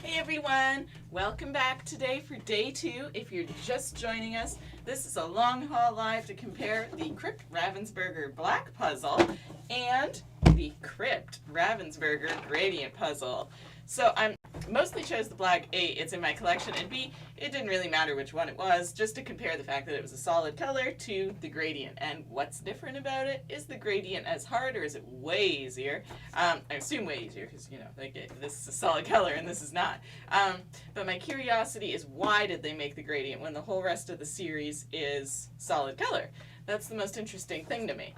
Hey everyone, welcome back today for day 2. If you're just joining us, this is a long haul live to compare the Krypt Ravensburger Black puzzle and the Krypt Ravensburger Gradient puzzle. So I'm mostly chose the black. A, it's in my collection, and B, it didn't really matter which one it was, just to compare the fact that it was a solid color to the gradient. And what's different about it? Is the gradient as hard or is it way easier? I assume way easier because, you know, this is a solid color and this is not. But my curiosity is, why did they make the gradient when the whole rest of the series is solid color? That's the most interesting thing to me.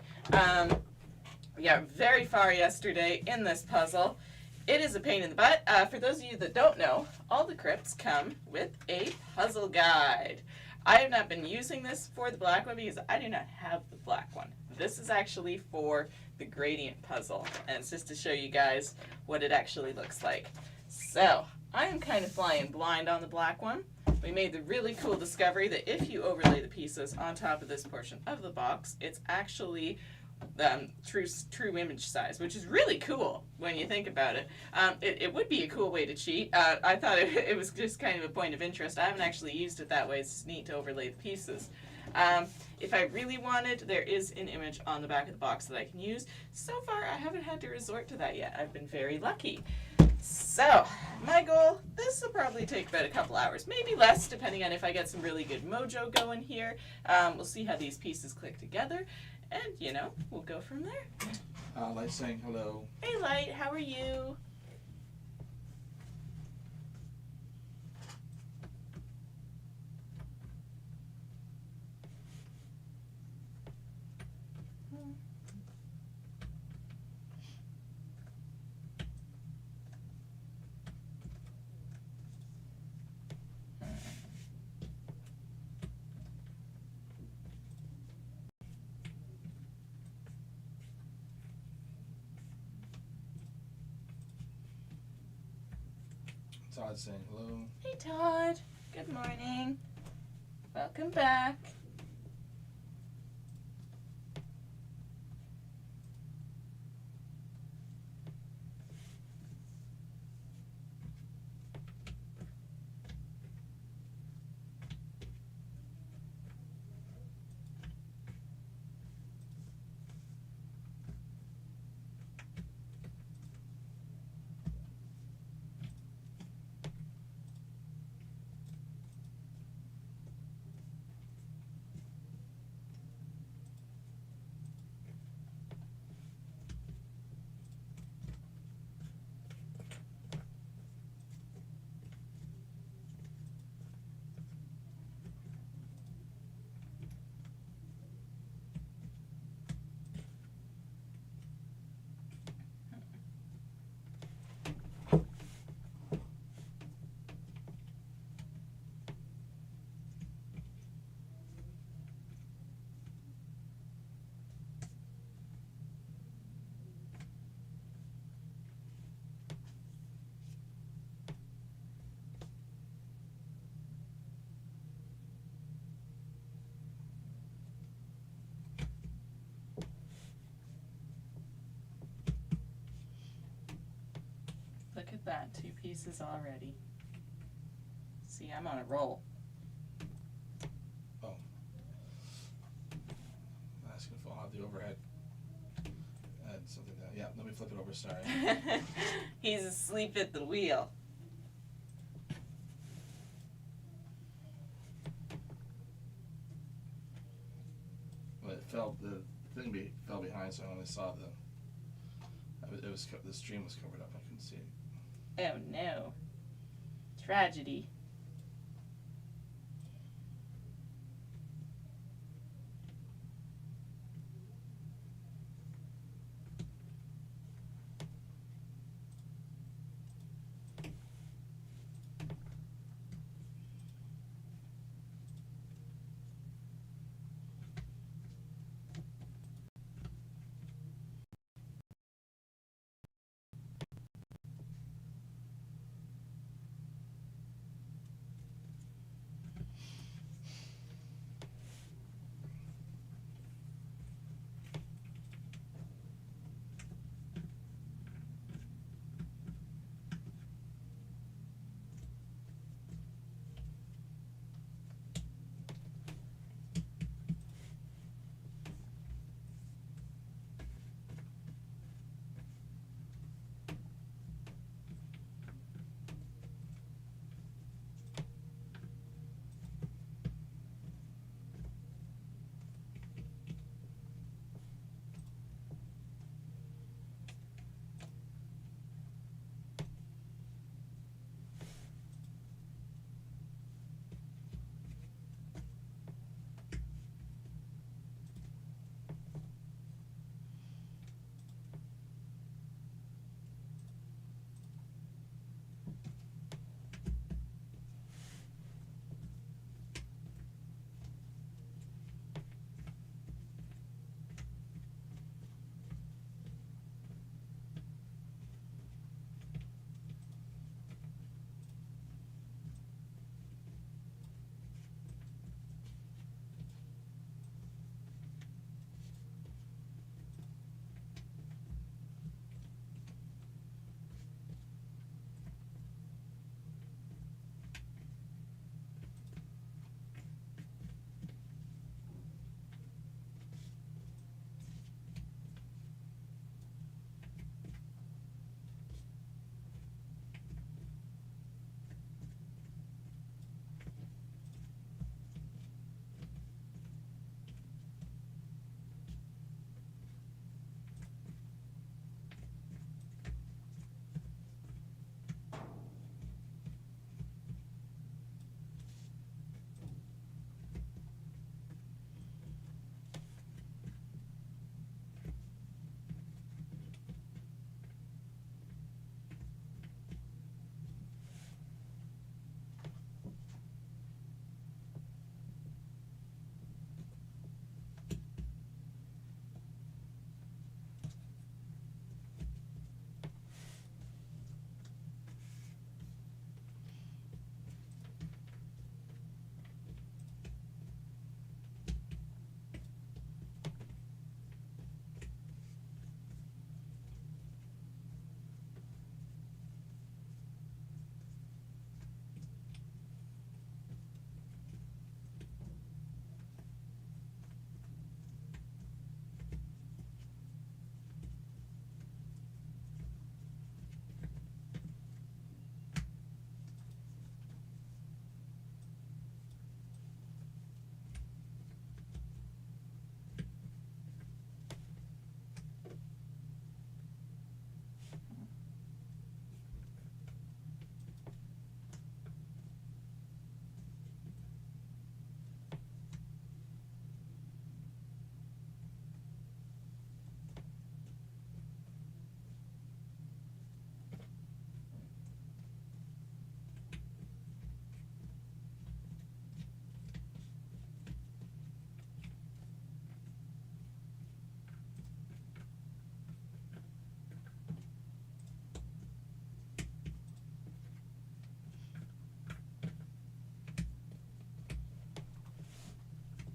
We got very far yesterday in this puzzle. It is a pain in the butt. For those of you that don't know, all the Krypts come with a puzzle guide. I have not been using this for the black one because I do not have the black one. This is actually for the gradient puzzle, and it's just to show you guys what it actually looks like. So, I am kind of flying blind on the black one. We made the really cool discovery that if you overlay the pieces on top of this portion of the box, it's actually true image size, which is really cool when you think about it. It would be a cool way to cheat. I thought it was just kind of a point of interest. I haven't actually used it that way. It's neat to overlay the pieces. If I really wanted, there is an image on the back of the box that I can use. So far, I haven't had to resort to that yet. I've been very lucky. So, my goal, this will probably take about a couple hours, maybe less, depending on if I get some really good mojo going here. We'll see how these pieces click together. And, you know, we'll go from there. Light saying hello. Hey, Light, how are you? Todd saying hello. Hey, Todd. Good morning. Welcome back. Look at that, 2 pieces already. See, I'm on a roll. Oh. I'm asking if I'll have the overhead. Add something down. Yeah, let me flip it over, sorry. He's asleep at the wheel. Well, the thing fell behind, so I only saw the stream was covered up. I couldn't see it. Oh no. Tragedy.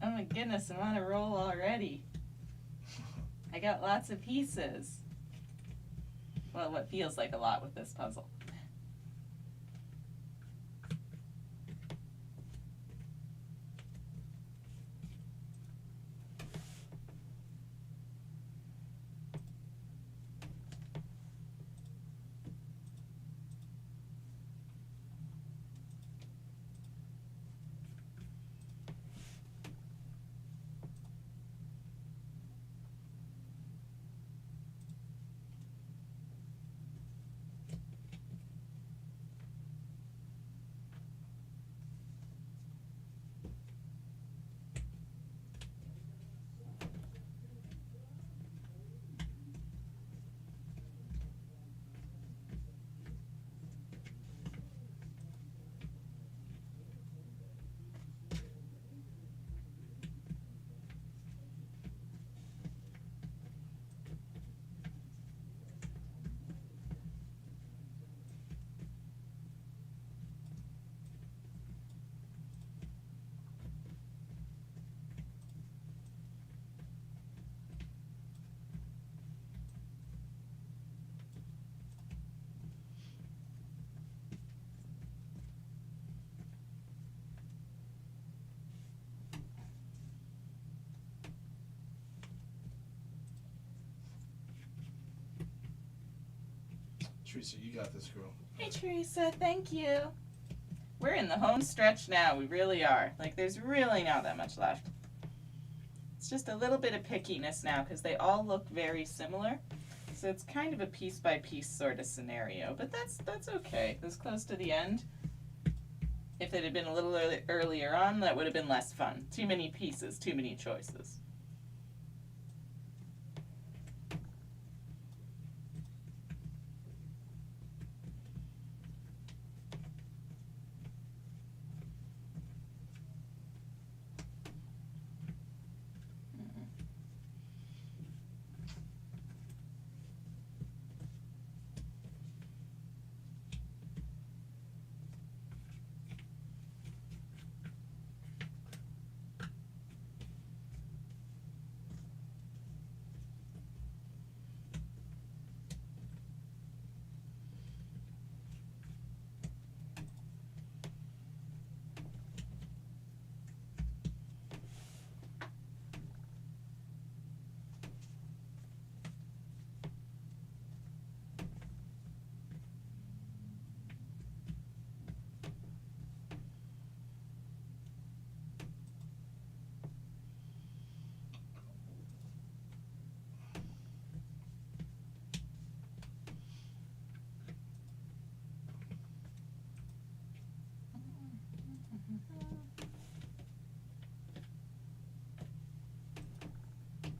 Oh my goodness, I'm on a roll already. I got lots of pieces. Well, what feels like a lot with this puzzle. Teresa, you got this, girl. Hey Teresa, thank you. We're in the home stretch now, we really are. Like, there's really not that much left. It's just a little bit of pickiness now because they all look very similar. So it's kind of a piece by piece sort of scenario, but that's okay. This close to the end. If it had been a little earlier on, that would have been less fun. Too many pieces, too many choices.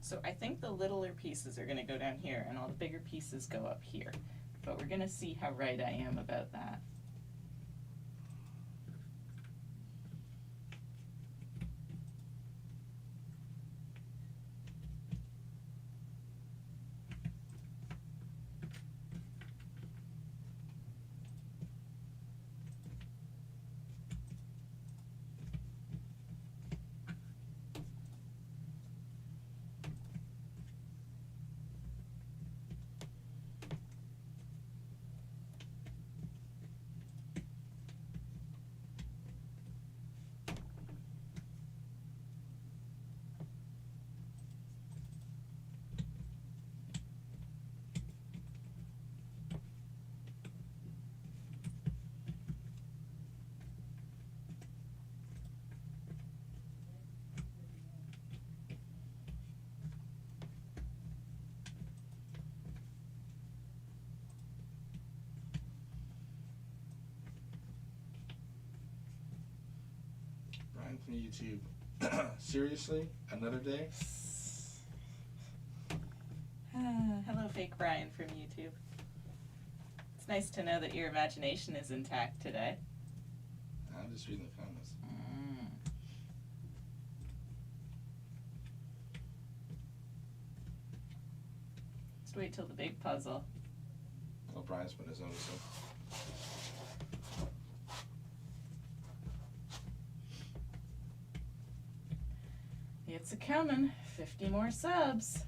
So I think the littler pieces are going to go down here and all the bigger pieces go up here. But we're going to see how right I am about that. Brian from YouTube. Seriously? Another day? Hello, fake Brian from YouTube. It's nice to know that your imagination is intact today. I'm just reading the comments. Just wait till the big puzzle. Oh, Brian's putting his own stuff. It's a coming. 50 more subs.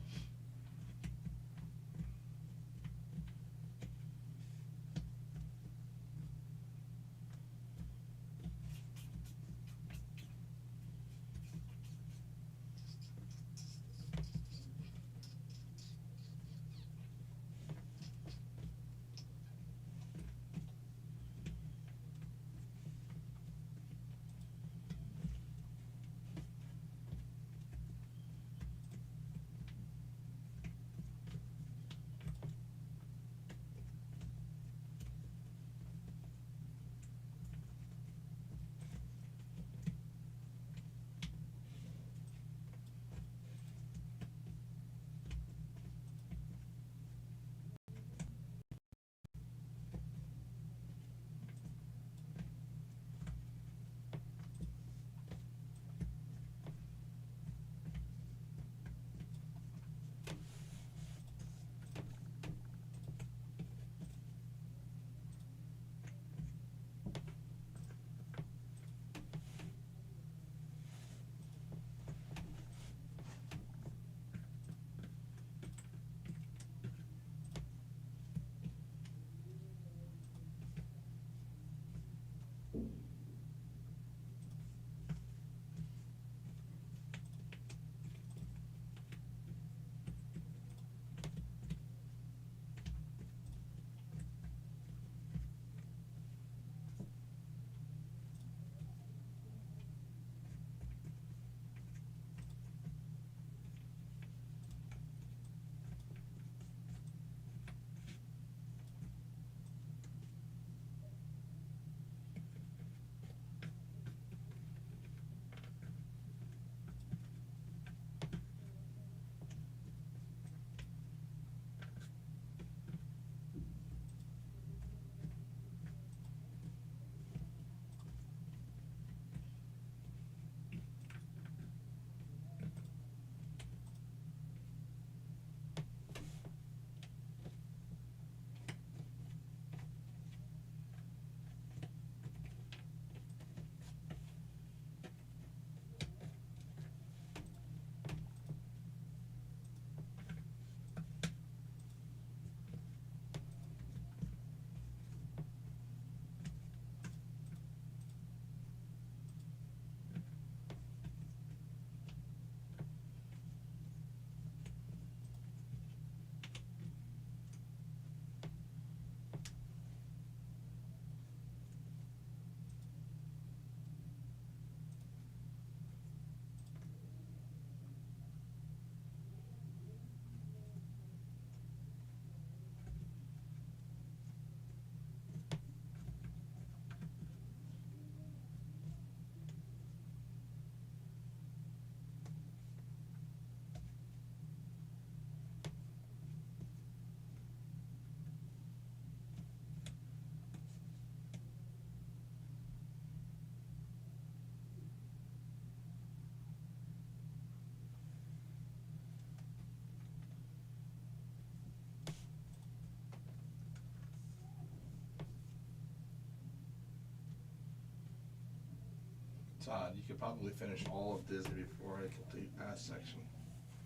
Todd, you could probably finish all of Disney before I complete past section.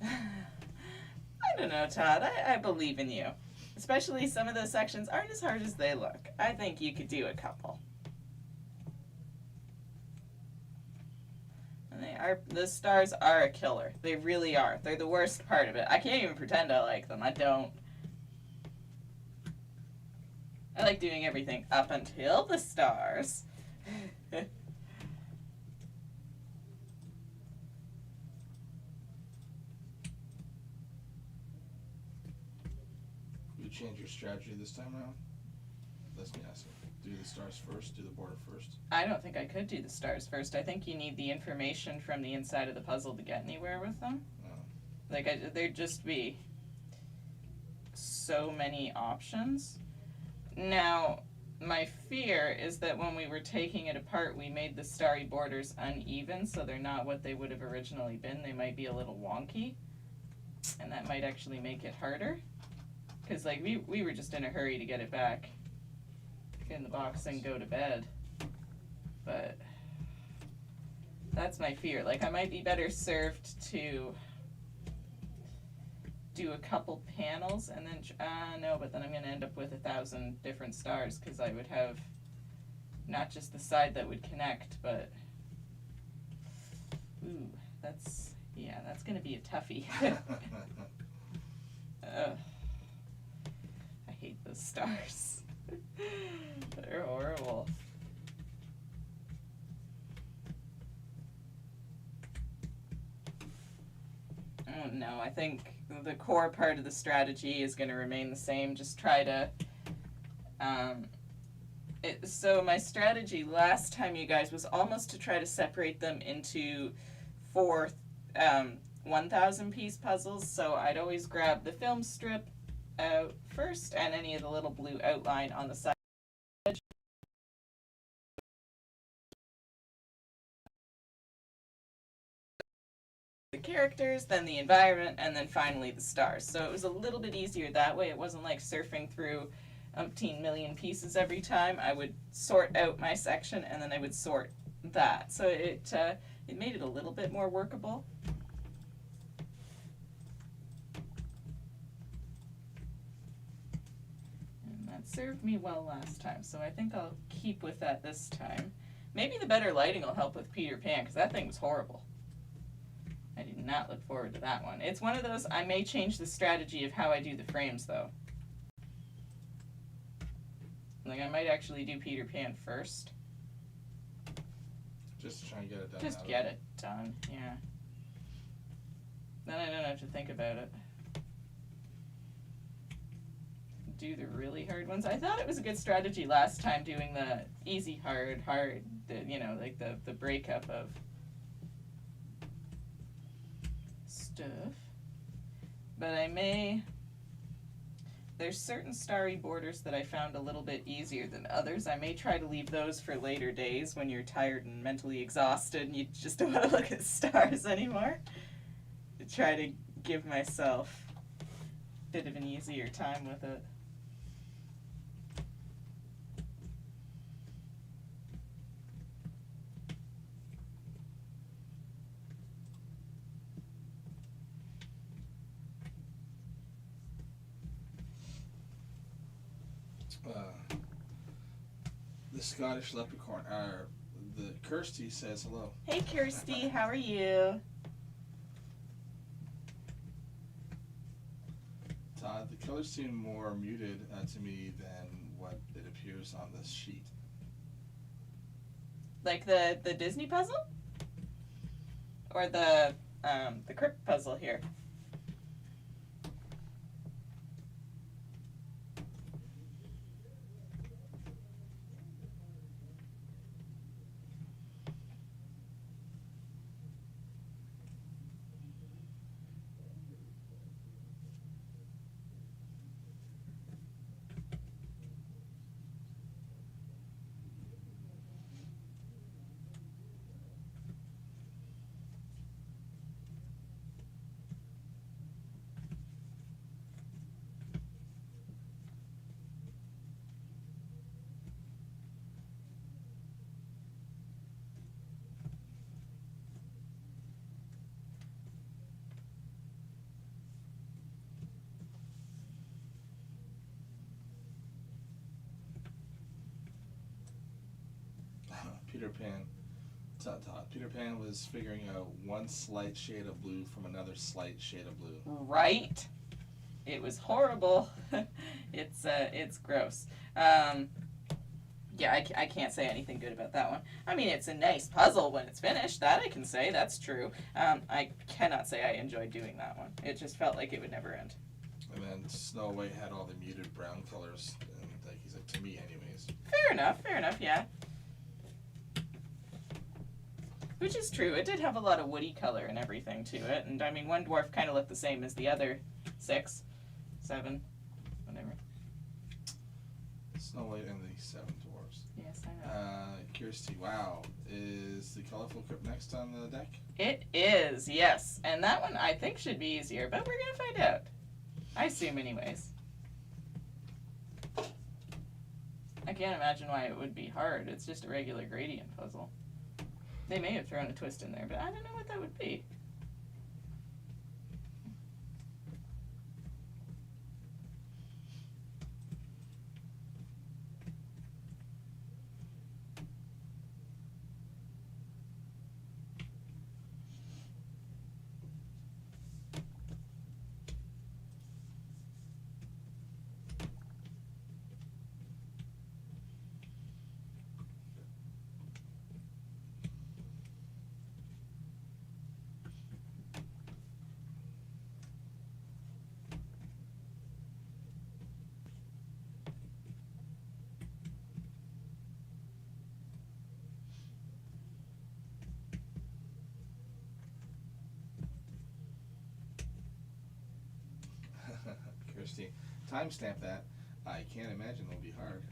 I don't know, Todd. I believe in you. Especially some of those sections aren't as hard as they look. I think you could do a couple. And the stars are a killer. They really are. They're the worst part of it. I can't even pretend I like them. I don't. I like doing everything up until the stars. You change your strategy this time around? Let's me ask you. Do the stars first, do the border first. I don't think I could do the stars first. I think you need the information from the inside of the puzzle to get anywhere with them. Oh. Like, there'd just be so many options. Now, my fear is that when we were taking it apart, we made the starry borders uneven, so they're not what they would have originally been. They might be a little wonky, and that might actually make it harder. Because, like, we were just in a hurry to get it back in the box and go to bed. But That's my fear. Like, I might be better served to do a couple panels and then, no, but then I'm going to end up with 1,000 different stars because I would have not just the side that would connect, but, ooh, that's going to be a toughie. Ugh. I hate those stars. They're horrible. Oh no, I think the core part of the strategy is going to remain the same. Just try to, so my strategy last time, you guys, was almost to try to separate them into 4 1,000 piece puzzles. So I'd always grab the film strip out first and any of the little blue outline on the side. The characters, then the environment, and then finally the stars. So it was a little bit easier that way. It wasn't like surfing through umpteen million pieces every time. I would sort out my section and then I would sort that. So it made it a little bit more workable. And that served me well last time, so I think I'll keep with that this time. Maybe the better lighting will help with Peter Pan, because that thing was horrible. I did not look forward to that one. It's one of those, I may change the strategy of how I do the frames, though. Like, I might actually do Peter Pan first. Just to try and get it done. Just get it done, yeah. Then I don't have to think about it. Do the really hard ones. I thought it was a good strategy last time doing the easy, hard, you know, like the breakup of stuff. But I may, there's certain starry borders that I found a little bit easier than others. I may try to leave those for later days when you're tired and mentally exhausted and you just don't want to look at stars anymore. To try to give myself a bit of an easier time with it. The Scottish leprechaun, the Kirsty says hello. Hey Kirsty, how are you? Todd, the colors seem more muted to me than what it appears on this sheet. Like the Disney puzzle? Or the Krypt puzzle here? Peter Pan. Todd. Peter Pan was figuring out one slight shade of blue from another slight shade of blue. Right. It was horrible. It's gross. Yeah, I can't say anything good about that one. I mean, it's a nice puzzle when it's finished. That I can say. That's true. I cannot say I enjoyed doing that one. It just felt like it would never end. And then Snow White had all the muted brown colors, and like he's like, to me, anyways. Fair enough, yeah. Which is true. It did have a lot of woody color and everything to it. And I mean, one dwarf kind of looked the same as the other 6, 7, whatever. Snow White and the 7 dwarves. Yes, I know. Kirsty, wow. Is the colorful crypt next on the deck? It is, yes. And that one I think should be easier, but we're going to find out. I assume anyways. I can't imagine why it would be hard. It's just a regular gradient puzzle. They may have thrown a twist in there, but I don't know what that would be. Kirsty, timestamp that. I can't imagine it'll be hard.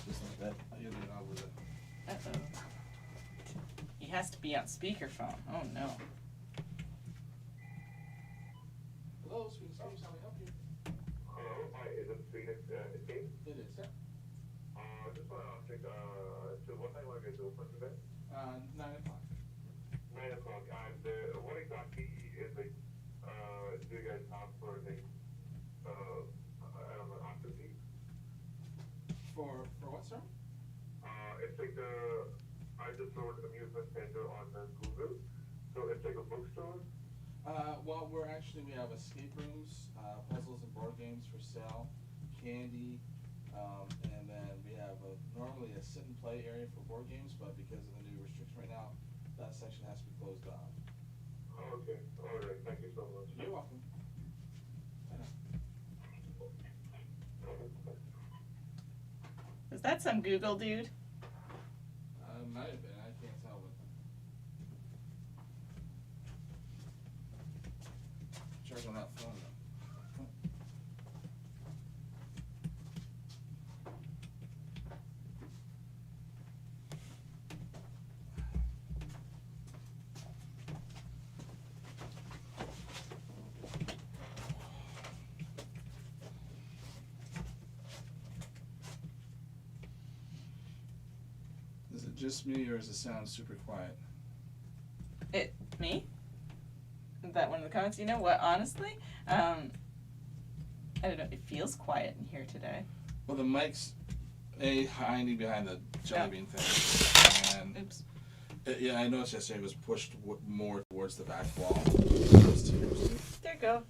Just like that. I hit it out with it. Uh-oh. He has to be on speakerphone. Oh no. Hello, Sweet Steve, how may I help you? Hello, hi, is it Phoenix Escape? It is, yeah. Just want to ask, so what time are you guys open today? 9 o'clock. 9 o'clock, and what exactly is it, do you guys have for the, I don't know, activity? For what, sir? It's like I just wrote amusement center on Google, so it's like a bookstore. Well, we have escape rooms, puzzles and board games for sale, candy, and then we have normally a sit and play area for board games, but because of the new restriction right now, that section has to be closed off. Okay, alright, thank you so much. You're welcome. Is that some Google dude? Might have been, I can't tell, but charge on that phone though. Is it just me or does it sound super quiet? Me? Is that one of the comments? You know what, honestly? I don't know, it feels quiet in here today. Well, the mic's hiding behind the jelly bean thing. And oops. Yeah, I noticed yesterday it was pushed more towards the back wall. There you go.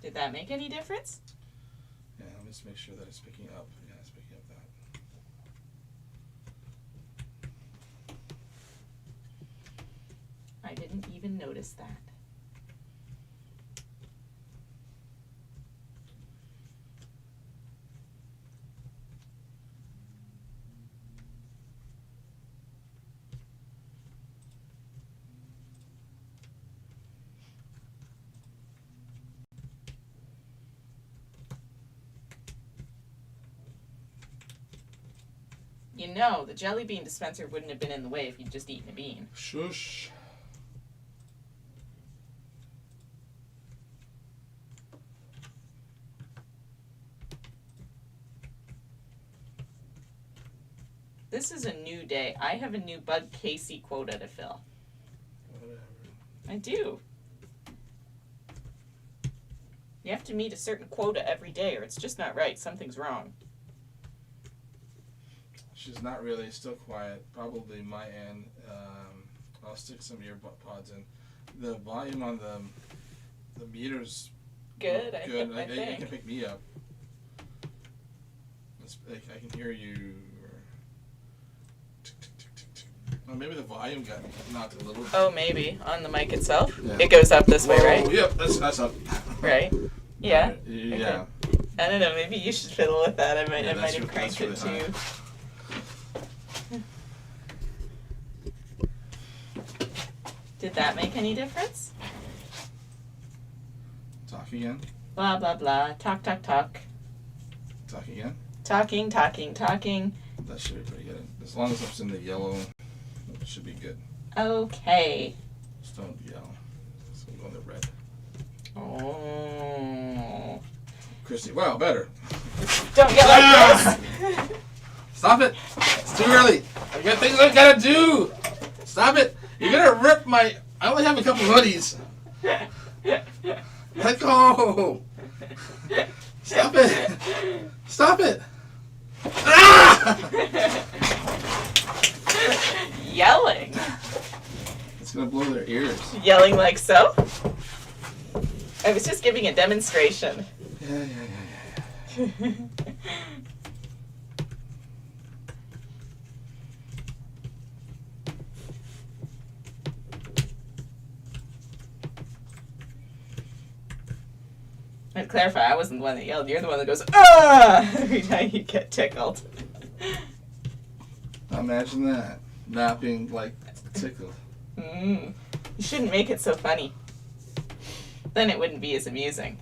Did that make any difference? Yeah, let me just make sure that it's picking up. Yeah, it's picking up that. I didn't even notice that. You know, the jelly bean dispenser wouldn't have been in the way if you'd just eaten a bean. Shush. This is a new day. I have a new Bud Casey quota to fill. Whatever. I do. You have to meet a certain quota every day or it's just not right. Something's wrong. She's not really, still quiet. Probably my end. I'll stick some earpods in. The volume on the meter's Good, good. I It think. can pick me up. I can hear you. Oh, maybe the volume got knocked a little bit. Oh, maybe. On the mic itself? Yeah. It goes up this way, Whoa, right? Yep, that's up. Right? Yeah? Yeah. I don't know, maybe you should fiddle with that. I might Yeah, that's have cranked it really too. Did that make any difference? Talk again. Blah, blah, blah. Talk, talk, talk. Talk again. Talking, talking, talking. That should be pretty good. As long as it's in the yellow, it should be good. Okay. Just don't yell. So we'll go in the red. Oh. Christy, wow, better. Don't get like this! Stop it! It's too early. I got things I gotta do. Stop it! You're gonna rip my. I only have a couple hoodies. Let go! Stop it! Stop it! Ah! Yelling. It's gonna blow their ears. Yelling like so? I was just giving a demonstration. Yeah. To clarify, I wasn't the one that yelled. You're the one that goes, ah! Every time you get tickled. Imagine that. Not being, like, tickled. You shouldn't make it so funny. Then it wouldn't be as amusing.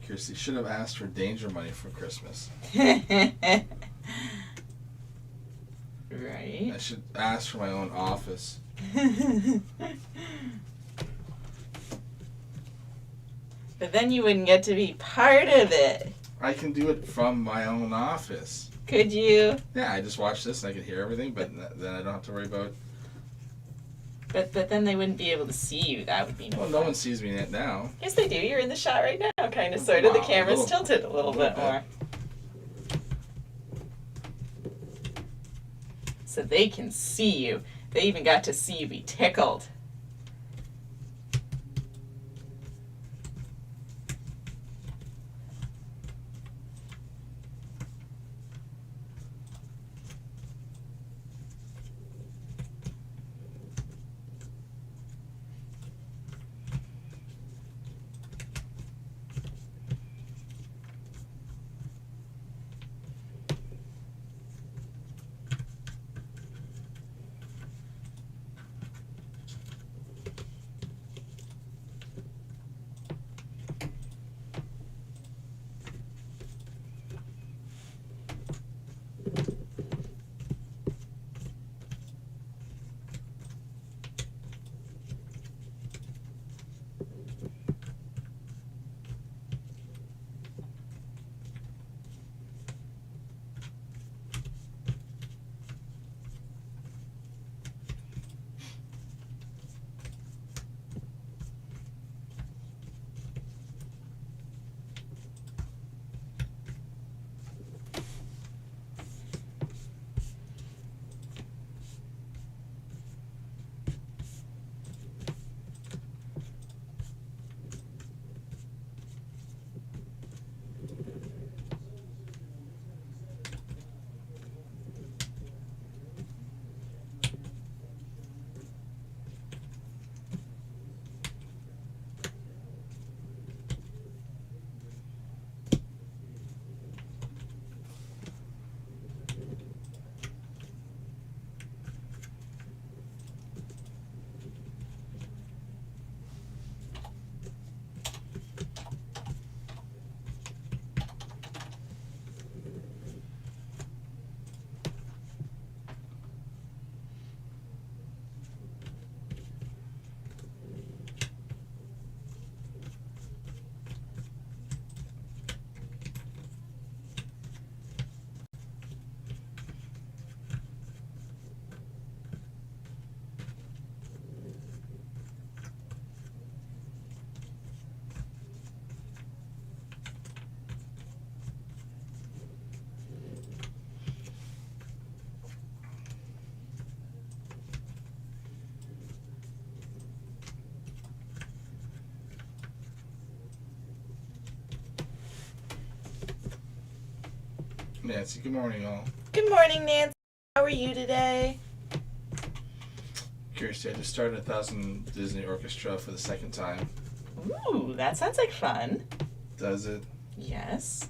Kirsty should have asked for danger money for Christmas. Right. I should ask for my own office. But then you wouldn't get to be part of it. I can do it from my own office. Could you? Yeah, I just watch this and I can hear everything, but then I don't have to worry about. But then they wouldn't be able to see you. That would be no Well, fun. no one sees me now. Yes, they do. You're in the shot right now, kind of, sort of. The Wow, camera's a little- tilted a little bit bit. more. So they can see you. They even got to see you be tickled. Nancy, good morning, all. Good morning, Nancy. How are you today? Kirsty, I just started 1,000 Disney Orchestra for the second time. Ooh, that sounds like fun. Does it? Yes.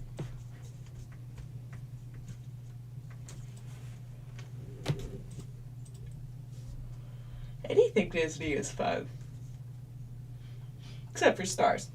Anything Disney is fun. Except for stars.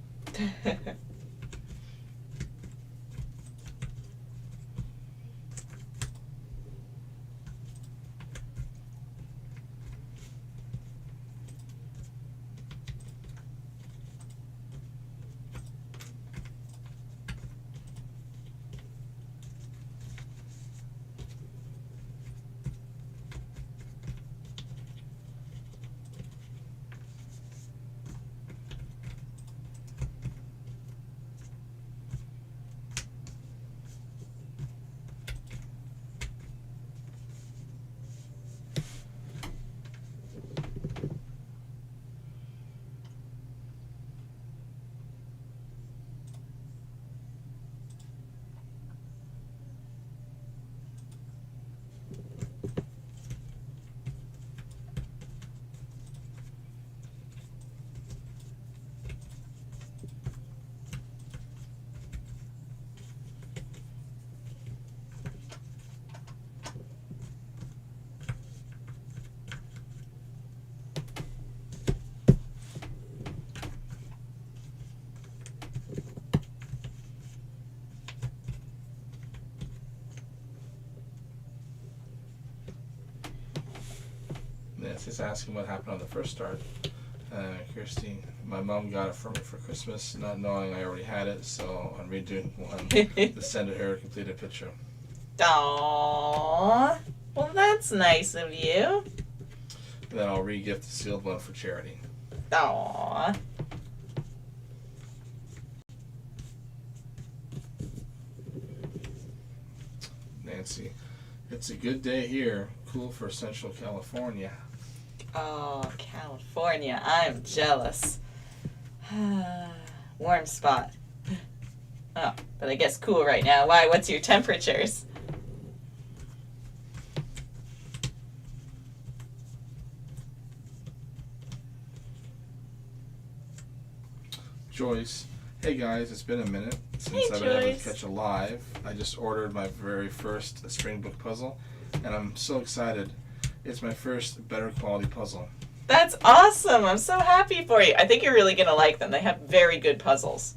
Nancy's asking what happened on the first start. Kirsty, my mom got it for me for Christmas, not knowing I already had it, so I'm redoing one to send her a completed picture. Aww. Well, that's nice of you. And then I'll re-gift the sealed one for charity. Aww. Nancy, it's a good day here. Cool for Central California. Oh, California. I'm jealous. Warm spot. Oh, but I guess cool right now. Why? What's your temperatures? Joyce, hey guys, it's been a minute since Hey, I've been able to Joyce. catch a live. I just ordered my very first spring book puzzle, and I'm so excited. It's my first better quality puzzle. That's awesome. I'm so happy for you. I think you're really going to like them. They have very good puzzles.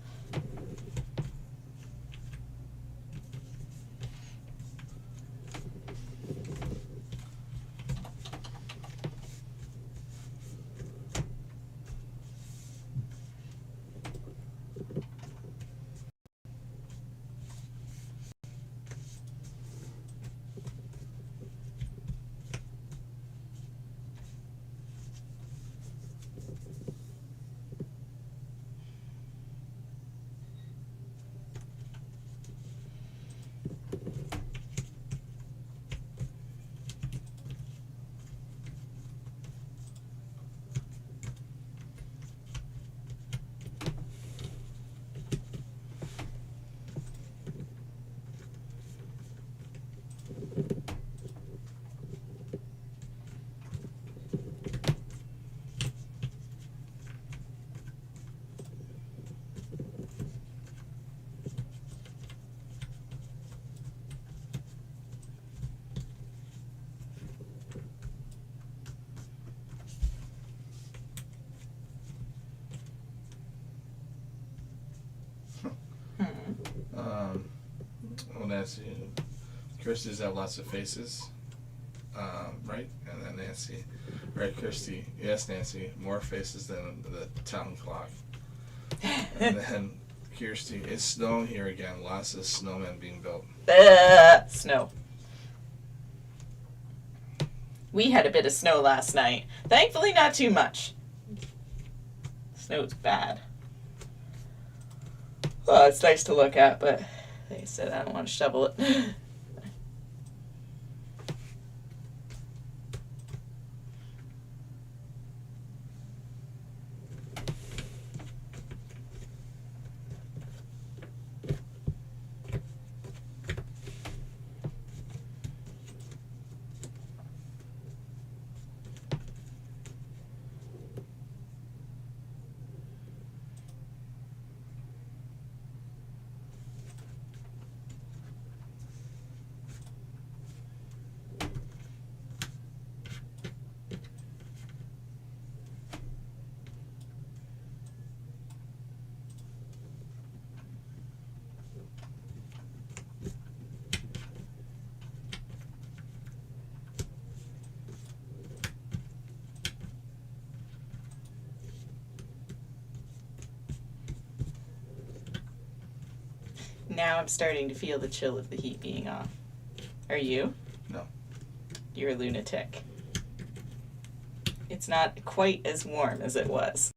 Well, Nancy, Kirsty's have lots of faces, right? And then Nancy, right, Kirsty, yes, Nancy, more faces than the town clock. And then Kirsty, it's snowing here again, lots of snowmen being built. Snow. We had a bit of snow last night. Thankfully, not too much. Snow's bad. Well, it's nice to look at, but like I said, I don't want to shovel it. Now I'm starting to feel the chill of the heat being off. Are you? No. You're a lunatic. It's not quite as warm as it was.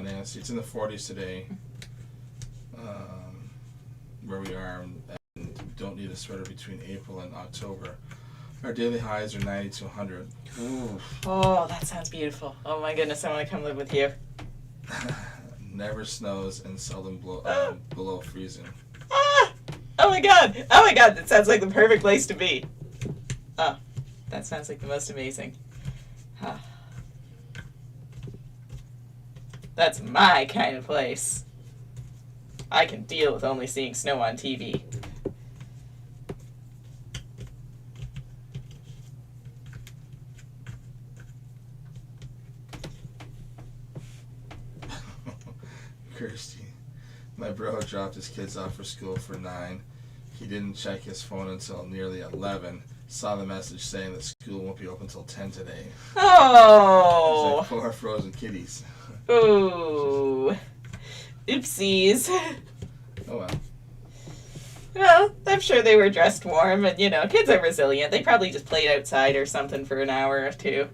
Nancy, it's in the 40s today, where we are, and don't need a sweater between April and October. Our daily highs are 90 to 100. Ooh. Oh, that sounds beautiful. Oh my goodness, I want to come live with you. Never snows and seldom below freezing. Ah! Oh my god! Oh my god, that sounds like the perfect place to be. Oh, that sounds like the most amazing. Huh. That's my kind of place. I can deal with only seeing snow on TV. Kirsty, my bro dropped his kids off for school for 9. He didn't check his phone until nearly 11. Saw the message saying that school won't be open until 10 today. Oh! It's like 4 frozen kitties. Ooh. Oopsies. Oh well. Well, I'm sure they were dressed warm, and kids are resilient. They probably just played outside or something for an hour or two.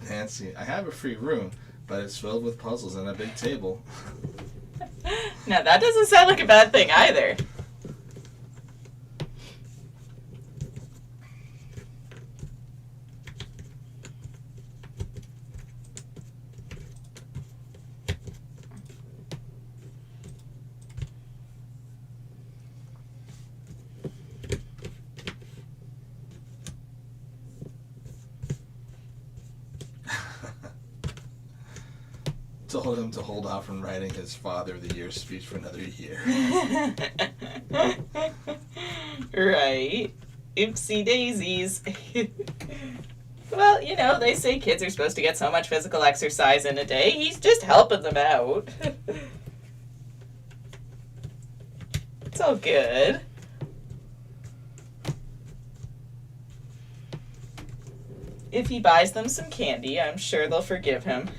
Nancy, I have a free room, but it's filled with puzzles and a big table. Now, that doesn't sound like a bad thing either. Told him to hold off from writing his Father of the Year speech for another year. Right. Oopsie daisies. Well, they say kids are supposed to get so much physical exercise in a day. He's just helping them out. It's all good. If he buys them some candy, I'm sure they'll forgive him.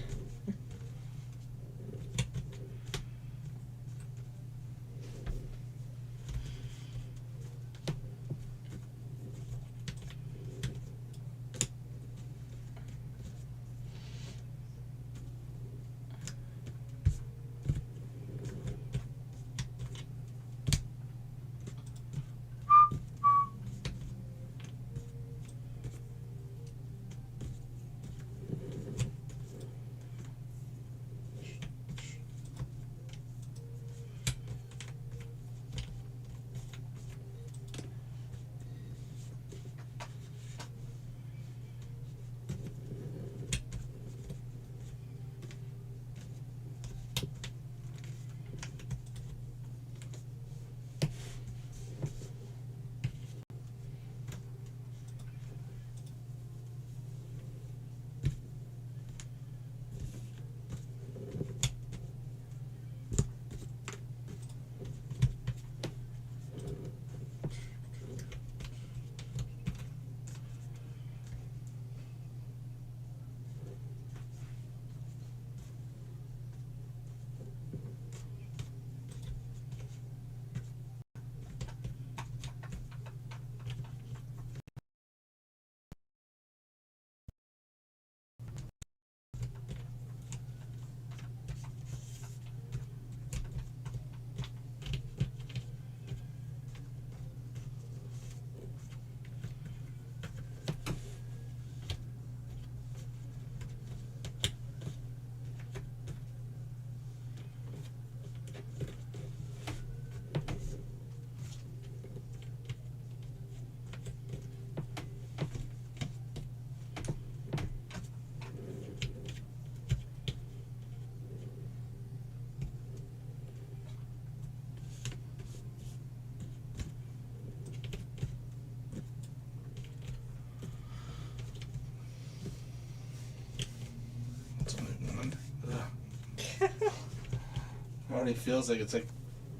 already feels like it's like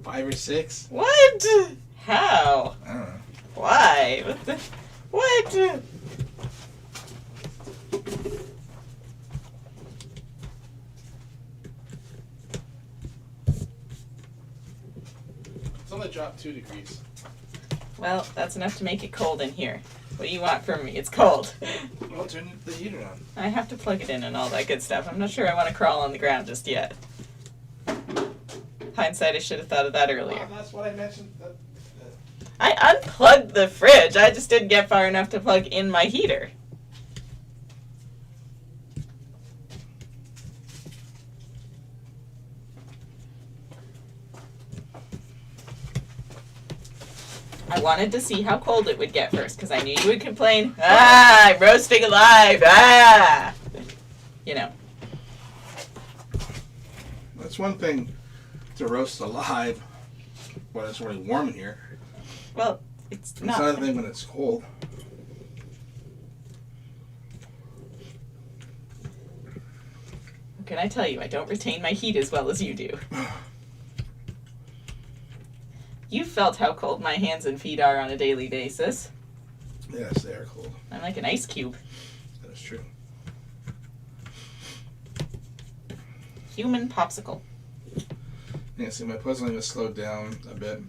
5 or 6. What? How? I don't know. Why? What? It's only dropped 2 degrees. Well, that's enough to make it cold in here. What do you want from me? It's cold. Well, turn the heater on. I have to plug it in and all that good stuff. I'm not sure I want to crawl on the ground just yet. Hindsight, I should have thought of that earlier. Well, that's what I mentioned. I unplugged the fridge. I just didn't get far enough to plug in my heater. I wanted to see how cold it would get first, because I knew you would complain, I'm roasting alive, You know. That's one thing to roast alive when it's really warm in here. Well, it's It's not. another thing when it's cold. What can I tell you? I don't retain my heat as well as you do. You felt how cold my hands and feet are on a daily basis. Yes, they are cold. I'm like an ice cube. That is true. Human popsicle. Yeah, see, my puzzling has slowed down a bit.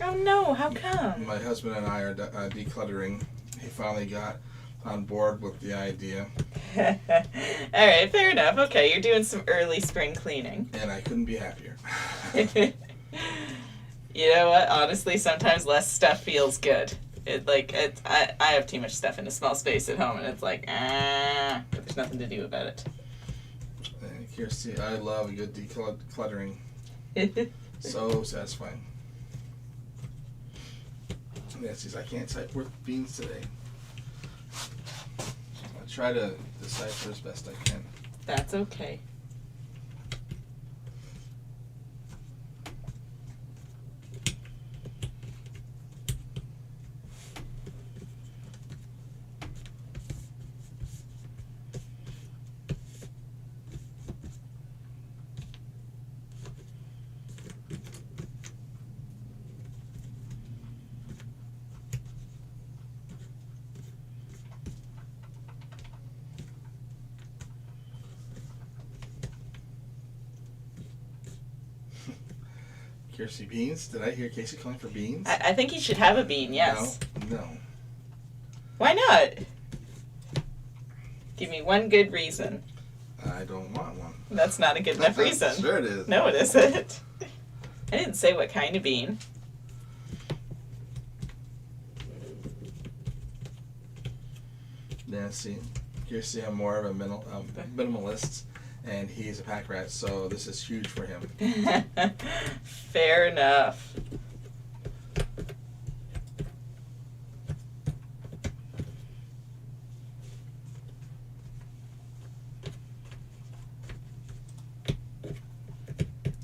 Oh no, how come? My husband and I are decluttering. He finally got on board with the idea, Alright, fair enough. Okay, you're doing some early spring cleaning. and I couldn't be happier. You know what? Honestly, sometimes less stuff feels good. I have too much stuff in a small space at home, and it's like, but there's nothing to do about it. And Kirsty, I love a good decluttering. So satisfying. Nancy's, I can't type word beans today. I try to decipher as best I can. That's okay. Kirsty, beans? Did I hear Casey calling for beans? I think you should have a bean, yes. No. Why not? Give me one good reason. I don't want one. That's not a good enough reason. Sure it is. No, it isn't. I didn't say what kind of bean. Nancy, Kirsty, I'm more of a minimalist, and he's a pack rat, so this is huge for him. Fair enough.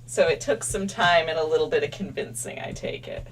So it took some time and a little bit of convincing, I take it.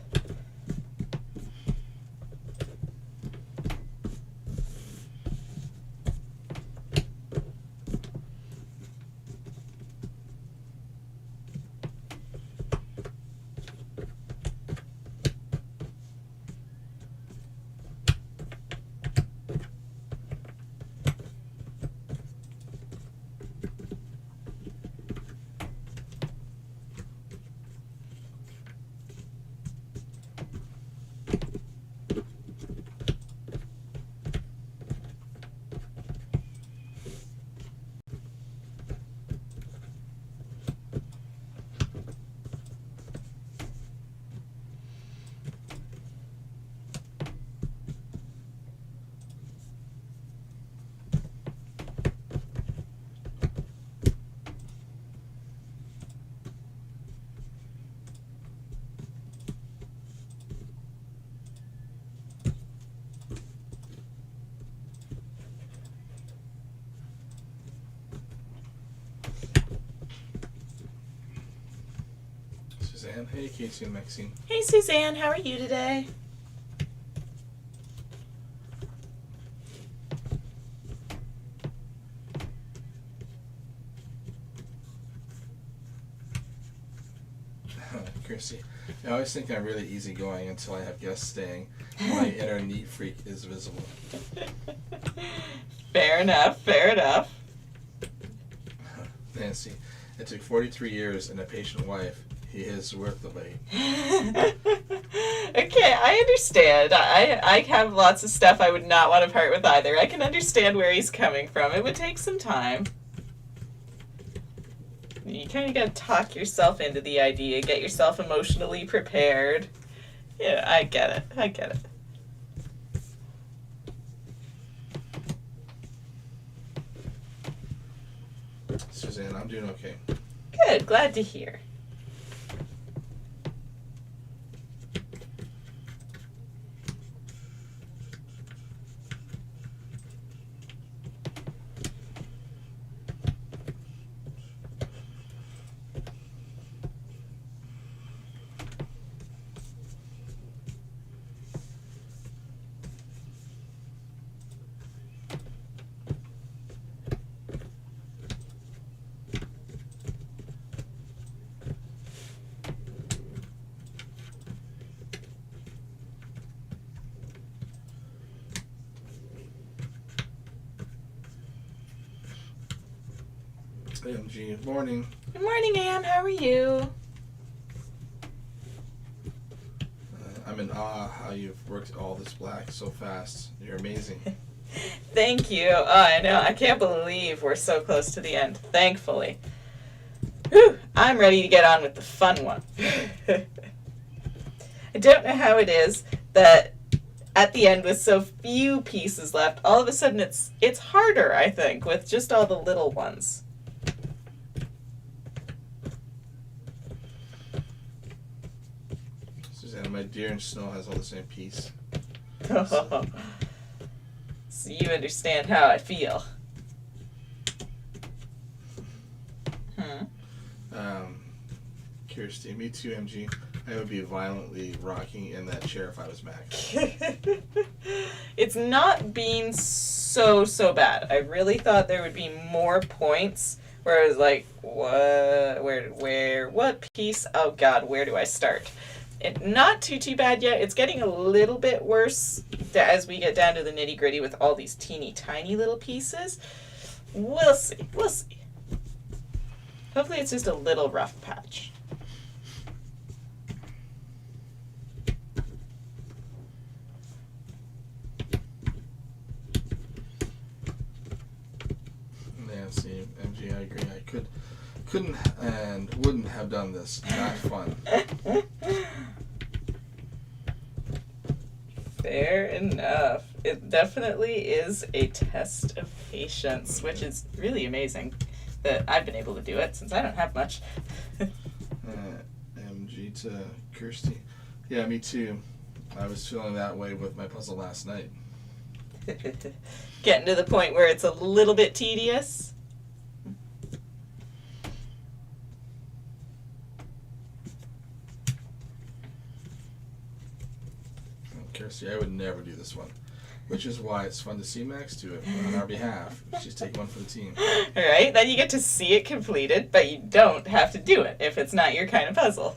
Suzanne, hey Casey and Maxine. Hey Suzanne, how are you today? Chrissy. I always think I'm really easygoing until I have guests staying. My inner neat freak is visible. Fair enough, fair enough. Nancy, it took 43 years and a patient wife. He is worth the wait. Okay, I understand. I have lots of stuff I would not want to part with either. I can understand where he's coming from. It would take some time. You kind of got to talk yourself into the idea, get yourself emotionally prepared. Yeah, I get it. I get it. Suzanne, I'm doing okay. Good, glad to hear. AMG, morning. Good morning, Anne. How are you? I'm in awe how you've worked all this black so fast. You're amazing. Thank you. Oh, I know. I can't believe we're so close to the end. Thankfully. Whew, I'm ready to get on with the fun one. I don't know how it is that at the end with so few pieces left, all of a sudden it's harder, I think, with just all the little ones. Susanna, my deer and snow has all the same piece. So you understand how I feel. Kirsty, me too, MG. I would be violently rocking in that chair if I was Mac. It's not been so bad. I really thought there would be more points where I was like, what piece? Oh God, where do I start? Not too bad yet. It's getting a little bit worse as we get down to the nitty gritty with all these teeny tiny little pieces. We'll see. Hopefully it's just a little rough patch. Nancy, MG, I agree. I couldn't and wouldn't have done this. Not fun. Fair enough. It definitely is a test of patience, which is really amazing that I've been able to do it since I don't have much. MG to Kirsty. Yeah, me too. I was feeling that way with my puzzle last night. Getting to the point where it's a little bit tedious. Kirsty, I would never do this one. Which is why it's fun to see Max do it on our behalf. She's taking one for the team. Alright, then you get to see it completed, but you don't have to do it if it's not your kind of puzzle.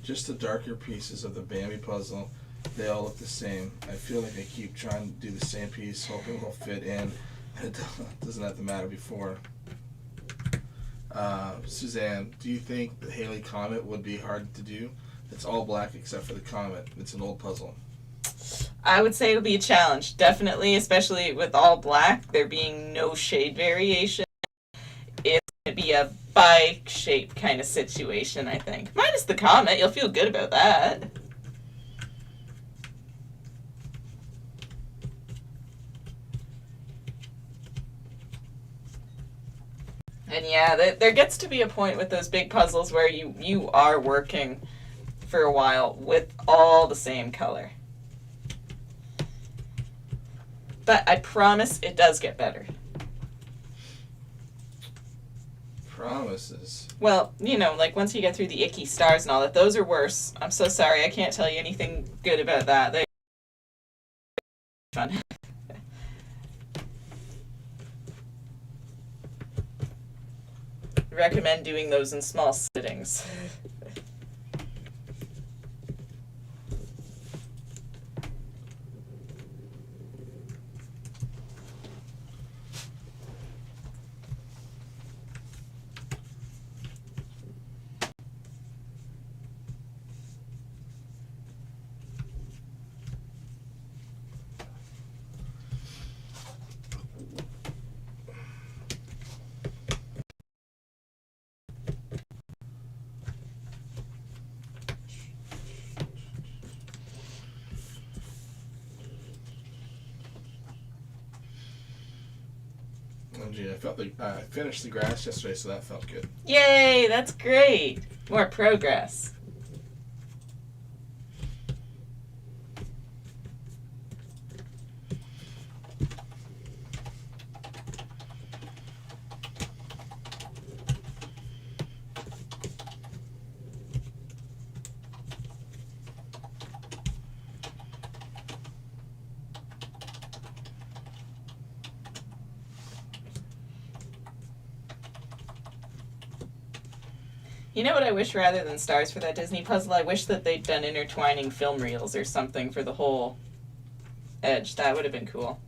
just the darker pieces of the Bambi puzzle, they all look the same. I feel like I keep trying to do the same piece, hoping it'll fit in. It doesn't have to matter before. Suzanne, do you think the Halley Comet would be hard to do? It's all black except for the comet. It's an old puzzle. I would say it'll be a challenge, definitely, especially with all black, there being no shade variation. It's going to be a bike shape kind of situation, I think. Minus the comet, you'll feel good about that. And yeah, there gets to be a point with those big puzzles where you are working for a while with all the same color. But I promise it does get better. Promises. Well, like once you get through the icky stars and all that, those are worse. I'm so sorry, I can't tell you anything good about that. They're fun. Recommend doing those in small sittings. Oh, gee, I felt like I finished the grass yesterday, so that felt good. Yay, that's great. More progress. You know what I wish rather than stars for that Disney puzzle? I wish that they'd done intertwining film reels or something for the whole edge. That would have been cool.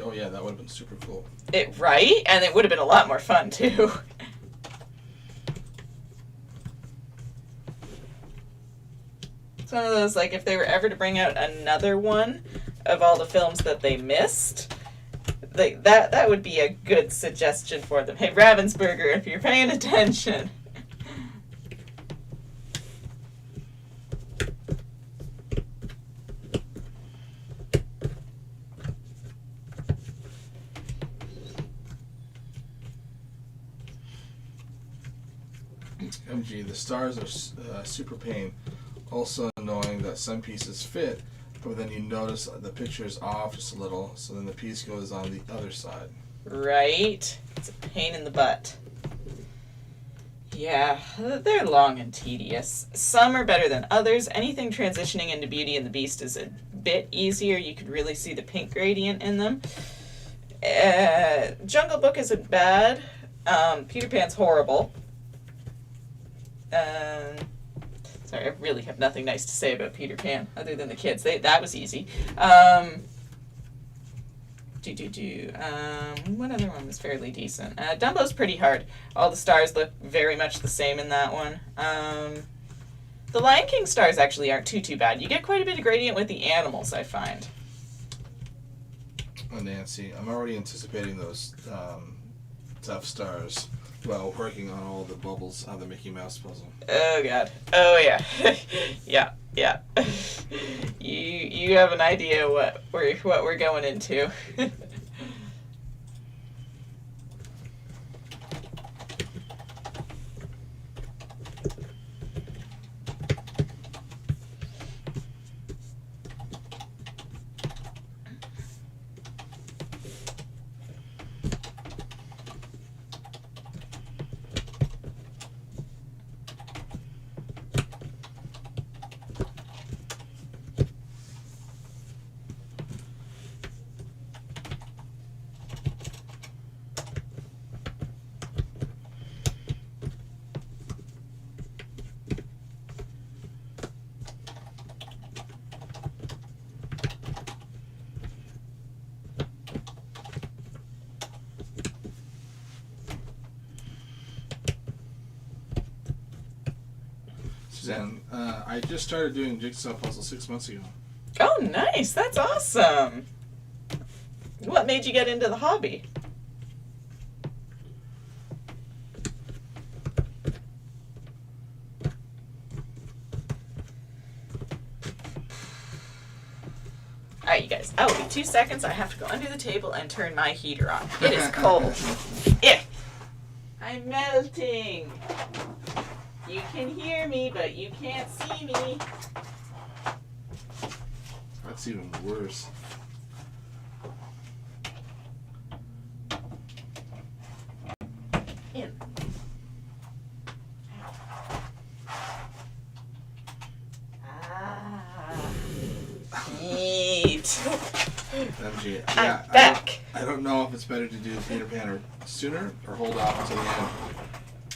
Oh yeah, that would have been super cool. Right? And it would have been a lot more fun, too. It's one of those, like, if they were ever to bring out another one of all the films that they missed, like, that would be a good suggestion for them. Hey, Ravensburger, if you're paying attention. MG, the stars are super pain. Also annoying that some pieces fit, but then you notice the picture is off just a little, so then the piece goes on the other side. Right? It's a pain in the butt. Yeah, they're long and tedious. Some are better than others. Anything transitioning into Beauty and the Beast is a bit easier. You could really see the pink gradient in them. Jungle Book isn't bad. Peter Pan's horrible. Sorry, I really have nothing nice to say about Peter Pan other than the kids. That was easy. What other one was fairly decent? Dumbo's pretty hard. All the stars look very much the same in that one. The Lion King stars actually aren't too bad. You get quite a bit of gradient with the animals, I find. Oh, Nancy, I'm already anticipating those tough stars while working on all the bubbles on the Mickey Mouse puzzle. Oh god. Oh yeah. yeah. You have an idea what we're going into. Suzanne, I just started doing Jigsaw puzzles 6 months ago. Oh, nice. That's awesome. What made you get into the hobby? Alright, you guys. I will be 2 seconds. I have to go under the table and turn my heater on. It is cold. I'm melting. You can hear me, but you can't see me. That's even worse. In. Eat. MG, I'm yeah, back. I don't know if it's better to do Peter Pan sooner or hold off until the end.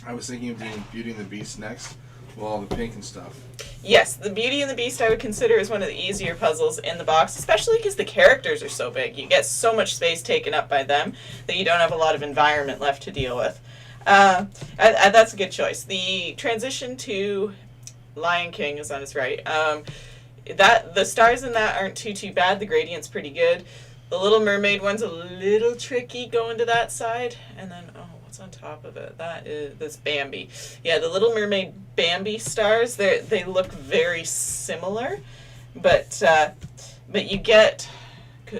I was thinking of doing Beauty and the Beast next, with all the pink and stuff. Yes, the Beauty and the Beast I would consider is one of the easier puzzles in the box, especially because the characters are so big. You get so much space taken up by them that you don't have a lot of environment left to deal with. That's a good choice. The transition to Lion King is on its right. The stars in that aren't too bad. The gradient's pretty good. The Little Mermaid one's a little tricky going to that side. And then, what's on top of it? That's Bambi. Yeah, the Little Mermaid Bambi stars, they look very similar. But you get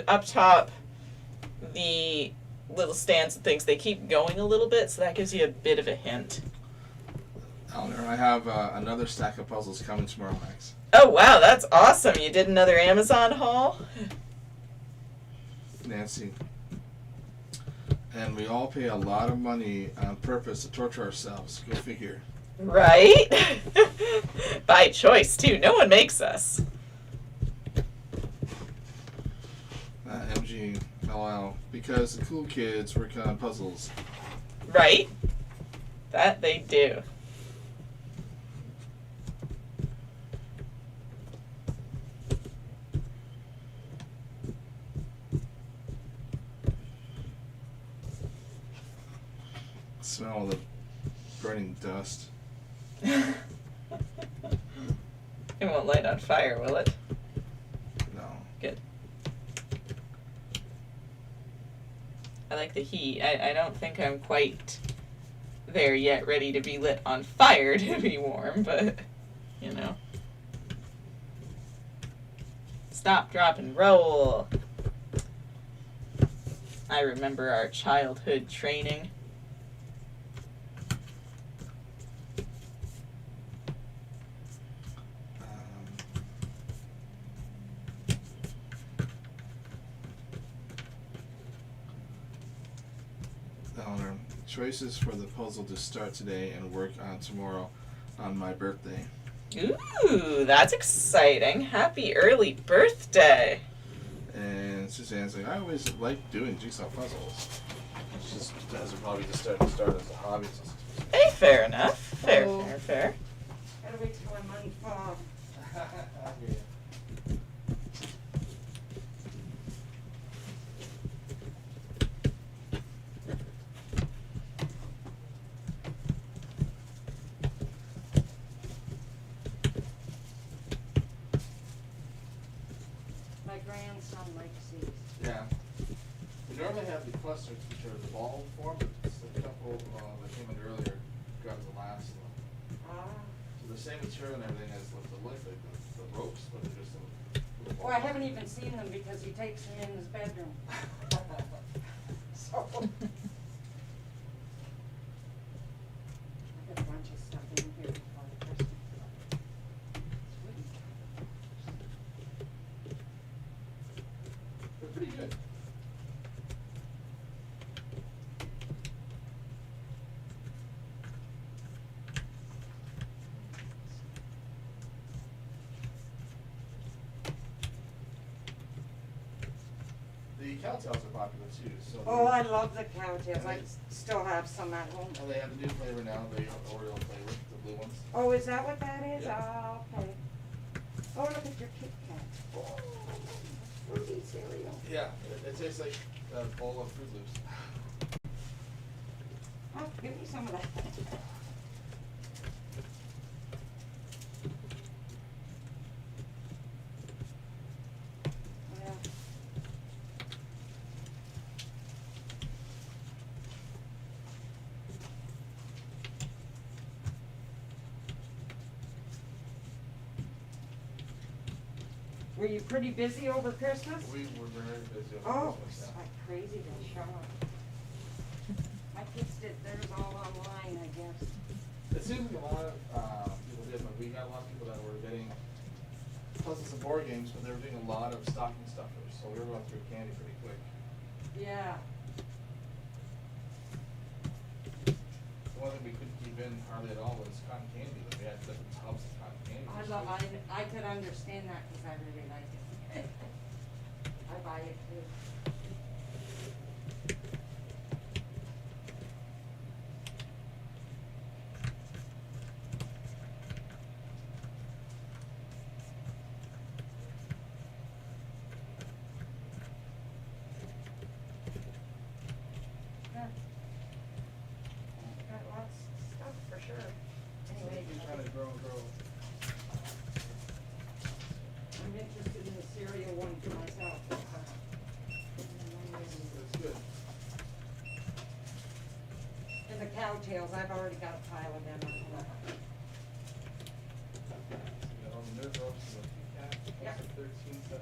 up top the little stands and things. They keep going a little bit, so that gives you a bit of a hint. Eleanor, I have another stack of puzzles coming tomorrow night. Oh, wow, that's awesome. You did another Amazon haul? Nancy. And we all pay a lot of money on purpose to torture ourselves. Go figure. Right? By choice, too. No one makes us. MG, LL. Because the cool kids work on puzzles. Right? That they do. Smell the burning dust. It won't light on fire, will it? No. Good. I like the heat. I don't think I'm quite there yet, ready to be lit on fire to be warm, but, you know. Stop, drop, and roll. I remember our childhood training. Eleanor, choices for the puzzle to start today and work on tomorrow on my birthday. Ooh, that's exciting. Happy early birthday. And Suzanne's like, I always liked doing jigsaw puzzles. She just has it probably just started as a hobby. Hey, fair enough. Fair. Gotta wait till my money falls. like these. Yeah. We normally have the clusters, which are the ball form, but it's a couple that came in earlier got the last one. So the same material and everything as what the like the ropes, but they're just a little Well, I haven't even seen them because he takes them in his bedroom. So. I got a bunch of stuff in here before the Christmas. They're pretty good. The cowtails are popular too. So Oh, I love the cowtails. I still have some at home. and they have a new flavor now, the Oreo flavor, the blue ones. Oh, is that what that is? Yeah. Oh, okay. Oh, look at your Kit Kat. Oh, fruity cereal. Yeah, it tastes like a bowl of Fruit Loops. Oh, give me some of that. Yeah. Were you pretty busy over Christmas? We were very busy over Oh, Christmas. it's like crazy to shop. My kids did theirs all online, I guess. It seems like a lot of people did, but we got a lot of people that were getting puzzles and board games, but they were doing a lot of stocking stuffers, so we were going through candy pretty quick. Yeah. The one thing we couldn't keep in hardly at all was cotton candy, but we had different tubs of cotton candy. I could understand that because I really like it. I buy it too. Yeah. Got lots of stuff for sure. Anyway, Keep trying to grow and grow. I'm interested in the cereal one for myself. That's good. And the cowtails, I've already got a pile of them. So we got all the nerve ropes and the Kit Kat, Yep. also 13.17.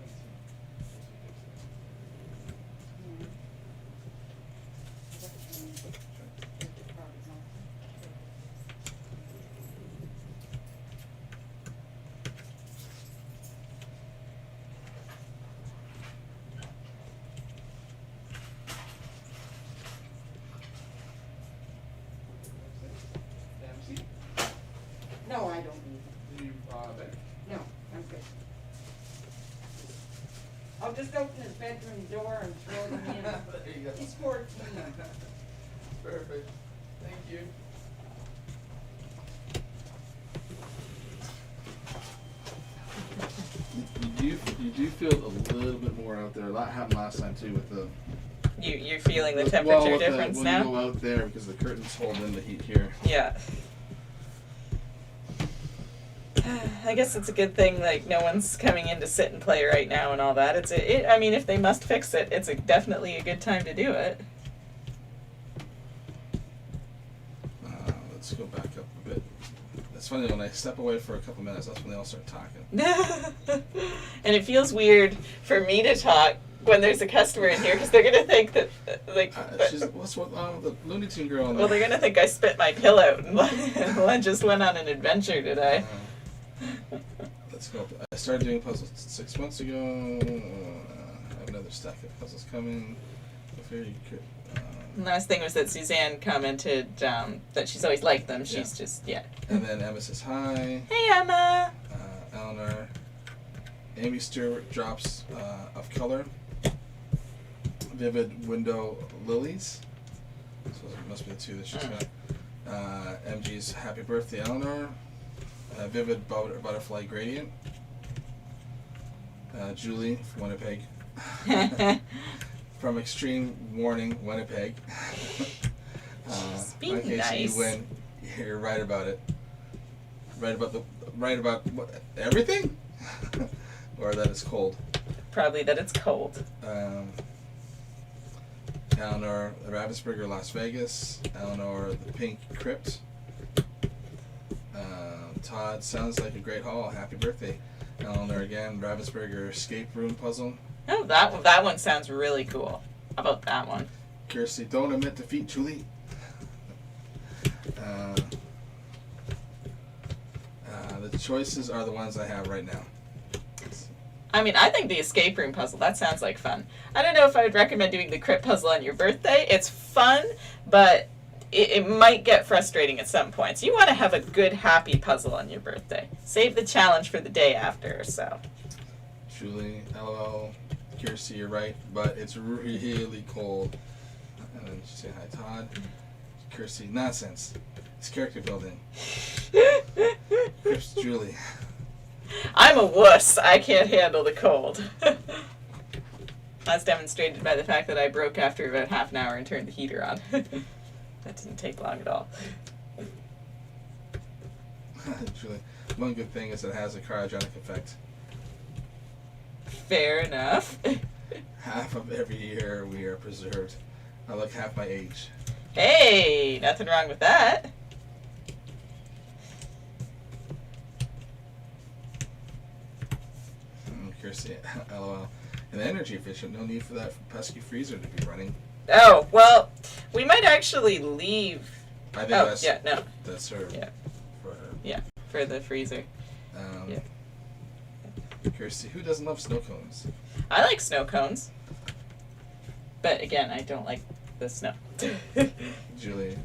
MC, No, I don't need it. do you, bet? No, I'm good. I'll just open his bedroom door and throw them in. There you go. He's 14. Perfect. Thank you. You do feel a little bit more out there. A lot happened last time too with the. You're feeling the with- temperature well, with difference when now? you go out there because the curtains hold in the heat here. Yeah. I guess it's a good thing, like, no one's coming in to sit and play right now and all that. I mean, if they must fix it, it's definitely a good time to do it. Let's go back up a bit. It's funny when I step away for a couple minutes. That's when they all start talking. And it feels weird for me to talk when there's a customer in here because they're gonna think that, like, What's the Looney Tune girl? In well, they're there? gonna think I spit my pillow and Len just went on an adventure today. Let's go. I started doing puzzles 6 months ago. I have another stack of puzzles coming. Very good. And last thing was that Suzanne commented that she's always liked them. She's just, yeah. And then Emma says hi. Hey, Emma! Eleanor. Amy Stewart drops of color. Vivid window lilies. So it must be the two that she's got. MG's happy birthday, Eleanor. Vivid butterfly gradient. Julie from Winnipeg. From Extreme Warning, Winnipeg. being in case nice. you win, you're right about it. Right about what, everything, or that it's cold. Probably that it's cold. Eleanor, the Ravensburger, Las Vegas. Eleanor, the Pink Krypt. Todd, sounds like a great haul. Happy birthday. Eleanor again, Ravensburger escape room puzzle. Oh, that one sounds really cool. How about that one? Kirsty, don't admit defeat, Julie. The choices are the ones I have right now. I mean, I think the escape room puzzle, that sounds like fun. I don't know if I would recommend doing the crypt puzzle on your birthday. It's fun, but it might get frustrating at some points. You want to have a good, happy puzzle on your birthday. Save the challenge for the day after or so. Julie, LOL. Kirsty, you're right, but it's really cold. And then she said, hi, Todd. Kirsty, nonsense. It's character building. Here's Julie. I'm a wuss. I can't handle the cold. As demonstrated by the fact that I broke after about half an hour and turned the heater on. That didn't take long at all. Julie, one good thing is it has a cryogenic effect. Fair enough. Half of every year we are preserved. I look half my age. Hey, nothing wrong with that. Kirsty, LOL. And energy efficient, no need for that pesky freezer to be running. Oh, well, we might actually leave. I think that's her. Yeah. For her. Yeah, for the freezer. Yeah. Kirsty, who doesn't love snow cones? I like snow cones. But again, I don't like the snow. Julie,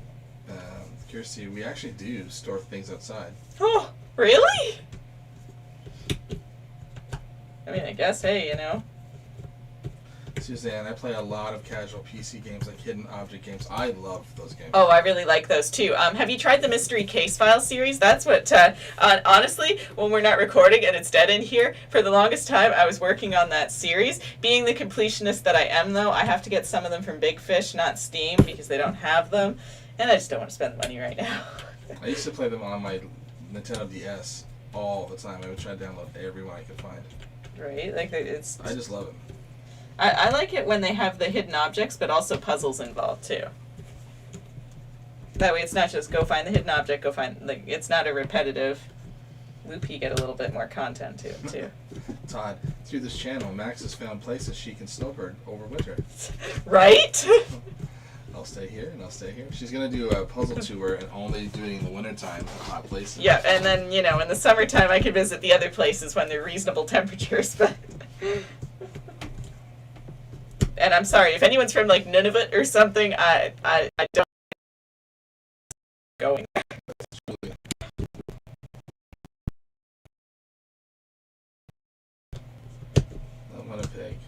Kirsty, we actually do store things outside. Oh, really? I mean, I guess, hey, you know. Suzanne, I play a lot of casual PC games like hidden object games. I love those games. Oh, I really like those too. Have you tried the Mystery Case File series? That's what, honestly, when we're not recording and it's dead in here, for the longest time I was working on that series. Being the completionist that I am, though, I have to get some of them from Big Fish, not Steam, because they don't have them. And I just don't want to spend the money right now. I used to play them on my Nintendo DS all the time. I would try to download every one I could find. Right? Like, it's... I just love it. I like it when they have the hidden objects, but also puzzles involved, too. That way it's not just go find the hidden object, go find... Like, it's not a repetitive loop. You get a little bit more content to it, too. Todd, through this channel, Max has found places she can snowbird over winter. Right? I'll stay here and I'll stay here. She's going to do a puzzle tour and only doing the wintertime hot places. Yeah, and then, you know, in the summertime I can visit the other places when they're reasonable temperatures, but... And I'm sorry, if anyone's from, like, Nunavut or something, I don't... going there. I'm on a pig.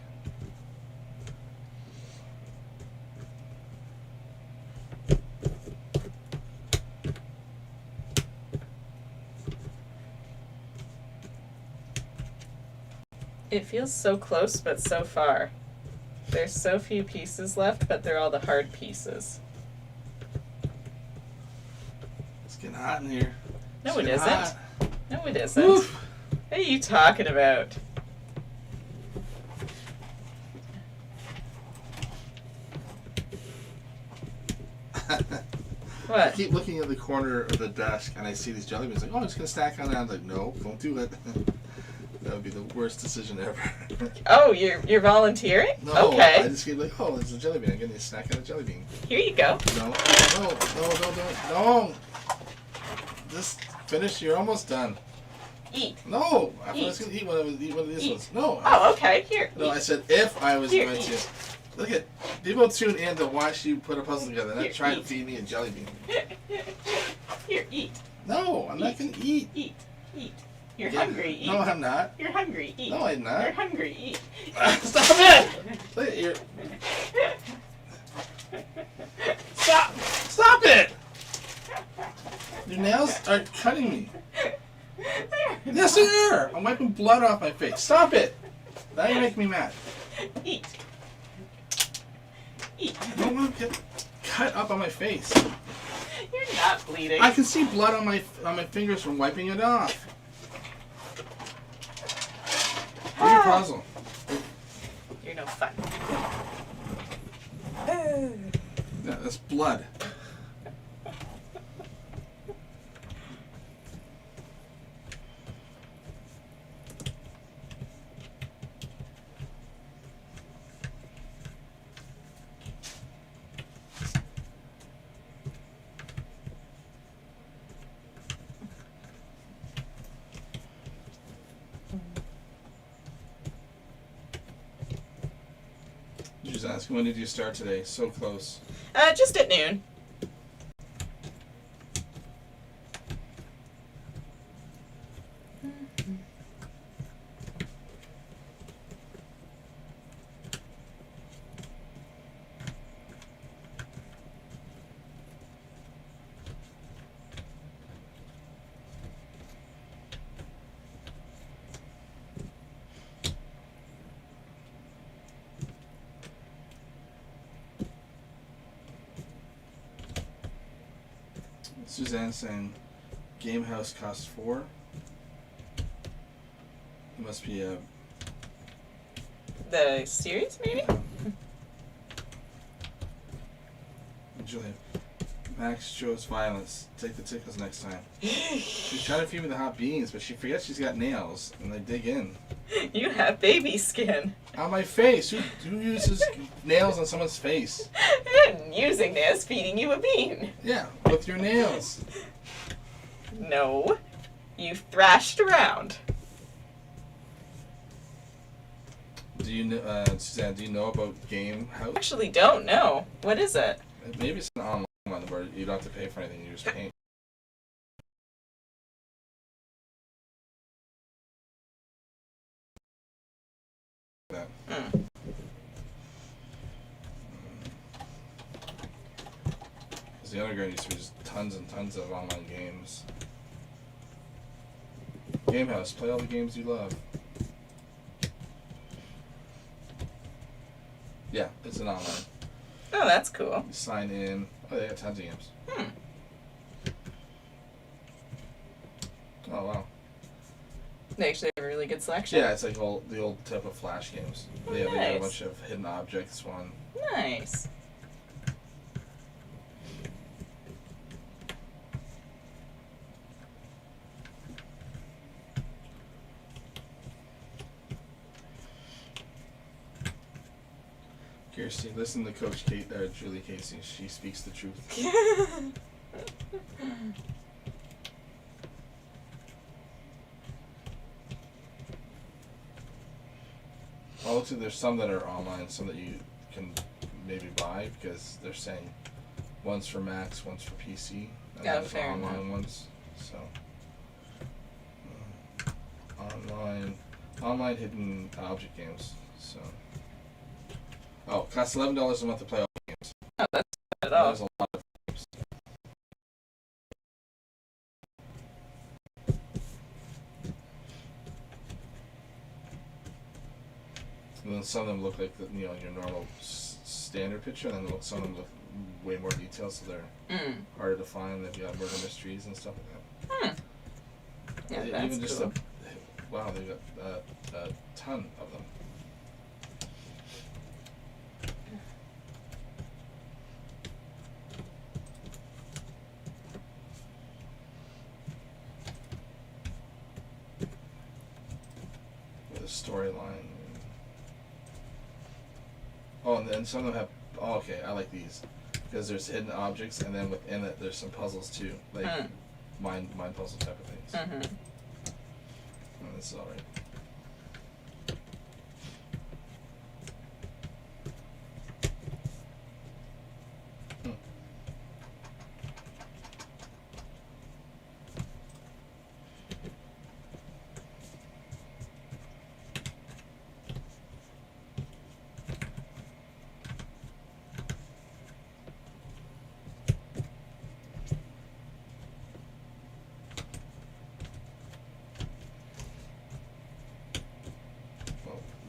It feels so close, but so far. There's so few pieces left, but they're all the hard pieces. It's getting hot in here. No, It's it getting isn't. hot. No, it isn't. Oof. What are you talking about? What? I keep looking at the corner of the desk and I see these jelly beans. Like, oh, I'm just gonna stack on that. I'm like, no, don't do it. That would be the worst decision ever. Oh, you're volunteering? No, Okay. I just keep like, oh, it's a jelly bean. I'm getting a snack on a jelly bean. Here you go. No. Just finish. You're almost done. Eat. No, I Eat. was gonna eat one of these Eat. ones. No. Oh, okay. Here. No, eat. I said if I was Here, going eat. to. Look at people tune in to watch you put a puzzle together, not Here, try to eat. feed me a jelly bean. Here, eat. No, I'm not gonna eat. Eat. You're Yeah. hungry. Eat. No, I'm not. You're hungry. Eat. No, I'm not. You're hungry. Eat. Stop it! Look at your. Stop it! Your nails are cutting me. Yes, they are. I'm wiping blood off my face. Stop it! Now you make me mad. Eat. I don't want to get cut up on my face. You're not bleeding. I can see blood on my fingers from wiping it off. Do your puzzle. fun. Yeah, that's blood. Just asking, when did you start today? So close. Just at noon. Suzanne saying, Game House costs $4. It must be a. The series, maybe? Julia, Max chose violence. Take the tickles next time. She's trying to feed me the hot beans, but she forgets she's got nails, and they dig in. You have baby skin. On my face. Who uses nails on someone's face? Using this, feeding you a bean. Yeah, with your nails. No. You thrashed around. Do you know, Suzanne? Do you know about Game House? Actually don't know. What is it? Maybe it's an online one where you don't have to pay for anything. You just pay. That. Because the underground used to be just tons and tons of online games. Game House, play all the games you love. Yeah, it's an online. Oh, that's cool. You sign in. Oh, they got tons of games. Oh wow. They actually have a really good selection. Yeah, it's like the old type of Flash games. Oh, They got a nice. bunch of hidden objects. One. Nice. Kirsty, listen to Coach Julie Casey. She speaks the truth. Well, looks like there's some that are online, some that you can maybe buy because they're saying one's for Macs, one's for PC, and Oh, there's fair online enough. ones. So online hidden object games. So it costs $11 a month to play all the games. Oh, that's not at all. There's a lot of games. And then some of them look like your normal standard picture, and then some of them look way more detailed, so they're harder to find. They've got murder mysteries and stuff like that. Yeah, Even that's just cool. wow, they've got a ton of them. With a storyline. Oh, and then some of them have. Oh, okay, I like these because there's hidden objects, and then within it there's some puzzles too, like mind puzzle type of things. Mm-hmm. Oh, this is all right.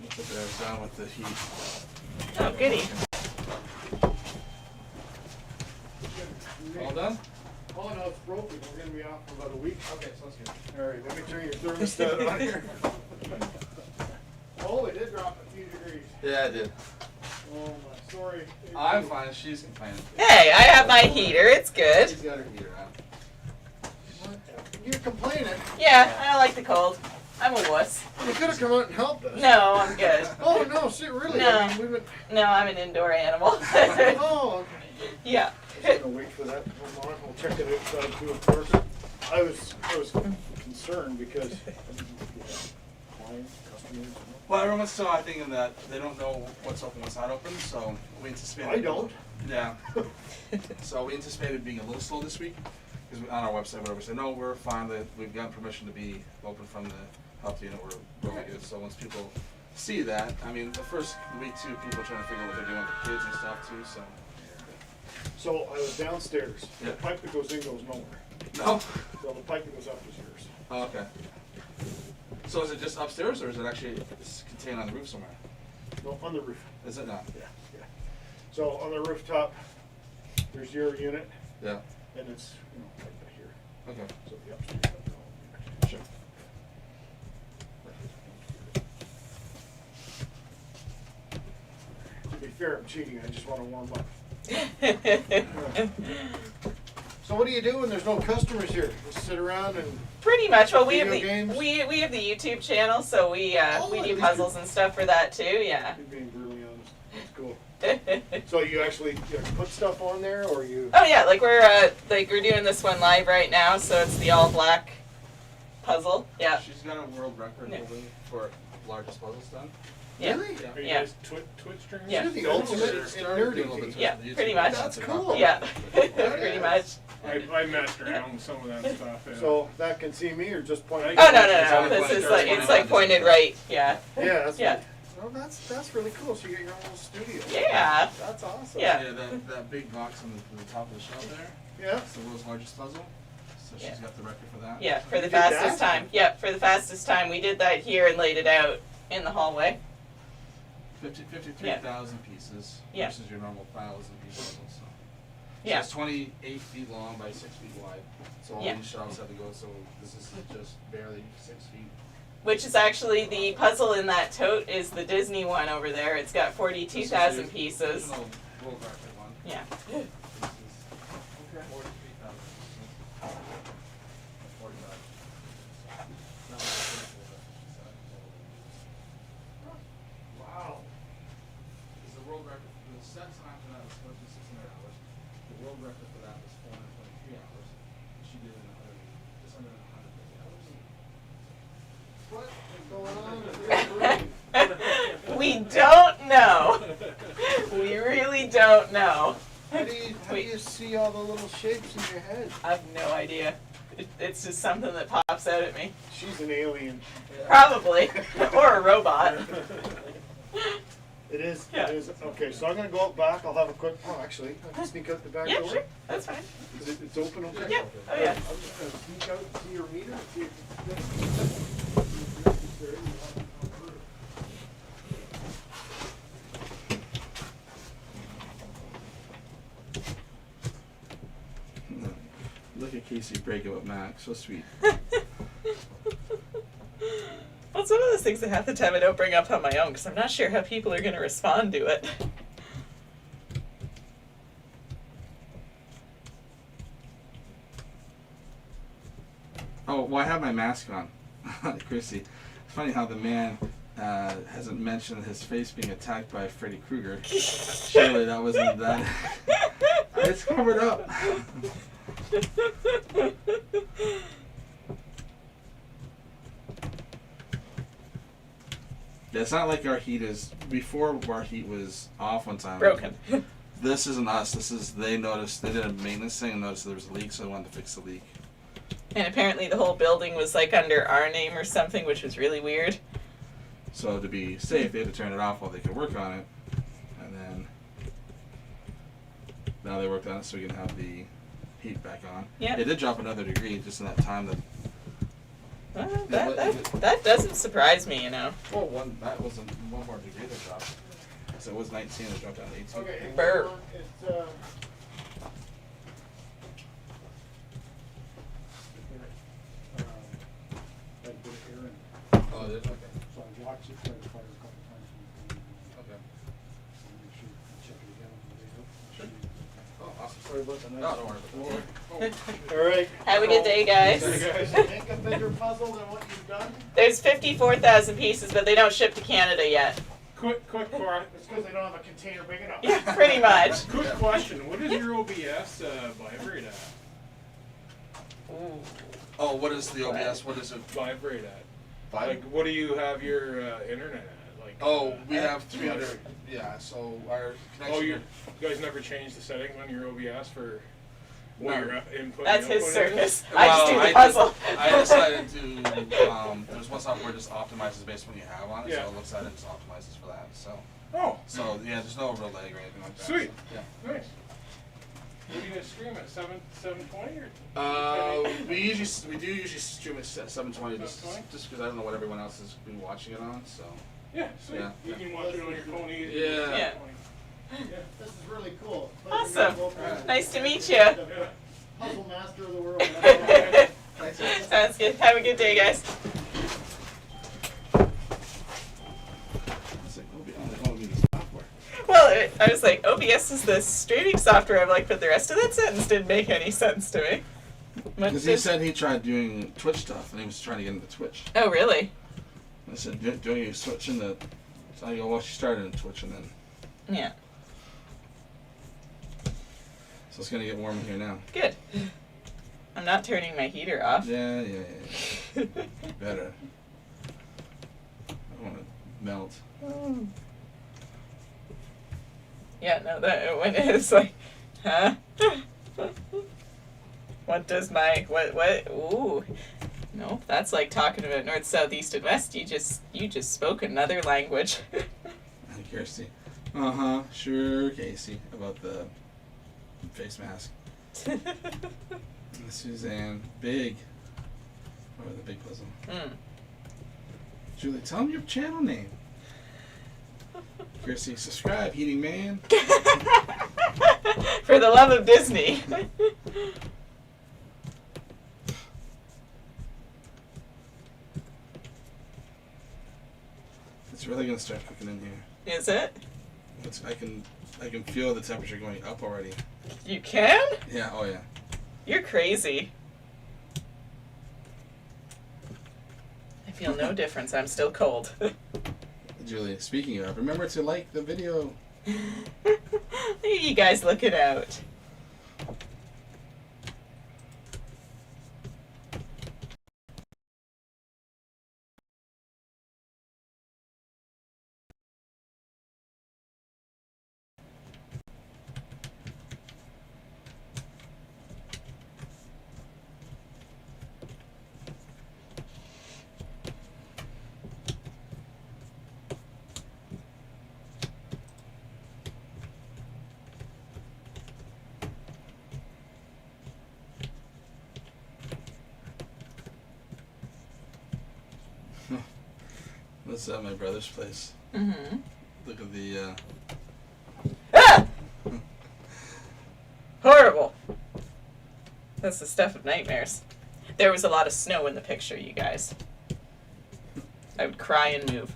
Put those down with the heat. Oh, goody. All done? Oh no, it's broken. We're gonna be off for about a week. Okay, sounds good. Alright, let me turn your thermostat on here. Oh, it did drop a few degrees. Yeah, I did. Oh my, sorry. I'm fine. She's complaining. Hey, I have my heater. It's good. She's got her heater on. You're complaining. Yeah, I don't like the cold. I'm a wuss. You could have come out and helped us. No, I'm good. Oh no, see, really? No. I mean, we've been. No, I'm an indoor animal. Oh, okay. Yeah. I was gonna wait for that. Hold on, we'll check it outside too, of course. I was concerned because clients, customers. Well, everyone's still, I think, in that they don't know what's open, what's not open, so we anticipated. I don't. Yeah. So we anticipated being a little slow this week, because on our website, whatever, we said, no, we're fine, that we've gotten permission to be open from the health unit, we're really good. So once people see that, I mean, the first week too, people are trying to figure out what they're doing with their kids and stuff too, so. So I was downstairs. Yeah. The pipe that goes in goes nowhere. No? So the pipe that goes up is yours. Oh, okay. So is it just upstairs, or is it actually contained on the roof somewhere? No, on the roof. Is it not? Yeah. So on the rooftop, there's your unit, Yeah. and it's, right here. Okay. So the upstairs has their own unit. Sure. To be fair, I'm cheating. I just want to warm up. So what do you do when there's no customers here? Just sit around and Pretty much. Well, we have Video the games? we have the YouTube channel, so we Oh, we at do least puzzles and stuff for that too. Yeah. you're being brutally honest. That's cool. So you actually put stuff on there, or you? Oh yeah, like we're doing this one live right now, so it's the all black puzzle. Yeah. She's got a world record Yeah. holding for largest puzzles done. Yeah. Really? Yeah. Are you Yeah. guys Twitch streamers? Yeah. You're the ultimate They're in starting to do a nerdy. little bit of Yeah, YouTube pretty much. That's content cool. on Yeah. that. Pretty much. I messed around with some of that stuff. Yeah. So that can see me, or just point? Oh, Oh no no It's no! only This pointed is towards like one it's of like them. pointed right. Yeah. Yeah, that's Yeah. Well, that's really cool. So you get your own little studio. Yeah. That's awesome. Yeah. Yeah, that big box on the top of the shelf there, Yeah. that's the world's largest puzzle. So she's Yeah. got the record for that. Yeah. For You the did that? fastest time. Yep. For the fastest time, we did that here and laid it out in the hallway. 53,000 pieces Yeah. versus your normal 1,000-piece puzzle. So. Yeah. So it's 28 feet long by 6 feet wide. So all Yeah. these shelves have to go. So this is just barely 6 feet. Which is actually the puzzle in that tote is the Disney one over there. It's got 42,000 This is pieces. the original world record one. Yeah. This is 43,000 pieces. 45. No, that's what she said. Wow. Because the world record, the set time for that was supposed to be 600 hours. The world record for that was 423 hours. She did it in just under 150 hours. What is going on with your brain? We don't know. We really don't know. How do you see all the little shapes in your head? I have no idea. It's just something that pops out at me. She's an alien. Probably. Or a robot. It is. Yeah. It is. Okay, so I'm gonna go out back. I'll have a quick. Oh, actually, I can sneak out the back Yeah, door. sure. That's fine. It's open. Okay. Yeah. Oh yeah. I'm just gonna sneak out and see your meter. And see if Look at Casey breaking with Max. So sweet. Well, it's one of those things that half the time I don't bring up on my own because I'm not sure how people are going to respond to it. Oh, well, I have my mask on. Chrissy. It's funny how the man hasn't mentioned his face being attacked by Freddy Krueger. Surely that wasn't that. It's covered up. Yeah, it's not like our heat is before. Our heat was off one time. Broken. This isn't us. This is they noticed. They did a maintenance thing and noticed there was a leak, so they wanted to fix the leak. And apparently the whole building was like under our name or something, which was really weird. So to be safe, they had to turn it off while they could work on it, and then now they worked on it so we can have the heat back on. Yeah. It did drop another degree just in that time that. Well, that doesn't surprise me, you know. Well, that was one more degree that dropped. So it was 19, it dropped down to 18. Okay. Burp. It's Oh, it did? Okay. So I watched it try to fire a couple times. Okay. Sorry about the No, nice don't worry floor. about All right. Have a good day, guys. Make a bigger puzzle than what you've done? There's 54,000 pieces, but they don't ship to Canada yet. Quick It's because they don't have a container big enough. Yeah, pretty much. Quick question. What is your OBS vibrate at? Ooh. Oh, what is the OBS? What is it? Vibrate at? Five? Like, what do you have your internet at? Like, Oh, we have 300. Yeah, so our connection. Oh, you guys never changed the settings on your OBS for what No. your input? That's and his output is? circus. I just do the I puzzle. I decided to. There's one software just optimizes based on what you have on it, Yeah. so it looks at it and just optimizes for that. So yeah, there's no real lag or anything like that. Sweet. So, yeah. Nice. What do you guys stream at 720 or? We do usually stream at 720 just 720? because I don't know what everyone else has been watching it on. So Yeah, sweet. Yeah. You can watch it on your phone easy. Yeah. Yeah. This is really cool. Awesome. Pleasure Nice to meet you. Yeah. Puzzle master of the world. Sounds good. Have a good day, guys. it's like, oh, we need software. Well, I was like, OBS is the streaming software. I'm like, but the rest of that sentence didn't make any sense to me. Much Because he just- said he tried doing Twitch stuff and he was trying to get into Twitch. Oh, really? I said, doing you switch in the. So I go, well, she started in Twitch and then. Yeah. So it's gonna get warm in here now. Good. I'm not turning my heater off. Yeah. Better. I want to melt. Yeah, no, that when it's like, huh? What does my what? Ooh, no, that's like talking about north, south, east, and west. You just spoke another language. Hi, Kirsty. Sure, Casey. About the face mask. Suzanne, big. Oh, the big puzzle. Mm. Julie, tell him your channel name. Kirsty, subscribe, Heating Man. For the love of Disney. It's really gonna start cooking in here. Is it? I can feel the temperature going up already. You can? Yeah. Oh yeah. You're crazy. I feel no difference. I'm still cold. Julie, speaking of, remember to like the video. You guys looking out. That's at my brother's place. Mm-hmm. Look at the. Ah! Horrible. That's the stuff of nightmares. There was a lot of snow in the picture, you guys. I would cry and move.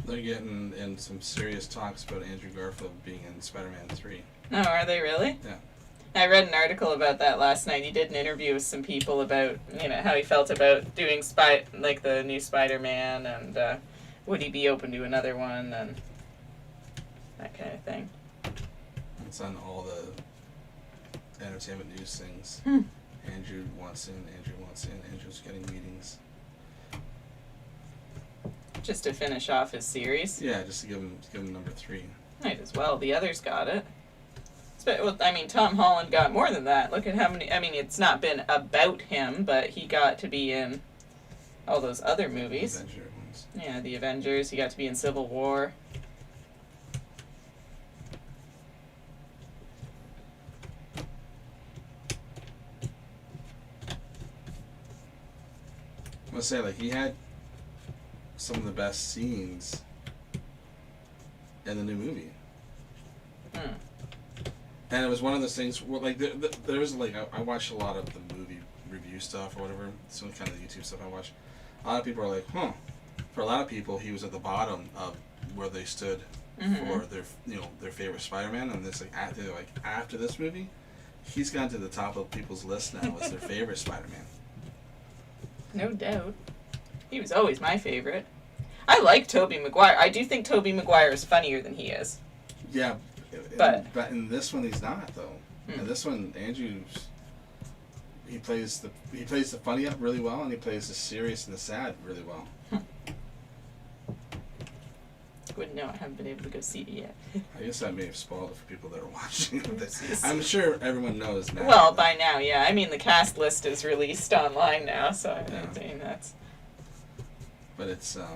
They're getting in some serious talks about Andrew Garfield being in Spider-Man 3. Oh, are they really? Yeah. I read an article about that last night. He did an interview with some people about, how he felt about doing the new Spider-Man, and would he be open to another one, and that kind of thing. It's on all the entertainment news things. Andrew wants in. Andrew's getting meetings. Just to finish off his series. Yeah, just to give him number 3. Might as well. The others got it. Well, I mean, Tom Holland got more than that. Look at how many. I mean, it's not been about him, but he got to be in all those other movies. Avenger ones. Yeah, the Avengers. He got to be in Civil War. I must say, like, he had some of the best scenes in the new movie. And it was one of those things where, like, there was, like, I watched a lot of the movie review stuff or whatever, some kind of YouTube stuff I watched. A lot of people are like, huh. For a lot of people, he was at the bottom of where they stood for their favorite Spider-Man, and it's like after this movie, he's gone to the top of people's list now as their favorite Spider-Man. No doubt. He was always my favorite. I like Tobey Maguire. I do think Tobey Maguire is funnier than he is. Yeah, but in this one he's not though. In this one, Andrew's he plays the funny up really well, and he plays the serious and the sad really well. Wouldn't know. I haven't been able to go see it yet. I guess I may have spoiled it for people that are watching. I'm sure everyone knows now. Well, by now, yeah. I mean, the cast list is released online now, so I mean that's. But it's the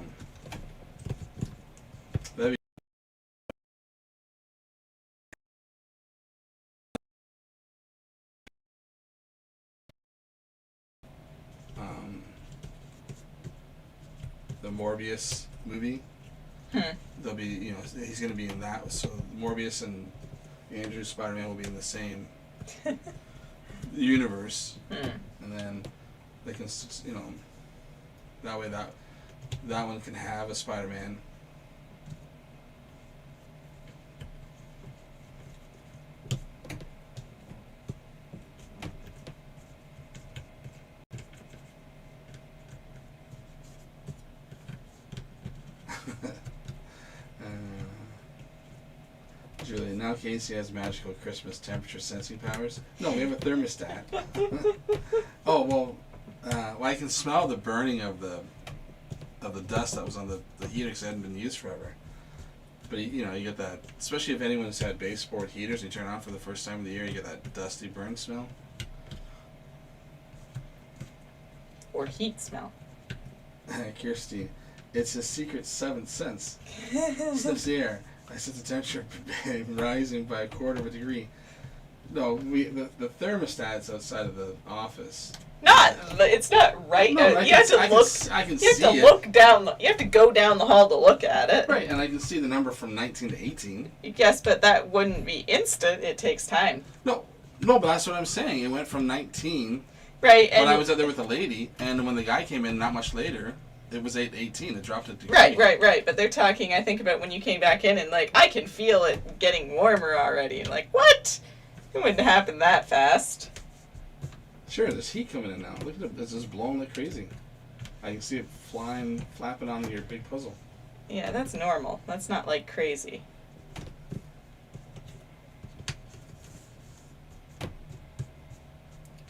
Morbius movie. They'll be, he's going to be in that. So Morbius and Andrew Spider-Man will be in the same universe, and then they can, that way that one can have a Spider-Man. Julie, now Casey has magical Christmas temperature sensing powers. No, we have a thermostat. Oh well, I can smell the burning of the dust that was on the heater because it hadn't been used forever. But you get that, especially if anyone's had baseboard heaters and you turn on for the first time of the year, you get that dusty burn smell. Or heat smell. Kirsty, it's a secret 7th sense. Sniffs the air. I sense the temperature rising by 1/4 of a degree. No, the thermostat's outside of the office. It's not right. No, You have to look. I can You see have to it. look down. You have to go down the hall to look at it. Right, and I can see the number from 19 to 18. Yes, but that wouldn't be instant. It takes time. No, but that's what I'm saying. It went from 19 Right. when I was out there with the lady, and when the guy came in not much later, it was 18. It dropped a degree. Right. But they're talking, I think, about when you came back in and, like, I can feel it getting warmer already. And, like, what? It wouldn't happen that fast. Sure, there's heat coming in now. Look at it. It's just blowing like crazy. I can see it flapping onto your big puzzle. Yeah, that's normal. That's not, like, crazy.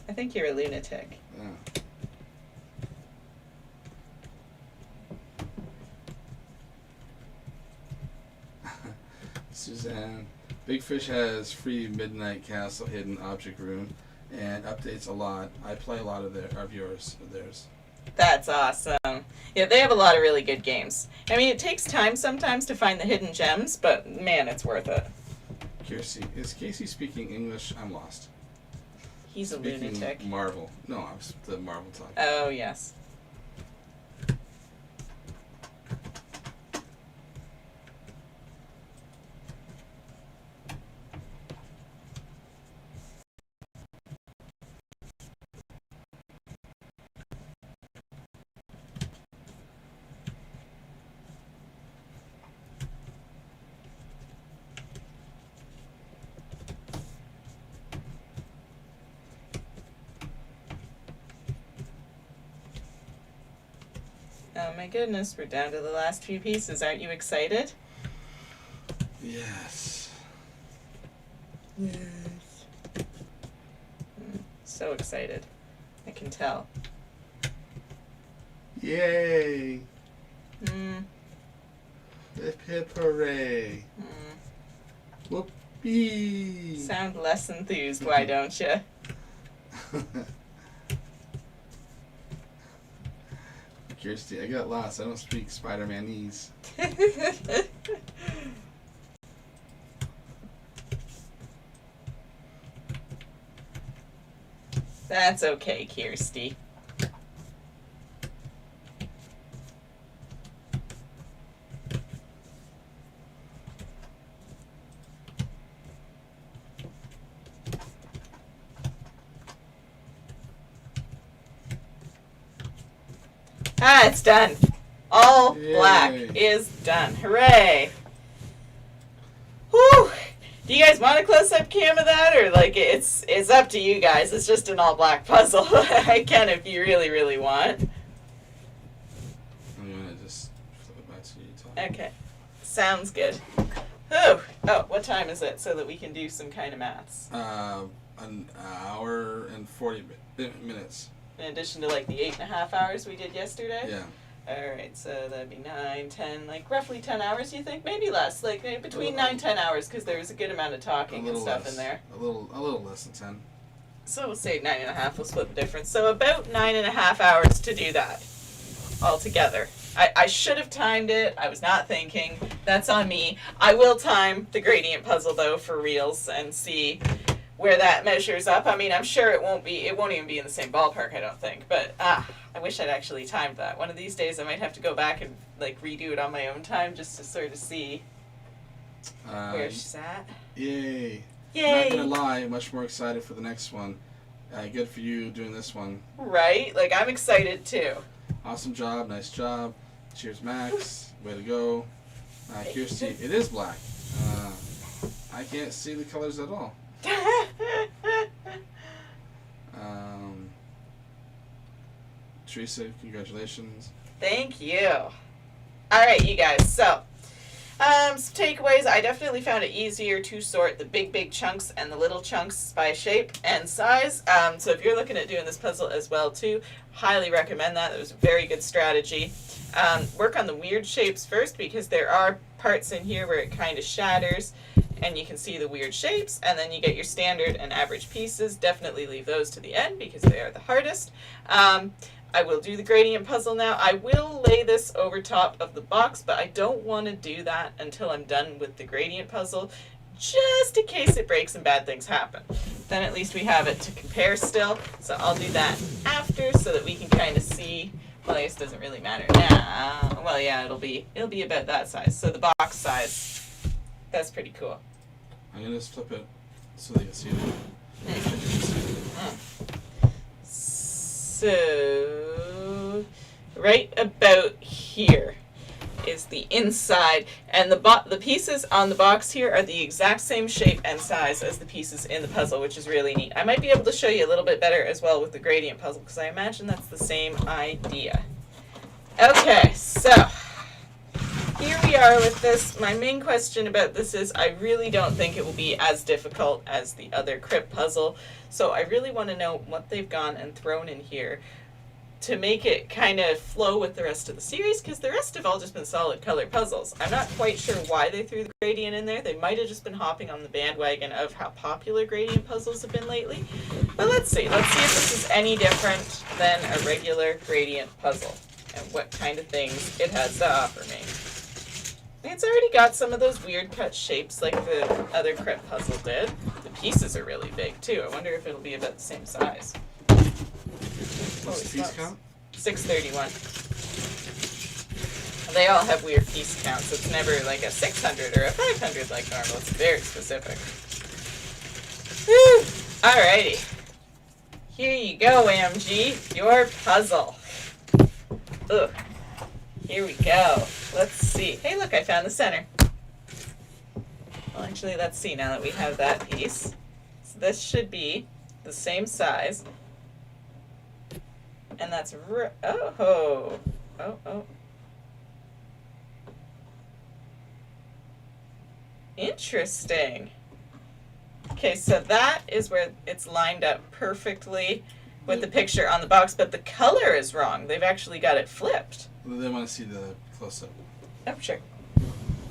I think you're a lunatic. Yeah. Suzanne, Big Fish has free Midnight Castle hidden object room and updates a lot. I play a lot of theirs. That's awesome. Yeah, they have a lot of really good games. I mean, it takes time sometimes to find the hidden gems, but man, it's worth it. Kirsty, is Casey speaking English? I'm lost. He's a Speaking lunatic. Marvel. No, I was the Marvel talk. Oh, yes. Oh my goodness, we're down to the last few pieces. Aren't you excited? Yes. So excited. I can tell. Yay! Hmm. Hip hip hooray! Whoopee! Sound less enthused, why don't you? Kirsty, I got lost. I don't speak Spider-Manese. That's okay, Kirsty. Ah, it's done. All black Yay. is done. Hooray! Whew! Do you guys want a close-up cam of that, or like it's up to you guys? It's just an all-black puzzle. I can if you really, really want. I'm gonna just flip it back to you, Tom. Okay, sounds good. Oh, what time is it so that we can do some kind of maths? An hour and 40 minutes. In addition to like the 8.5 hours we did yesterday? Yeah. Alright, so that'd be 9, 10, like roughly 10 hours, you think? Maybe less, like between 9 and 10 hours, because there was a good amount of talking and stuff less. in there. A little less than 10. So we'll say 9.5, we'll split the difference. So about 9.5 hours to do that altogether. I should have timed it. I was not thinking. That's on me. I will time the gradient puzzle though for reals and see where that measures up. I mean, I'm sure it won't even be in the same ballpark, I don't think. But I wish I'd actually timed that. One of these days I might have to go back and like redo it on my own time just to sort of see where she's at. Yay. Yay! Not gonna lie, much more excited for the next one. Good for you doing this one. Right? Like, I'm excited too. Awesome job, nice job. Cheers, Max. Way to go. Kirsty, it is black. I can't see the colors at all. Teresa, congratulations. Thank you. Alright, you guys, so some takeaways. I definitely found it easier to sort the big chunks and the little chunks by shape and size. So if you're looking at doing this puzzle as well too, highly recommend that. It was a very good strategy. Work on the weird shapes first, because there are parts in here where it kind of shatters and you can see the weird shapes, and then you get your standard and average pieces. Definitely leave those to the end because they are the hardest. I will do the gradient puzzle now. I will lay this over top of the box, but I don't want to do that until I'm done with the gradient puzzle, just in case it breaks and bad things happen. Then at least we have it to compare still, so I'll do that after so that we can kind of see. Well, I guess it doesn't really matter now. Well, yeah, it'll be about that size. So the box size, that's pretty cool. I'm gonna just flip it so they can see it. So, right about here is the inside, and the pieces on the box here are the exact same shape and size as the pieces in the puzzle, which is really neat. I might be able to show you a little bit better as well with the gradient puzzle, because I imagine that's the same idea. Okay, so here we are with this. My main question about this is I really don't think it will be as difficult as the other crypt puzzle, so I really want to know what they've gone and thrown in here to make it kind of flow with the rest of the series, because the rest have all just been solid color puzzles. I'm not quite sure why they threw the gradient in there. They might have just been hopping on the bandwagon of how popular gradient puzzles have been lately. But let's see. Let's see if this is any different than a regular gradient puzzle and what kind of things it has to offer me. It's already got some of those weird cut shapes like the other crypt puzzle did. The pieces are really big too. I wonder if it'll be about the same size. What's the piece count? 631. They all have weird piece counts. It's never like a 600 or a 500 like normal. It's very specific. Whew. Alrighty. Here you go, AMG. Your puzzle. Ugh. Here we go. Let's see. Hey, look, I found the center. Well, actually, let's see now that we have that piece. So this should be the same size. And that's oh. Interesting. Okay, so that is where it's lined up perfectly. with the picture on the box, but the color is wrong. They've actually got it flipped. They want to see the close-up. Oh, sure.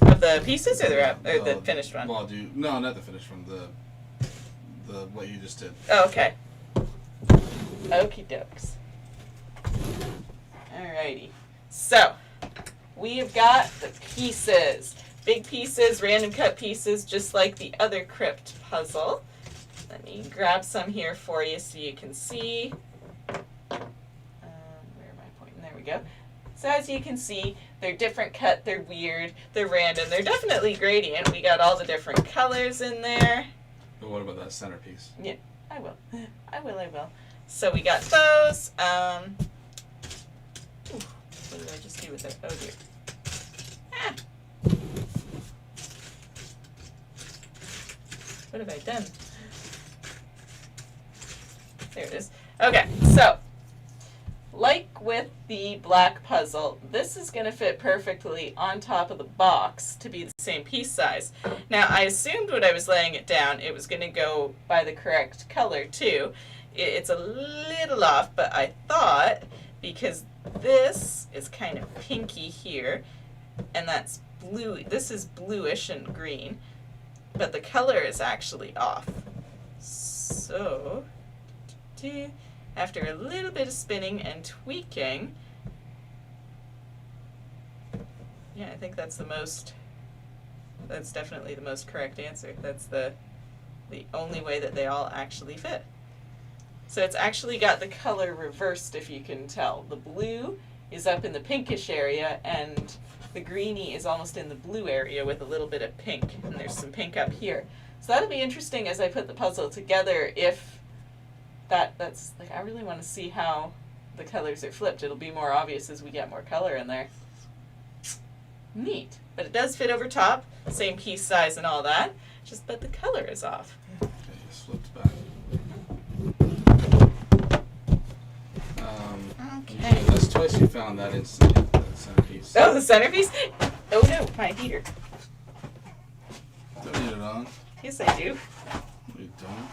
Of the pieces or the finished one? Well, no, not the finished one. The what you just did. Oh, okay. Okie dokes. Alrighty. So, we have got the pieces. Big pieces, random cut pieces, just like the other crypt puzzle. Let me grab some here for you so you can see. Where am I pointing? There we go. So as you can see, they're different cut, they're weird, they're random, they're definitely gradient. We got all the different colors in there. But what about that centerpiece? Yeah, I will. I will. So we got those. What did I just do with it? Oh dear. Ah. What have I done? There it is. Okay, so like with the black puzzle, this is going to fit perfectly on top of the box to be the same piece size. Now, I assumed when I was laying it down, it was going to go by the correct color too. It's a little off, but I thought because this is kind of pinky here, and that's blue, this is bluish and green, but the color is actually off. So, after a little bit of spinning and tweaking, yeah, I think that's definitely the most correct answer. That's the only way that they all actually fit. So it's actually got the color reversed, if you can tell. The blue is up in the pinkish area, and the greeny is almost in the blue area with a little bit of pink, and there's some pink up here. So that'll be interesting as I put the puzzle together if that's like, I really want to see how the colors are flipped. It'll be more obvious as we get more color in there. Neat. But it does fit over top, same piece size and all that, but the color is off. Okay, just flipped back. Okay. That's twice you found that instantly, that centerpiece. Oh, the centerpiece? Oh no, my heater. Don't need it on. Yes, I do. You don't.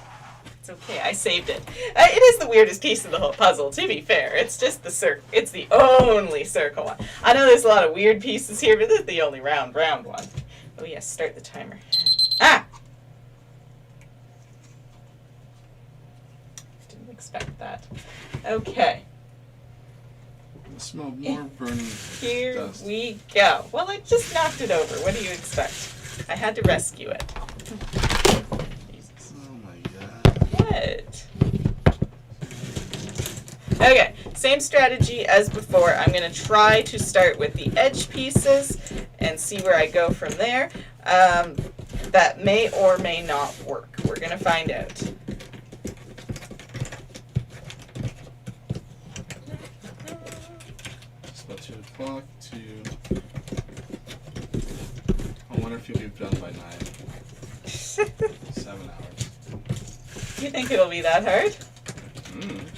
It's okay, I saved it. It is the weirdest piece of the whole puzzle, to be fair. It's just it's the only circle one. I know there's a lot of weird pieces here, but this is the only round one. Oh yes, start the timer. Ah! Didn't expect that. Okay. I smell more burning Here dust. we go. Well, I just knocked it over. What do you expect? I had to rescue it. Jesus. Oh my god. What? Okay, same strategy as before. I'm going to try to start with the edge pieces and see where I go from there. That may or may not work. We're going to find out. It's about 2 o'clock to... I wonder if you'll be done by 9. 7 hours. You think it'll be that hard? Mm.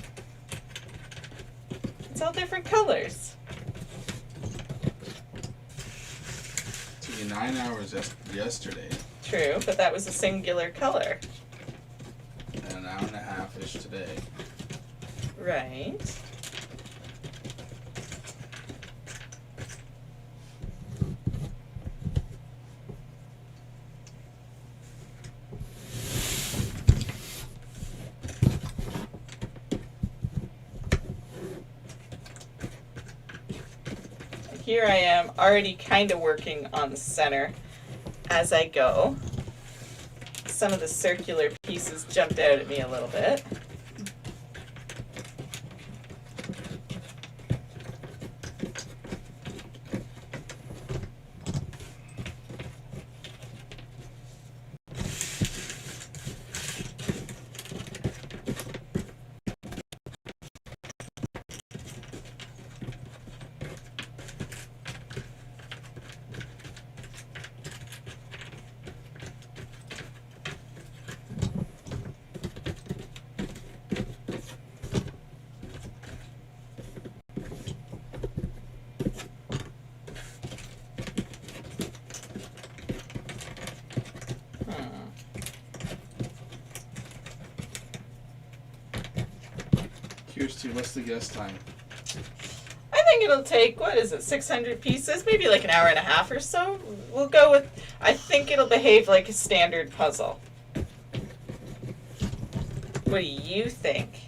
It's all different colors. It took me 9 hours yesterday. True, but that was a singular color. And an hour and a half-ish today. Right. Here I am, already kind of working on the center as I go. Some of the circular pieces jumped out at me a little bit. hours too. What's the guess time? I think it'll take, 600 pieces? Maybe like an hour and a half or so. We'll go with, I think it'll behave like a standard puzzle. What do you think?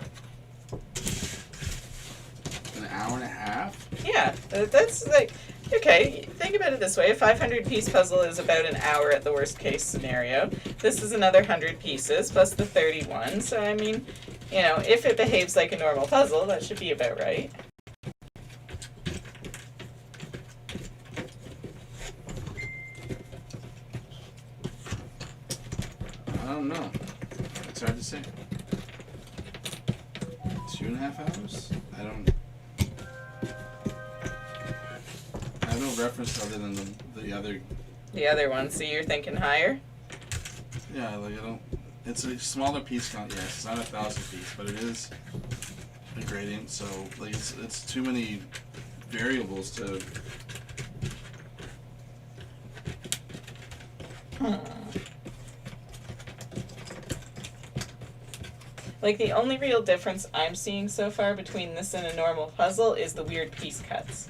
An hour and a half? Yeah, that's like, okay, think about it this way. A 500-piece puzzle is about an hour at the worst case scenario. This is another 100 pieces plus the 31. So, I mean, you know, if it behaves like a normal puzzle, that should be about right. I don't know. It's hard to say. 2.5 hours? I have no reference other than the other. The other one, so you're thinking higher? Yeah, like I don't. It's a smaller piece count. Yes, it's not 1,000 piece, but it is a gradient. So like it's too many variables to. Like, the only real difference I'm seeing so far between this and a normal puzzle is the weird piece cuts.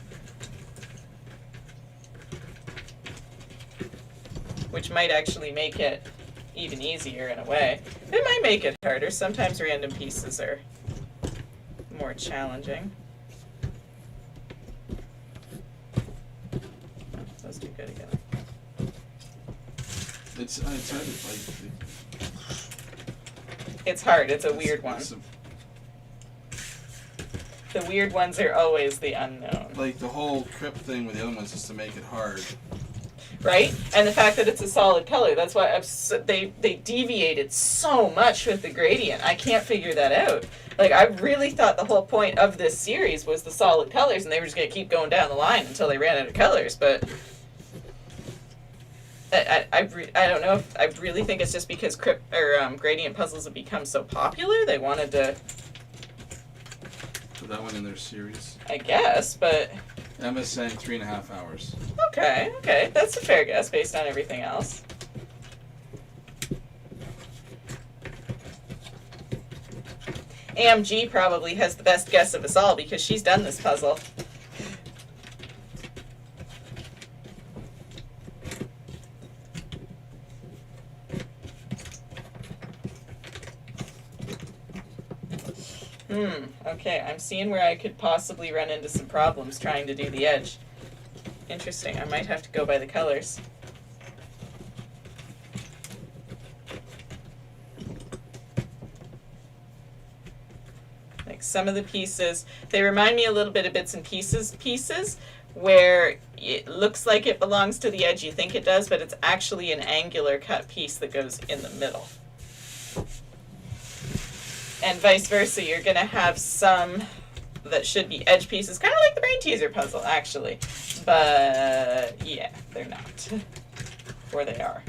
Which might actually make it even easier in a way. It might make it harder. Sometimes random pieces are more challenging. Oh, those do good again. It's hard to like. It's hard. It's a weird one. The weird ones are always the unknown. Like the whole Krypt thing with the other ones is to make it hard. Right? And the fact that it's a solid color, that's why they deviated so much with the gradient. I can't figure that out. Like, I really thought the whole point of this series was the solid colors, and they were just going to keep going down the line until they ran out of colors, but I don't know if I really think it's just because gradient puzzles have become so popular, they wanted to... Put that one in their series. I guess, but... Emma's saying 3.5 hours. Okay, that's a fair guess based on everything else. AMG probably has the best guess of us all because she's done this puzzle. Okay, I'm seeing where I could possibly run into some problems trying to do the edge. Interesting, I might have to go by the colors. Like some of the pieces, they remind me a little bit of bits and pieces where it looks like it belongs to the edge, you think it does, but it's actually an angular cut piece that goes in the middle. And vice versa, you're going to have some that should be edge pieces, kind of like the brain teaser puzzle, actually. But, yeah, they're not. Or they are.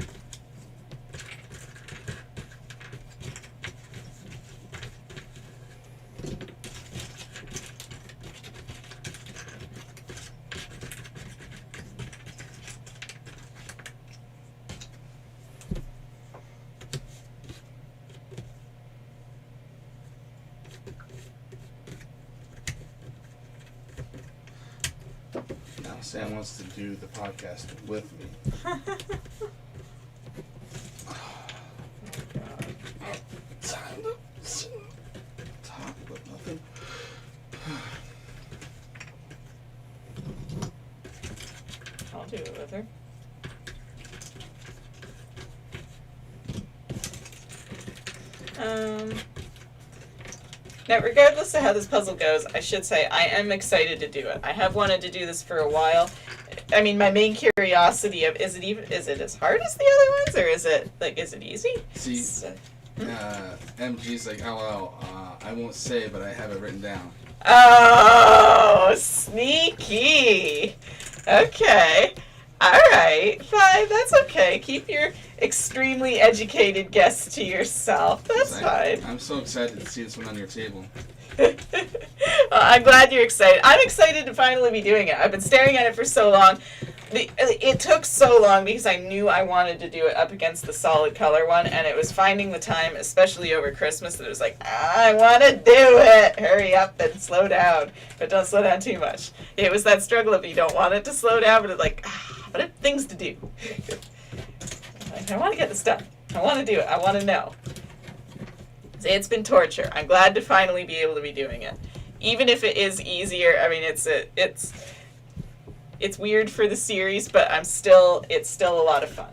Sam wants to do the podcast with me. Time to talk about nothing. I'll do it with her. Now, regardless of how this puzzle goes, I should say I am excited to do it. I have wanted to do this for a while. I mean, my main curiosity of is it as hard as the other ones, or is it easy? See, MG's like, oh well, I won't say, but I have it written down. Oh, sneaky. Okay. Alright, fine, that's okay. Keep your extremely educated guess to yourself. That's fine. I'm so excited to see this one on your table. Well, I'm glad you're excited. I'm excited to finally be doing it. I've been staring at it for so long. It took so long because I knew I wanted to do it up against the solid color one, and it was finding the time, especially over Christmas, that it was like, I want to do it. Hurry up and slow down, but don't slow down too much. It was that struggle of you don't want it to slow down, but it's like, but I have things to do. I want to get this done. I want to do it. I want to know. It's been torture. I'm glad to finally be able to be doing it, even if it is easier. I mean, it's weird for the series, but it's still a lot of fun.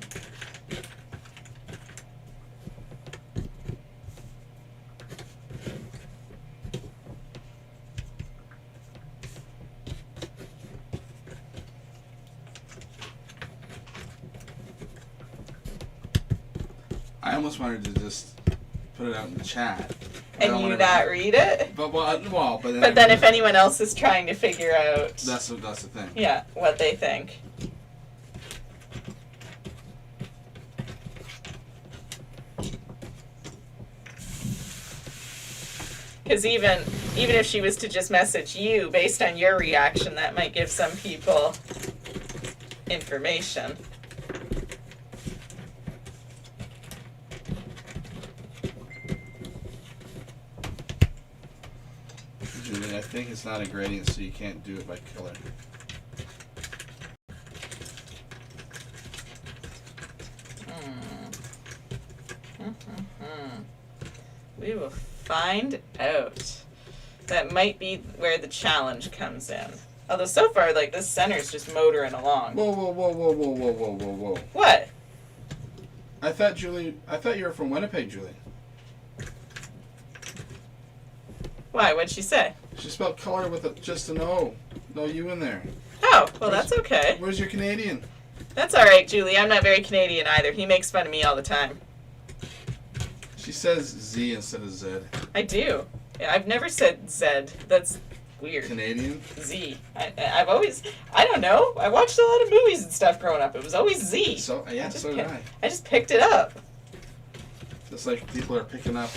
I almost wanted to just put it out in the chat. And you not read it? But But then if anyone else is trying to figure out that's the thing. Yeah, what they think. Because even if she was to just message you based on your reaction, that might give some people information. Julie, I think it's not a gradient, so you can't do it by color. We will find out. That might be where the challenge comes in. Although so far, like, this center's just motoring along. Whoa. What? I thought you were from Winnipeg, Julie. Why? What'd she say? She spelled color with just an O. No U in there. Oh, well, that's okay. Where's your Canadian? That's all right, Julie. I'm not very Canadian either. He makes fun of me all the time. She says Z instead of Z. I do. I've never said Zed. That's weird. Canadian? Z. I've always, I don't know. I watched a lot of movies and stuff growing up. It was always Z. So yeah, so did I. I just picked it up. Just like people are picking up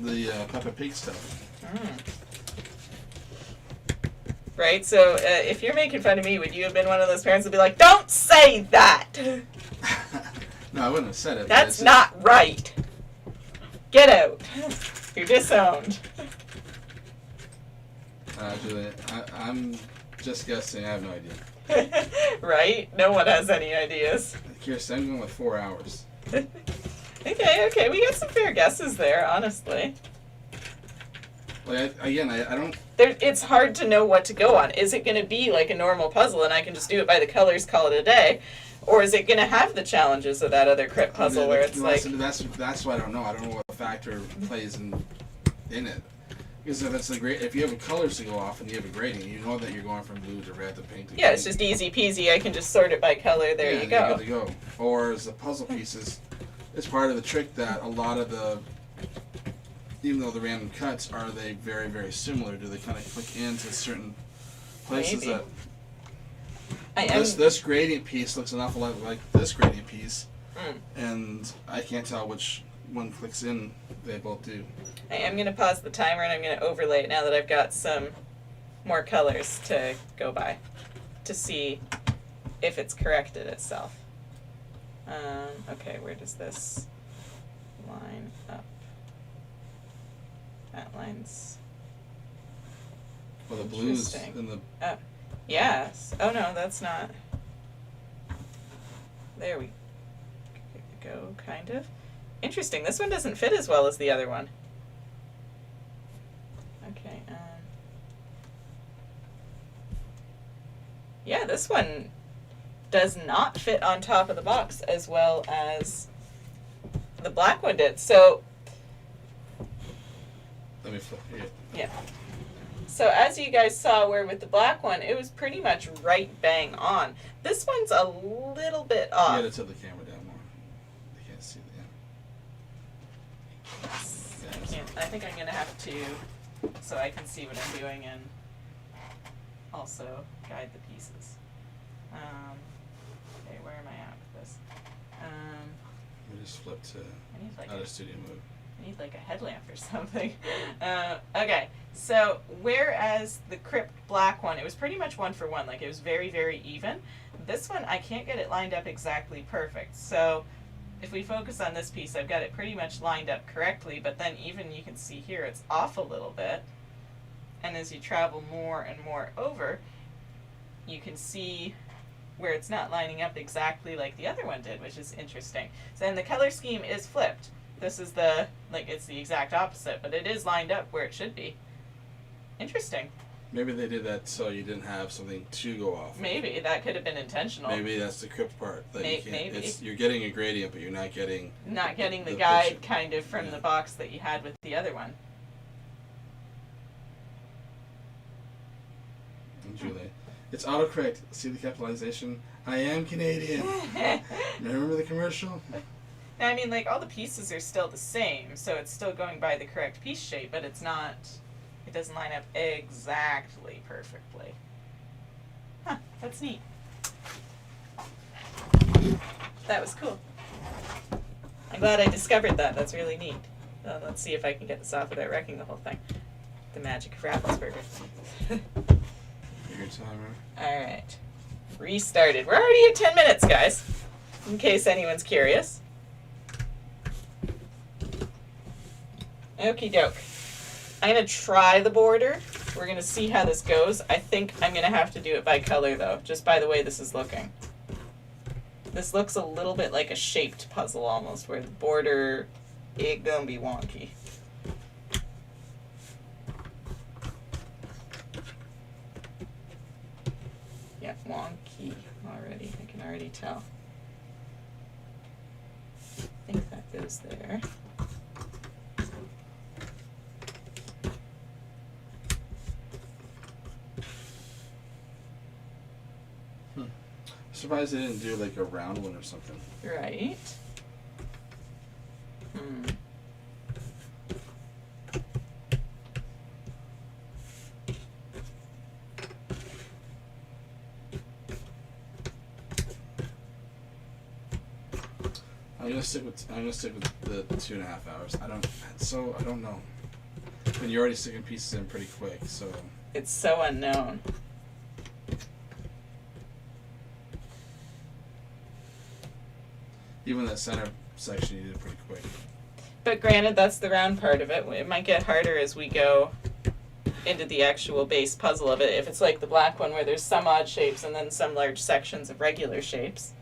the Peppa Pig stuff. Right, so if you're making fun of me, would you have been one of those parents that'd be like, don't say that! No, I wouldn't have said it. That's not right. Get out. You're disowned. Julie, I'm just guessing. I have no idea. Right? No one has any ideas. Kirsten, I'm going with 4 hours. Okay. We got some fair guesses there, honestly. Like, I don't... It's hard to know what to go on. Is it going to be like a normal puzzle and I can just do it by the colors, call it a day? Or is it going to have the challenges of that other crypt puzzle where it's like... That's what I don't know. I don't know what factor plays in it. Because if you have colors to go off and you have a grading, you know that you're going from blue to red to pink to green. Yeah, it's just easy peasy. I can just sort it by color. There you go. You're good to go. Or as the puzzle pieces, it's part of the trick that a lot of the... Even though the random cuts, are they very, very similar? Do they kind of click into certain places? Maybe. that... This gradient piece looks an awful lot like this gradient piece. And I can't tell which one clicks in. They both do. I am going to pause the timer and I'm going to overlay it now that I've got some more colors to go by to see if it's corrected itself. Okay, where does this line up? That line's Well, the blues and the... yes. Oh no, that's not. There we go, kind of. Interesting. This one doesn't fit as well as the other one. Okay. Yeah, this one does not fit on top of the box as well as the black one did. So. Let me flip here. Yeah. So as you guys saw, where with the black one, it was pretty much right bang on. This one's a little bit off. You gotta tilt the camera down more. They can't see the end. I think I'm gonna have to, so I can see what I'm doing and also guide the pieces. Okay, where am I at with this? We just flip to I need like out of studio mode. need like a headlamp or something. Okay, so whereas the Krypt black one, it was pretty much 1 for 1, like it was very, very even. This one, I can't get it lined up exactly perfect. So if we focus on this piece, I've got it pretty much lined up correctly, but then even you can see here it's off a little bit. And as you travel more and more over, you can see where it's not lining up exactly like the other one did, which is interesting. So then the color scheme is flipped. This is the, like, it's the exact opposite, but it is lined up where it should be. Interesting. Maybe they did that so you didn't have something to go off. Maybe that could have been intentional. Maybe that's the Krypt part. That you can't, maybe. You're getting a gradient, but you're not getting... Not getting the guide picture. kind of from the box that you had with the other one. And Julie. It's autocorrect. See the capitalization? I am Canadian. Remember the commercial? I mean, like, all the pieces are still the same, so it's still going by the correct piece shape, but it's not... It doesn't line up exactly perfectly. Huh, that's neat. That was cool. I'm glad I discovered that. That's really neat. Let's see if I can get this off without wrecking the whole thing. The magic of Ravensburger. Your timer. Alright. Restarted. We're already at 10 minutes, guys. In case anyone's curious. Okie doke. I'm going to try the border. We're going to see how this goes. I think I'm going to have to do it by color, though, just by the way this is looking. This looks a little bit like a shaped puzzle, almost, where the border, it gonna be wonky. Yeah, wonky already. I can already tell. I think that goes there. Surprised they didn't do like a round one or something. Right. I'm gonna stick with the 2.5 hours. I don't know. And you're already sticking pieces in pretty quick, so It's so unknown. even that center section you did pretty quick. But granted, that's the round part of it. It might get harder as we go into the actual base puzzle of it. If it's like the black one where there's some odd shapes and then some large sections of regular shapes.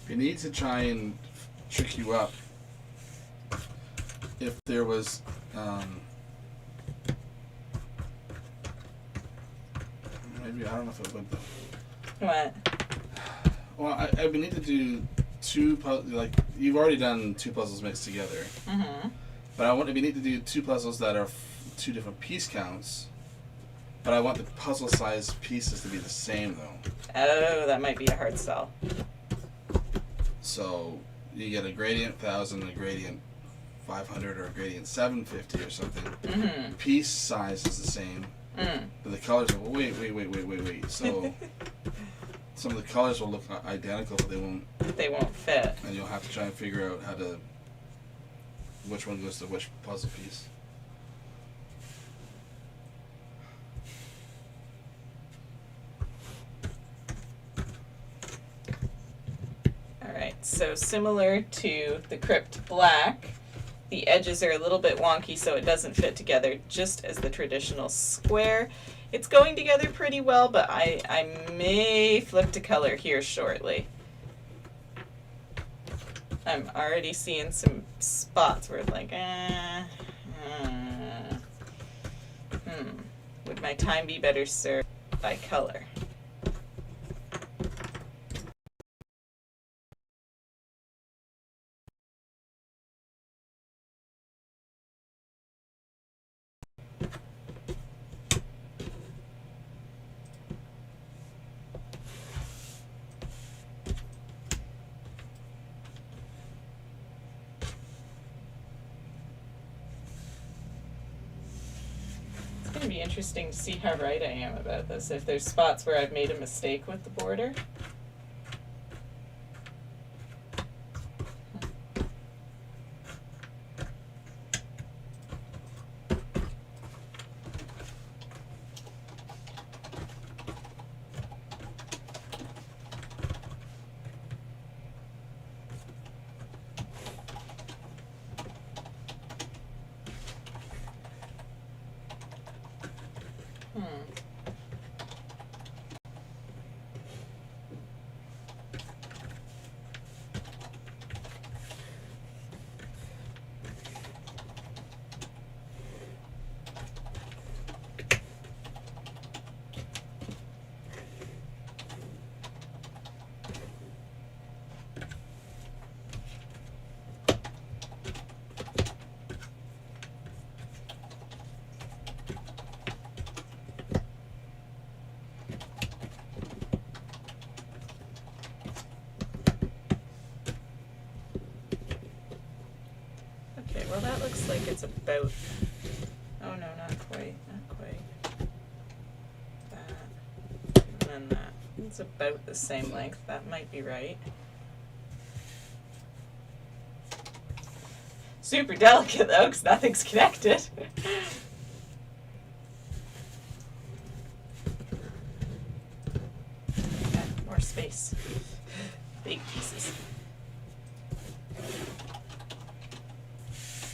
You need to try and trick you up. If there was, maybe I don't know if it would though. What? Well, I would need to do like you've already done 2 puzzles mixed together. Mm-hmm. But we need to do 2 puzzles that are 2 different piece counts. But I want the puzzle size pieces to be the same though. Oh, that might be a hard sell. So you get a gradient 1000, a gradient 500, or a gradient 750 or something. Mm-hmm. Piece size is the same, but the colors are wait. So some of the colors will look identical, but They won't fit. and you'll have to try and figure out which one goes to which puzzle piece. Alright, so similar to the Krypt black, the edges are a little bit wonky so it doesn't fit together just as the traditional square. It's going together pretty well, but I may flip to color here shortly. I'm already seeing some spots where it's like, would my time be better served by color? interesting to see how right I am about this. If there's spots where I've made a mistake with the border. Okay, well that looks like it's about, oh no, not quite. That, and then that. It's about the same length, that might be right. Super delicate though, because nothing's connected. Okay, more space. Big pieces.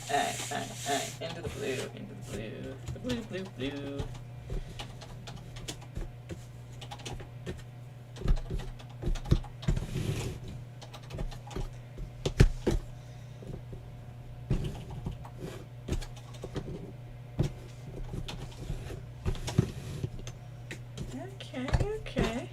Alright, into the blue. Okay.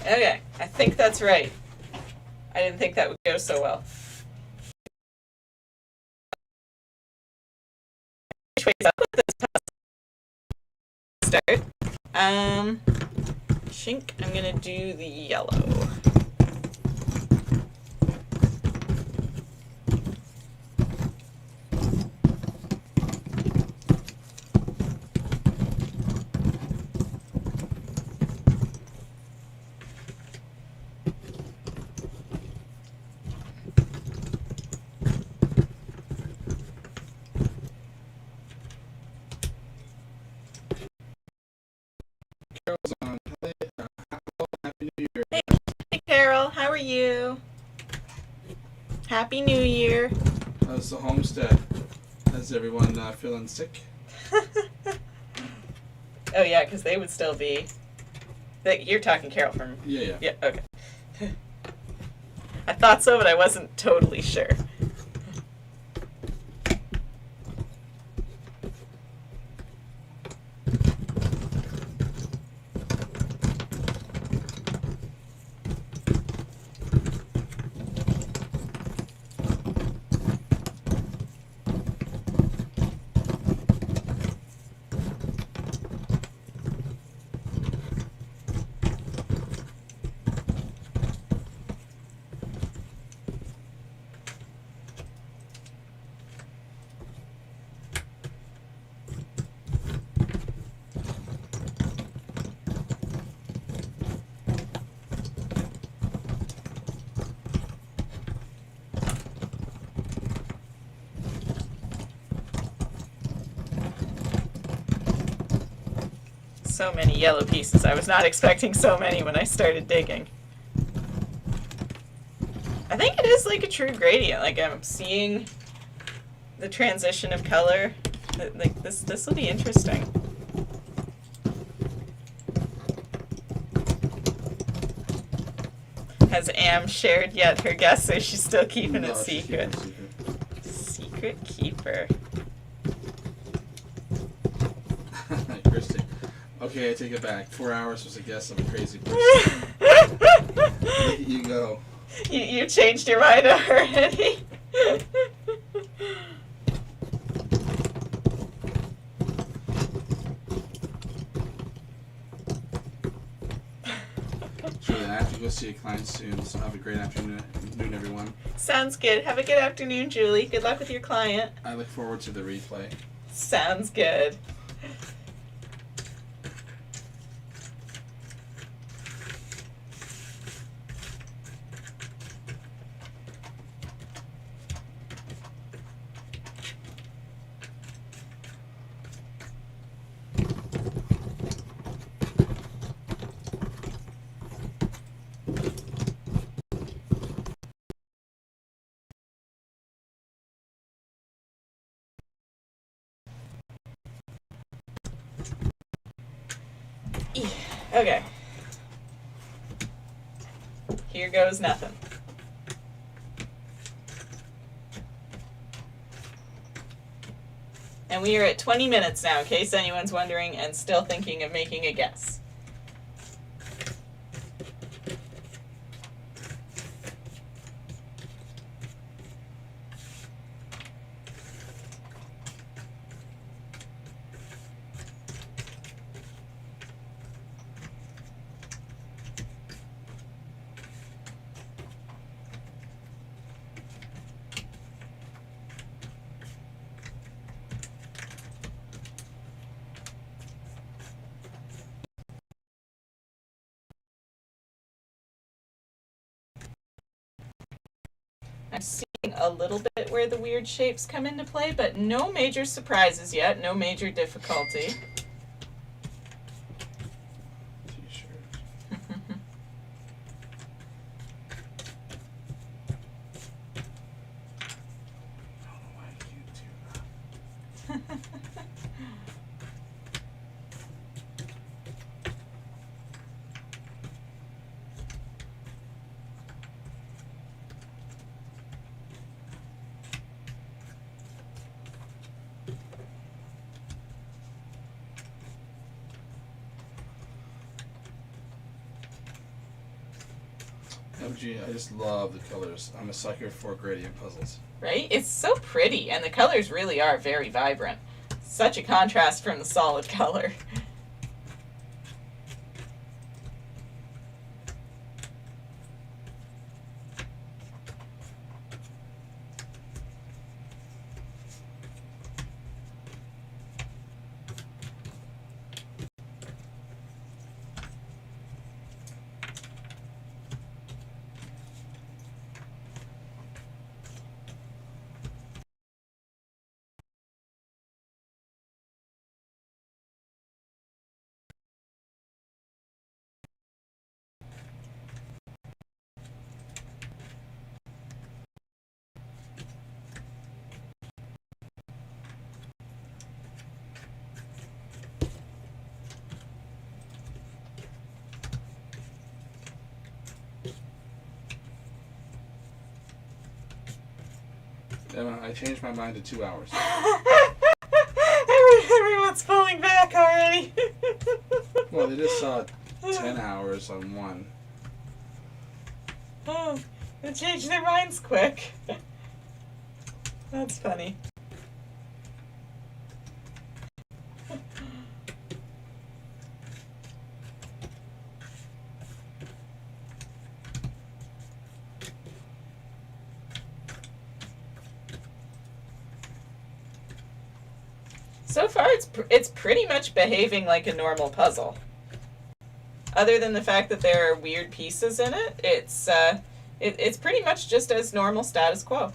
Okay, I think that's right. I didn't think that would go so well. Which way's up with this puzzle? Start. Shink, I'm gonna do the yellow. Hey Carol, how are you? Happy New Year. How's the homestead? Is everyone feeling sick? Oh yeah, because they would still be. You're talking Carol from. Yeah. Yeah. Okay. I thought so, but I wasn't totally sure. So many yellow pieces. I was not expecting so many when I started digging. I think it is like a true gradient. Like I'm seeing the transition of color. Like this will be interesting. Has Am shared yet her guess, or she's still keeping it secret? Secret keeper. Christy. Okay, I take it back. 4 hours was a guess of a crazy person. Look at you go. You changed your mind already. go see a client soon, so have a great afternoon, everyone. Sounds good. Have a good afternoon, Julie. Good luck with your client. I look forward to the replay. Sounds good. Okay. Here goes nothing. And we are at 20 minutes now, in case anyone's wondering and still thinking of making a guess. I'm seeing a little bit where the weird shapes come into play, but no major surprises yet, no major difficulty. T-shirt. I don't know why you do that. OMG, I just love the colors. I'm a sucker for gradient puzzles. Right? It's so pretty, and the colors really are very vibrant. Such a contrast from the solid color. Emma, I changed my mind to 2 hours. Everyone's pulling back already. Well, they just saw 10 hours on one. Oh, they changed their minds quick. That's funny. So far, it's pretty much behaving like a normal puzzle. Other than the fact that there are weird pieces in it, it's pretty much just as normal status quo.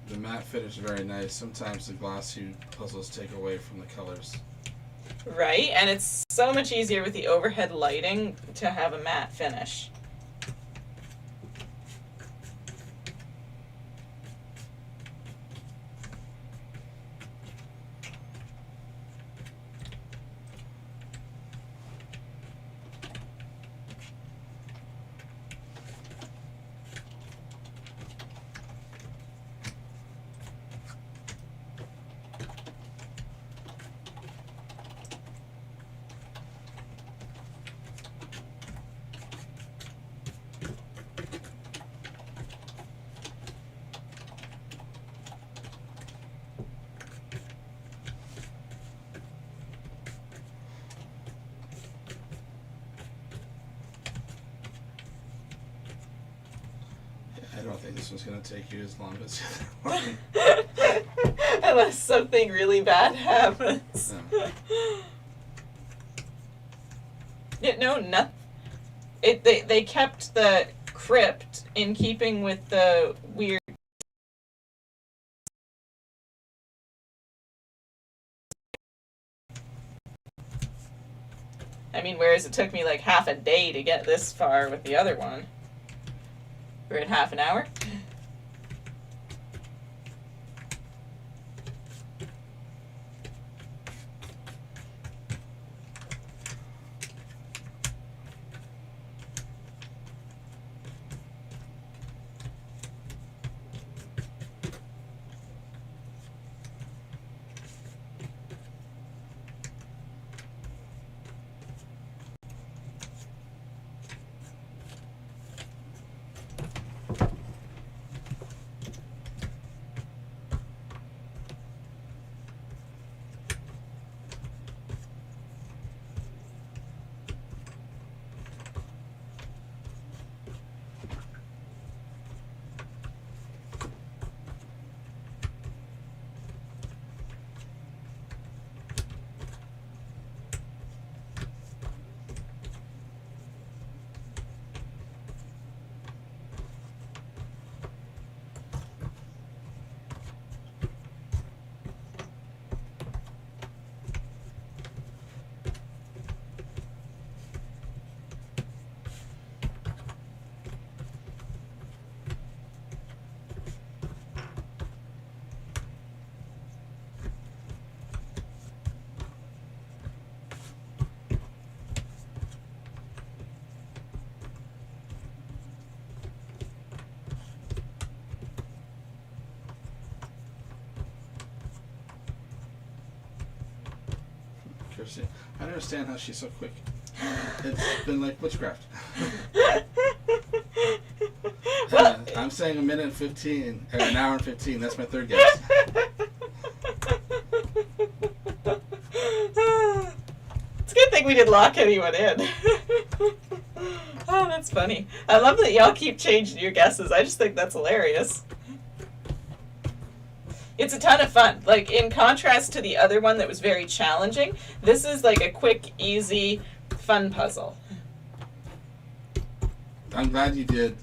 The matte finish is very nice. Sometimes the glossy puzzles take away from the colors. Right, and it's so much easier with the overhead lighting to have a matte finish. I don't think this one's going to take you as long as the other one. Unless something really bad happens. Yeah. Yeah, no, they kept the crypt in keeping with the weird. I mean, whereas it took me like half a day to get this far with the other one. We're at half an hour. Kirsty, I don't understand how she's so quick. It's been like witchcraft. I'm saying a minute and 15, or an hour and 15. That's my third guess. It's a good thing we didn't lock anyone in. Oh, that's funny. I love that y'all keep changing your guesses. I just think that's hilarious. It's a ton of fun. Like, in contrast to the other one that was very challenging, this is like a quick, easy, fun puzzle. I'm glad you did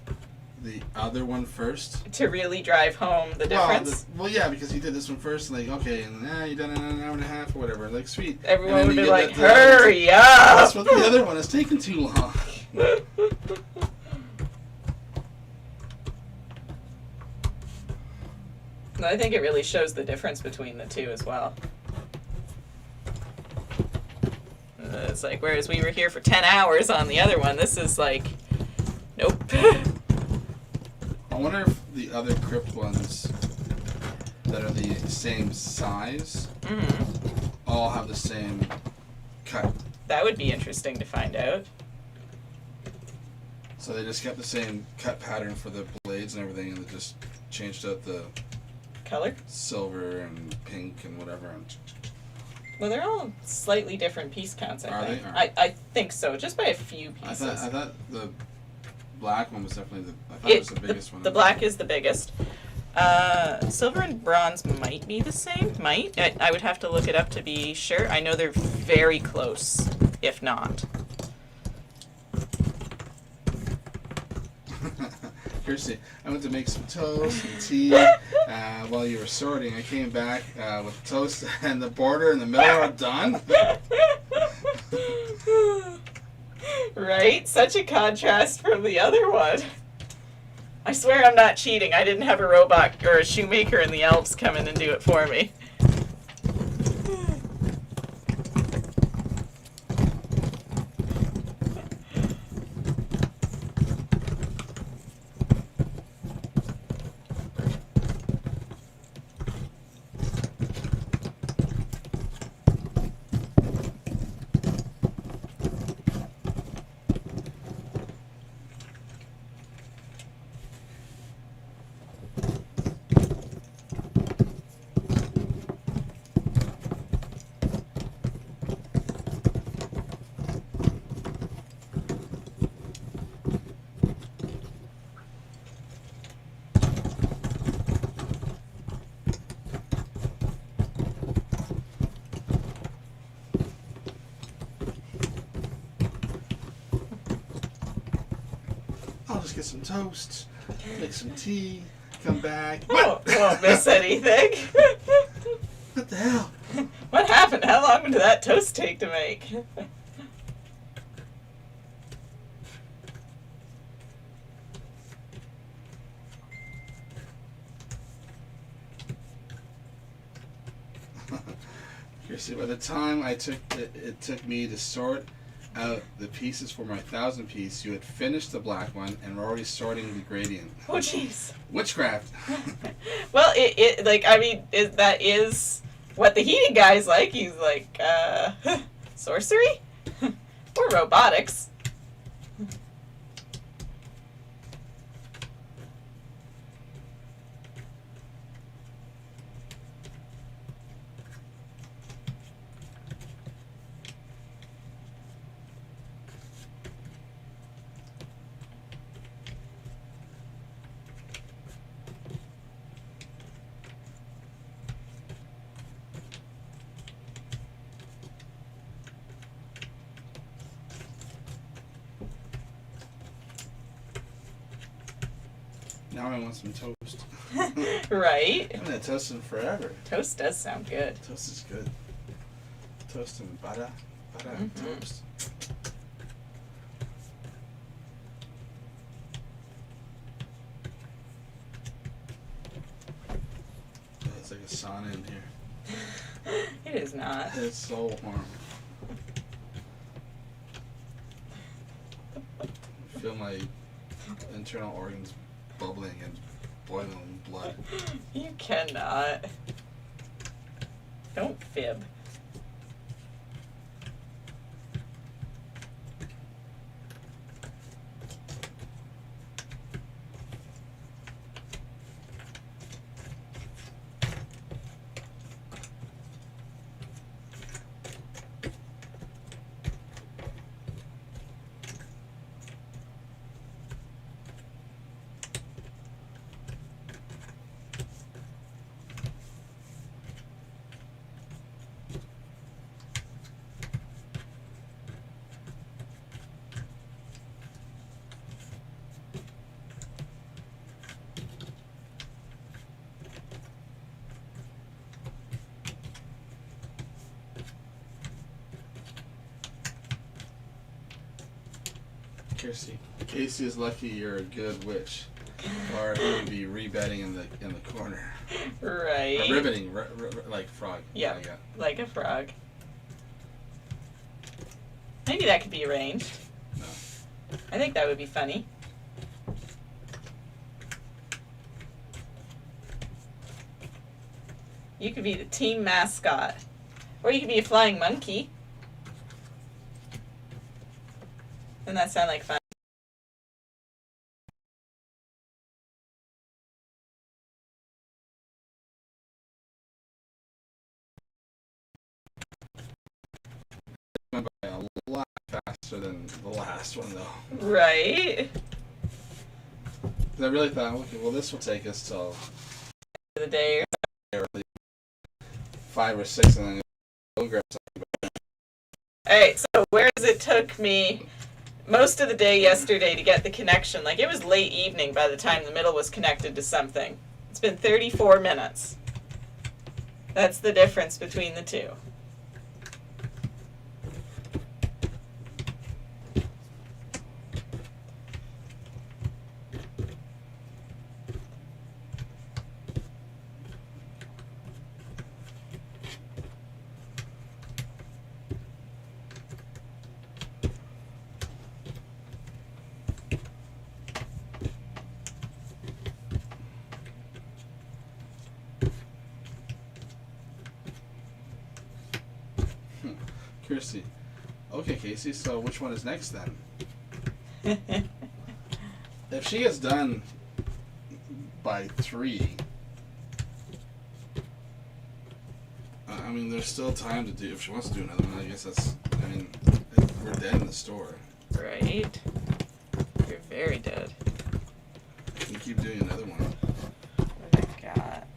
the other one first. To really drive home the difference. Well, yeah, because you did this one first, like, okay, and you done it in an hour and a half or whatever. Like, sweet. Everyone would be get like, that hurry up! That's what the other one is taking too long. I think it really shows the difference between the two as well. It's like, whereas we were here for 10 hours on the other one, this is like, nope. I wonder if the other crypt ones that are the same size all have the same cut. That would be interesting to find out. So they just kept the same cut pattern for the blades and everything, and they just changed out the Color? silver and pink and whatever. Well, they're all slightly different piece counts, I think. Are they? I think so, just by a few pieces. I thought the black one was definitely it was the biggest one. The black is the biggest. Silver and bronze might be the same. Might. I would have to look it up to be sure. I know they're very close, if not. Kirsty, I went to make some toast and tea while you were sorting. I came back with toast and the border in the middle are done. Right? Such a contrast from the other one. I swear I'm not cheating. I didn't have a robot or a shoemaker in the Alps come in and do it for me. I'll just get some toast, make some tea, come back. Won't miss anything. What the hell? What happened? How long did that toast take to make? Kirsty, by the time it took me to sort out the pieces for my 1,000 piece, you had finished the black one and were already sorting the gradient. Oh, jeez. Witchcraft. Well, that is what the heating guy's like. He's like, sorcery? Or robotics. Now I want some toast. Right? I haven't had toast in forever. Toast does sound good. Toast is good. Toast and butter. Butter and toast. Oh, it's like a sauna in here. It is not. It's so warm. I feel my internal organs bubbling and boiling blood. You cannot. Don't fib. Casey is lucky you're a good witch, or he would be rebedding in the corner. Right. Or ribbiting, like frog. Yeah, like a frog. Maybe that could be arranged. No. I think that would be funny. You could be the team mascot. Or you could be a flying monkey. Doesn't that sound like fun? Went by a lot faster than the last one, though. Right. 'Cause I really thought, okay, well, this will take us till The day. 5 or 6, and then we'll grab something. Alright, so whereas it took me most of the day yesterday to get the connection. Like, it was late evening by the time the middle was connected to something. It's been 34 minutes. That's the difference between the two. Kirsty. Okay, Casey, so which one is next then? If she gets done by 3, I mean, there's still time to do, if she wants to do another one, I guess that's, I mean, we're dead in the store. Right. You're very dead. You can keep doing another one. What have I got?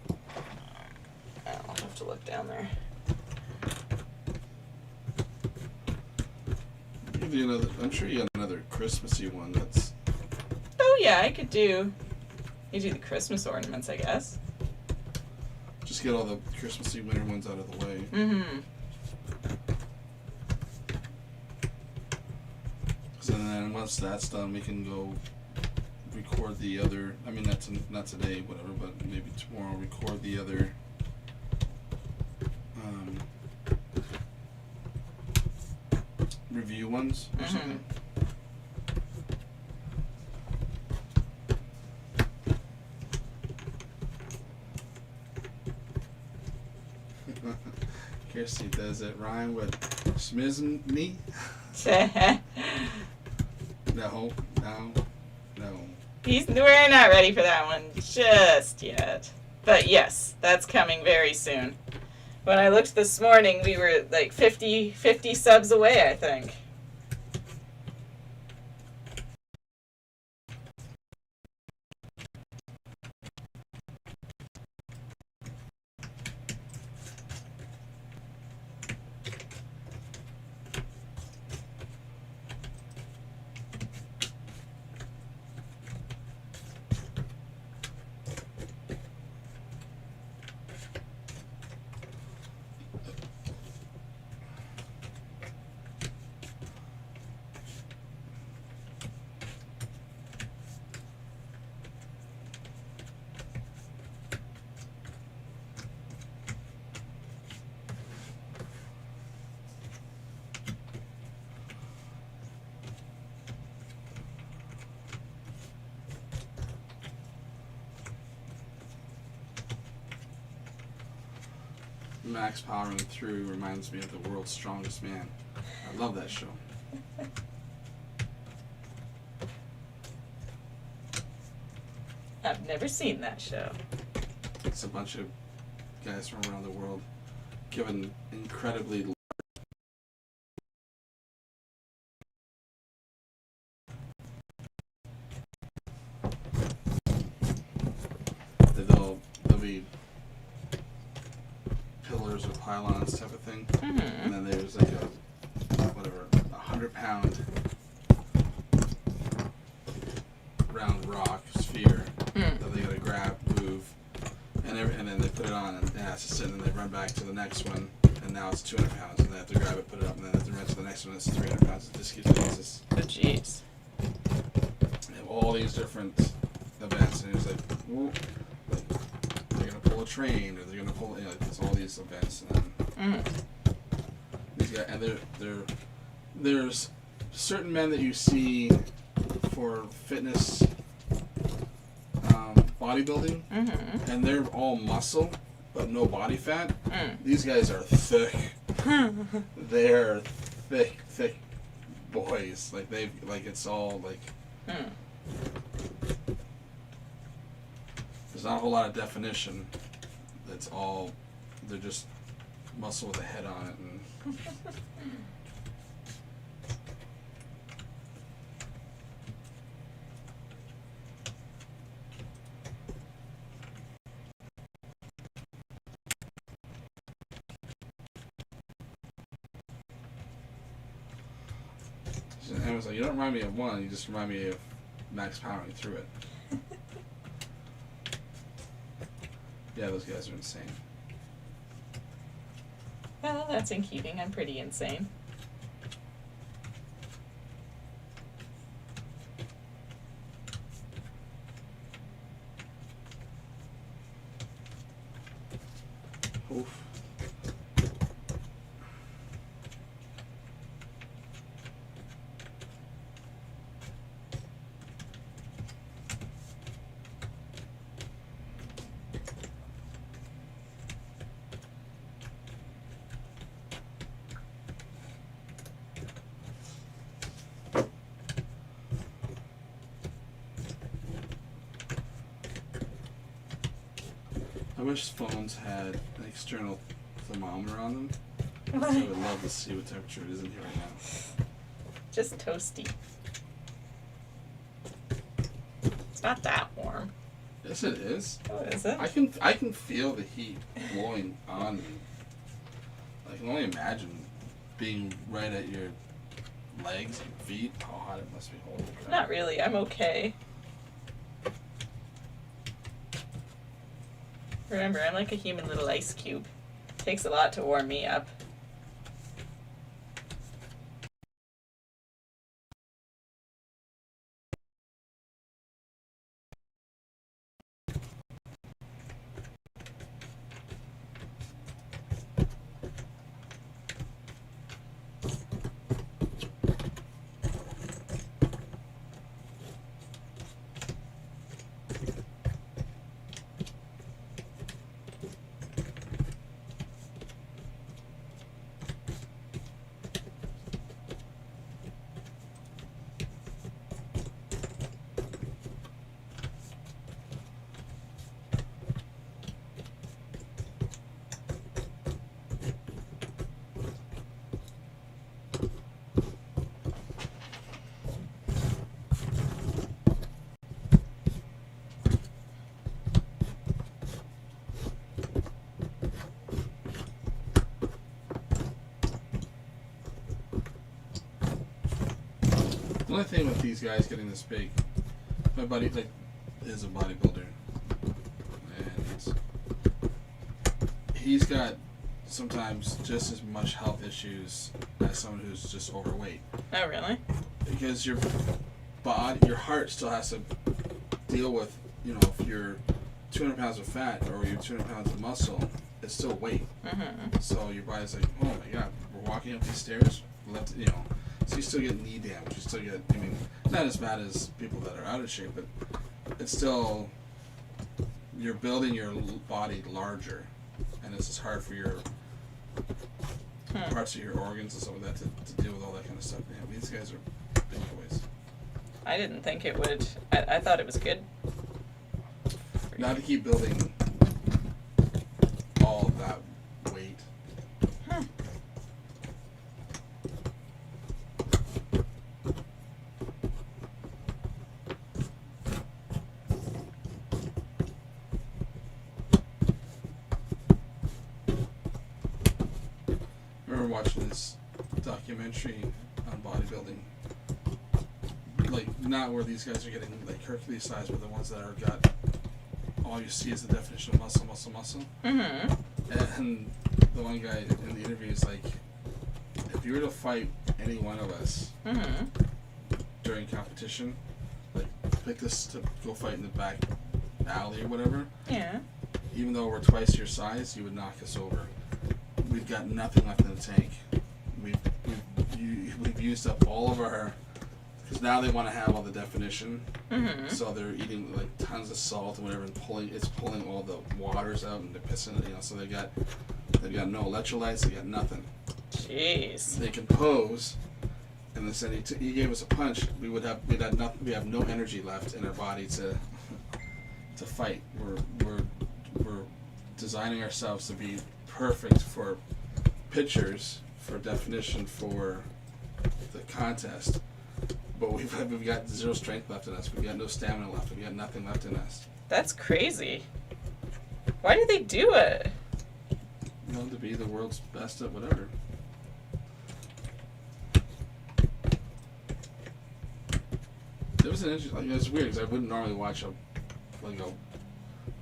I'll have to look down there. You can do another, I'm sure you got another Christmassy one that's... Oh yeah, I could do... You do the Christmas ornaments, I guess. Just get all the Christmassy winter ones out of the way. Mm-hmm. So then once that's done, we can go record the other. I mean, not today, whatever, but maybe tomorrow. Record the other. Review ones or something. Kirsty, does it rhyme with schmizmy? No. We're not ready for that one just yet. But yes, that's coming very soon. When I looked this morning, we were like 50 subs away, I think. Max powering through reminds me of The World's Strongest Man. I love that show. I've never seen that show. It's a bunch of guys from around the world given incredibly they'll be pillars or pylons type of thing, and then there's like a 100-pound round rock sphere that they gotta grab, move, and then they put it on, and it has to sit, and then they run back to the next one, and now it's 200 pounds, and they have to grab it, put it up, and then they have to run to the next one, it's 300 pounds. It just keeps doing this. Oh, jeez. They have all these different events, and it's like, ooh, like they're gonna pull a train, or they're gonna pull, you know, it's all these events, and then these guys, and there's certain men that you see for fitness, bodybuilding, and they're all muscle but no body fat. These guys are thick. They're thick boys. Like it's all like. There's not a whole lot of definition. It's all, they're just muscle with a head on it, and. camera's like, you don't remind me of one, you just remind me of Max powering through it. Yeah, those guys are insane. Well, that's in keeping. I'm pretty insane. Oof. I wish phones had an external thermometer on them. So I would love to see what temperature it is in here right now. Just toasty. It's not that warm. Yes, it is. Oh, is it? I can feel the heat blowing on me. I can only imagine being right at your legs and feet. How hot it must be. Holy crap. Not really. I'm okay. Remember, I'm like a human little ice cube. Takes a lot to warm me up. The only thing with these guys getting this big, my buddy is a bodybuilder, and he's got sometimes just as much health issues as someone who's just overweight. Oh, really? Because your heart still has to deal with, if you're 200 pounds of fat or you're 200 pounds of muscle, it's still weight. Mm-hmm. So your body's like, oh my god, we're walking up these stairs, so you still get knee damage. You still get, not as bad as people that are out of shape, but it's still, you're building your body larger, and it's just hard for your parts of your organs and stuff like that to deal with all that kind of stuff. Yeah, these guys are big boys. I didn't think it would. I thought it was good. Not to keep building all of that weight. I remember watching this documentary on bodybuilding. Like, not where these guys are getting like Hercules size, but the ones that are got all you see is the definition of muscle, muscle, muscle. Mm-hmm. And the one guy in the interview is like, if you were to fight any one of us Mm-hmm. during competition, like pick us to go fight in the back alley or whatever, Yeah. even though we're twice your size, you would knock us over. We've got nothing left in the tank. We've used up all of our, because now they want to have all the definition. Mm-hmm. So they're eating like tons of salt and whatever, and pulling all the waters out, and they're pissing it. So they've got no electrolytes. They got nothing. Jeez. They can pose, and they said he gave us a punch. We have no energy left in our body to fight. We're designing ourselves to be perfect for pictures, for definition, for the contest. But we've got zero strength left in us. We've got no stamina left. We've got nothing left in us. That's crazy. Why do they do it? To be the world's best at whatever. was an interesting. Like, it was weird because I wouldn't normally watch a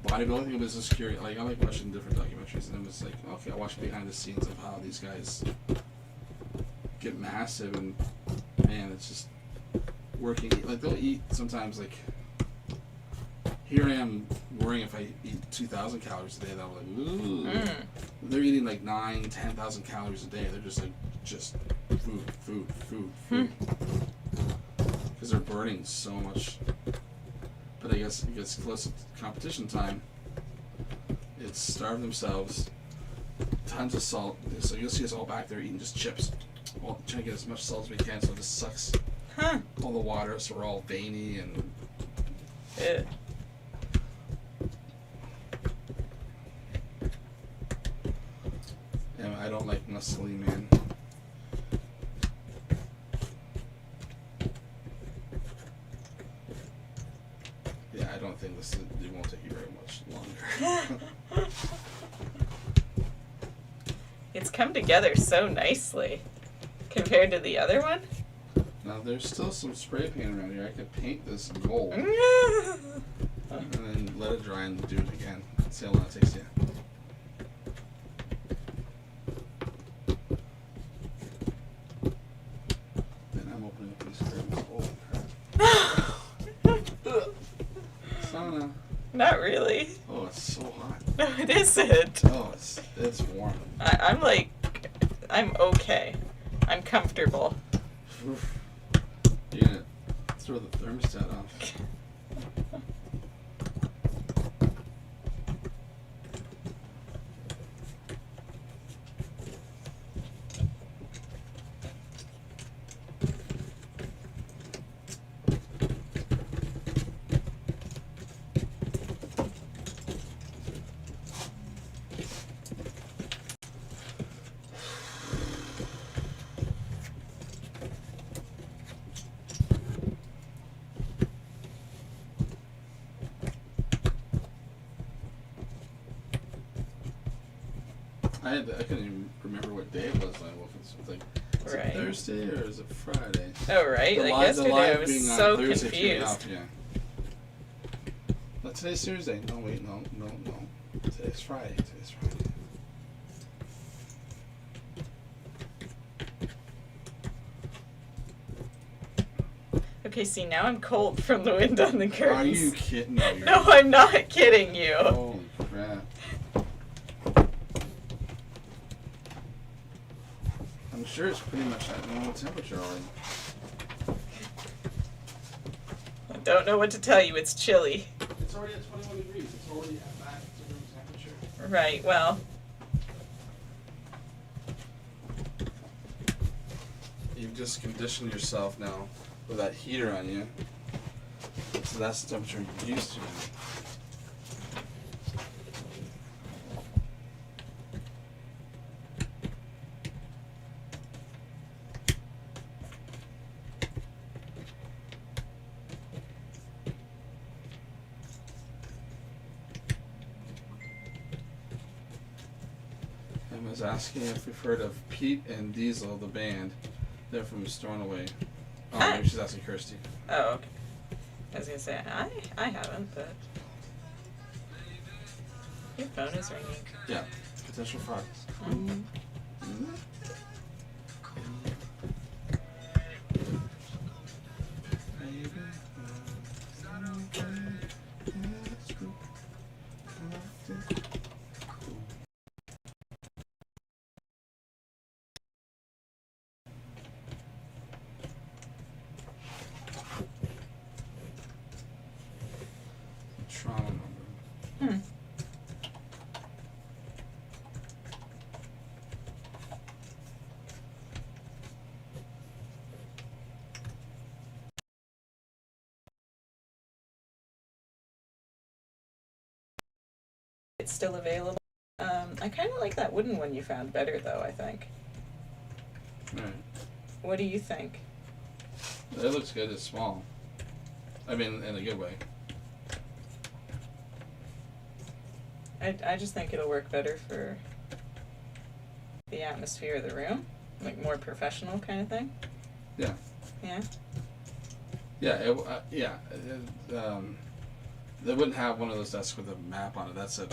bodybuilding thing. It was just curious. Like I like watching different documentaries, and it was like, okay, I watch behind the scenes of how these guys get massive, and man, it's just working. Like they'll eat sometimes. Like here I am worrying if I eat 2,000 calories a day. That I'm like, ooh. They're eating like 9,000, 10,000 calories a day. They're just like food. Because they're burning so much. But I guess it gets close to competition time. It's starve themselves. Tons of salt. So you'll see us all back there eating just chips. Well, trying to get as much salt as we can, so it just sucks all the water, so we're all veiny and. Ew. And I don't like muscly, man. Yeah, I don't think it won't take you very much longer. It's come together so nicely compared to the other one. Now there's still some spray paint around here. I could paint this gold and then let it dry and do it again. See how long it takes you. Then I'm opening up these curtains. Holy crap. Sauna. Not really. Oh, it's so hot. No, it isn't. Oh, it's warm. I'm okay. I'm comfortable. Oof. You're gonna throw the thermostat off. I couldn't even remember what day it was when I woke up. It was like, is Right. it Thursday or is it Friday? Oh, right. The Like live- the yesterday, live I was being on so Thursday threw me confused. off, yeah. But today's Thursday. No, wait, no. Today's Friday. Okay, see, now I'm cold from the wind on the curtains. Are you kidding me? No, I'm not kidding you. Holy crap. I'm sure it's pretty much at normal temperature already. I don't know what to tell you. It's chilly. It's already at 21 degrees. It's already at back to room temperature. Right, well, You've just conditioned yourself now with that heater on you. So that's the temperature you're used to. I was asking if we've heard of Pete and Diesel, the band. They're from Stornoway. Oh, Hi. maybe she's asking Kirsty. oh, okay. I was gonna say, I haven't, but. Your phone is ringing. Yeah, potential fraud. Trauma number. It's still available. I kind of like that wooden one you found better, though, I think. Right. What do you think? It looks good. It's small. I mean, in a good way. I just think it'll work better for the atmosphere of the room. Like more professional kind of thing. Yeah. Yeah? Yeah, they wouldn't have one of those desks with a map on it. That's a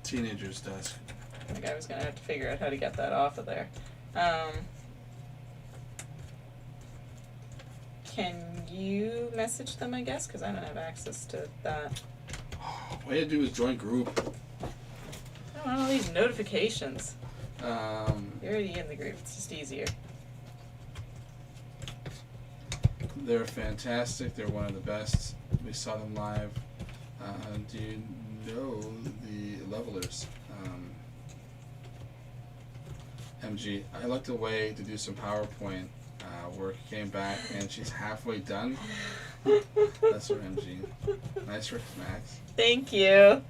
teenager's desk. I think I was gonna have to figure out how to get that off of there. Can you message them, I guess? Because I don't have access to that. All you have to do is join group. I don't want all these notifications. Um, You're already in the group. It's just easier. they're fantastic. They're one of the best. We saw them live. Do you know the Levelers? MG. I looked away to do some PowerPoint work, came back, and she's halfway done. That's her MG. Nice work, Max. Thank you.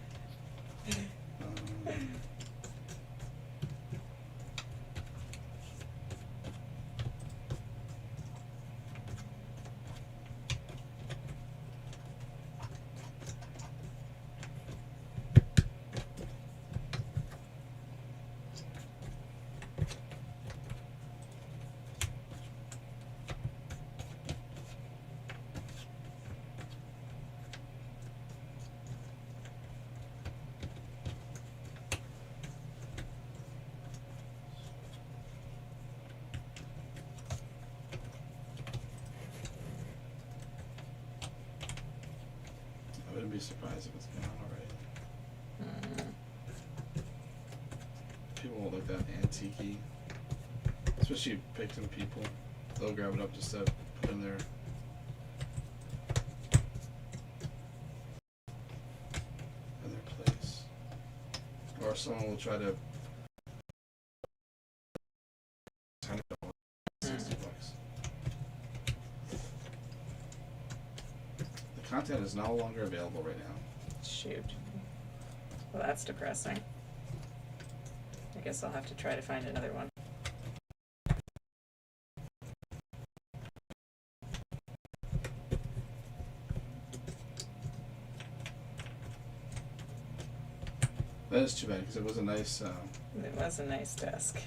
I wouldn't be surprised if it's gone already. People will like that antique-y. Especially Picton people. They'll grab it up just to put in their place. Or someone will try to $60. The content is no longer available right now. Shoot. Well, that's depressing. I guess I'll have to try to find another one. That is too bad because it was a nice It was a nice desk.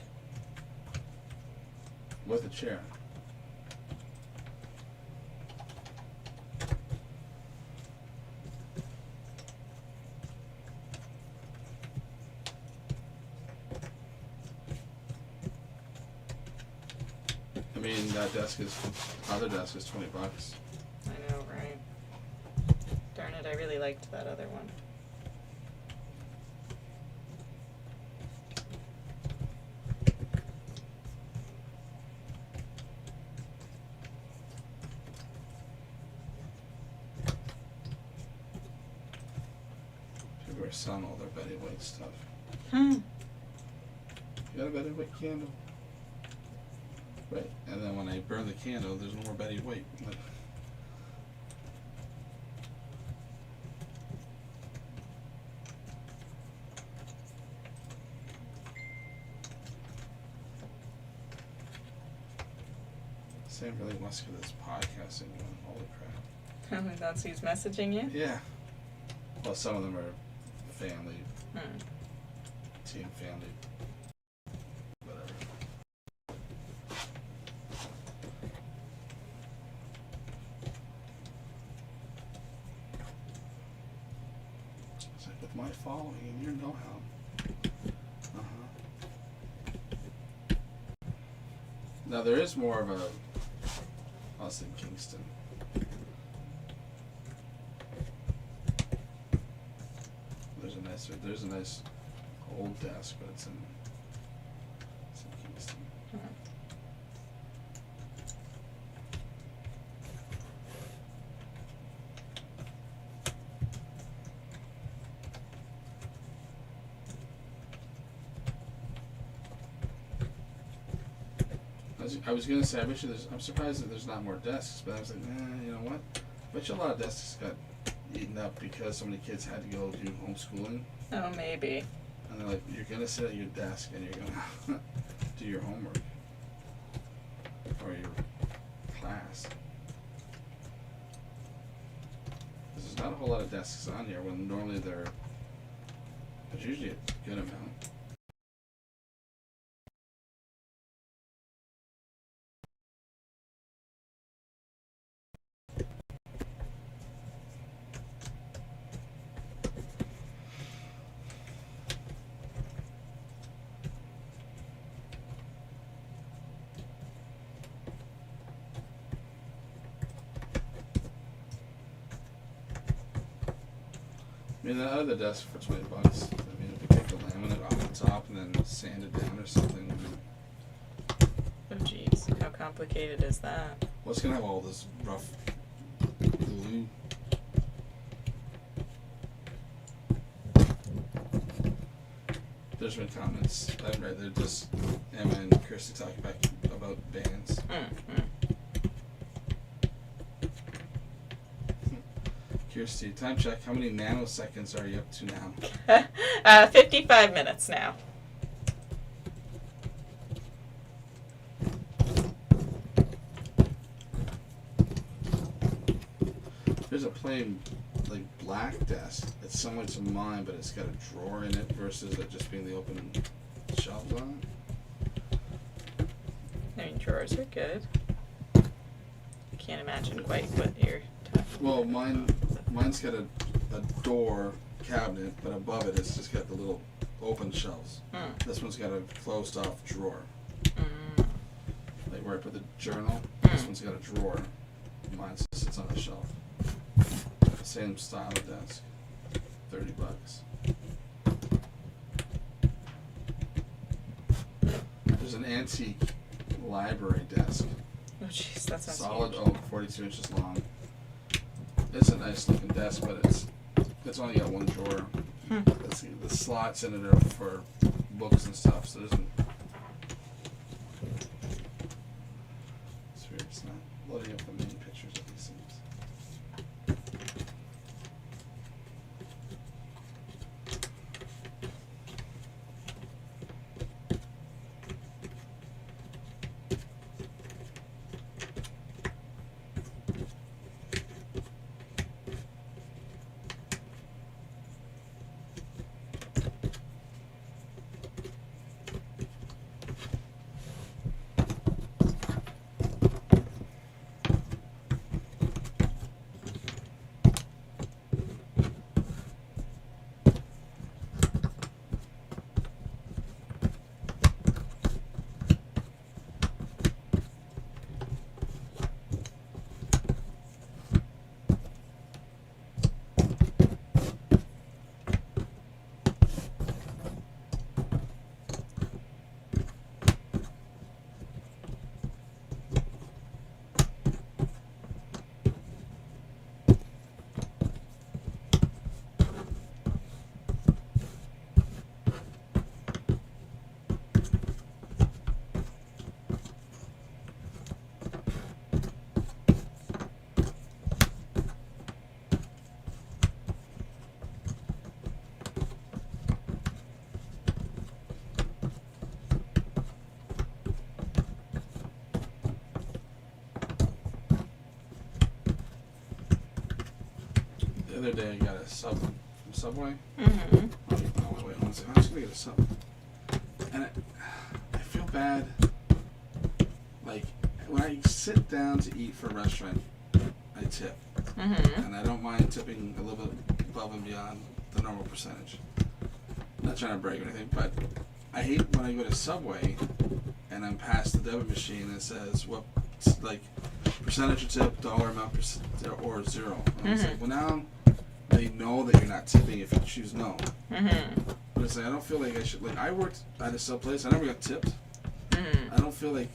with a chair. I mean, that other desk is $20. I know, right? Darn it, I really liked that other one. People are selling all their Betty White stuff. Hmm. You got a Betty White candle? Right. And then when I burn the candle, there's no more Betty White. Like, Sam really wants to get this podcasting going. Holy crap. That's who's messaging you? Yeah. Well, some of them are family, Hmm. team family, whatever. It's like with my following and your know-how. Now there is more of a us in Kingston. There's a nice old desk, but it's in Kingston. I was gonna say, I'm surprised that there's not more desks, but I was like, you know what? I bet you a lot of desks got eaten up because so many kids had to go do homeschooling. Oh, maybe. And they're like, you're gonna sit at your desk and you're gonna do your homework. Or your class. There's not a whole lot of desks on here when normally there's usually a good amount. I mean, the other desk for $20. I mean, if you take the laminate off the top and then sand it down or something. Oh, geez. How complicated is that? Well, it's gonna have all this rough glue. There's been comments I've read. They're just Emma and Kirsty talking about bands. Kirsty, time check. How many nanoseconds are you up to now? 55 minutes now. There's a plain, like, black desk. It's similar to mine, but it's got a drawer in it versus it just being the open shelves on it. I mean, drawers are good. I can't imagine quite what you're talking Well, about. mine's got a door cabinet, but above it it's just got the little open shelves. This one's got a closed off drawer. Like where I put the journal, this one's got a drawer. Mine sits on a shelf. Same style of desk. $30. There's an antique library desk. Oh, jeez, that sounds Solid huge. oak, 42 inches long. It's a nice looking desk, but it's only got one drawer. Let's see, the slots in it are for books and stuff, so it isn't. It's weird, it's not loading up the many pictures of these things. The other day I got a sub from Subway. Mm-hmm. Oh, wait, one second. I'm just gonna get a sub. And I feel bad. Like, when I sit down to eat for a restaurant, I tip. Mm-hmm. And I don't mind tipping a little bit above and beyond the normal percentage. I'm not trying to brag or anything, but I hate when I go to Subway and I'm past the debit machine and it says, what, like, percentage of tip, dollar amount, or zero. And it's like, well, now they know that you're not tipping if you choose no. But it's like, I don't feel like I should, like, I worked at a sub place, I never got tipped. I don't feel like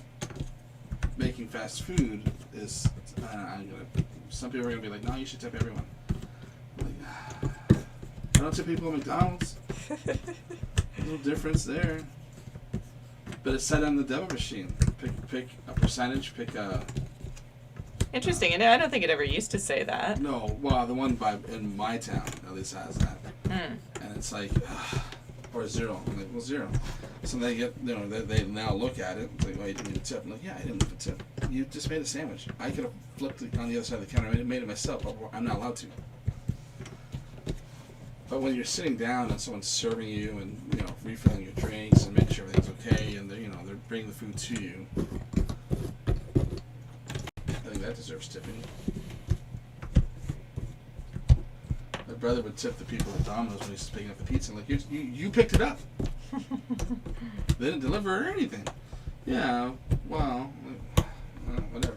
making fast food is, some people are going to be like, no, you should tip everyone. I'm like, I don't tip people at McDonald's. No difference there. But it's set on the debit machine. Pick a percentage, pick a... Interesting. And I don't think it ever used to say that. No, well, the one in my town at least has that. And it's like, or zero. I'm like, well, zero. So they get, you know, they now look at it. It's like, oh, you didn't leave a tip. I'm like, yeah, I didn't leave a tip. You just made a sandwich. I could have flipped it on the other side of the counter and made it myself, but I'm not allowed to. But when you're sitting down and someone's serving you and, you know, refilling your drinks and making sure everything's okay and they're, you know, they're bringing the food to you, I think that deserves tipping. My brother would tip the people at Domino's when he's picking up the pizza. Like, you picked it up. They didn't deliver or anything. Yeah, well, whatever.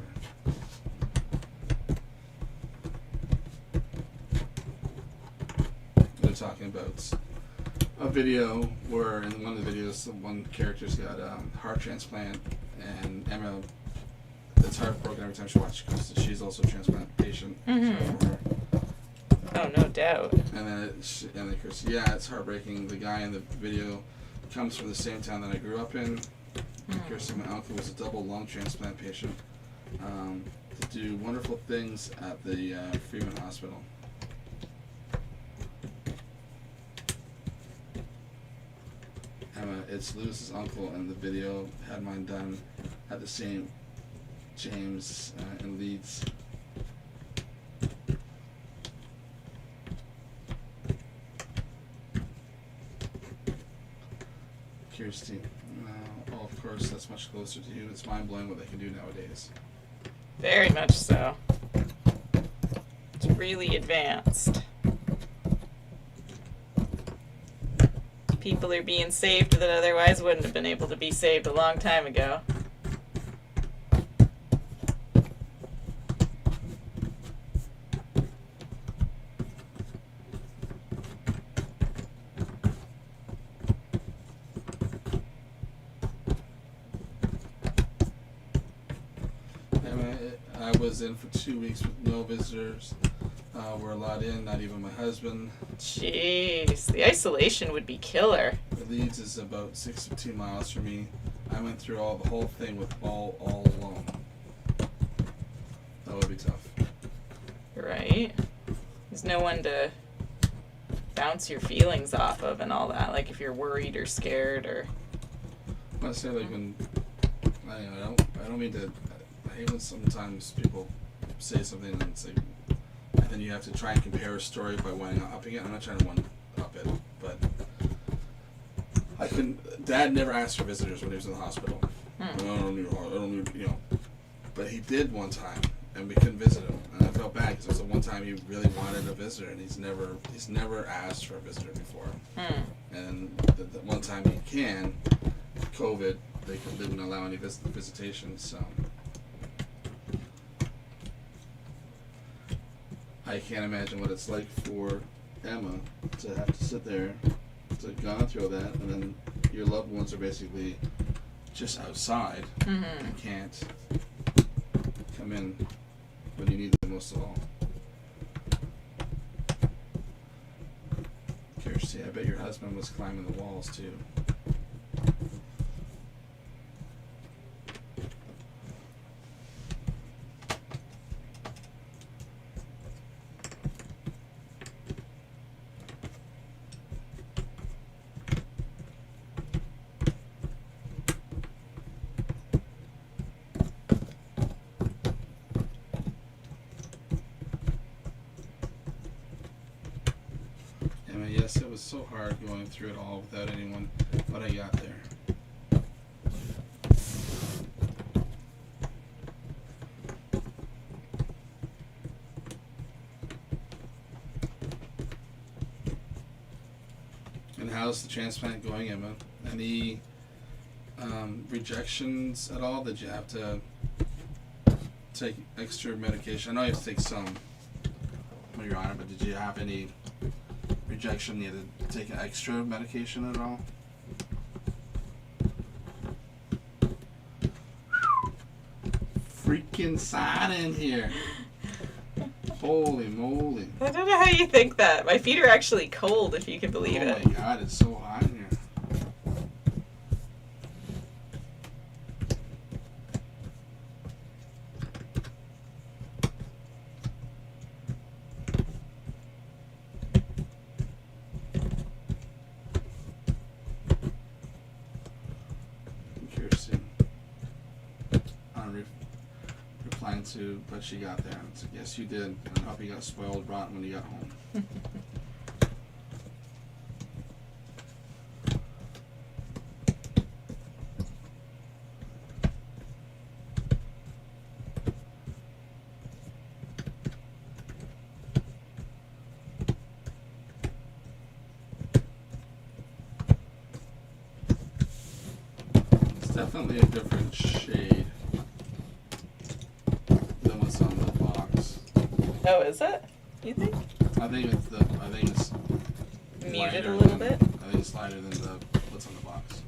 about a video where in one of the videos, one character's got a heart transplant, and Emma, it's heartbroken every time she watches because she's also a transplant patient. Mhm. So for her. Oh, no doubt. And then Chris, yeah, it's heartbreaking. The guy in the video comes from the same town that I grew up in. Kirsty, my uncle, was a double lung transplant patient. To do wonderful things at the Freeman Hospital. Emma, it's Lewis's uncle, and the video had mine done at the same James in Leeds. Kirsty, oh, of course, that's much closer to you. It's mind-blowing what they can do nowadays. Very much so. It's really advanced. People are being saved that otherwise wouldn't have been able to be saved a long time ago. I was in for 2 weeks with no visitors. We're allowed in, not even my husband. Jeez, the isolation would be killer. Leeds is about 16 miles from me. I went through the whole thing with all alone. That would be tough. Right? There's no one to bounce your feelings off of and all that. Like if you're worried or scared or. I say like when I don't mean to. I hate when sometimes people say something and it's like, and then you have to try and compare a story by one-upping it. I'm not trying to one-up it, but I couldn't. Dad never asked for visitors when he was in the hospital. I don't need, you know. But he did one time, and we couldn't visit him, and I felt bad because it was the one time he really wanted a visitor, and he's never asked for a visitor before. And the one time he can, COVID, they didn't allow any visitation, so. I can't imagine what it's like for Emma to have to sit there, to have gone through all that, and then your loved ones are basically just outside and can't come in when you need them most of all. Kirsty, I bet your husband was climbing the walls too. Yes, it was so hard going through it all without anyone, but I got there. And how's the transplant going, Emma? Any rejections at all? Did you have to take extra medication? I know you have to take some when you're on it, but did you have any rejection? You had to take an extra medication at all? Freaking sign in here. Holy moly. I don't know how you think that. My feet are actually cold, if you can believe it. Oh my god, it's so hot in here. Replying to, but she got there. It's like, yes, you did. And I hope you got spoiled rotten when you got home. It's definitely a different shade than what's on the box. Oh, is it? You think? I think it's Mute it a lighter little than- bit. I think it's lighter than what's on the box.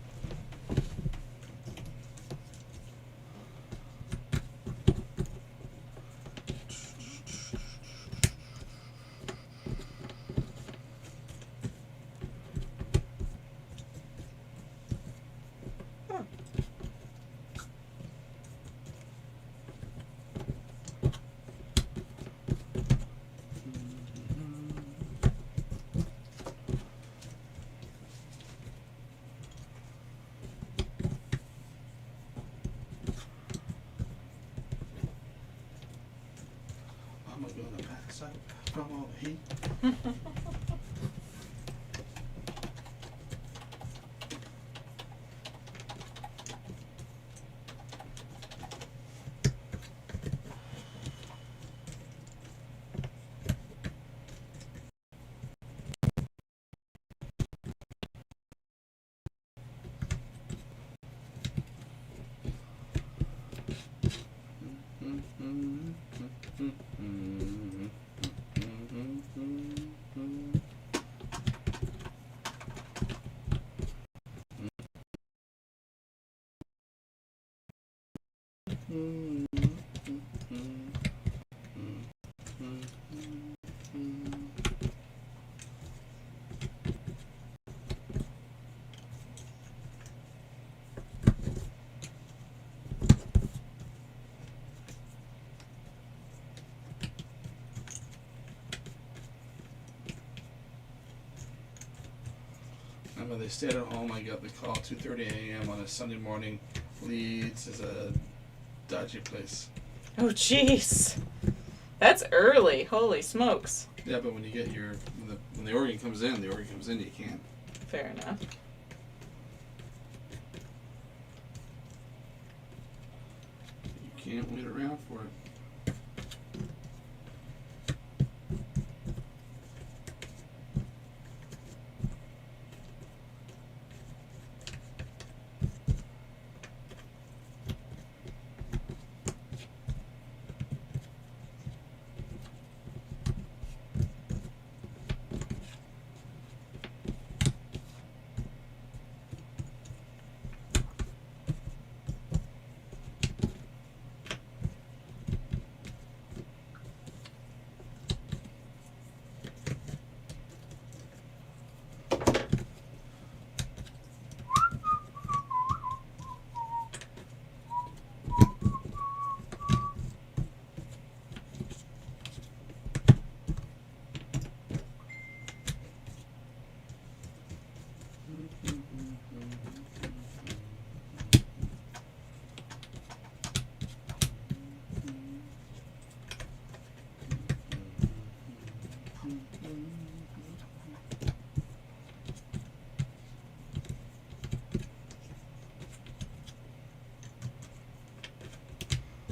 I'm gonna pass out from all the heat. And when they stayed at home, I got the call 2:30 a.m. on a Sunday morning. Leeds is a dodgy place. Oh, jeez. That's early. Holy smokes. Yeah, but when you get when the organ comes in, the organ comes in. You can't. Fair enough. You can't wait around for it.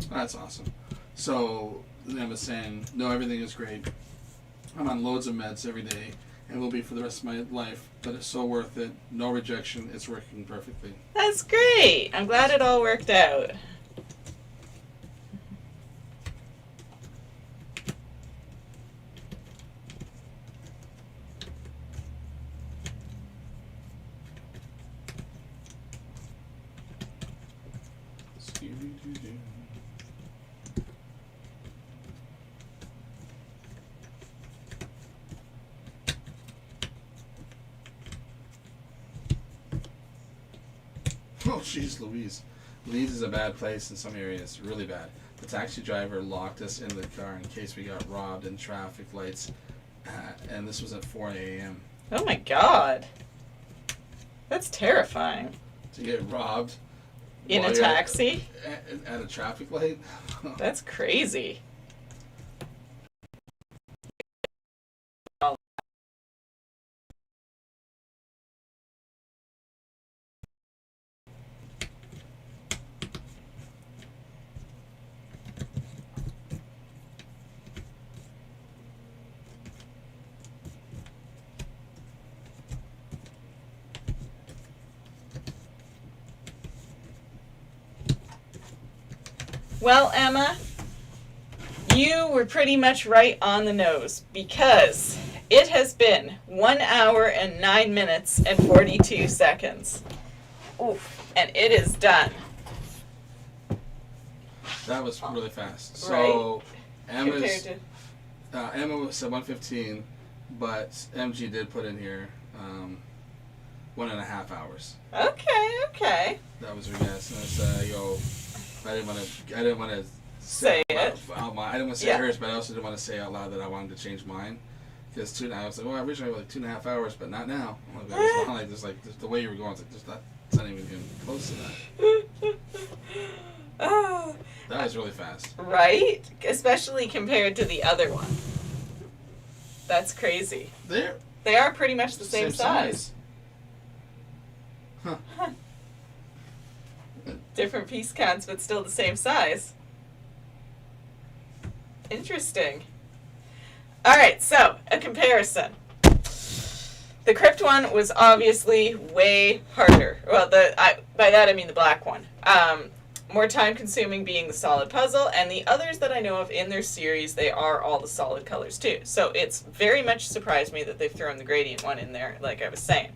That's awesome. So I was saying, no, everything is great. I'm on loads of meds every day, and will be for the rest of my life. But it's so worth it. No rejection. It's working perfectly. That's great. I'm glad it all worked out. Scooby-Doo-Doo. Oh, jeez Louise. Leeds is a bad place in some areas, really bad. The taxi driver locked us in the car in case we got robbed in traffic lights, and this was at 4 a.m. Oh my god. That's terrifying. To get robbed In a while you're taxi? at a traffic light? That's crazy. Well, Emma, you were pretty much right on the nose because It has been 1 hour and 9 minutes and 42 seconds. Oof. And it is done. That was really fast. So Right. Emma's Compared Emma said 1:15, but MG did put in here 1.5 hours. to. Okay. That was her guess. And I said, "Yo, I didn't want to Say it. out loud. I didn't want to say Yeah. hers, but I also didn't want to say out loud that I wanted to change mine." Because I was like, well, originally like 2.5 hours, but not now. I'm like, it's not like just the way you were going, it's not even close to that. Oh, That was really fast. right? Especially compared to the other one. That's crazy. There. They are pretty much the same size. Huh. Different piece counts, but still the same size. Interesting. Alright, so, a comparison. The Krypt one was obviously way harder. Well, by that I mean the black one. More time consuming being the solid puzzle, and the others that I know of in their series, they are all the solid colors too. So it's very much surprised me that they've thrown the gradient one in there, like I was saying.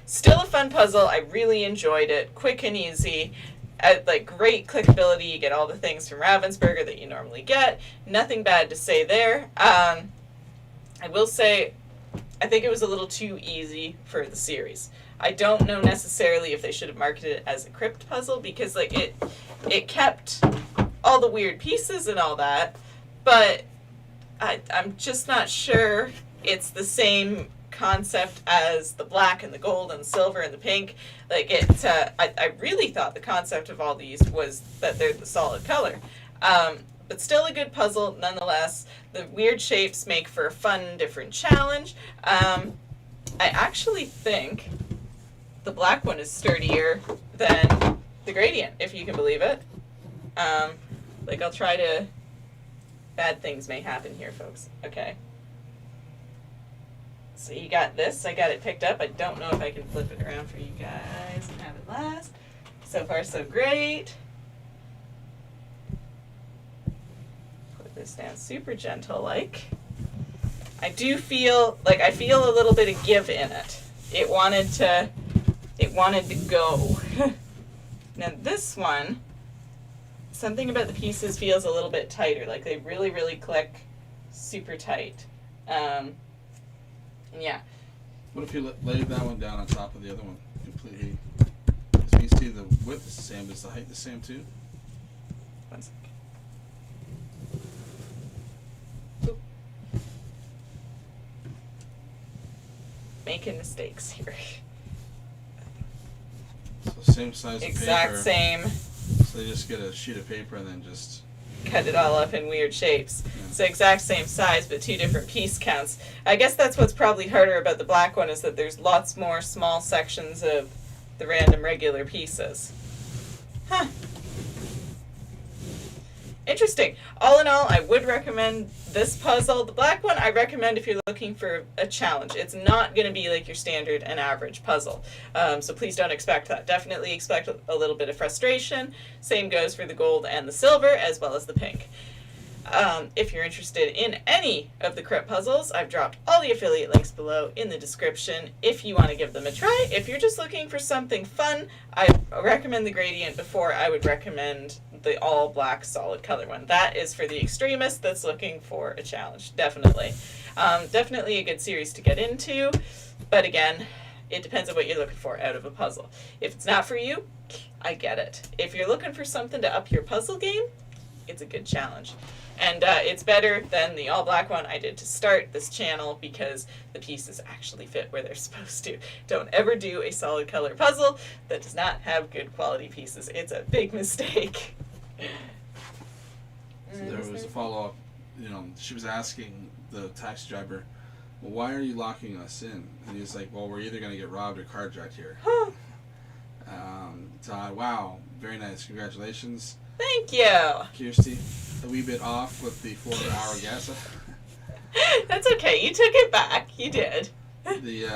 Still a fun puzzle. I really enjoyed it. Quick and easy. Like great clickability. You get all the things from Ravensburger that you normally get. Nothing bad to say there. I will say, I think it was a little too easy for the series. I don't know necessarily if they should have marketed it as a Krypt puzzle, because like it kept all the weird pieces and all that, but I'm just not sure it's the same concept as the black and the gold and the silver and the pink. Like I really thought the concept of all these was that they're the solid color. But still a good puzzle nonetheless. The weird shapes make for a fun, different challenge. I actually think the black one is sturdier than the gradient, if you can believe it. Like I'll try to... Bad things may happen here, folks. Okay. So you got this. I got it picked up. I don't know if I can flip it around for you guys and have it last. So far, so great. Put this down super gentle-like. I do feel like I feel a little bit of give in it. It wanted to go. Now this one, something about the pieces feels a little bit tighter. Like they really, really click super tight. Yeah. What if you laid that one down on top of the other one completely? Because you can see the width is the same, but is the height the same too? One sec. Oop. Making mistakes here. So same size Exact of paper. same. So they just get a sheet of paper and then just... Cut it all up in weird shapes. Yeah. It's the exact same size, but two different piece counts. I guess that's what's probably harder about the black one, is that there's lots more small sections of the random regular pieces. Huh. Interesting. All in all, I would recommend this puzzle. The black one, I recommend if you're looking for a challenge. It's not going to be like your standard and average puzzle. So please don't expect that. Definitely expect a little bit of frustration. Same goes for the gold and the silver, as well as the pink. If you're interested in any of the Krypt puzzles, I've dropped all the affiliate links below in the description if you want to give them a try. If you're just looking for something fun, I recommend the gradient before I would recommend the all black solid color one. That is for the extremist that's looking for a challenge, definitely. Definitely a good series to get into, but again, it depends on what you're looking for out of a puzzle. If it's not for you, I get it. If you're looking for something to up your puzzle game, it's a good challenge. And it's better than the all black one I did to start this channel, because the pieces actually fit where they're supposed to. Don't ever do a solid color puzzle that does not have good quality pieces. It's a big mistake. So there was a follow-up. You know, she was asking the taxi driver, well, why are you locking us in? And he's like, well, we're either going to get robbed or carjacked here. Todd, wow, very nice. Congratulations. Thank you. Kirsty, a wee bit off with the 4-hour guess. That's okay. You took it back. You did. The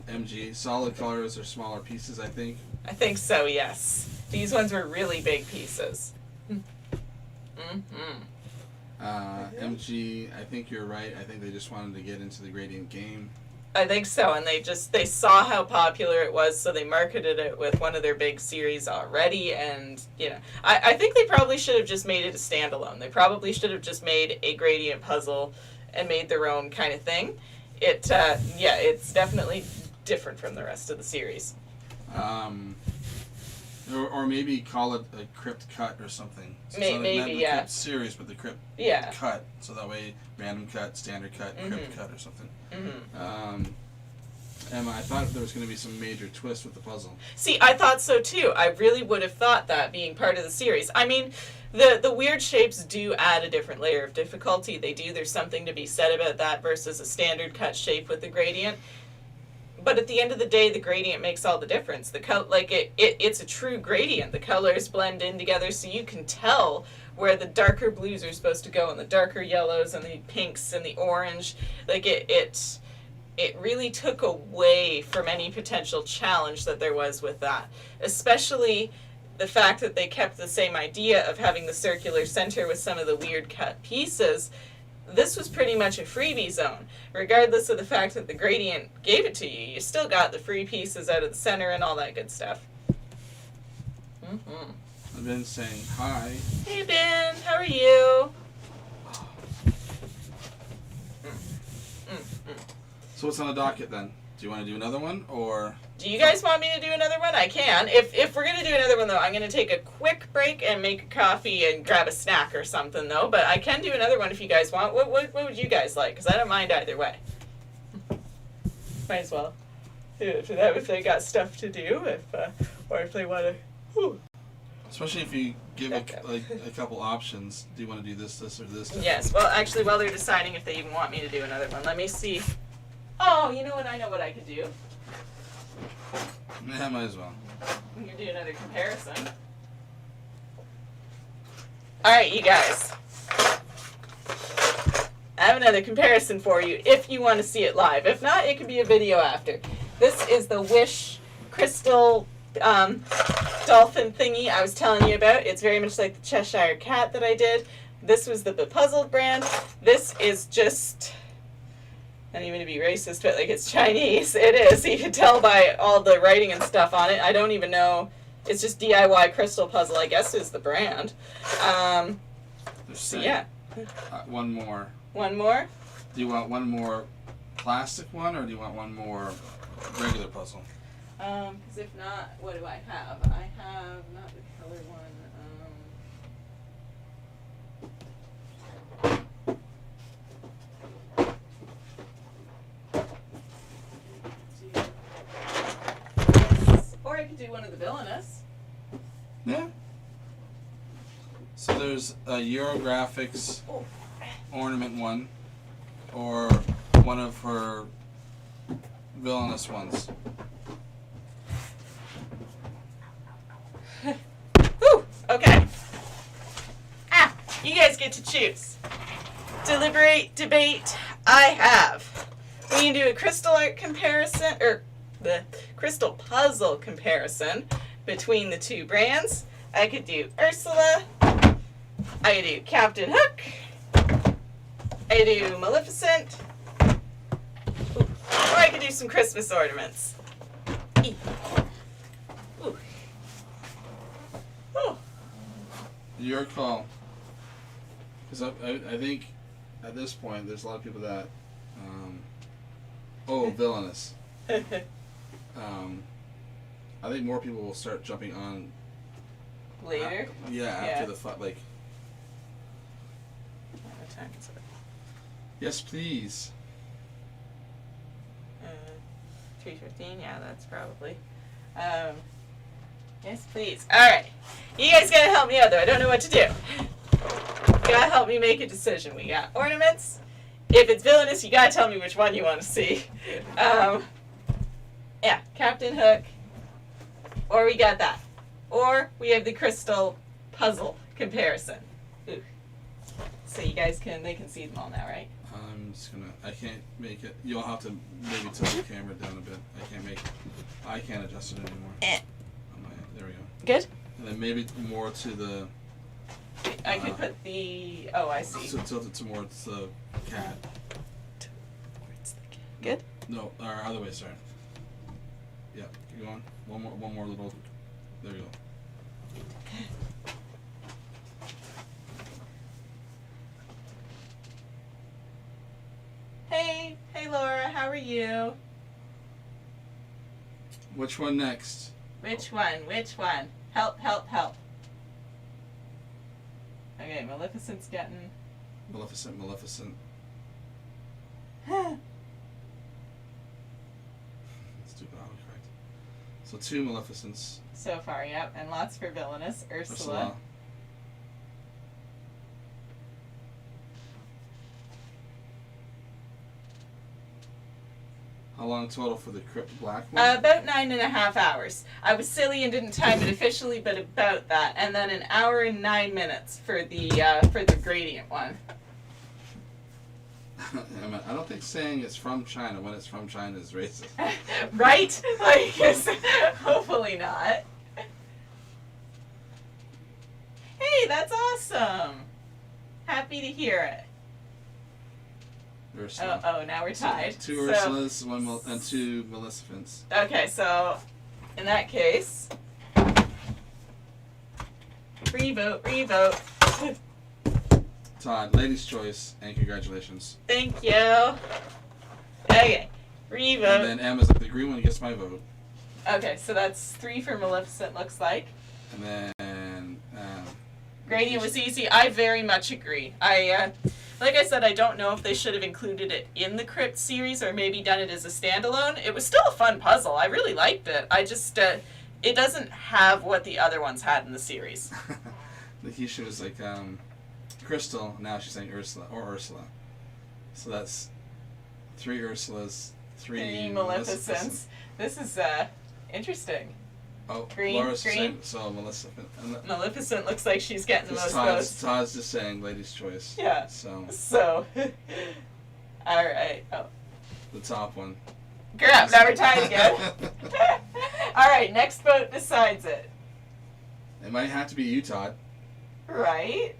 MG solid colors are smaller pieces, I think. I think so, yes. These ones were really big pieces. Mm-hmm. MG, I think you're right. I think they just wanted to get into the gradient game. I think so, and they saw how popular it was, so they marketed it with one of their big series already, and, you know, I think they probably should have just made it a standalone. They probably should have just made a gradient puzzle and made their own kind of thing. It's definitely different from the rest of the series. Or maybe call it a Krypt cut or something. So Maybe, not the yeah. Krypt series, but the Krypt Yeah. cut. So that way, random cut, standard cut, Krypt cut or something. Emma, I thought there was going to be some major twist with the puzzle. See, I thought so too. I really would have thought that being part of the series. I mean, the weird shapes do add a different layer of difficulty. They do. There's something to be said about that versus a standard cut shape with the gradient. But at the end of the day, the gradient makes all the difference. It's a true gradient. The colors blend in together, so you can tell where the darker blues are supposed to go, and the darker yellows, and the pinks, and the orange. It really took away from any potential challenge that there was with that. Especially the fact that they kept the same idea of having the circular center with some of the weird cut pieces. This was pretty much a freebie zone. Regardless of the fact that the gradient gave it to you, you still got the free pieces out of the center and all that good stuff. I've been saying hi. Hey Ben, how are you? So what's on the docket then? Do you want to do another one, or? Do you guys want me to do another one? I can. If we're going to do another one, though, I'm going to take a quick break and make a coffee and grab a snack or something, though. But I can do another one if you guys want. What would you guys like? Because I don't mind either way. Might as well. If they got stuff to do, or if they want to. Whew. Especially if you give a couple options. Do you want to do this, or this? Yes. Well, actually, while they're deciding if they even want me to do another one, let me see. Oh, you know what? I know what I could do. Yeah, might as well. We can do another comparison. Alright, you guys. I have another comparison for you if you want to see it live. If not, it could be a video after. This is the Wish crystal dolphin thingy I was telling you about. It's very much like the Cheshire Cat that I did. This was the Bepuzzled brand. This is just... not even to be racist, but like it's Chinese. It is. You can tell by all the writing and stuff on it. I don't even know. It's just DIY Crystal Puzzle, I guess is the brand. So yeah. One more. One more? Do you want one more plastic one, or do you want one more regular puzzle? Because if not, what do I have? I have not the color one. Or I could do one of the villainous. Yeah. So there's a Eurographics ornament one, or one of her villainous ones. Whew, okay. You guys get to choose. Deliberate, debate, I have. We can do a crystal art comparison, or the crystal puzzle comparison between the two brands. I could do Ursula. I could do Captain Hook. I could do Maleficent. Or I could do some Christmas ornaments. Your call. Because I think at this point there's a lot of people that villainous. I think more people will start jumping on Later? after the fight. Like, What time is it? yes, please. 3:15. Yeah, that's probably. Yes, please. All right, you guys gotta help me out though. I don't know what to do. You gotta help me make a decision. We got ornaments. If it's villainous, you gotta tell me which one you want to see. Yeah, Captain Hook. Or we got that. Or we have the crystal puzzle comparison. Ooh. So you guys they can see them all now, right? I'm just gonna. I can't make it. You'll have to maybe tilt the camera down a bit. I can't adjust it anymore. On my end. There we go. Good? And then maybe more to the. I could put the. Oh, I see. So tilt it towards the cat. Good. No, or other way. Sorry. Yeah, keep going. One more little. There you go. Hey, Laura. How are you? Which one next? Which one? Help. Okay, Maleficent's getting. Maleficent. Stupid autocorrect. So 2 Maleficents. So far, yep. And lots for Villainous. Ursula. How long total for the Krypt Black one? About 9.5 hours. I was silly and didn't time it officially, but about that. And then 1 hour and 9 minutes for the gradient one. I don't think saying it's from China when it's from China is racist. Right? Like, hopefully not. Hey, that's awesome. Happy to hear it. Ursula. Oh, now we're tied. So 2 So- Ursulas, and 2 Maleficents. Okay, so in that case, revote. Todd, ladies' choice, and congratulations. Thank you. Okay, And revote. then Emma's like, the green one gets my vote. Okay, so that's 3 for Maleficent, looks like. And then Gradient was easy. I very much agree. Like I said, I don't know if they should have included it in the Krypt series or maybe done it as a standalone. It was still a fun puzzle. I really liked it. I just, it doesn't have what the other ones had in the series. Lakeisha was like, Crystal, now she's saying Ursula. So that's 3 Ursulas, 3 Maleficents. This is, interesting. Oh, Green, Laura's green. saying, so Maleficent. Maleficent looks like she's getting the most Todd's, votes. Todd's just saying ladies' choice. Yeah. So, Alright. Oh. the top one. Crap, now we're tied again. Alright, next vote decides it. It might have to be you, Todd. Right?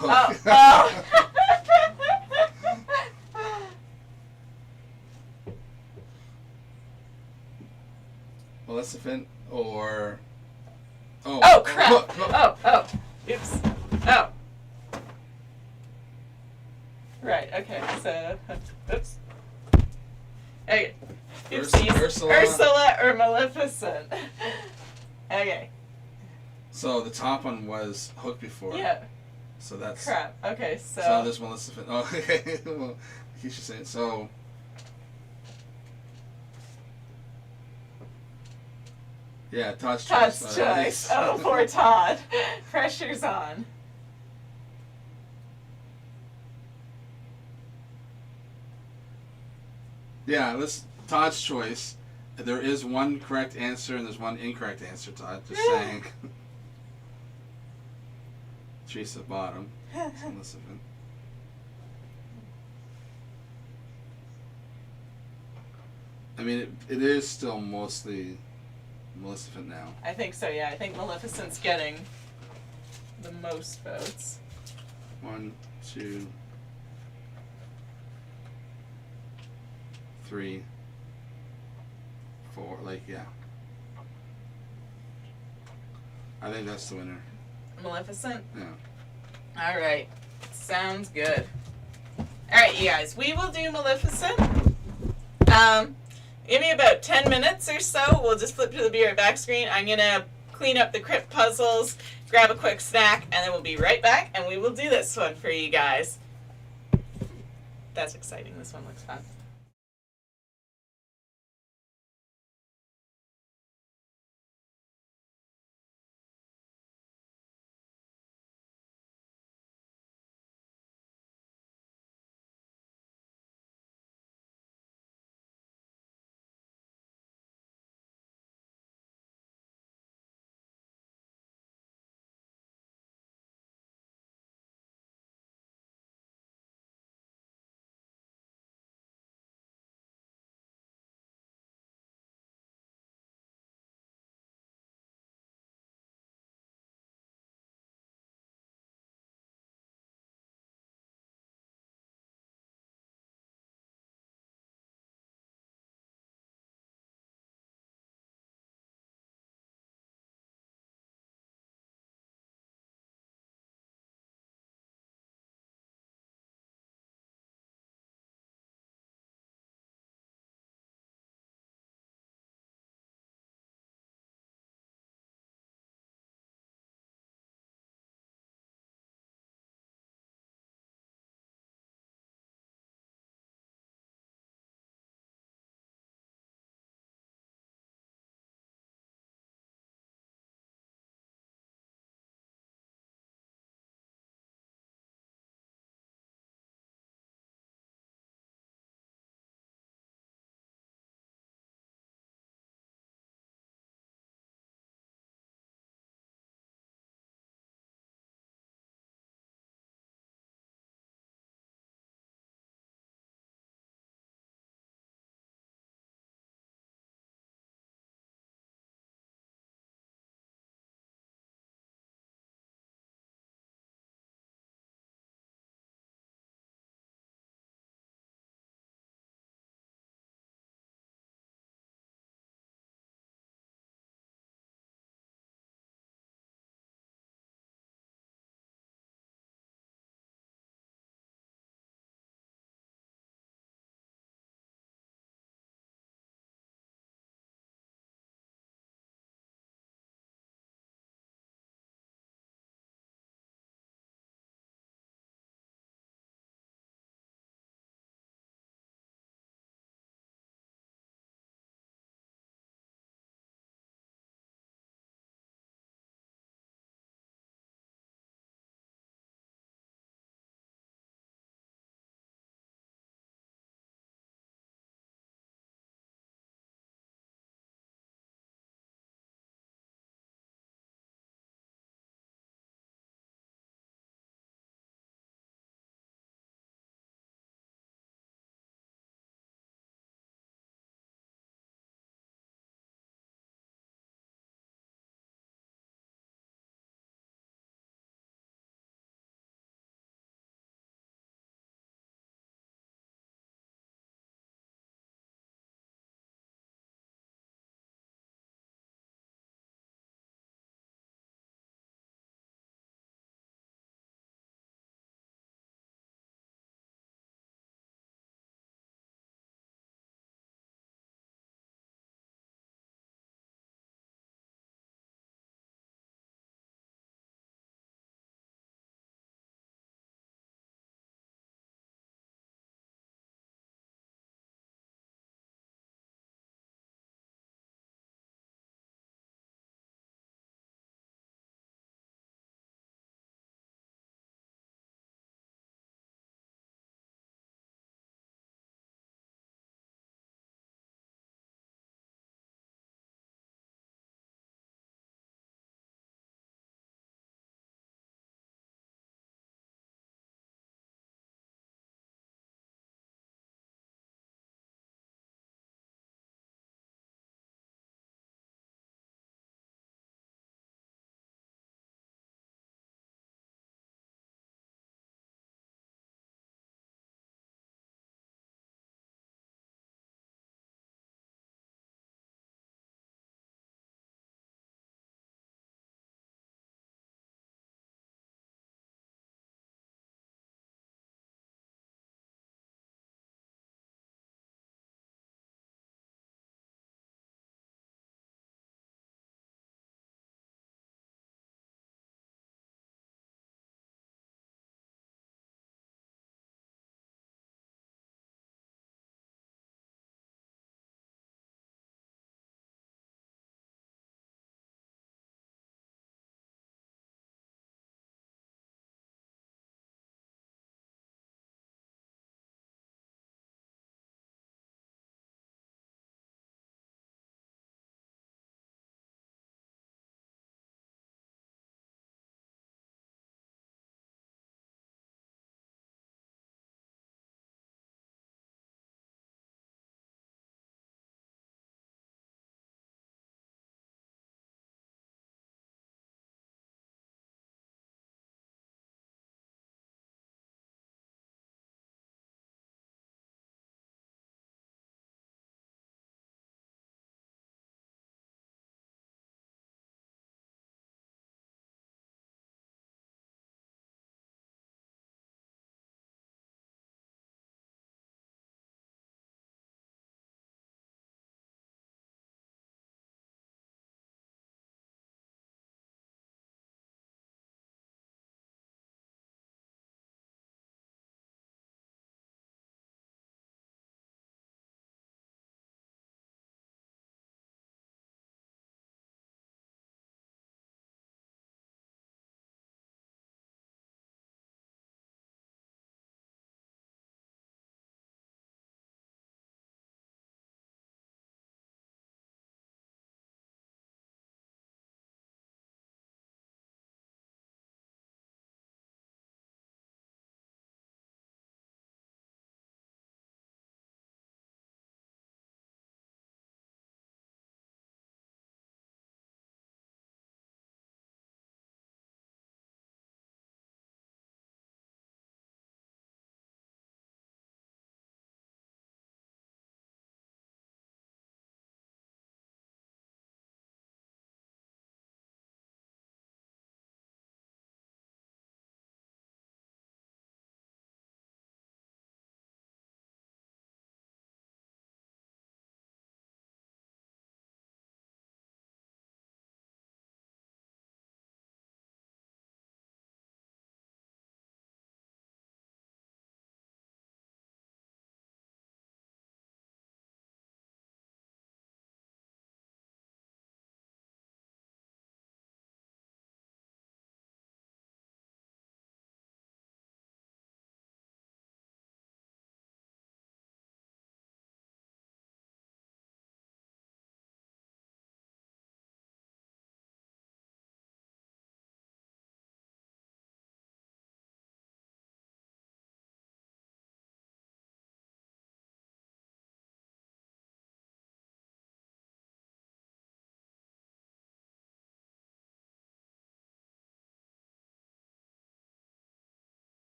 Oh. Oh. Maleficent or... Oh, Oh, crap. Look. Oh. Oops. Oh. Right, okay, so... Oops. Okay. Oopsies. Ursula or Maleficent. Okay. So the top one was Hook before. Yeah. So that's... Crap. Okay, so... So there's Maleficent. Oh, okay. Well, Keisha's saying, so... Yeah, Todd's choice. Todd's choice. Oh, poor Todd. Pressure's on. Yeah, Todd's choice. There is one correct answer and there's one incorrect answer, Todd. Just saying. Teresa bottom. Maleficent. I mean, it is still mostly Maleficent now. I think so, yeah. I think Maleficent's getting the most votes. 1, 2, 3, 4. Like, yeah. I think that's the winner. Maleficent? Yeah. Alright. Sounds good. Alright, you guys. We will do Maleficent. Give me about 10 minutes or so. We'll just flip to the Be Right Back screen. I'm going to clean up the Krypt puzzles, grab a quick snack, and then we'll be right back, and we will do this one for you guys. That's exciting. This one looks fun.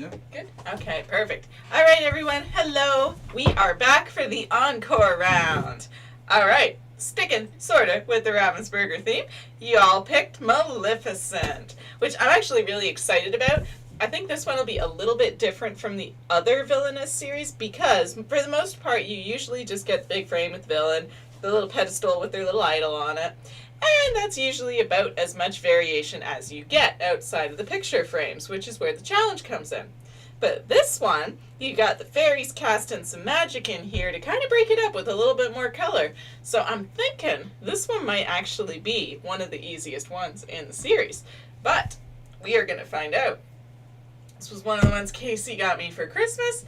Yeah. Good. Okay, perfect. All right, everyone. Hello. We are back for the encore round. All right. Sticking sort of with the Ravensburger theme, you all picked Maleficent, which I'm actually really excited about. I think this one will be a little bit different from the other villainous series because, for the most part, you usually just get the big frame with the villain, the little pedestal with their little idol on it, and that's usually about as much variation as you get outside of the picture frames, which is where the challenge comes in. But this one, you got the fairies casting some magic in here to kind of break it up with a little bit more color. So I'm thinking this one might actually be one of the easiest ones in the series. But we are going to find out. This was one of the ones Casey got me for Christmas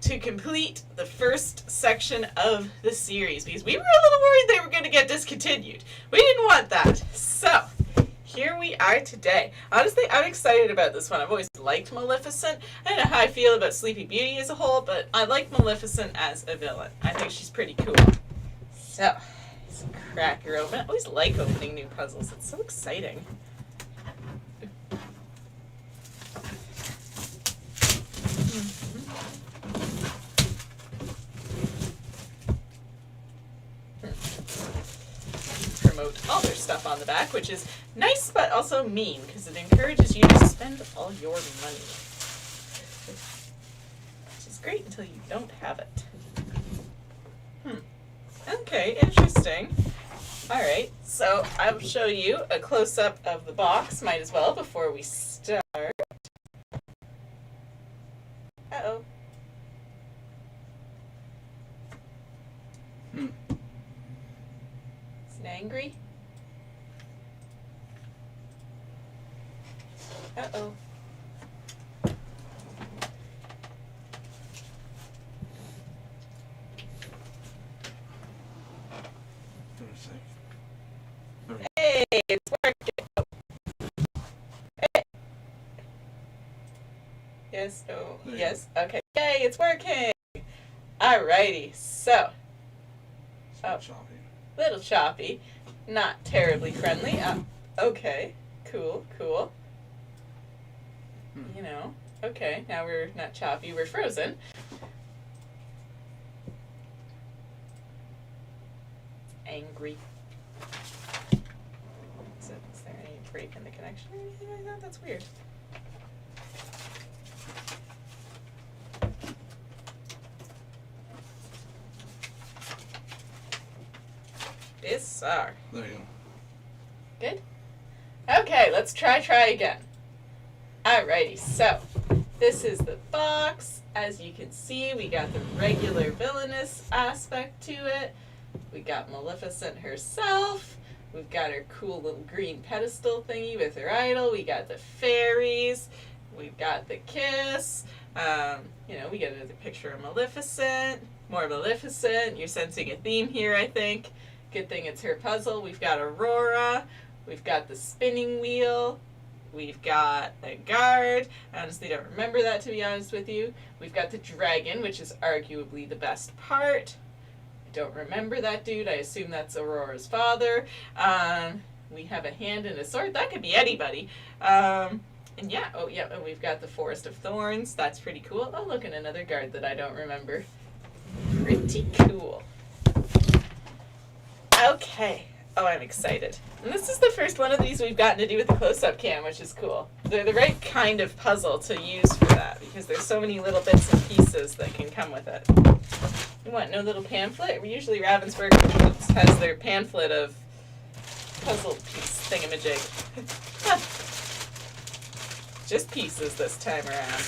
to complete the first section of the series because we were a little worried they were going to get discontinued. We didn't want that. So here we are today. Honestly, I'm excited about this one. I've always liked Maleficent. I don't know how I feel about Sleepy Beauty as a whole, but I like Maleficent as a villain. I think she's pretty cool. So, let's crack her open. I always like opening new puzzles. It's so exciting. Promote all their stuff on the back, which is nice but also mean because it encourages you to spend all your money, which is great until you don't have it. Okay, interesting. Alright, so I'll show you a close-up of the box, might as well, before we start. Uh-oh. Is it angry? Uh-oh. Hey, it's working. Hey. Yes, no, yes, okay. Yay, it's working. Alrighty, so. Oh, little choppy. Not terribly friendly. Okay, cool. You know, okay, now we're not choppy, we're frozen. Angry. Is there any break in the connection or anything like that? That's weird. Bizarre. There you go. Good? Okay, let's try again. Alrighty, so this is the box. As you can see, we got the regular villainous aspect to it. We got Maleficent herself. We've got her cool little green pedestal thingy with her idol. We got the fairies. We've got the kiss. You know, we got another picture of Maleficent. More Maleficent. You're sensing a theme here, I think. Good thing it's her puzzle. We've got Aurora. We've got the spinning wheel. We've got a guard. I honestly don't remember that, to be honest with you. We've got the dragon, which is arguably the best part. I don't remember that dude. I assume that's Aurora's father. We have a hand and a sword. That could be anybody. And yeah, oh yeah, and we've got the Forest of Thorns. That's pretty cool. Oh, look, and another guard that I don't remember. Pretty cool. Okay. Oh, I'm excited. And this is the first one of these we've gotten to do with the close-up cam, which is cool. They're the right kind of puzzle to use for that, because there's so many little bits and pieces that can come with it. You want no little pamphlet? Usually Ravensburger Krypt has their pamphlet of puzzle piece thingamajig. Just pieces this time around.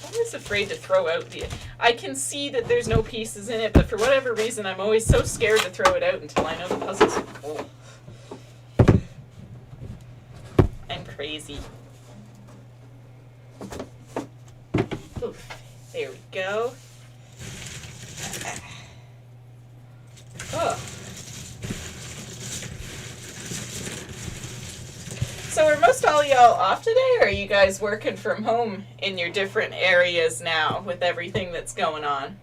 I'm always afraid to throw out the... I can see that there's no pieces in it, but for whatever reason, I'm always so scared to throw it out until I know the puzzle's full. I'm crazy. Oof. There we go. Oh. So are most all y'all off today, or are you guys working from home in your different areas now with everything that's going on?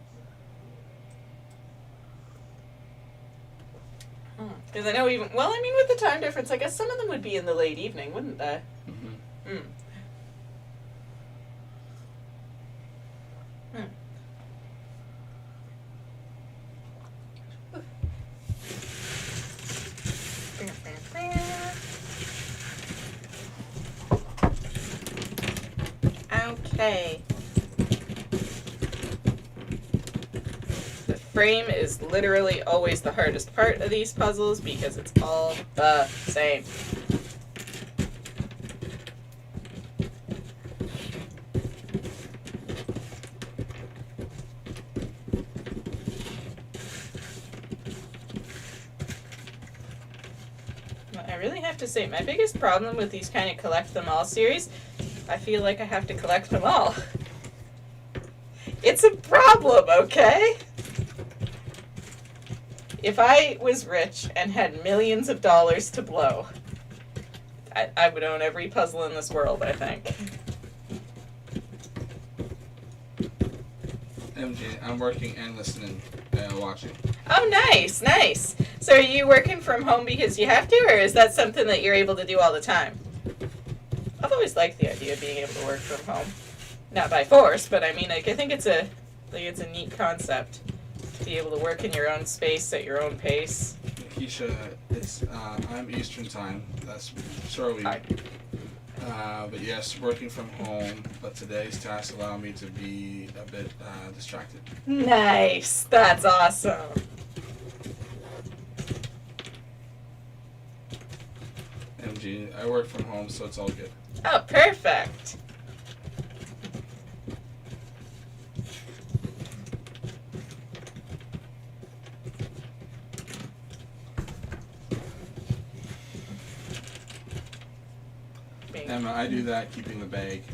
Because I know even, well, I mean, with the time difference, I guess some of them would be in the late evening, wouldn't they? Mm-hmm. Hmm. Okay. The frame is literally always the hardest part of these puzzles because it's all the same. I really have to say, my biggest problem with these kind of collect them all series, I feel like I have to collect them all. It's a problem, okay? If I was rich and had millions of dollars to blow, I would own every puzzle in this world, I think. MJ, I'm working and listening and watching. Oh, nice, nice. So are you working from home because you have to, or is that something that you're able to do all the time? I've always liked the idea of being able to work from home. Not by force, but I mean, like, I think it's a neat concept to be able to work in your own space at your own pace. Keisha, it's I'm Eastern time. That's so are we. Hi. But yes, working from home. But today's task allowed me to be a bit distracted. Nice. That's awesome. MG, I work from home, so it's all good. Oh, perfect. Emma, I do that, keeping the bag.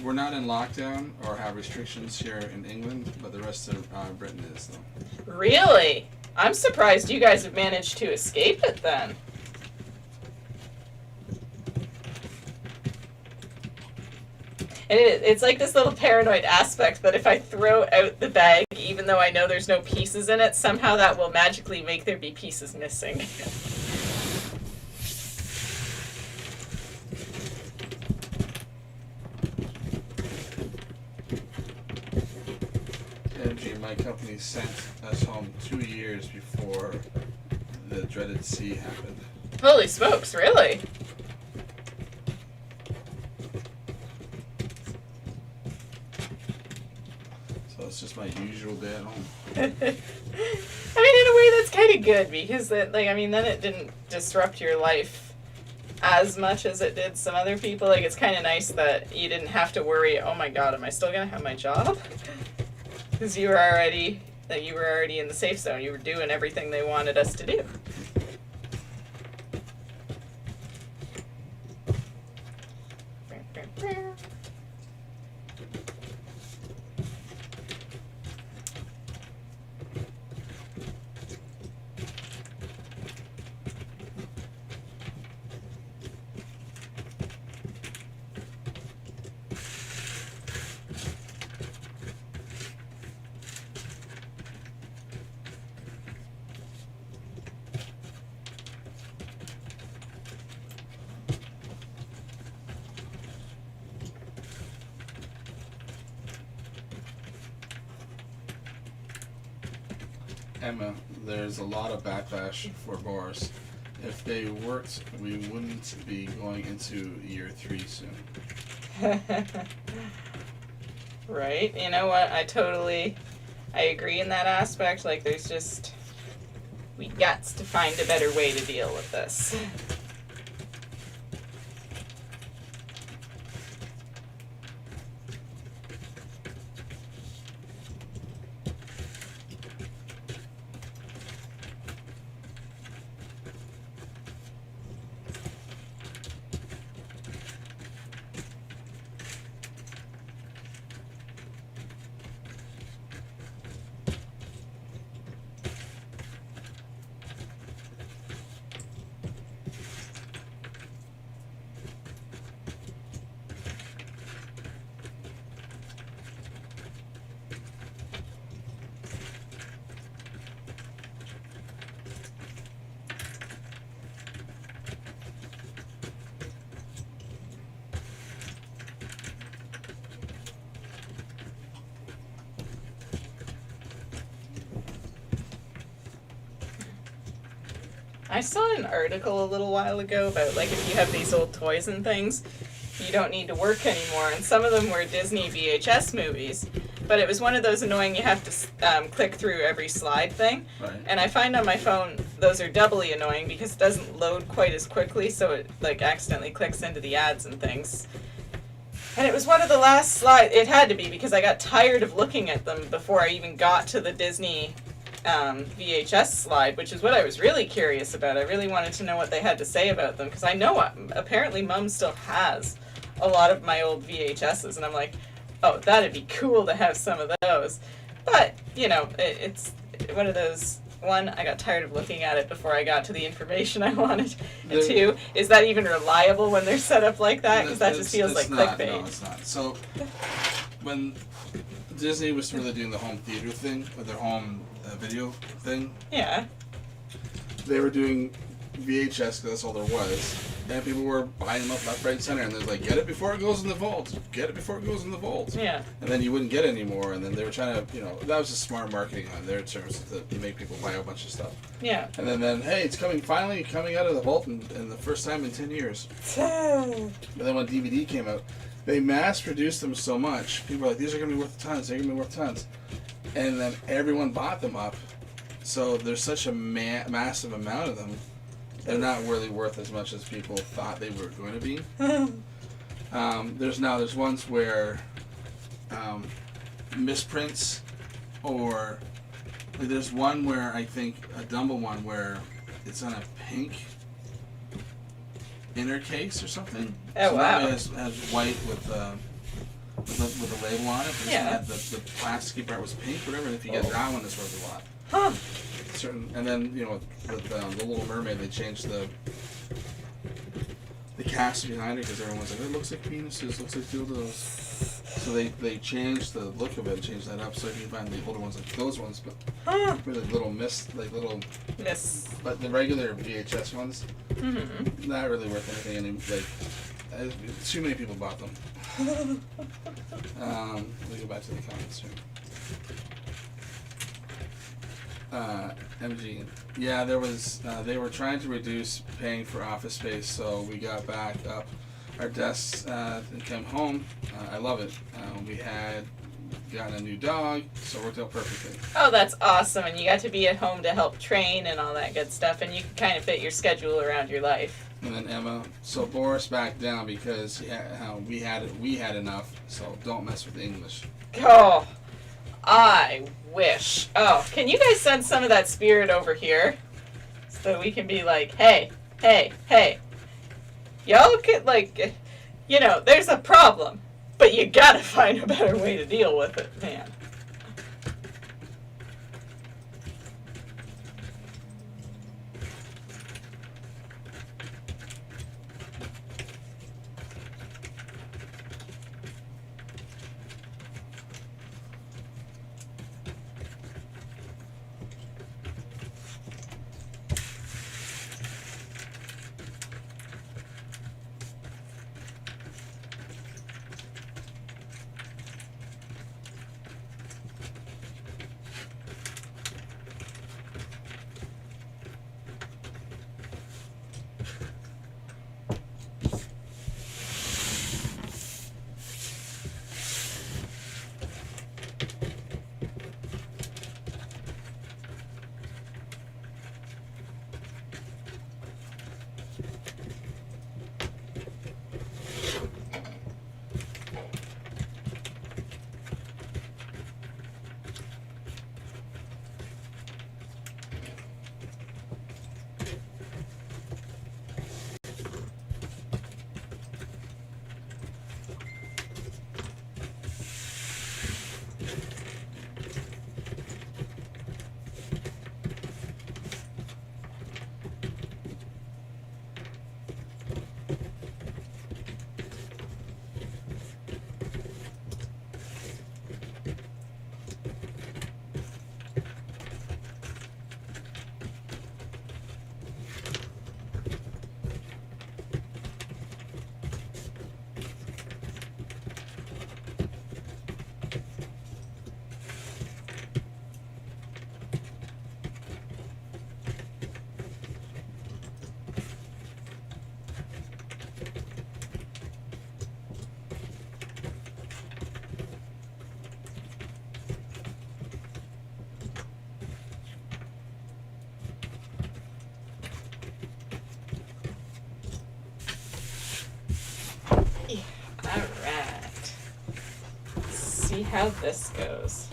We're not in lockdown or have restrictions here in England, but the rest of Britain is, though. Really? I'm surprised you guys have managed to escape it then. And it's like this little paranoid aspect that if I throw out the bag, even though I know there's no pieces in it, somehow that will magically make there be pieces missing. MG, my company sent us home 2 years before the dreaded sea happened. Holy smokes, really? So it's just my usual day at home. I mean, in a way, that's kind of good because, then it didn't disrupt your life as much as it did some other people. Like, it's kind of nice that you didn't have to worry, oh my god, am I still going to have my job? Because you were already in the safe zone. You were doing everything they wanted us to do. Emma, there's a lot of backlash for bars. If they worked, we wouldn't be going into year 3 soon. Right? You know what? I agree in that aspect. Like, we got to find a better way to deal with this. I saw an article a little while ago about, like, if you have these old toys and things, you don't need to work anymore. And some of them were Disney VHS movies. But it was one of those annoying you have to click through every slide thing. Right. And I find on my phone those are doubly annoying because it doesn't load quite as quickly, so it like accidentally clicks into the ads and things. And it was one of the last slides. It had to be because I got tired of looking at them before I even got to the Disney VHS slide, which is what I was really curious about. I really wanted to know what they had to say about them because I know apparently Mum still has a lot of my old VHSs, and I'm like, oh, that'd be cool to have some of those. But, you know, it's one of those, one, I got tired of looking at it before I got to the information I wanted. And two, is that even reliable when they're set up like that? Because that just feels like clickbait. No, it's not. So, when Disney was really doing the home theater thing, or their home video thing, Yeah. they were doing VHS because that's all there was. And people were buying them up left, right, and center, and they're like, get it before it goes in the vault. Get it before it goes in the vault. Yeah. And then you wouldn't get it anymore, and then they were trying to, you know, that was just smart marketing on their terms to make people buy a bunch of stuff. Yeah. And then hey, it's finally coming out of the vault in the first time in 10 years. And then when DVD came out, they mass produced them so much, people were like, these are going to be worth tons, they're going to be worth tons. And then everyone bought them up, so there's such a massive amount of them. They're not really worth as much as people thought they were going to be. There's ones where misprints, or like there's one where I think a Dumbo one where it's on a pink inner case or something. Oh, so wow. That has white with a label on it. But Yeah. The plasticky part was pink, whatever. And if you get that one, it's worth a lot. Huh. And then, you know, with the Little Mermaid, they changed the cast behind it because everyone's like, it looks like penises, looks like dildos. So they changed the look of it, changed that up so you can find the older ones like those ones, but really little miss. But the regular VHS ones, not really worth anything. Too many people bought them. Let me go back to the comments here. MG. Yeah, there was. They were trying to reduce paying for office space, so we got back up our desks and came home. I love it. We had gotten a new dog, so it worked out perfectly. Oh, that's awesome. And you got to be at home to help train and all that good stuff, and you can kind of fit your schedule around your life. And then Emma, so Boris backed down because we had enough, so don't mess with the English. Oh, I wish. Oh, can you guys send some of that spirit over here so we can be like, hey, y'all get like, you know, there's a problem, but you gotta find a better way to deal with it, man. how this goes.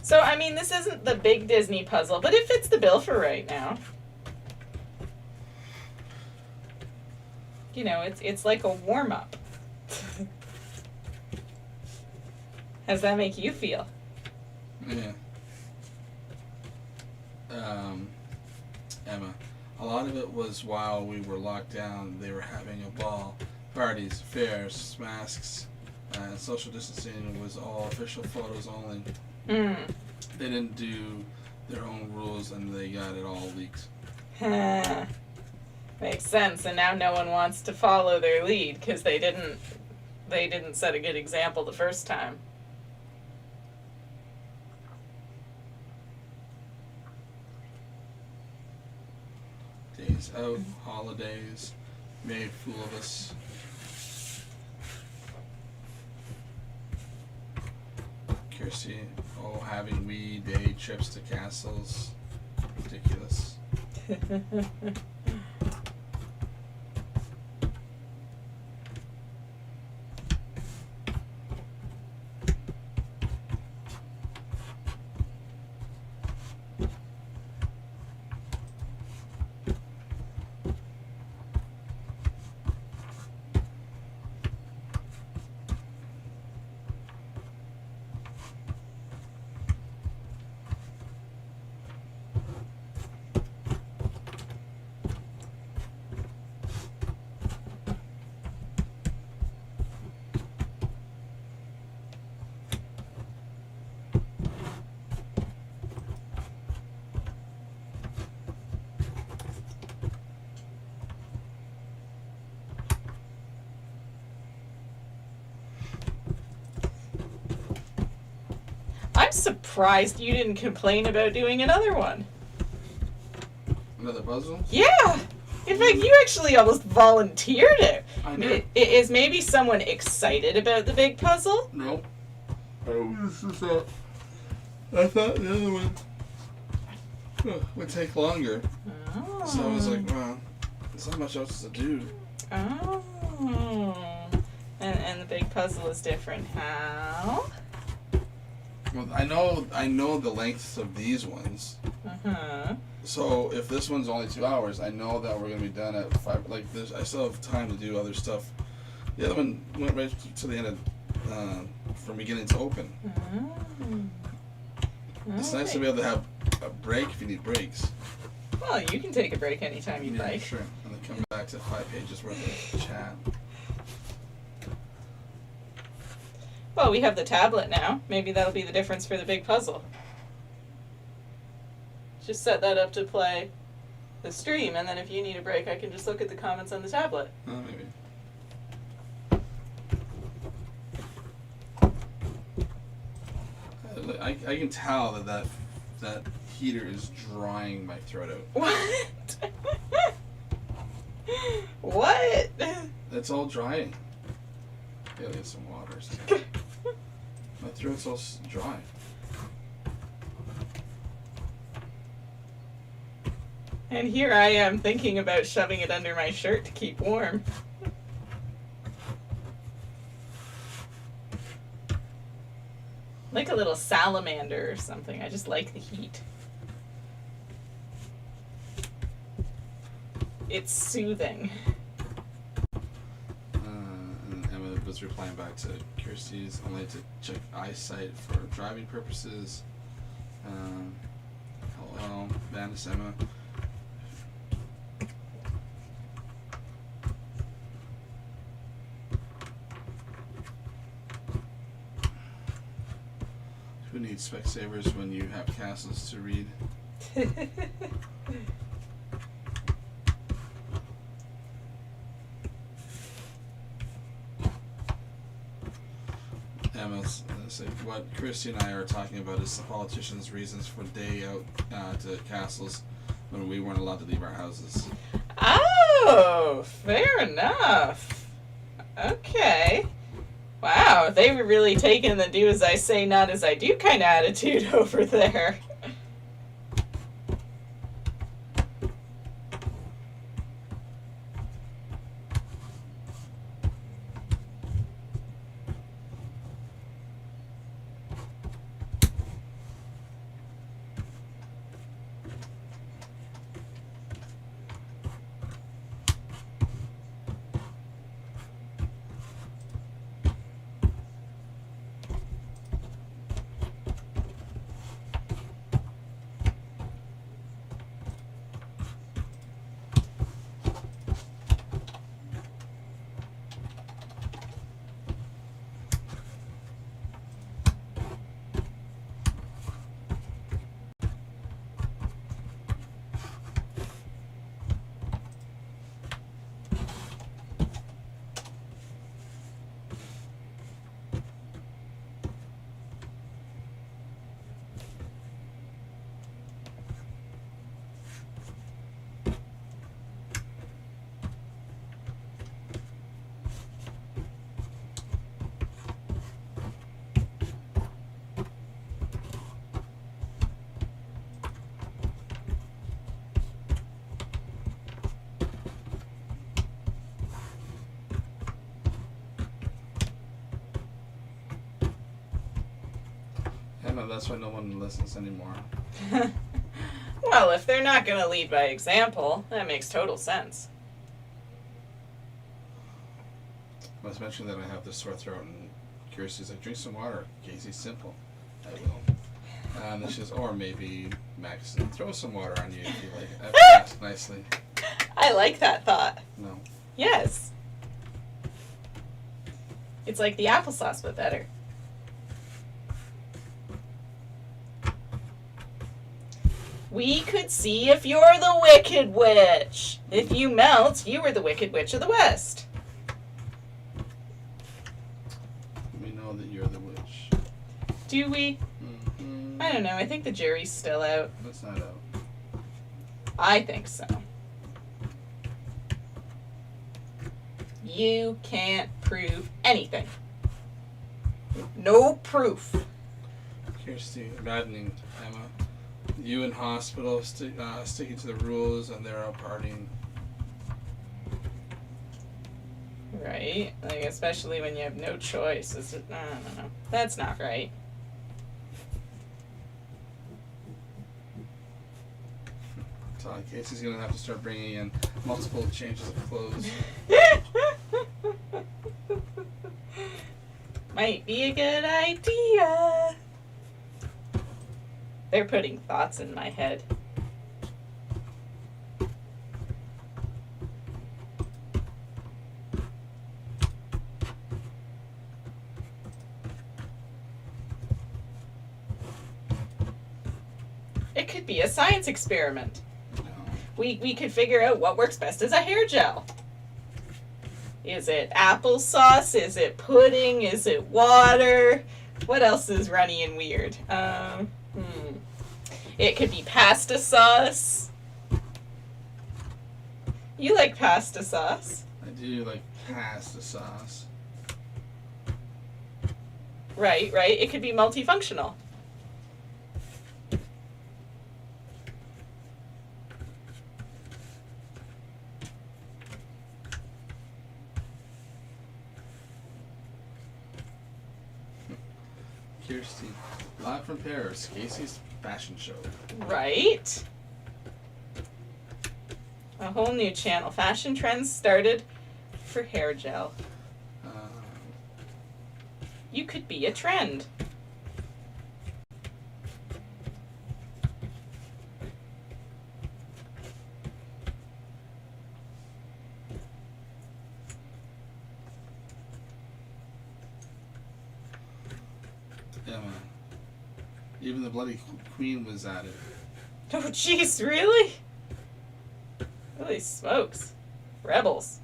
So, I mean, this isn't the big Disney puzzle, but it fits the bill for right now. You know, it's like a warm-up. How does that make you feel? Yeah. Emma, a lot of it was while we were locked down, they were having a ball. Parties, fairs, masks, social distancing was all official photos only. Hmm. They didn't do their own rules and they got it all leaked. Makes sense, and now no one wants to follow their lead because they didn't set a good example the first time. Days out, holidays, made a fool of us. Kirsty, having weed, day trips to castles. Ridiculous. I'm surprised you didn't complain about doing another one. Another puzzle? Yeah! In fact, you actually almost volunteered it. I did. Is maybe someone excited about the big puzzle? Nope. I thought the other one would take longer. Oh. So I was like, well, there's not much else to do. Oh. And the big puzzle is different. How? Well, I know the lengths of these ones. Uh-huh. So if this one's only 2 hours, I know that we're gonna be done at 5. Like this, I still have time to do other stuff. The other one went right to the end of from beginning to open. It's nice to be able to have a break if you need breaks. Well, you can take a break anytime you'd like. Sure. And then come back to 5 pages worth of chat. Well, we have the tablet now. Maybe that'll be the difference for the big puzzle. Just set that up to play the stream, and then if you need a break, I can just look at the comments on the tablet. Oh, maybe. I can tell that heater is drying my throat out. What? What? It's all drying. Gotta get some water. My throat's all dry. And here I am thinking about shoving it under my shirt to keep warm. Like a little salamander or something. I just like the heat. It's soothing. And Emma was replying back to Kirsty's only to check eyesight for driving purposes. Hello, Vanessa, Emma. Who needs Specsavers when you have castles to read? Emma's like, what Christy and I are talking about is the politicians' reasons for day out to castles when we weren't allowed to leave our houses. Oh, fair enough. Okay. Wow, they were really taking the do as I say, not as I do kind of attitude over there. Emma, that's why no one listens anymore. Well, if they're not going to lead by example, that makes total sense. I was mentioning that I have this sore throat, and Kirsty's like, drink some water, Casey. Simple. I will. And then she says, or maybe Max, throw some water on you if you like. I asked nicely. I like that thought. No. Yes. It's like the applesauce, but better. We could see if you're the Wicked Witch. If you melt, you were the Wicked Witch of the West. We know that you're the witch. Do we? Mm-hmm. I don't know. I think the jury's still out. That's not out. I think so. You can't prove anything. No proof. Kirsty, maddening, Emma. You in hospital, sticking to the rules, and they're out partying. Right? Like, especially when you have no choice. Is it? I don't know. That's not right. So Casey's gonna have to start bringing in multiple changes of clothes. Might be a good idea. They're putting thoughts in my head. It could be a science experiment. No. We could figure out what works best as a hair gel. Is it applesauce? Is it pudding? Is it water? What else is runny and weird? It could be pasta sauce. You like pasta sauce? I do like pasta sauce. Right, right. It could be Kirsty. Live from Paris, Casey's fashion show. Right? A whole new channel. Fashion trends started for hair gel. You could be a trend. Emma. Even the bloody queen was at it. Oh, jeez, really? Holy smokes. Rebels.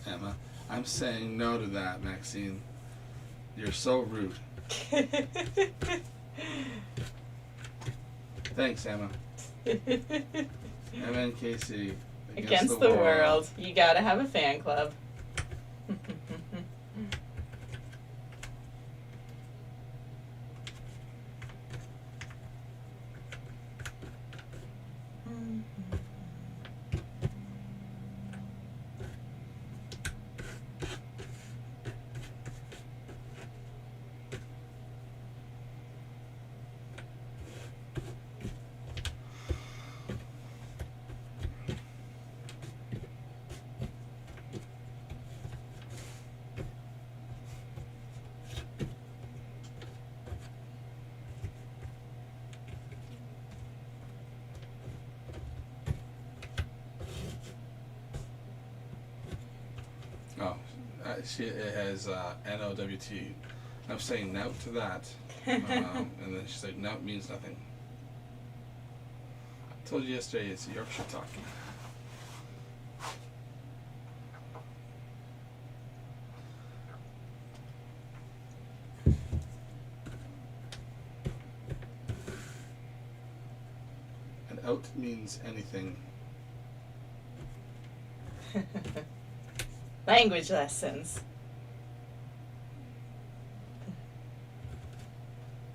Emma, I'm saying no to that, Maxine. You're so rude. Thanks, Emma. Emma and Casey Against the world. You gotta have a fan club. Oh, it has N-O-W-T. I'm saying no to that. And then she's like, no, means nothing. I told you yesterday it's Yorkshire talking. And out means anything. Language lessons.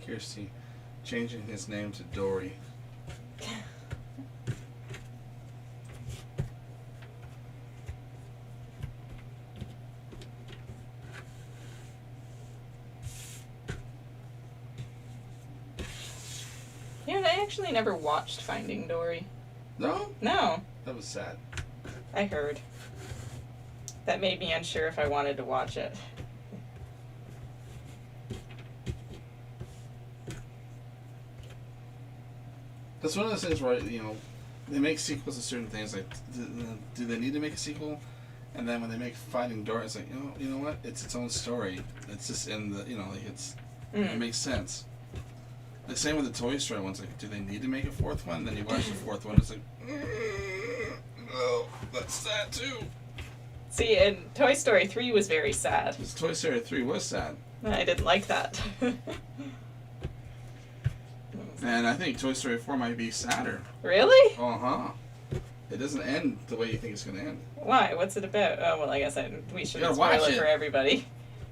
Kirsty, changing his name to Dory. You know, I actually never watched Finding Dory. No? No, That was sad. I heard. That made me unsure if I wanted to watch it. That's one of those things where, you know, they make sequels to certain things. Like, do they need to make a sequel? And then when they make Finding Dory, it's like, you know what? It's its own story. It's just in the, you know, like it makes sense. The same with the Toy Story ones. Like, do they need to make a fourth one? Then you watch the fourth one, it's like, no, that's sad too. See, and Toy Story 3 was very sad. This Toy Story 3 was sad. I didn't like that. And I think Toy Story 4 might be sadder. Really? Uh-huh. It doesn't end the way you think it's going to end. Why? What's it about? Oh, well, I guess we shouldn't You gotta spoil watch it for it. everybody.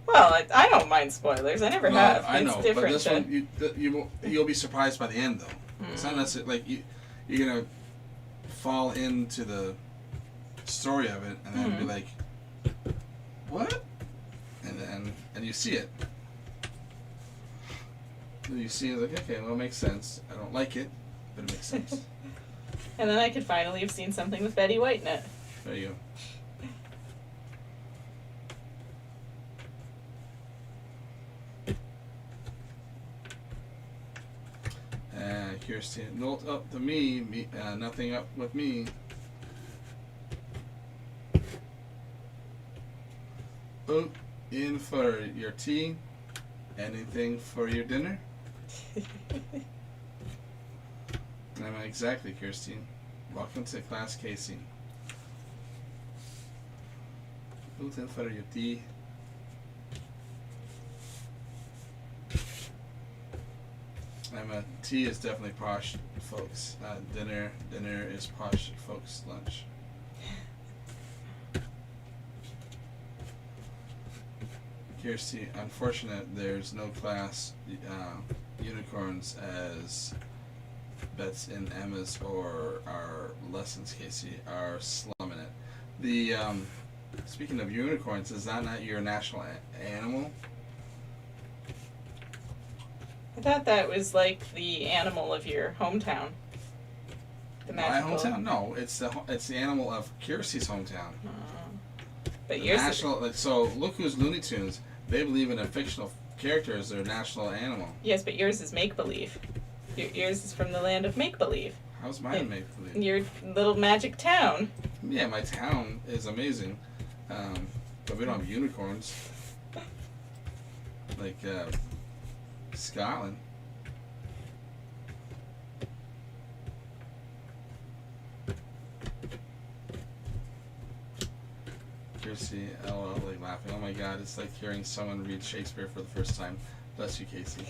Well, I don't mind spoilers. I never have. I know, it's different. but this one, you'll be surprised by the end, though. It's not necessarily, like, you're going to fall into the story of it and then be like, what? And you see it. And you see it, like, okay, well, it makes sense. I don't like it, but it makes sense. And then I could finally have seen something with Betty White in it. There you go. Kirsty, not up to me, nothing up with me. Out in for your tea, anything for your dinner? Exactly, Kirsty. Welcome to class, Casey. Out in for your tea. Tea is definitely posh, folks. Dinner is posh, folks. Lunch. Kirsty, unfortunate there's no class unicorns as that's in Emma's or our lessons, Casey, are slumming it. The speaking of unicorns, is that not your national animal? I thought that was like the animal of your hometown. The My magical. hometown? No, it's the animal of Kirsty's hometown. But The yours national, like, so look who's Looney Tunes. They believe in a fictional character as their national animal. yes, but yours is make believe. Yours is from the land of make believe. How's mine make believe? Your little magic town. Yeah, my town is amazing, but we don't have unicorns like Scotland. Kirsty, LOL, like laughing. Oh my God, it's like hearing someone read Shakespeare for the first time. Bless you, Casey.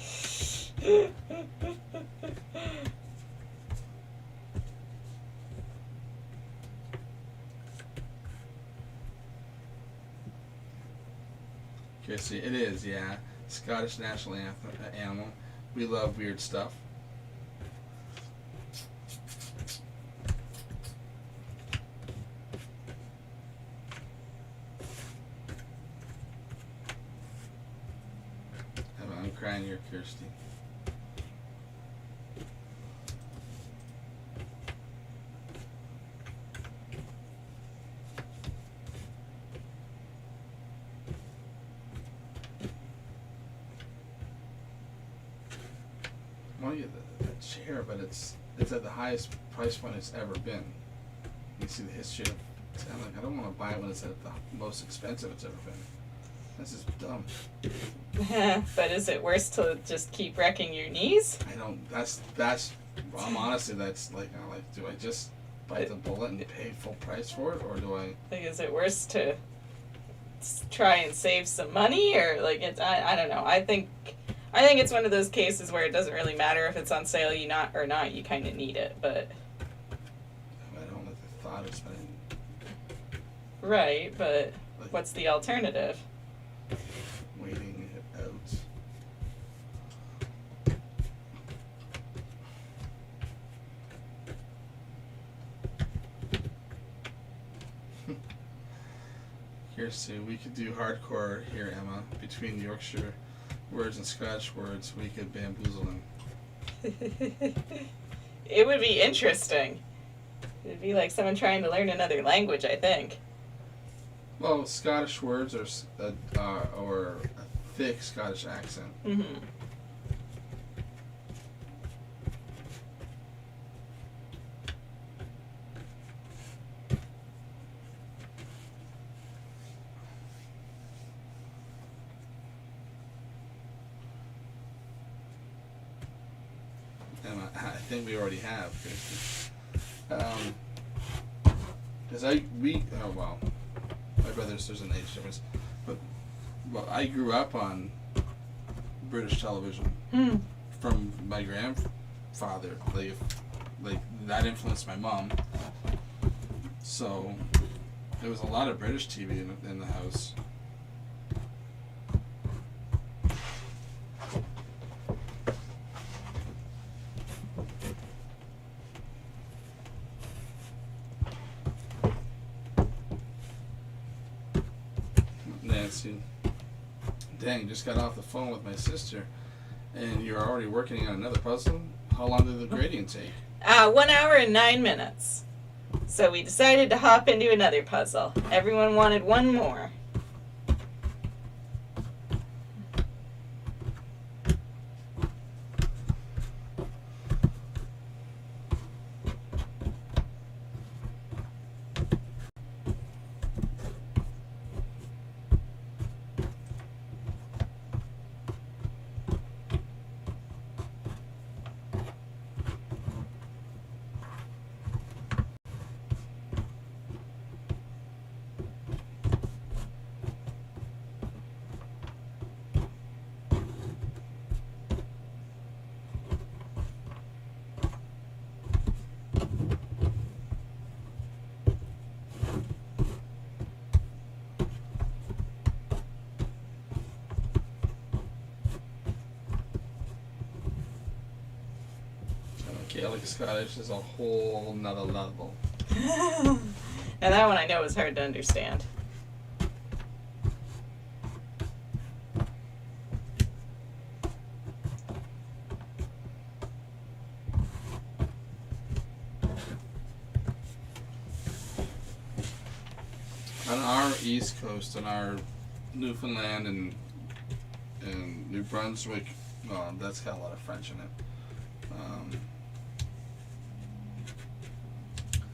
Kirsty, it is, yeah. Scottish national animal. We love weird stuff. I'm crying here, Kirsty. I want to get the chair, but it's at the highest price point it's ever been. You see the history of. I'm like, I don't want to buy it when it's at the most expensive it's ever been. This is dumb. But is it worse to just keep wrecking your knees? I don't. That's. I'm honestly, that's like, I'm like, do I just bite the bullet and pay full price for it, or do I? Like, is it worse to try and save some money, or like it's? I don't know. I think it's one of those cases where it doesn't really matter if it's on sale, you not. You kind of need it, but. I don't like the thought of spending. Right, but Like, what's the alternative? waiting it out. Kirsty, we could do hardcore here, Emma. Between Yorkshire words and Scottish words, we could bamboozle them. It would be interesting. It'd be like someone trying to learn another language, I think. Well, Scottish words or a thick Scottish accent. Mm-hmm. And I think we already have. Because my brothers, there's an age difference, but I grew up on British television from my grandfather. Like that influenced my mom. So there was a lot of British TV in the house. Nancy, dang, just got off the phone with my sister, and you're already working on another puzzle? How long did the grading take? 1 hour and 9 minutes. So we decided to hop into another puzzle. Everyone wanted one more. Gaelic Scottish is a whole nother level. Now that one I know is hard to understand. On our East Coast, on our Newfoundland and New Brunswick, well, that's got a lot of French in it.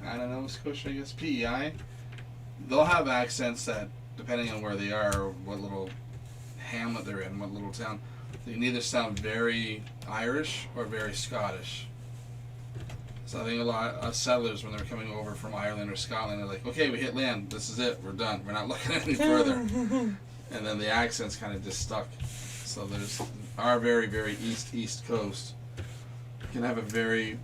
I don't know, Nova Scotia, I guess, PEI, they'll have accents that, depending on where they are, or what little hamlet they're in, what little town, they can either sound very Irish or very Scottish. So I think a lot of settlers, when they're coming over from Ireland or Scotland, they're like, okay, we hit land, this is it, we're done, we're not looking any further. And then the accents kind of just stuck. So there's our very, very east coast can have a very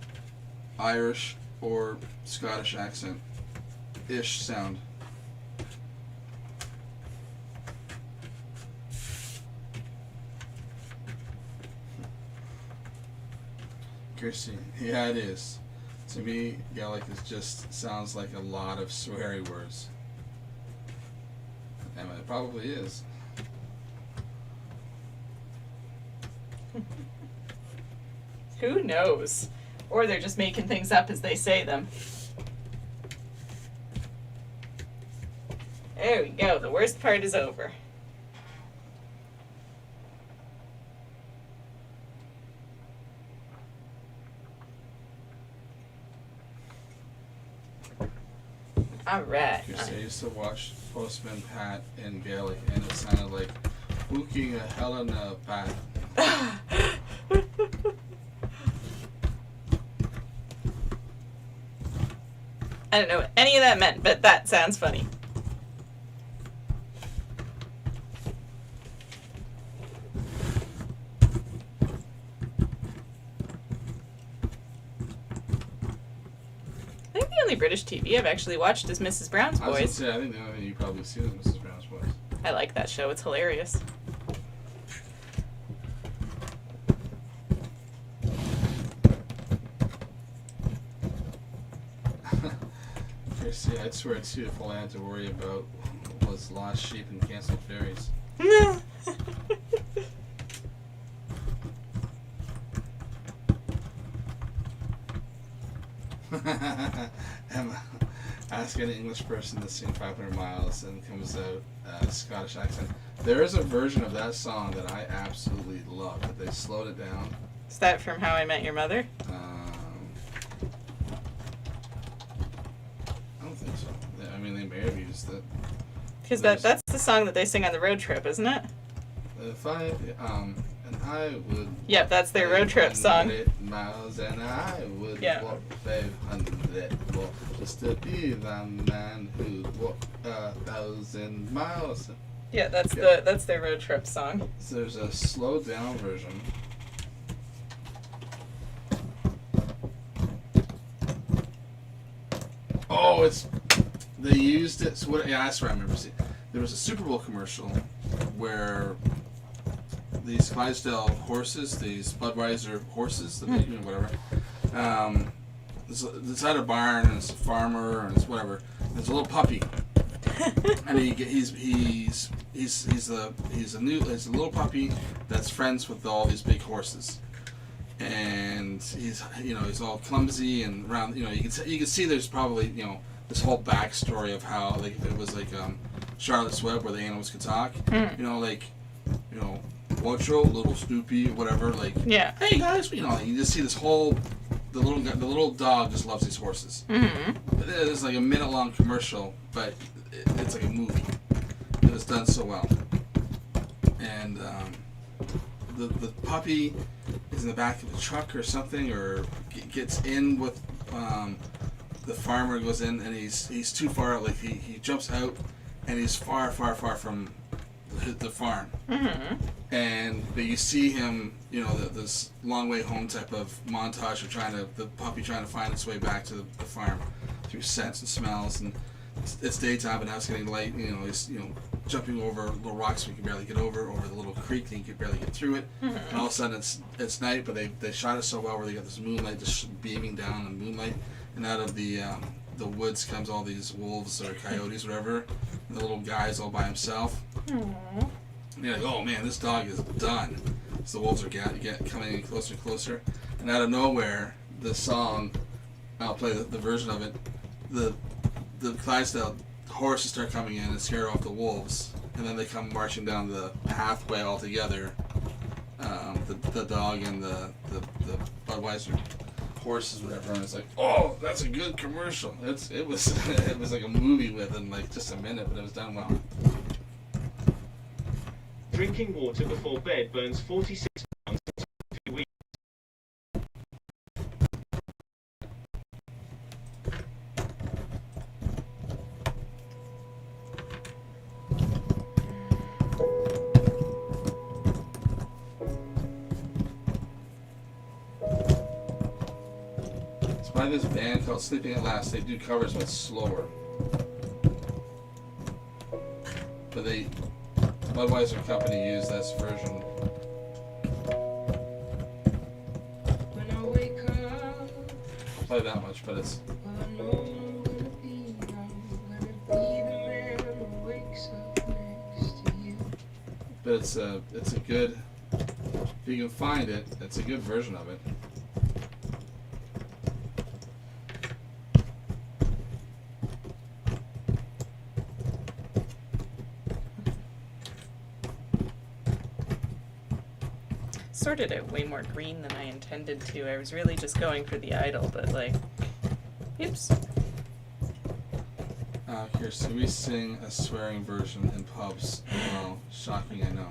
Irish or Scottish accent-ish sound. Kirsty, yeah, it is. To me, Gaelic just sounds like a lot of sweary words. And it probably is. Who knows? Or they're just making things up as they say them. There we go. The worst part is over. Alright. Kirsty, I used to watch Postman Pat in Gaelic, and it sounded like "Hooking a Helena Pat." I don't know what any of that meant, but that sounds funny. I think the only British TV I've actually watched is Mrs. Brown's I was gonna Boys. say, I think the only thing you probably see is Mrs. Brown's Boys. I like that show. It's hilarious. Kirsty, I'd swear too if all I had to worry about was lost sheep and canceled ferries. Emma, ask any English person that's seen 500 Miles and comes out a Scottish accent. There is a version of that song that I absolutely love, but they slowed it down. Is that from How I Met Your Mother? I don't think so. I mean, they may have used it. Because that's the song that they sing on the road trip, isn't it? If I, and I would. Yep, that's their road trip song. 500 miles and I would walk 500 more just to be the man who walked 1,000 miles. Yeah, that's their road trip song. So there's a slowed down version. Oh, they used it. So what? Yeah, that's what I remember seeing. There was a Super Bowl commercial where these Clydesdale horses, these Budweiser horses, that they, whatever. It's at a barn, and it's a farmer, and it's whatever. There's a little puppy, and he's a little puppy that's friends with all these big horses, and he's all clumsy and around. You can see there's probably this whole backstory of how it was Charlotte's Web where the animals could talk. Watch your little Snoopy, whatever. Yeah. Hey guys, you just see this whole the little dog just loves these horses. Mm-hmm. There's like a minute-long commercial, but it's like a movie. It was done so well. And the puppy is in the back of the truck or something, or gets in with the farmer goes in, and he's too far. He jumps out, and he's far from the farm. Mm-hmm. But you see him, this long way home type of montage of the puppy trying to find its way back to the farm through scents and smells, and it's daytime, but now it's getting light. You know, he's jumping over little rocks we can barely get over the little creek and you can barely get through it. And all of a sudden it's night, but they shot it so well where they got this moonlight just beaming down on moonlight, and out of the woods comes all these wolves or coyotes, whatever. And the little guy's all by himself. Aww. And you're like, oh man, this dog is done. So the wolves are get coming in closer and closer, and out of nowhere, the song, I'll play the version of it. The Clydesdale horses start coming in and scare off the wolves, and then they come marching down the pathway all together. The dog and the Budweiser horses, whatever, and it's like, oh, that's a good commercial. It was like a movie within like just a minute, but it was done well. Drinking water before bed burns 46 pounds in 2 weeks. It's by this band called Sleeping at Last. They do covers, but slower. But the Budweiser company used this version. When I wake up, I'll play that much, but it's I know I'm gonna be the man who wakes up next to you. but it's a good. If you can find it, it's a good version of it. Sorted out way more green than I intended to. I was really just going for the idol, but like, oops. Kirsten, we sing a swearing version in pubs. Well, shocking, I know.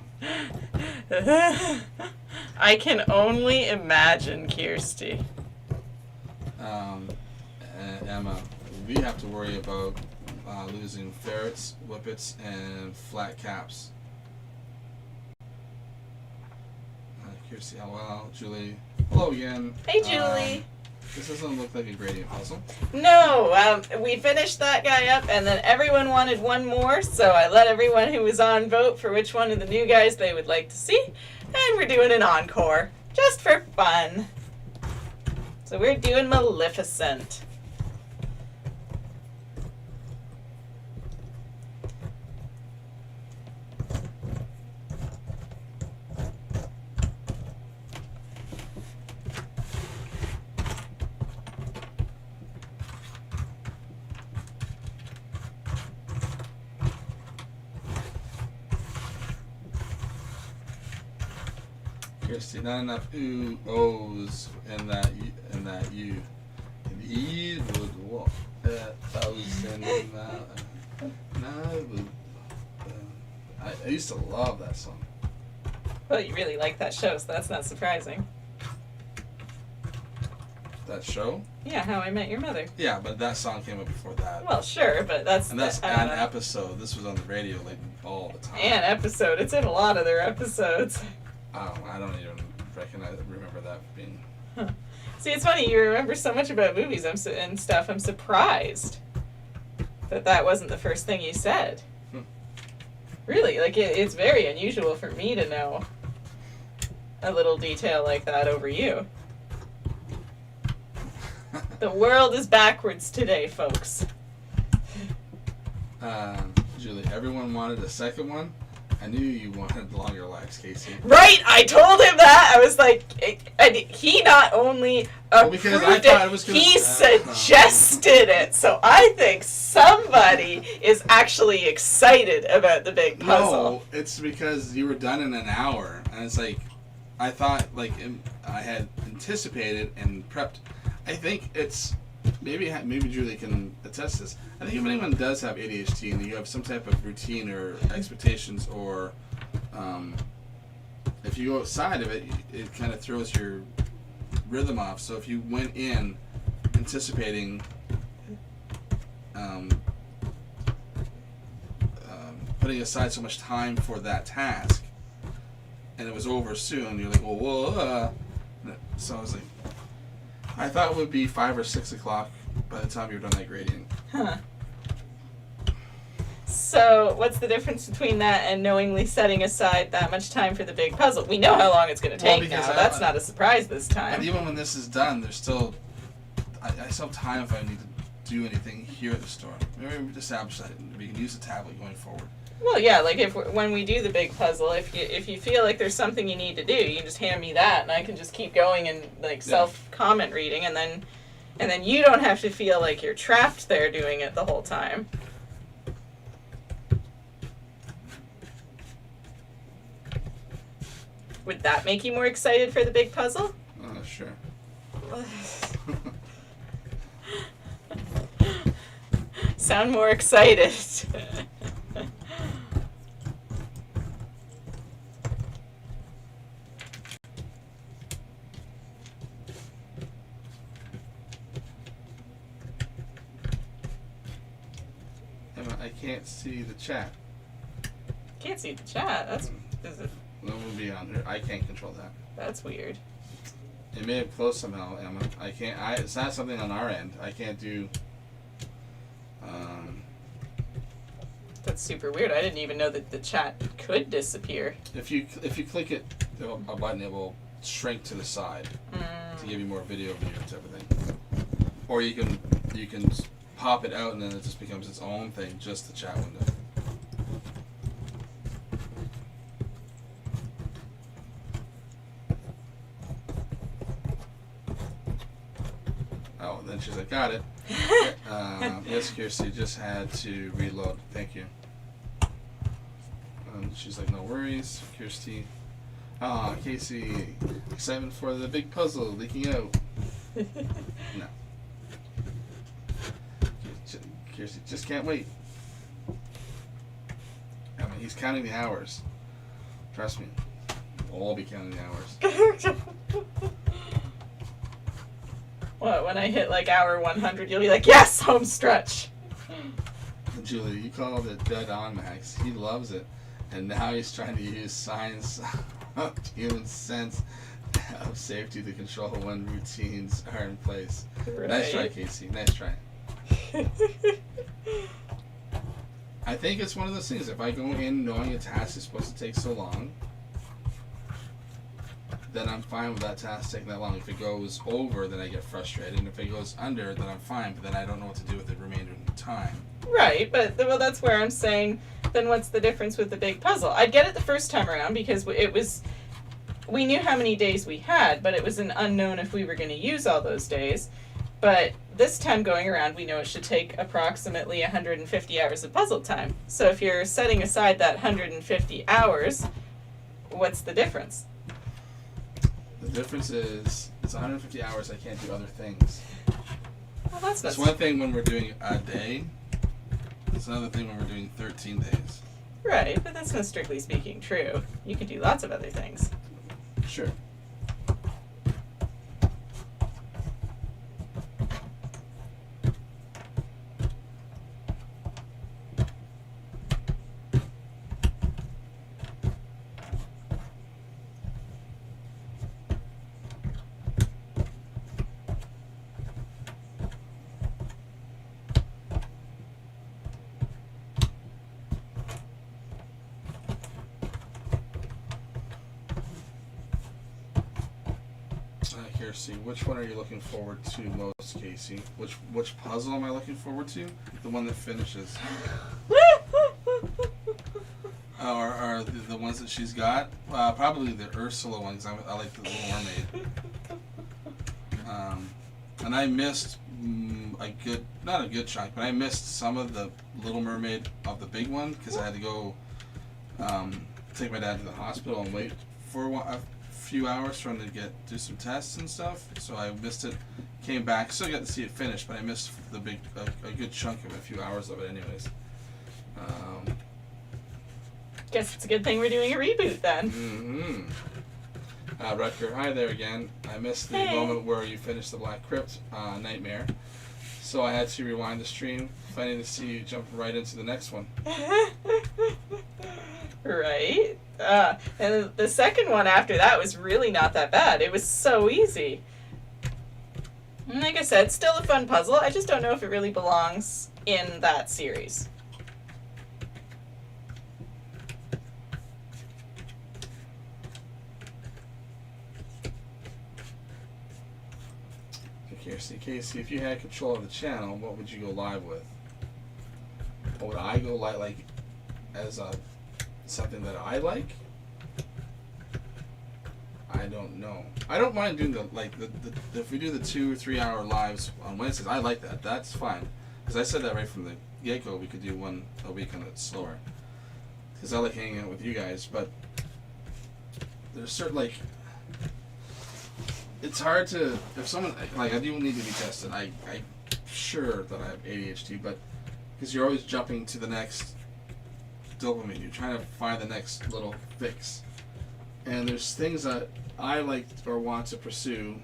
I can only imagine, Kirsty. Emma, we have to worry about losing ferrets, whippets, and flat caps. Kirsty, hello, Julie. Hello again. Hey, Julie. This doesn't look like a gradient puzzle. No, we finished that guy up, and then everyone wanted one more, so I let everyone who was on vote for which one of the new guys they would like to see, and we're doing an encore, just for fun. So we're doing Maleficent. Kirsty, not enough ooh ohs in that you. And he would walk 1,000 I used to love that song. Well, you really like that show, so that's not surprising. That show? Yeah, How I Met Your Mother. Yeah, but that song came up before that. Well, sure, but that's... And that's I don't an know. episode. This was on the radio like all the time. An episode. It's in a lot of their episodes. Oh, I don't even remember that being. Huh. See, it's funny, you remember so much about movies and stuff. I'm surprised that wasn't the first thing you said. Really, like, it's very unusual for me to know a little detail like that over you. The world is backwards today, folks. Julie, everyone wanted a second one. I knew you wanted longer lives, Casey. Right, I told him that. I was like, and he not only because I approved thought it, it was gonna- he suggested it. So I think somebody is actually excited about the big puzzle. No, it's because you were done in an hour, and it's like, I thought, like, I had anticipated and prepped. I think it's maybe Julie can attest this. I think if anyone does have ADHD and you have some type of routine or expectations, or if you go outside of it, it kind of throws your rhythm off. So if you went in anticipating putting aside so much time for that task, and it was over soon, you're like, well, whoa. So I was like, I thought it would be 5 or 6 o'clock by the time you were done that grading. Huh. So what's the difference between that and knowingly setting aside that much time for the big puzzle? We know how long it's going to Well, take because now. That's not a surprise this And time. even when this is done, there's still I still have time if I need to do anything here at the store. Maybe we establish that we can use the tablet going forward. Well, yeah, like when we do the big puzzle, if you feel like there's something you need to do, you can just hand me that, and I can just keep going and like self-comment reading, and then you don't have to feel like you're trapped there doing it the whole time. Would that make you more excited for the big puzzle? Sure. Sound more excited. Emma, I can't see the chat. Can't see the chat. That's No one will be on here. I can't control that. that's weird. It may have closed somehow, Emma. I can't. It's not something on our end. I can't do. That's super weird. I didn't even know that the chat could disappear. If you click it, a button, it will shrink to the side to give you more video view and everything. Or you can pop it out and then it just becomes its own thing, just the chat window. Oh, and then she's like, got it. Yes, Kirsty, just had to reload. Thank you. She's like, no worries, Kirsty. Casey, excitement for the big puzzle leaking out. No. Kirsty, just can't wait. I mean, he's counting the hours. Trust me. We'll all be counting the hours. What, when I hit like hour 100, you'll be like, yes, home stretch. Julie, you called it dead on, Max. He loves it. And now he's trying to use science of human sense of safety to control when routines are in place. Right. Nice try, Casey. Nice try. I think it's one of those things. If I go in knowing a task is supposed to take so long, then I'm fine with that task taking that long. If it goes over, then I get frustrated. And if it goes under, then I'm fine. But then I don't know what to do with the remainder of the time. Right, but well, that's where I'm saying, then what's the difference with the big puzzle? I'd get it the first time around because we knew how many days we had, but it was an unknown if we were going to use all those days. But this time going around, we know it should take approximately 150 hours of puzzle time. So if you're setting aside that 150 hours, what's the difference? The difference is it's 150 hours. I can't do other things. Well, that's It's one thing when we're doing a day. It's another thing when we're doing 13 days. right, but that's not strictly speaking true. You could do lots of other things. Sure. Here, see, which one are you looking forward to most, Casey? Which puzzle am I looking forward to? The one that finishes. Or the ones that she's got? Probably the Ursula ones. I like the Little Mermaid. And I missed not a good chunk, but I missed some of the Little Mermaid of the big one because I had to go take my dad to the hospital and wait for a few hours trying to do some tests and stuff. So I missed it. Came back, still got to see it finished, but I missed a good chunk of a few hours of it, anyways. Guess it's a good thing we're doing a reboot then. Mm-hmm. Rutger, hi there again. I missed the moment where you finished the Black Krypt nightmare, so I had to rewind the stream. Funny to see you jump right into the next one. Right? And the second one after that was really not that bad. It was so easy. And like I said, still a fun puzzle. I just don't know if it really belongs in that series. Okay, so Casey, if you had control of the channel, what would you go live with? Or would I go live like as a something that I like? I don't know. I don't mind doing the if we do the 2 or 3 hour lives on Wednesdays. I like that. That's fine. Because I said that right from the get-go. We could do one a week and it's slower. Because I like hanging out with you guys, but there's certain like it's hard to if someone like I do need to be tested. I'm sure that I have ADHD, but because you're always jumping to the next dopamine, you're trying to find the next little fix, and there's things that I like or want to pursue,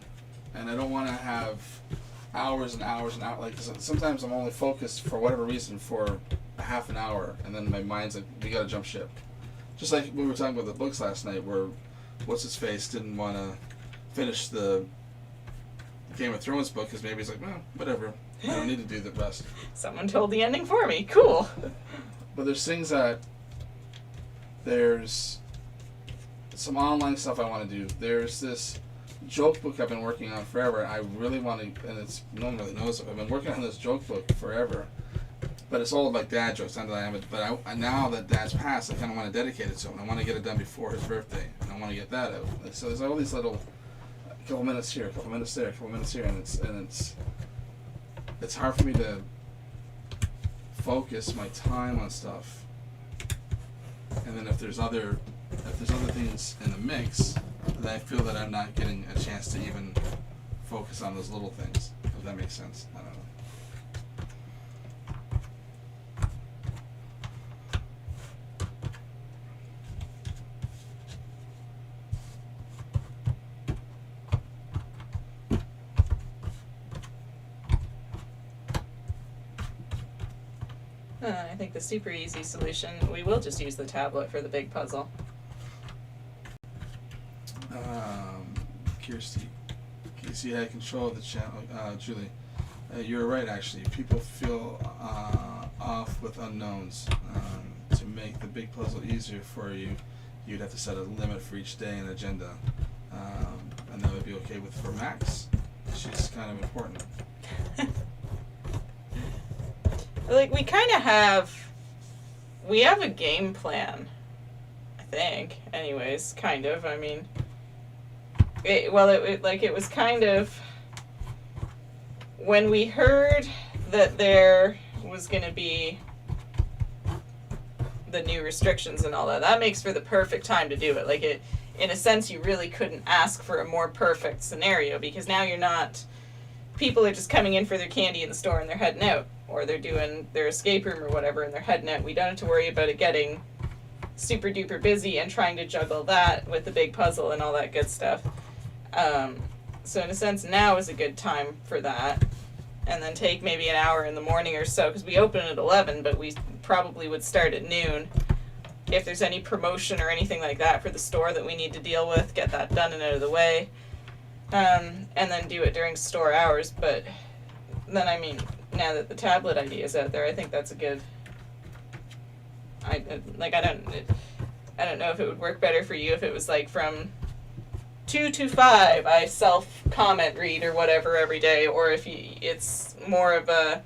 and I don't want to have hours and hours and hours. Like sometimes I'm only focused for whatever reason for a half an hour, and then my mind's like, we gotta jump ship. Just like we were talking about the books last night, where what's his face didn't want to finish the Game of Thrones book because maybe he's like, well, whatever, I don't need to do the rest. Someone told the ending for me. Cool. But there's things that there's some online stuff I want to do. There's this joke book I've been working on forever. I really want to, and it's no one really knows it. I've been working on this joke book forever, but it's all like dad jokes. But now that Dad's passed, I kind of want to dedicate it to him. I want to get it done before his birthday, and I want to get that out. Like, so there's all these little, a couple minutes here, a couple minutes there, a couple minutes here, and it's hard for me to focus my time on stuff. And then if there's other things in the mix, then I feel that I'm not getting a chance to even focus on those little things. If that makes sense, I don't know. I think the super easy solution, we will just use the tablet for the big puzzle. Casey had control of the channel. Julie, you're right actually. People feel off with unknowns. To make the big puzzle easier for you, you'd have to set a limit for each day and agenda. And that would be okay with for Max. She's kind of important. Like, we kind of have a game plan, I think, anyways, kind of. I mean, it was kind of, when we heard that there was going to be the new restrictions and all that, that makes for the perfect time to do it. Like, in a sense, you really couldn't ask for a more perfect scenario, because now people are just coming in for their candy in the store and they're heading out. Or they're doing their escape room or whatever and they're heading out. We don't have to worry about it getting super duper busy and trying to juggle that with the big puzzle and all that good stuff. So in a sense, now is a good time for that. And then take maybe an hour in the morning or so, because we open at 11, but we probably would start at noon. If there's any promotion or anything like that for the store that we need to deal with, get that done and out of the way. And then do it during store hours. But then, I mean, now that the tablet idea is out there, I think that's a good. I don't know if it would work better for you if it was like from 2 to 5 I self-comment read or whatever every day, or if it's more of a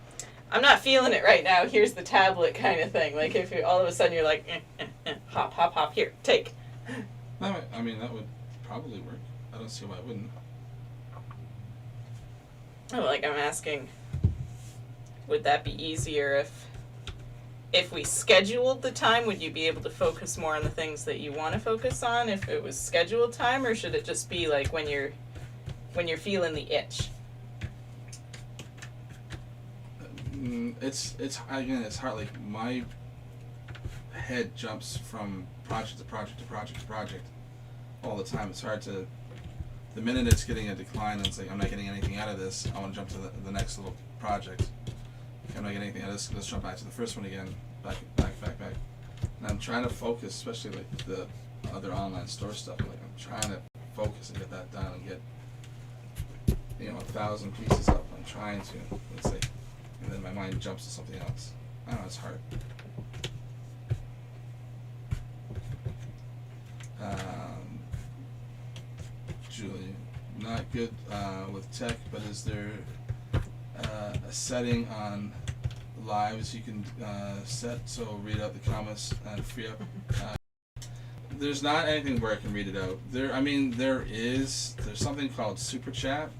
I'm not feeling it right now, here's the tablet kind of thing. Like if all of a sudden you're like hop hop hop, here, take. That would probably work. I don't see why it wouldn't. I'm asking, would that be easier if we scheduled the time? Would you be able to focus more on the things that you want to focus on if it was scheduled time, or should it just be like when you're feeling the itch? It's hard. Like my head jumps from project to project to project to project all the time. It's hard to. The minute it's getting a decline, and it's like I'm not getting anything out of this, I want to jump to the next little project. I'm not getting anything out of this. Let's jump back to the first one again. Back. And I'm trying to focus, especially like the other online store stuff. Like I'm trying to focus and get that done and get 1,000 pieces up. I'm trying to. It's like, and then my mind jumps to something else. I don't know. It's hard. Julie, not good with tech, but is there a setting on lives you can set so read out the comments and free up? There's not anything where I can read it out. There's something called Super Chat.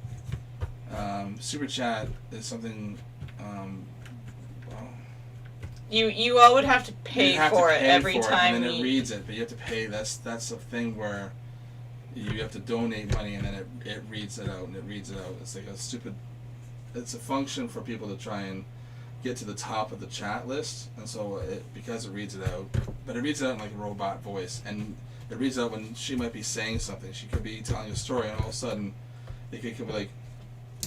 Super Chat is something. You all would have to pay for it every time. And then it reads it, but you have to pay. That's a thing where you have to donate money, and then it reads it out, and it reads it out. It's like a stupid. It's a function for people to try and get to the top of the chat list, and so because it reads it out, but it reads it out in like a robot voice, and it reads out when she might be saying something. She could be telling a story, and all of a sudden, it could be like,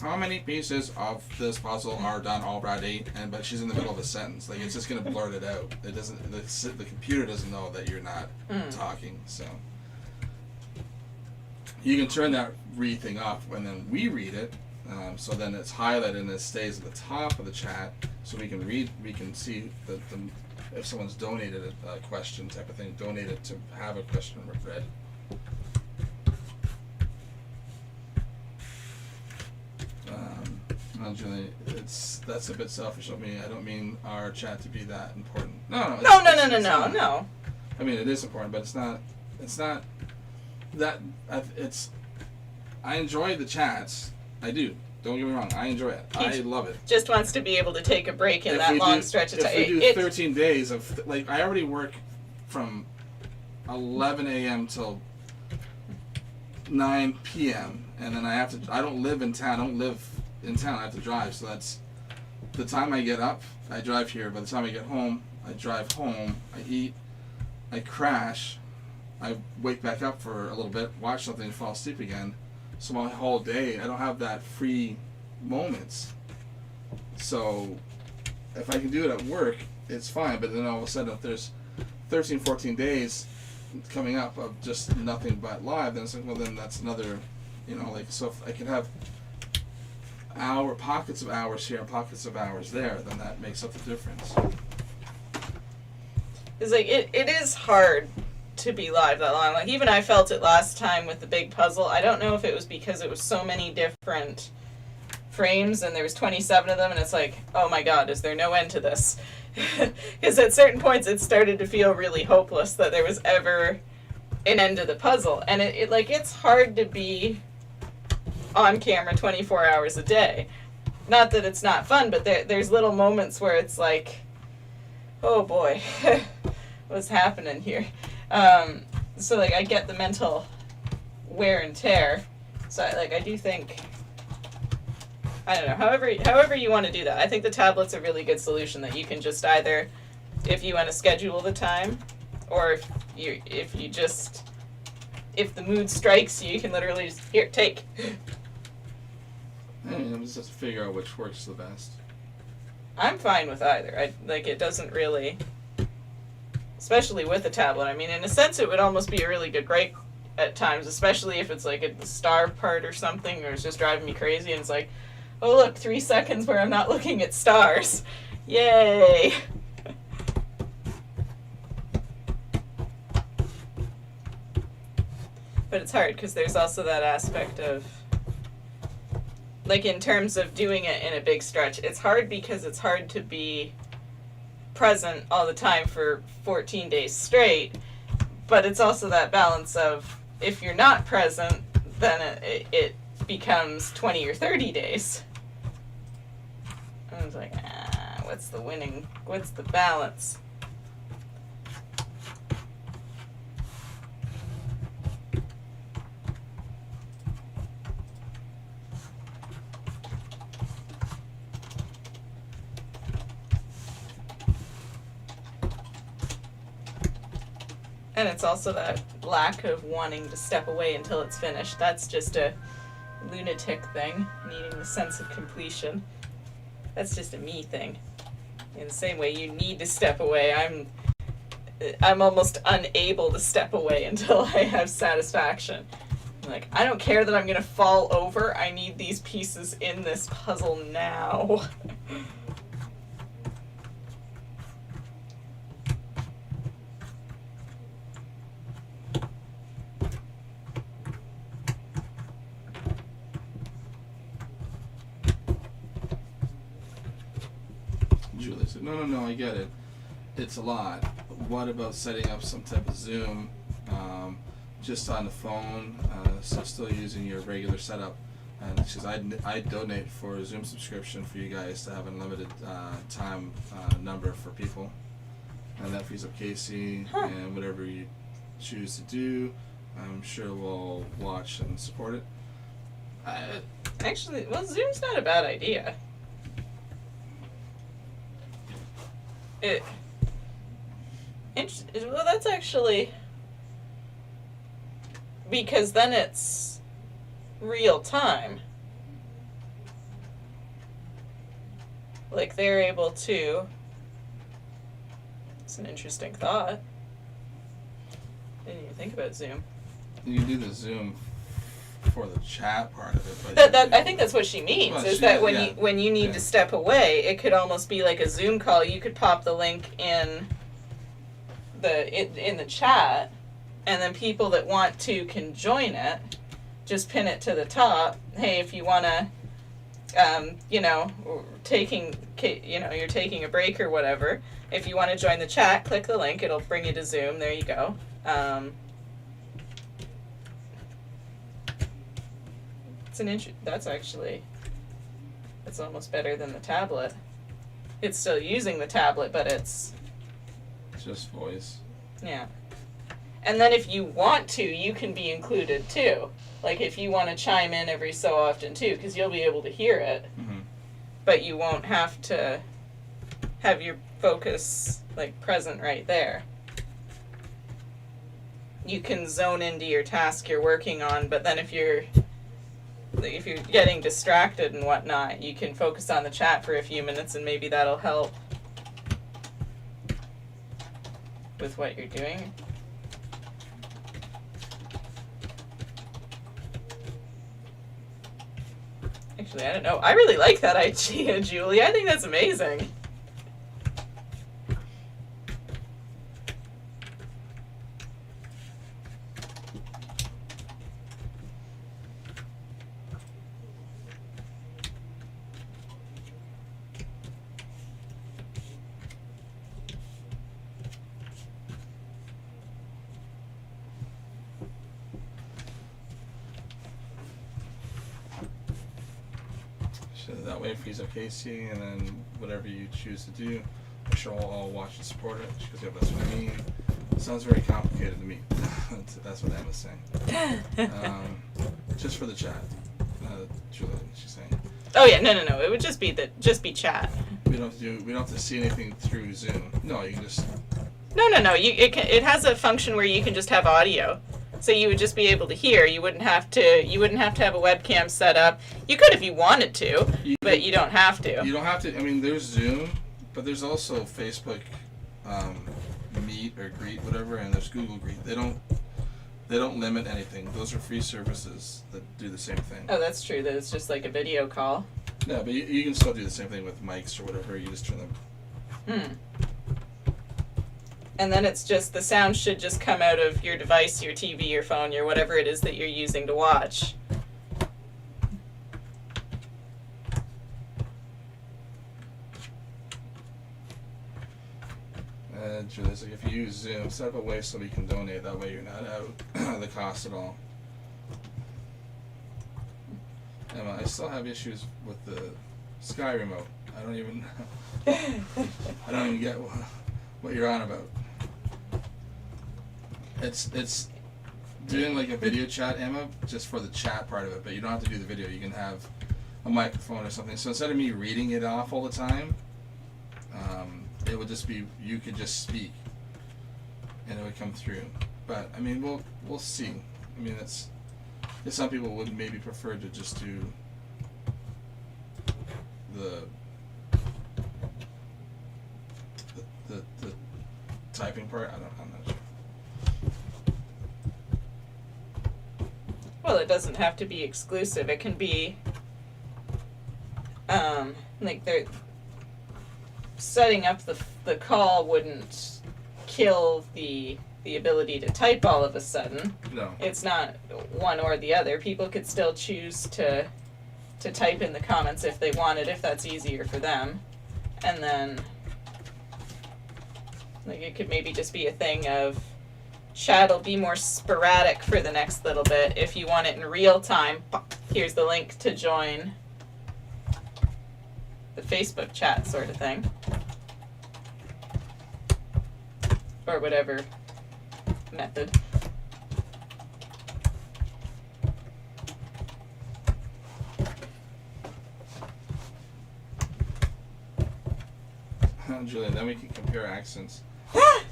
"How many pieces of this puzzle are done already?" But she's in the middle of a sentence. Like, it's just gonna blurt it out. It doesn't. The computer doesn't know that you're not talking. So you can turn that read thing off, and then we read it. So then it's highlighted and it stays at the top of the chat, so we can read. We can see if someone's donated a question type of thing, donated to have a question read. Julie, that's a bit selfish of me. I don't mean our chat to be that important. No. No. I mean, it is important, but it's not that. I enjoy the chats. I do. Don't get me wrong. I enjoy it. I love it. Just wants to be able to take a break in that long stretch of time. If we do 13 days of I already work from 11 a.m. till 9 p.m. and then I don't live in town. I have to drive. So that's the time I get up. I drive here. By the time I get home, I drive home. I eat. I crash. I wake back up for a little bit, watch something, and fall asleep again. So my whole day, I don't have that free moments. So if I can do it at work, it's fine. But then all of a sudden, if there's 13, 14 days coming up of just nothing but live, then it's like, well, then that's another, so if I can have pockets of hours here and pockets of hours there, then that makes up the difference. It's like, it is hard to be live that long. Like, even I felt it last time with the big puzzle. I don't know if it was because it was so many different frames and there was 27 of them, and it's like, oh my god, is there no end to this? Because at certain points it started to feel really hopeless that there was ever an end to the puzzle. And it's hard to be on camera 24 hours a day. Not that it's not fun, but there's little moments where it's like, oh boy, what's happening here? So I get the mental wear and tear. So I do think, I don't know, however you want to do that. I think the tablet's a really good solution, that you can just either, if you want to schedule the time, or if the mood strikes you, you can literally just, here, take. I'm just have to figure out which works the best. I'm fine with either. It doesn't really, especially with the tablet. I mean, in a sense, it would almost be a really good break at times, especially if it's like at the star part or something, or it's just driving me crazy, and it's like, oh look, 3 seconds where I'm not looking at stars. Yay! But it's hard, because there's also that aspect of, in terms of doing it in a big stretch, it's hard because it's hard to be present all the time for 14 days straight, but it's also that balance of, if you're not present, then it becomes 20 or 30 days. And I was like, what's the balance? And it's also that lack of wanting to step away until it's finished. That's just a lunatic thing, needing the sense of completion. That's just a me thing. In the same way you need to step away, I'm almost unable to step away until I have satisfaction. I don't care that I'm gonna fall over, I need these pieces in this puzzle now. they said, no, I get it. It's a lot. But what about setting up some type of Zoom, just on the phone, so still using your regular setup? And she says, I'd donate for a Zoom subscription for you guys to have an unlimited time number for people. And that frees up Casey, and whatever you choose to do, I'm sure we'll watch and support it. Actually, well, Zoom's not a bad idea. Well, that's actually... Because then it's real time. Like, they're able to... It's an interesting thought. I didn't even think about Zoom. You can do the Zoom for the chat part of it, but I think that's what she means. Well, is she- that when yeah. you need to step away, it could almost be like a Zoom call. You could pop the link in the chat, and then people that want to can join it. Just pin it to the top. Hey, if you wanna, you're taking a break or whatever. If you want to join the chat, click the link. It'll bring you to Zoom. There you go. That's almost better than the tablet. It's still using the tablet, but it's just voice. yeah. And then if you want to, you can be included too. Like if you want to chime in every so often too, because you'll be able to hear it, but you won't have to have your focus like present right there. You can zone into your task you're working on, but then if you're getting distracted and whatnot, you can focus on the chat for a few minutes and maybe that'll help with what you're doing. Actually, I don't know. I really like that idea, Julie. I think that's amazing. So that way it frees up Casey, and then whatever you choose to do, I'm sure we'll all watch and support it. She goes, yeah, that's what I mean. It sounds very complicated to me. That's what Emma's saying. Just for the chat, Julie, she's saying. Oh yeah, no. It would just be chat. We don't have to see anything through Zoom. No, you can just. No. It has a function where you can just have audio. So you would just be able to hear. You wouldn't have to have a webcam set up. You could if you wanted to, but you don't have to. You don't have to. I mean, there's Zoom, but there's also Facebook, Meet or Greet, whatever, and there's Google Greet. They don't limit anything. Those are free services that do the same thing. Oh, that's true. That it's just like a video call. Yeah, but you can still do the same thing with mics or whatever. You just turn them. And then it's just, the sound should just come out of your device, your TV, your phone, your whatever it is that you're using to watch. Julie's like, if you use Zoom, set up a way so we can donate. That way you're not out the cost at all. Emma, I still have issues with the Sky remote. I don't even get what you're on about. It's doing like a video chat, Emma, just for the chat part of it, but you don't have to do the video. You can have a microphone or something. So instead of me reading it off all the time, it would just be, you could just speak and it would come through. But I mean, we'll see. I mean, some people would maybe prefer to just do the typing part. I'm not sure. Well, it doesn't have to be exclusive. It can be, like they're setting up the call wouldn't kill the ability to type all of a sudden. No. It's not one or the other. People could still choose to type in the comments if they wanted, if that's easier for them. And then Like, it could maybe just be a thing of chat will be more sporadic for the next little bit. If you want it in real time, here's the link to join the Facebook chat sort of thing. Or whatever method. Julian, then we can compare accents.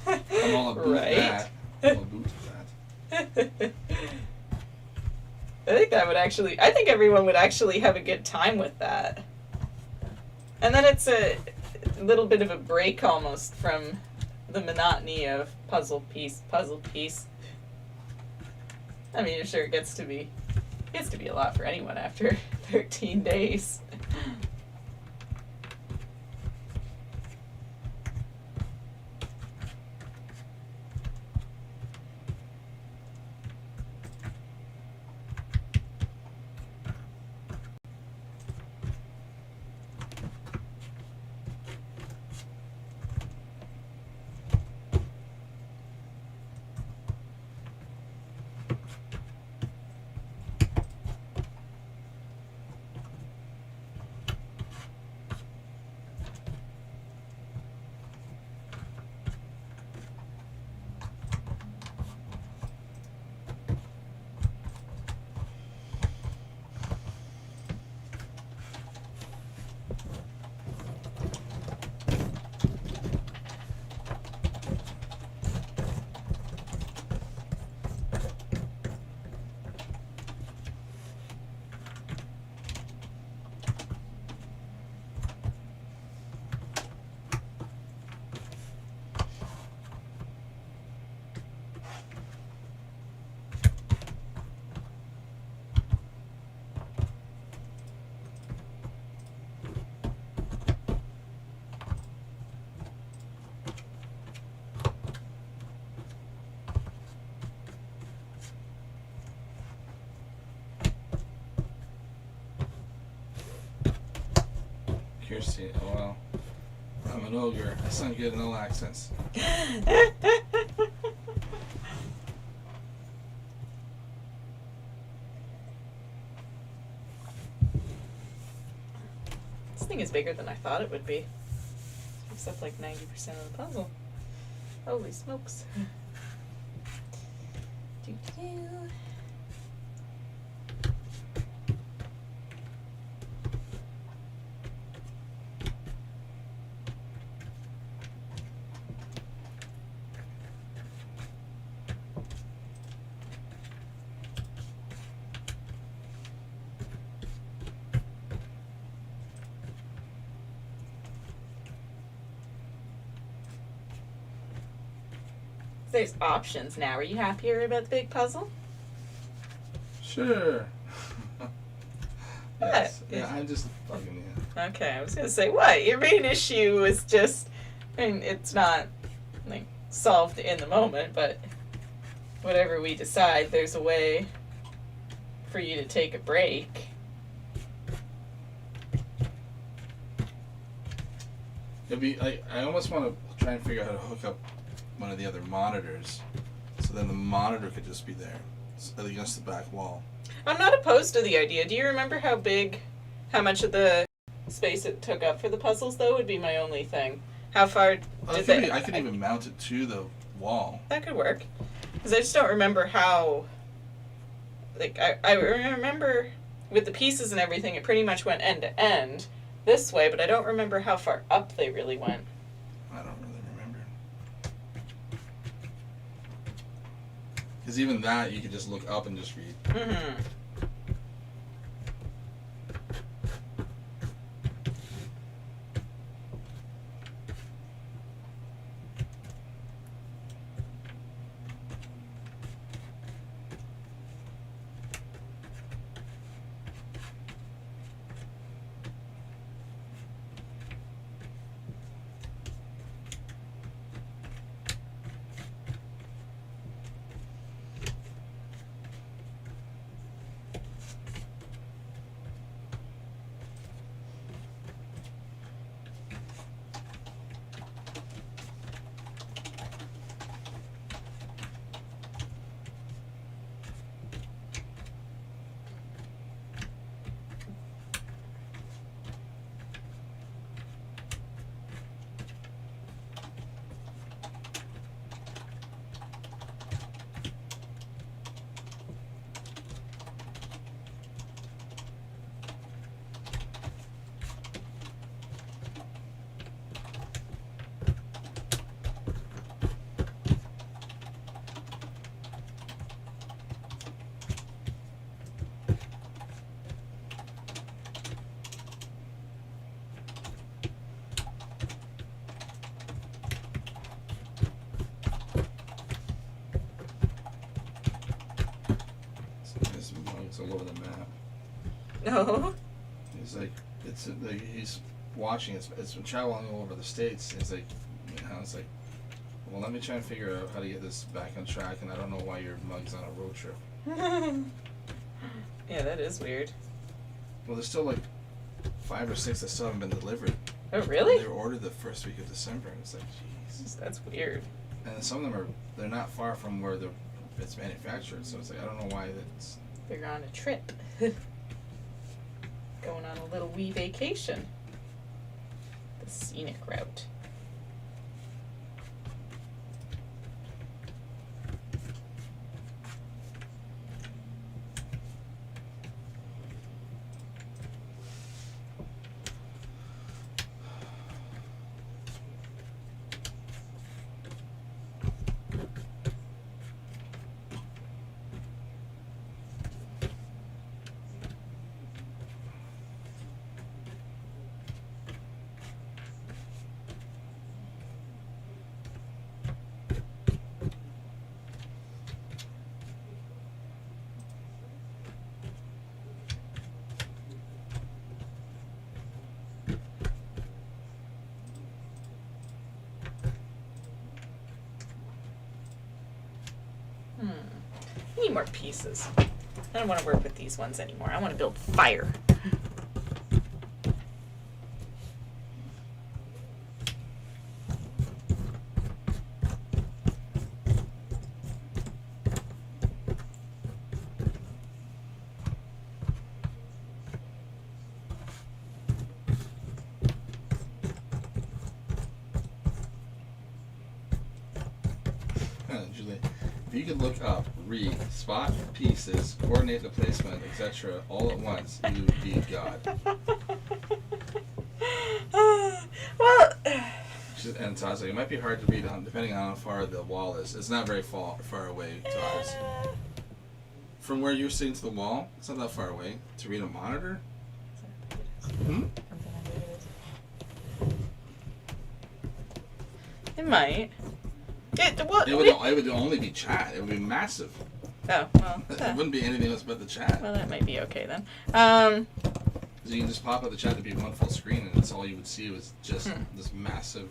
I'm all about Right. that. I'm all about that. I think that would actually, I think everyone would actually have a good time with that. And then it's a little bit of a break almost from the monotony of puzzle piece. I mean, I'm sure it gets to be a lot for anyone after 13 days. Kirsty, oh well. I'm an ogre. I sound good in all accents. This thing is bigger than I thought it would be. Takes up like 90% of the puzzle. Holy smokes. Doo-doo. There's options now. Are you happier about the big puzzle? Sure. Yes. What? Yeah, I'm just fucking you. Okay, I was gonna say, what? Your main issue is just, I mean, it's not, like, solved in the moment, but whatever we decide, there's a way for you to take a break. It'd be like, I almost want to try and figure out how to hook up one of the other monitors, so then the monitor could just be there against the back wall. I'm not opposed to the idea. Do you remember how much of the space it took up for the puzzles, though, would be my only thing. How far did they... I could even mount it to the wall. That could work. Because I just don't remember how... Like, I remember with the pieces and everything, it pretty much went end to end this way, but I don't remember how far up they really went. I don't really remember. Because even that, you could just look up and just read. Mm-hmm. No. He's like, it's like he's watching. It's been traveling all over the states. He's like, it's like, well, let me try and figure out how to get this back on track, and I don't know why your mug's on a road trip. Yeah, that is weird. Well, there's still like 5 or 6 that still haven't been delivered. Oh, really? They were ordered the first week of December, and it's like, jeez. That's weird. And some of them they're not far from where it's manufactured, so it's like I don't know why that's. They're on a trip. Going on a little wee vacation. The scenic route. I need more pieces. I don't want to work with these ones anymore. I want to build fire. Julie, if you could look up, read, spot pieces, coordinate the placement, etc., all at once, you would be God. Well, And so I was like, it might be hard to read depending on how far the wall is. It's not very far away to us. From where you're sitting to the wall, it's not that far away. To read a monitor? Hmm? it might. What? It would only be chat. It would be massive. Oh, well. It wouldn't be anything else but the chat. Well, that might be okay then. So you can just pop up the chat to be one full screen, and that's all you would see was just this massive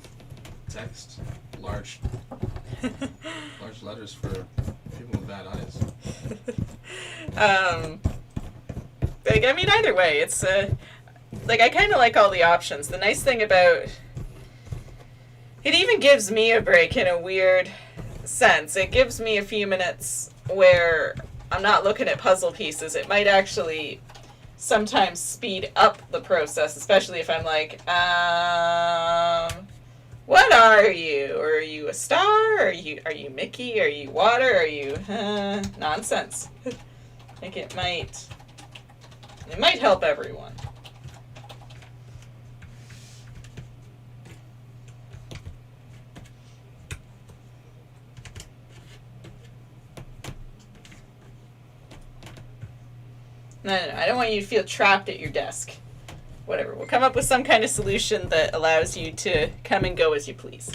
text, large letters for people with bad eyes. Like, I mean, either way, it's like I kind of like all the options. The nice thing about it even gives me a break in a weird sense. It gives me a few minutes where I'm not looking at puzzle pieces. It might actually sometimes speed up the process, especially if I'm like, what are you? Are you a star? Are you Mickey? Are you water? Are you nonsense? I think it might help everyone. No, I don't want you to feel trapped at your desk. Whatever, we'll come up with some kind of solution that allows you to come and go as you please.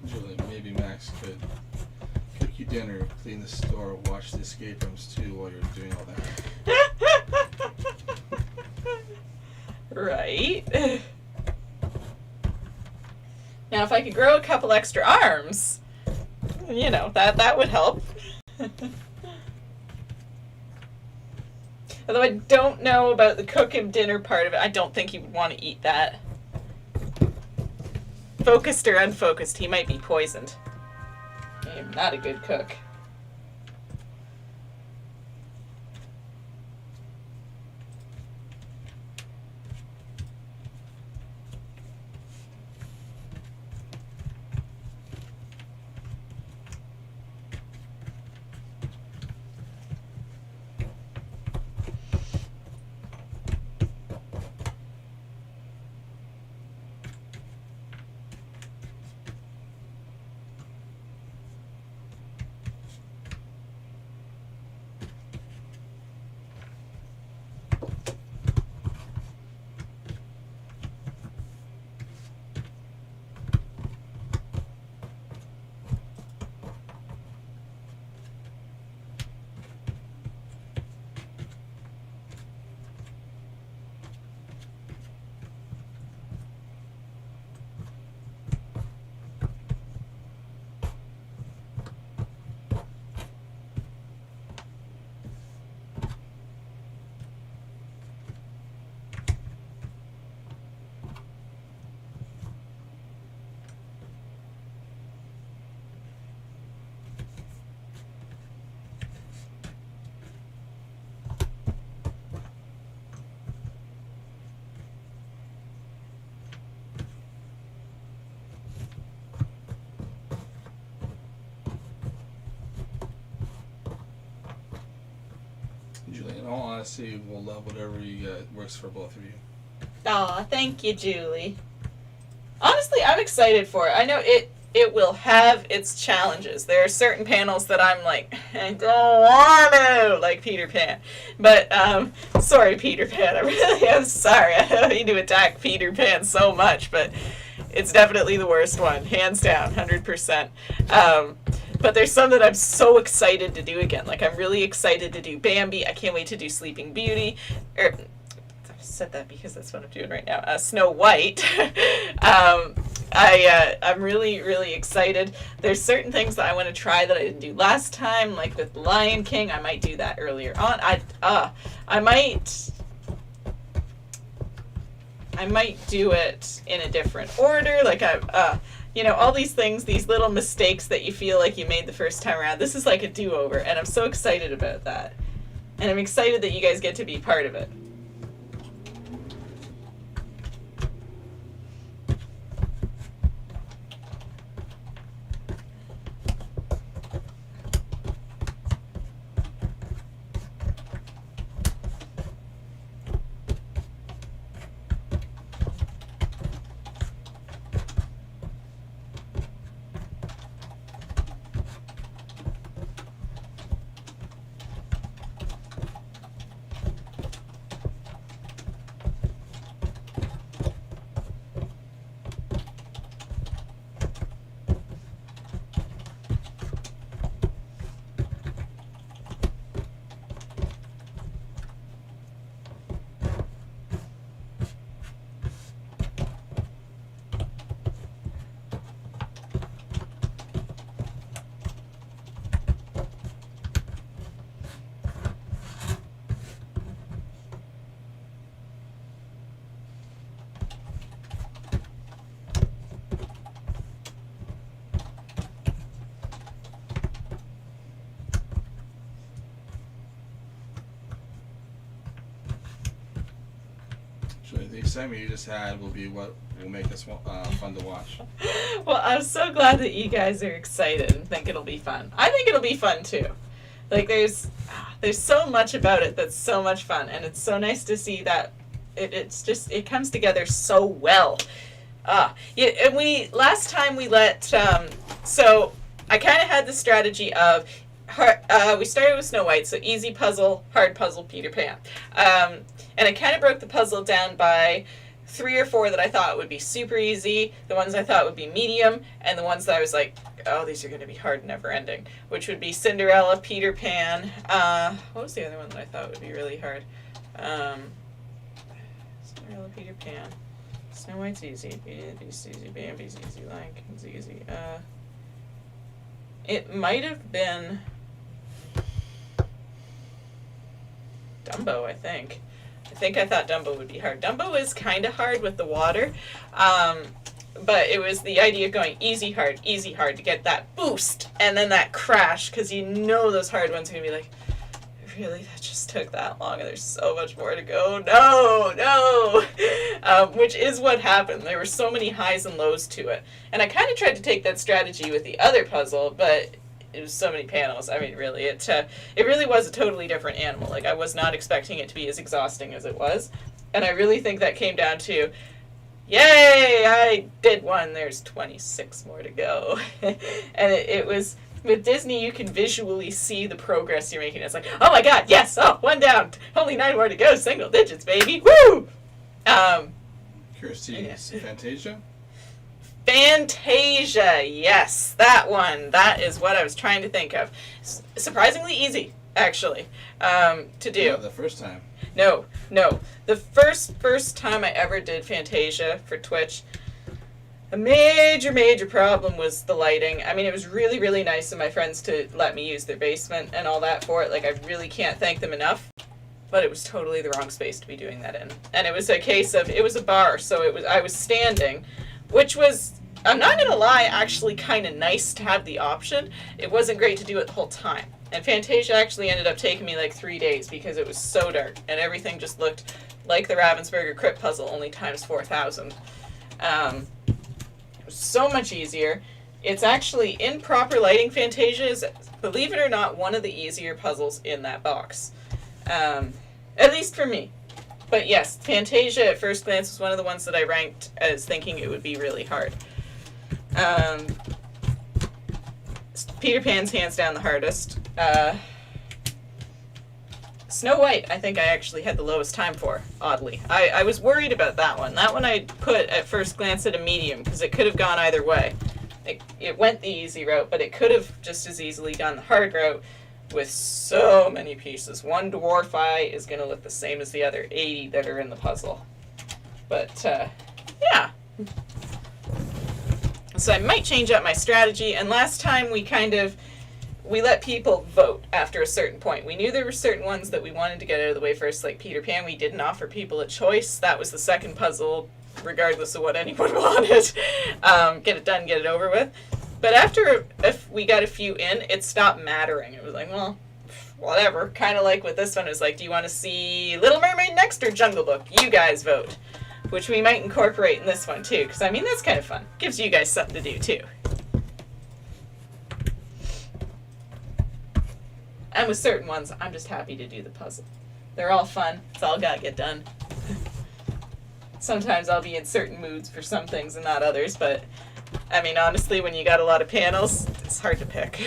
Julie, maybe Max could cook you dinner, clean the store, watch the escape rooms too while you're doing all that. Right. Now, if I could grow a couple extra arms, you know, that would help. Although I don't know about the cook and dinner part of it. I don't think he would want to eat that. Focused or unfocused, he might be poisoned. I'm not a good cook. Julie, in all honesty, we'll love whatever you got works for both of you. Aw, thank you, Julie. Honestly, I'm excited for it. I know it will have its challenges. There are certain panels that I'm like, I don't want to, like Peter Pan. But, sorry, Peter Pan. I really am sorry. I don't mean to attack Peter Pan so much, but it's definitely the worst one. Hands down, 100%. But there's some that I'm so excited to do again. Like, I'm really excited to do Bambi. I can't wait to do Sleeping Beauty. I said that because that's what I'm doing right now. Snow White. I'm really, really excited. There's certain things that I want to try that I didn't do last time, like with Lion King. I might do that earlier on. I might do it in a different order. Like all these things, these little mistakes that you feel like you made the first time around. This is like a do-over, and I'm so excited about that. And I'm excited that you guys get to be part of it. The excitement you just had will be what will make this fun to watch. Well, I'm so glad that you guys are excited and think it'll be fun. I think it'll be fun too. Like there's so much about it that's so much fun, and it's so nice to see that it comes together so well. And last time we let so I kind of had the strategy of we started with Snow White, so easy puzzle, hard puzzle, Peter Pan. And I kind of broke the puzzle down by 3 or 4 that I thought would be super easy, the ones I thought would be medium, and the ones that I was like, oh, these are going to be hard and never ending, which would be Cinderella, Peter Pan. What was the other one that I thought would be really hard? Cinderella, Peter Pan. Snow White's easy, Beast's easy, Bambi's easy, Lion King's easy. It might have been Dumbo, I think. I thought Dumbo would be hard. Dumbo is kind of hard with the water, but it was the idea of going easy, hard to get that boost, and then that crash, because you know those hard ones are going to be like, really, that just took that long, and there's so much more to go. No! Which is what happened. There were so many highs and lows to it. And I kind of tried to take that strategy with the other puzzle, but it was so many panels. I mean, really, it really was a totally different animal. Like, I was not expecting it to be as exhausting as it was. And I really think that came down to, yay, I did one. There's 26 more to go. And it was, with Disney, you can visually see the progress you're making. It's like, oh my god, yes, oh, 1 down. Only 9 more to go. Single digits, baby. Woo! Curious to see Fantasia? Fantasia, yes, that one. That is what I was trying to think of. Surprisingly easy, actually, to do. Yeah, the first time. No. The first time I ever did Fantasia for Twitch, a major problem was the lighting. I mean, it was really, really nice of my friends to let me use their basement and all that for it. Like, I really can't thank them enough. But it was totally the wrong space to be doing that in. And it was a case of, it was a bar, so I was standing, which was, I'm not going to lie, actually kind of nice to have the option. It wasn't great to do it the whole time. And Fantasia actually ended up taking me like 3 days because it was so dark and everything just looked like the Ravensburger Krypt puzzle, only times 4,000. It was so much easier. It's actually, in proper lighting, Fantasia is, believe it or not, one of the easier puzzles in that box. At least for me. But yes, Fantasia at first glance was one of the ones that I ranked as thinking it would be really hard. Peter Pan's hands down the hardest. Snow White, I think I actually had the lowest time for, oddly. I was worried about that one. That one I put at first glance at a medium, because it could have gone either way. It went the easy route, but it could have just as easily gone the hard route with so many pieces. One dwarf eye is going to look the same as the other 80 that are in the puzzle. But, yeah. So I might change up my strategy, and last time we let people vote after a certain point. We knew there were certain ones that we wanted to get out of the way first, like Peter Pan. We didn't offer people a choice. That was the second puzzle, regardless of what anyone wanted. Get it done, get it over with. But after if we got a few in, it stopped mattering. It was like, well, whatever. Kind of like with this one, it was like, do you want to see Little Mermaid next or Jungle Book? You guys vote. Which we might incorporate in this one too, because I mean, that's kind of fun. Gives you guys something to do too. And with certain ones, I'm just happy to do the puzzle. They're all fun. It's all gotta get done. Sometimes I'll be in certain moods for some things and not others, but I mean, honestly, when you got a lot of panels, it's hard to pick.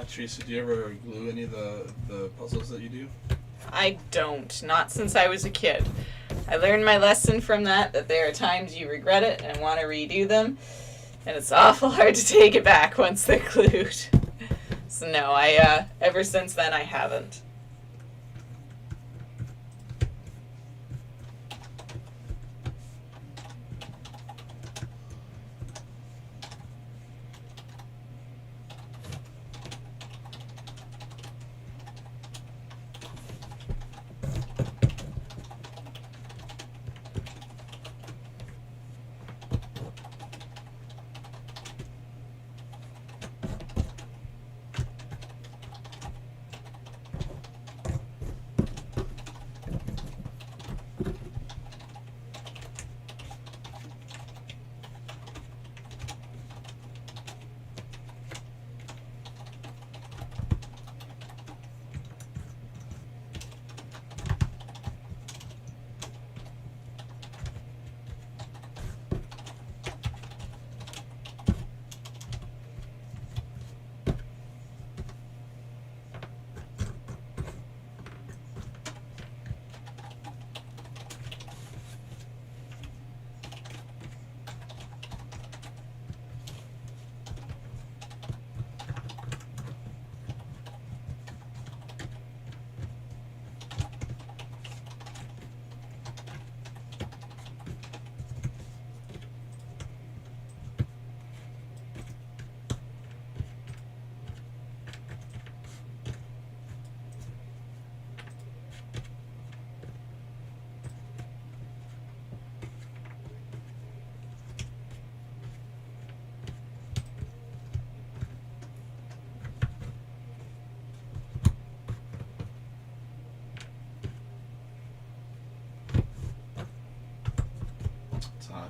Teresa, do you ever glue any of the puzzles that you do? I don't. Not since I was a kid. I learned my lesson from that there are times you regret it and want to redo them, and it's awful hard to take it back once they're glued. So no, ever since then I haven't.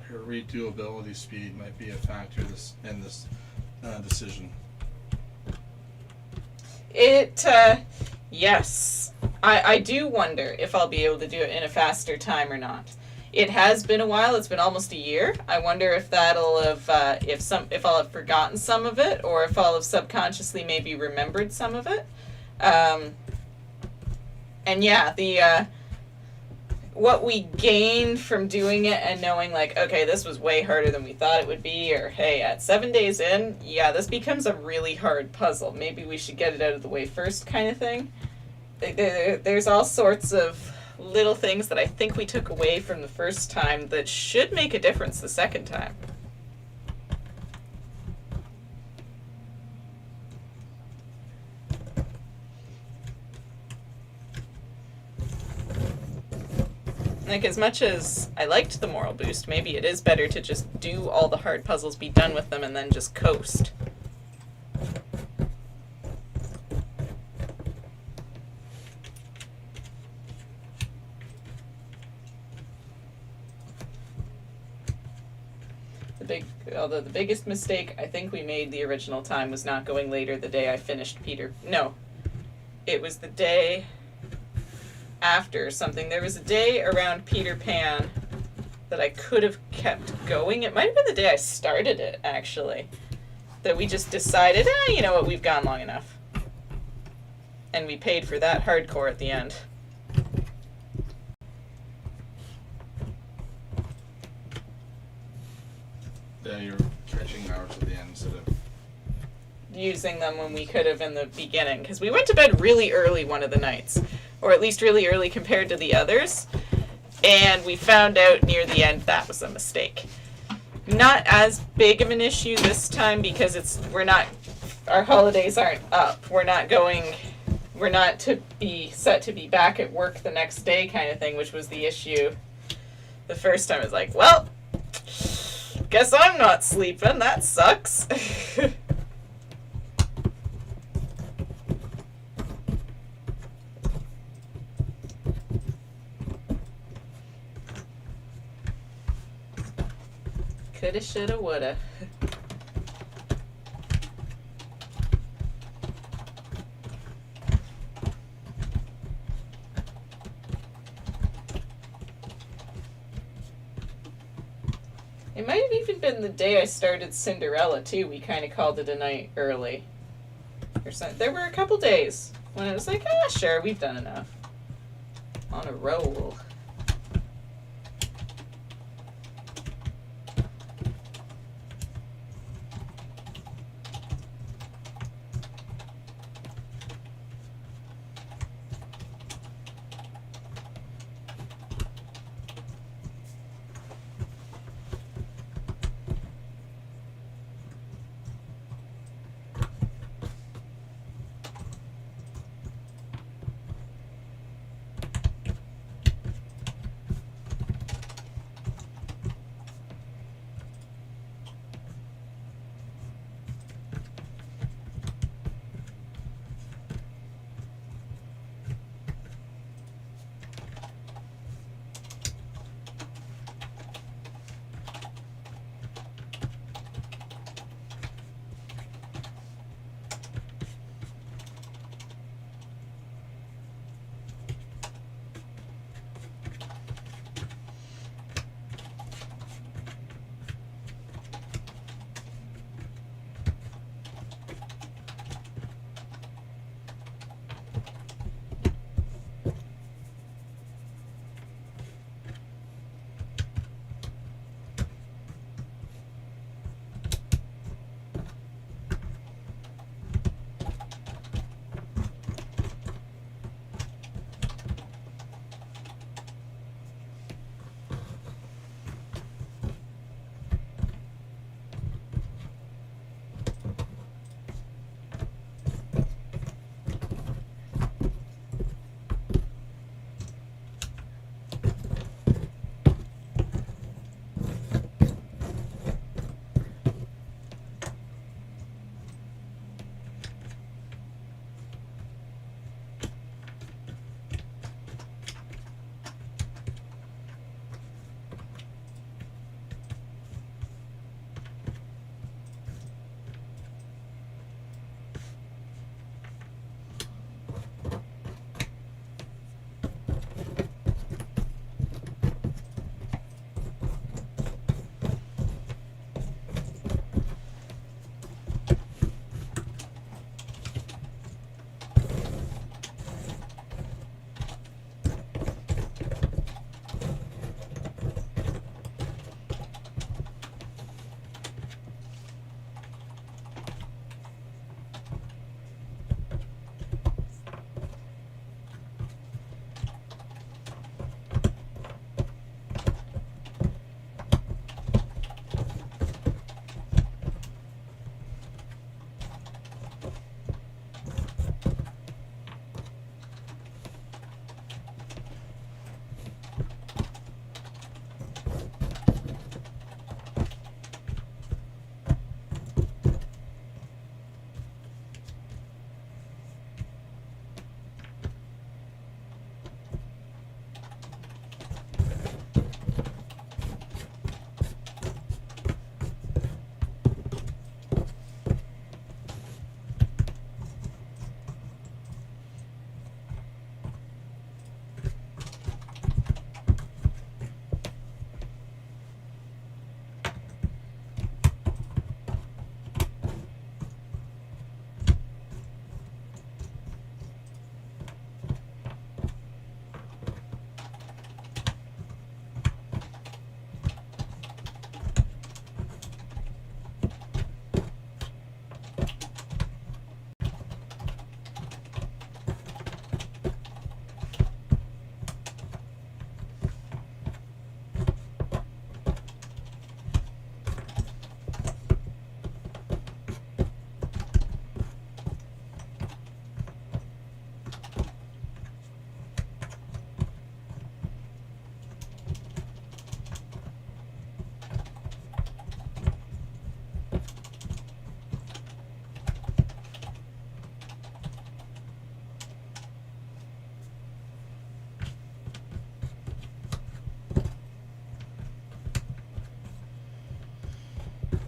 Her redoability speed might be a factor in this decision. Yes. I do wonder if I'll be able to do it in a faster time or not. It has been a while. It's been almost a year. I wonder if that'll have, if I'll have forgotten some of it, or if I'll have subconsciously maybe remembered some of it. And yeah, what we gained from doing it and knowing, like, okay, this was way harder than we thought it would be, or hey, at 7 days in, yeah, this becomes a really hard puzzle. Maybe we should get it out of the way first, kind of thing. There's all sorts of little things that I think we took away from the first time that should make a difference the second time. Like, as much as I liked the moral boost, maybe it is better to just do all the hard puzzles, be done with them, and then just coast. Although the biggest mistake I think we made the original time was not going later the day I finished Peter. No, it was the day after something. There was a day around Peter Pan that I could have kept going. It might have been the day I started it, actually. That we just decided, you know what, we've gone long enough. And we paid for that hardcore at the end. Yeah, you're catching hours at the end instead of using them when we could have in the beginning. Because we went to bed really early one of the nights. Or at least really early compared to the others. And we found out near the end that was a mistake. Not as big of an issue this time because our holidays aren't up. We're not to be set to be back at work the next day kind of thing, which was the issue. The first time I was like, well, guess I'm not sleeping. That sucks. Coulda, shoulda, woulda. It might have even been the day I started Cinderella, too. We kind of called it a night early. Or something. There were a couple days when I was like, sure, we've done enough. On a roll.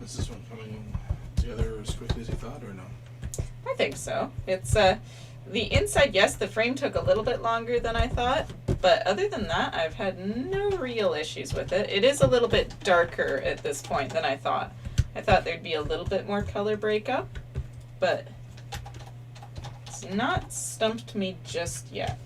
Is this one coming together as quickly as you thought, or no? I think so. It's the inside, yes, the frame took a little bit longer than I thought, but other than that, I've had no real issues with it. It is a little bit darker at this point than I thought. I thought there'd be a little bit more color breakup, but it's not stumped me just yet.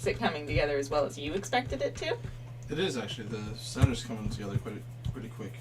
Is it coming together as well as you expected it to? It is actually. The center's coming together pretty quick.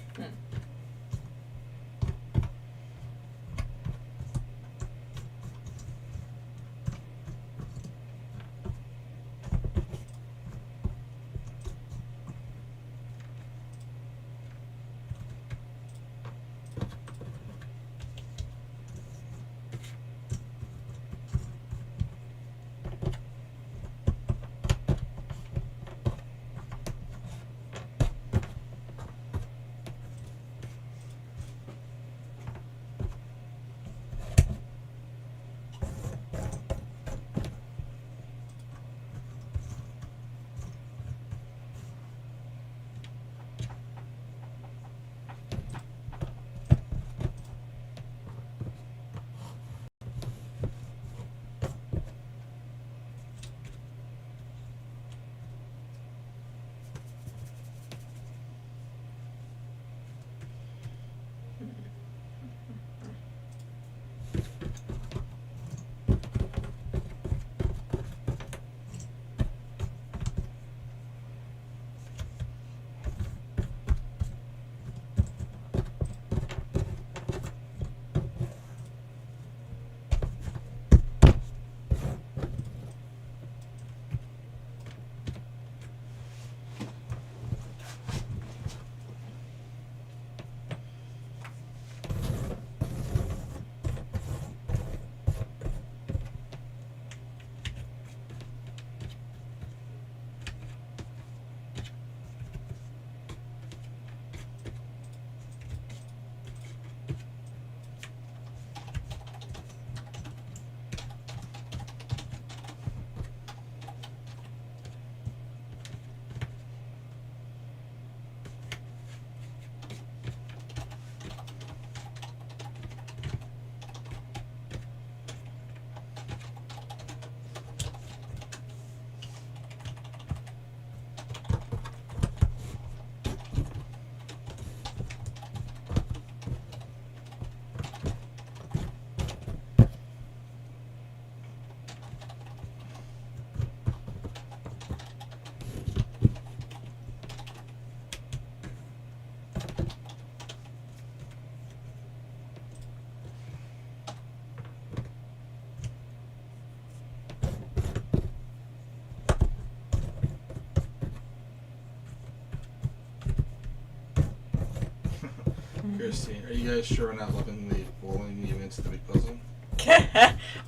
Kirsty, are you guys sure we're not loving the bowling you into the big puzzle?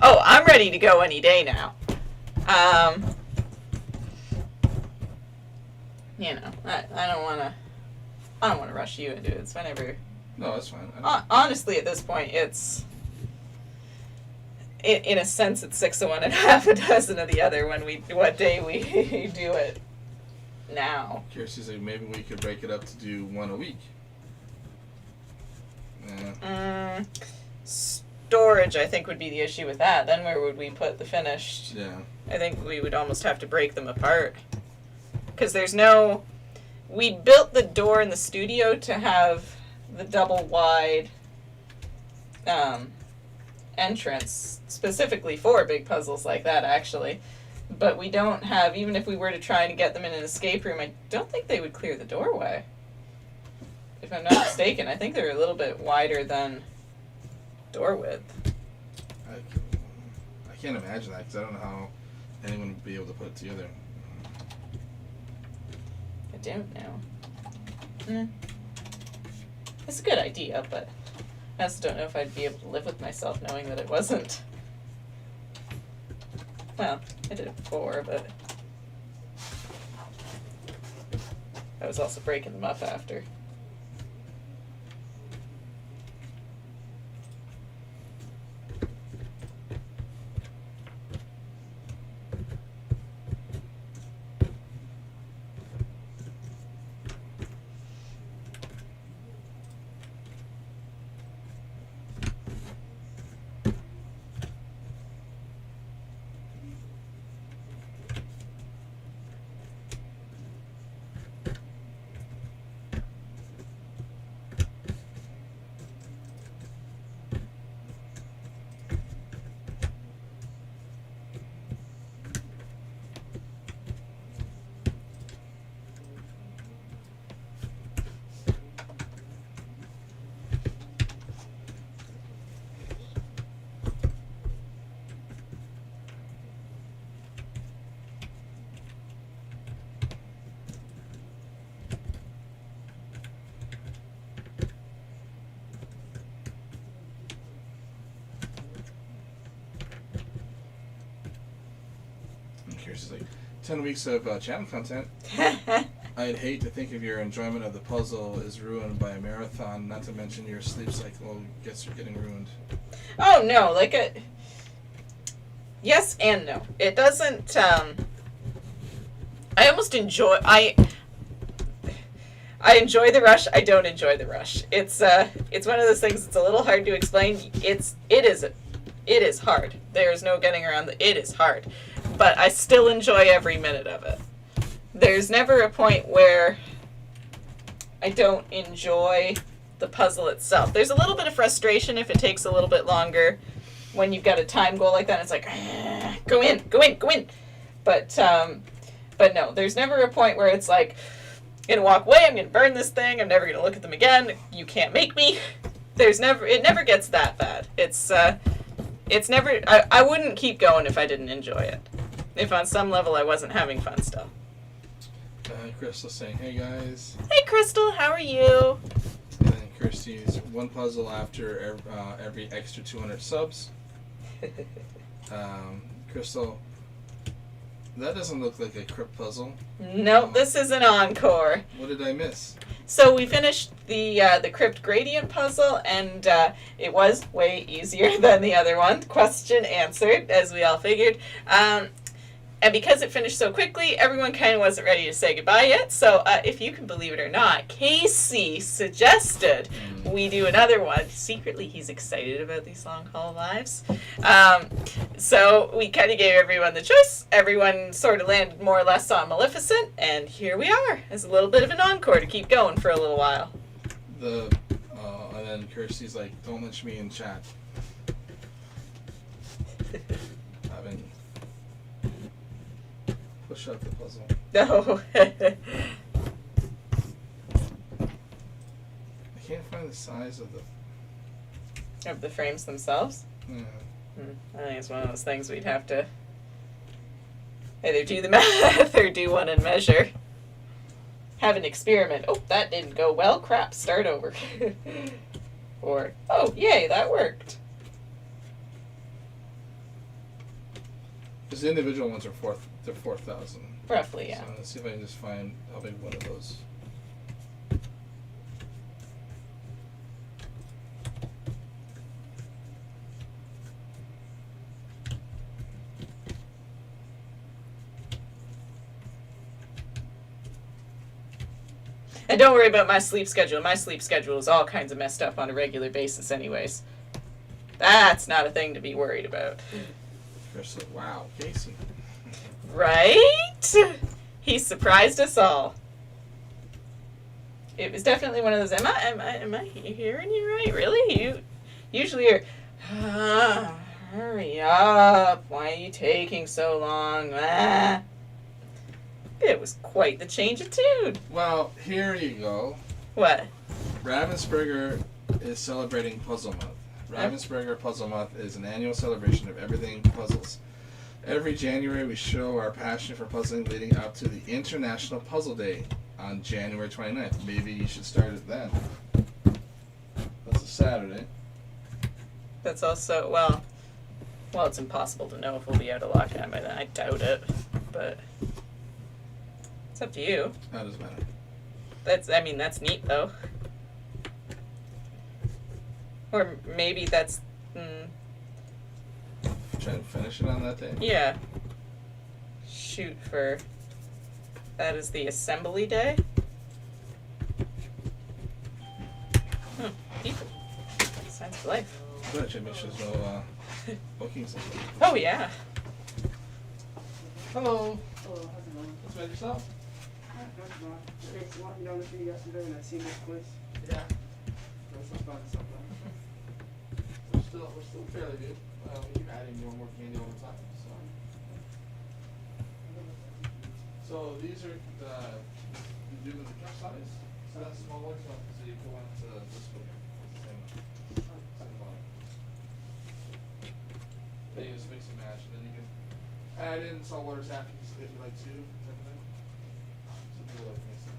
Oh, I'm ready to go any day now. You know, I don't want to rush you into it. It's whenever. No, that's fine. Honestly, at this point, it's. In a sense, it's 6 of one and half a dozen of the other. What day we do it now. Kirsty's like, maybe we could break it up to do one a week. Yeah. Storage, I think, would be the issue with that. Then where would we put the finished? Yeah. I think we would almost have to break them apart. Because there's no... We built the door in the studio to have the double wide entrance, specifically for big puzzles like that, actually. But we don't have, even if we were to try to get them in an escape room, I don't think they would clear the doorway. If I'm not mistaken, I think they're a little bit wider than door width. I can't imagine that because I don't know how anyone would be able to put it together. I don't know. It's a good idea, but I also don't know if I'd be able to live with myself knowing that it wasn't. Well, I did it before, but I was also breaking them up after. 10 weeks of channel content. I'd hate to think if your enjoyment of the puzzle is ruined by a marathon, not to mention your sleep cycle getting ruined. Oh no, like a yes and no. It doesn't. I almost enjoy. I enjoy the rush. I don't enjoy the rush. It's one of those things. It's a little hard to explain. It is hard. There's no getting around it. It is hard, but I still enjoy every minute of it. There's never a point where I don't enjoy the puzzle itself. There's a little bit of frustration if it takes a little bit longer when you've got a time goal like that. It's like, go in. But no, there's never a point where it's like, I'm gonna walk away, I'm gonna burn this thing, I'm never gonna look at them again, you can't make me. It never gets that bad. It's never, I wouldn't keep going if I didn't enjoy it. If on some level I wasn't having fun still. Crystal's saying, hey guys. Hey Crystal, how are you? And then Kirsty's one puzzle after every extra 200 subs. Crystal, that doesn't look like a crypt puzzle. No, this is an encore. What did I miss? So we finished the crypt gradient puzzle, and it was way easier than the other one. Question answered, as we all figured. And because it finished so quickly, everyone kind of wasn't ready to say goodbye yet. So if you can believe it or not, Casey suggested we do another one. Secretly, he's excited about these long haul lives. So we kind of gave everyone the choice. Everyone sort of landed more or less on Maleficent. And here we are, as a little bit of an encore to keep going for a little while. And then Kirsty's like, don't mention me in chat. Push up the puzzle. No. I can't find the size of the... Of the frames themselves? Yeah. I think it's one of those things we'd have to either do the math or do one and measure. Have an experiment. Oh, that didn't go well. Crap, start over. Or, oh, yay, that worked. Because the individual ones are 4,000. Roughly, yeah. So let's see if I can just find how big one of those. And don't worry about my sleep schedule. My sleep schedule is all kinds of messed up on a regular basis anyways. That's not a thing to be worried about. Chris like, wow, Casey. Right? He surprised us all. It was definitely one of those, am I hearing you right? Really? You usually are, hurry up. Why are you taking so long? It was quite the change of tune. Well, here you go. What? Ravensburger is celebrating Puzzle Month. Ravensburger Puzzle Month is an annual celebration of everything puzzles. Every January we show our passion for puzzling leading up to the International Puzzle Day on January 29th. Maybe you should start it then. That's a Saturday. That's also, well, it's impossible to know if we'll be out of lockdown by then. I doubt it, but it's up to you. That doesn't matter. That's neat though. Or maybe that's, Try and finish it on that day? yeah. Shoot for, that is the assembly day? People. Signs for life. Good, Jimmy. There's no bookings. Oh yeah. Hello. Oh, how's it going? What's about yourself? That's not. I was walking down the street yesterday and I seen this place. Yeah. That's what's about something. We're still fairly good. We keep adding more and more candy all the time. So these are you do them the cup size. So that's smaller. So you go into this one. Same volume. Then you just mix and match, and then you can add in salt waters after if you like to. Type of thing. Some people like mix it.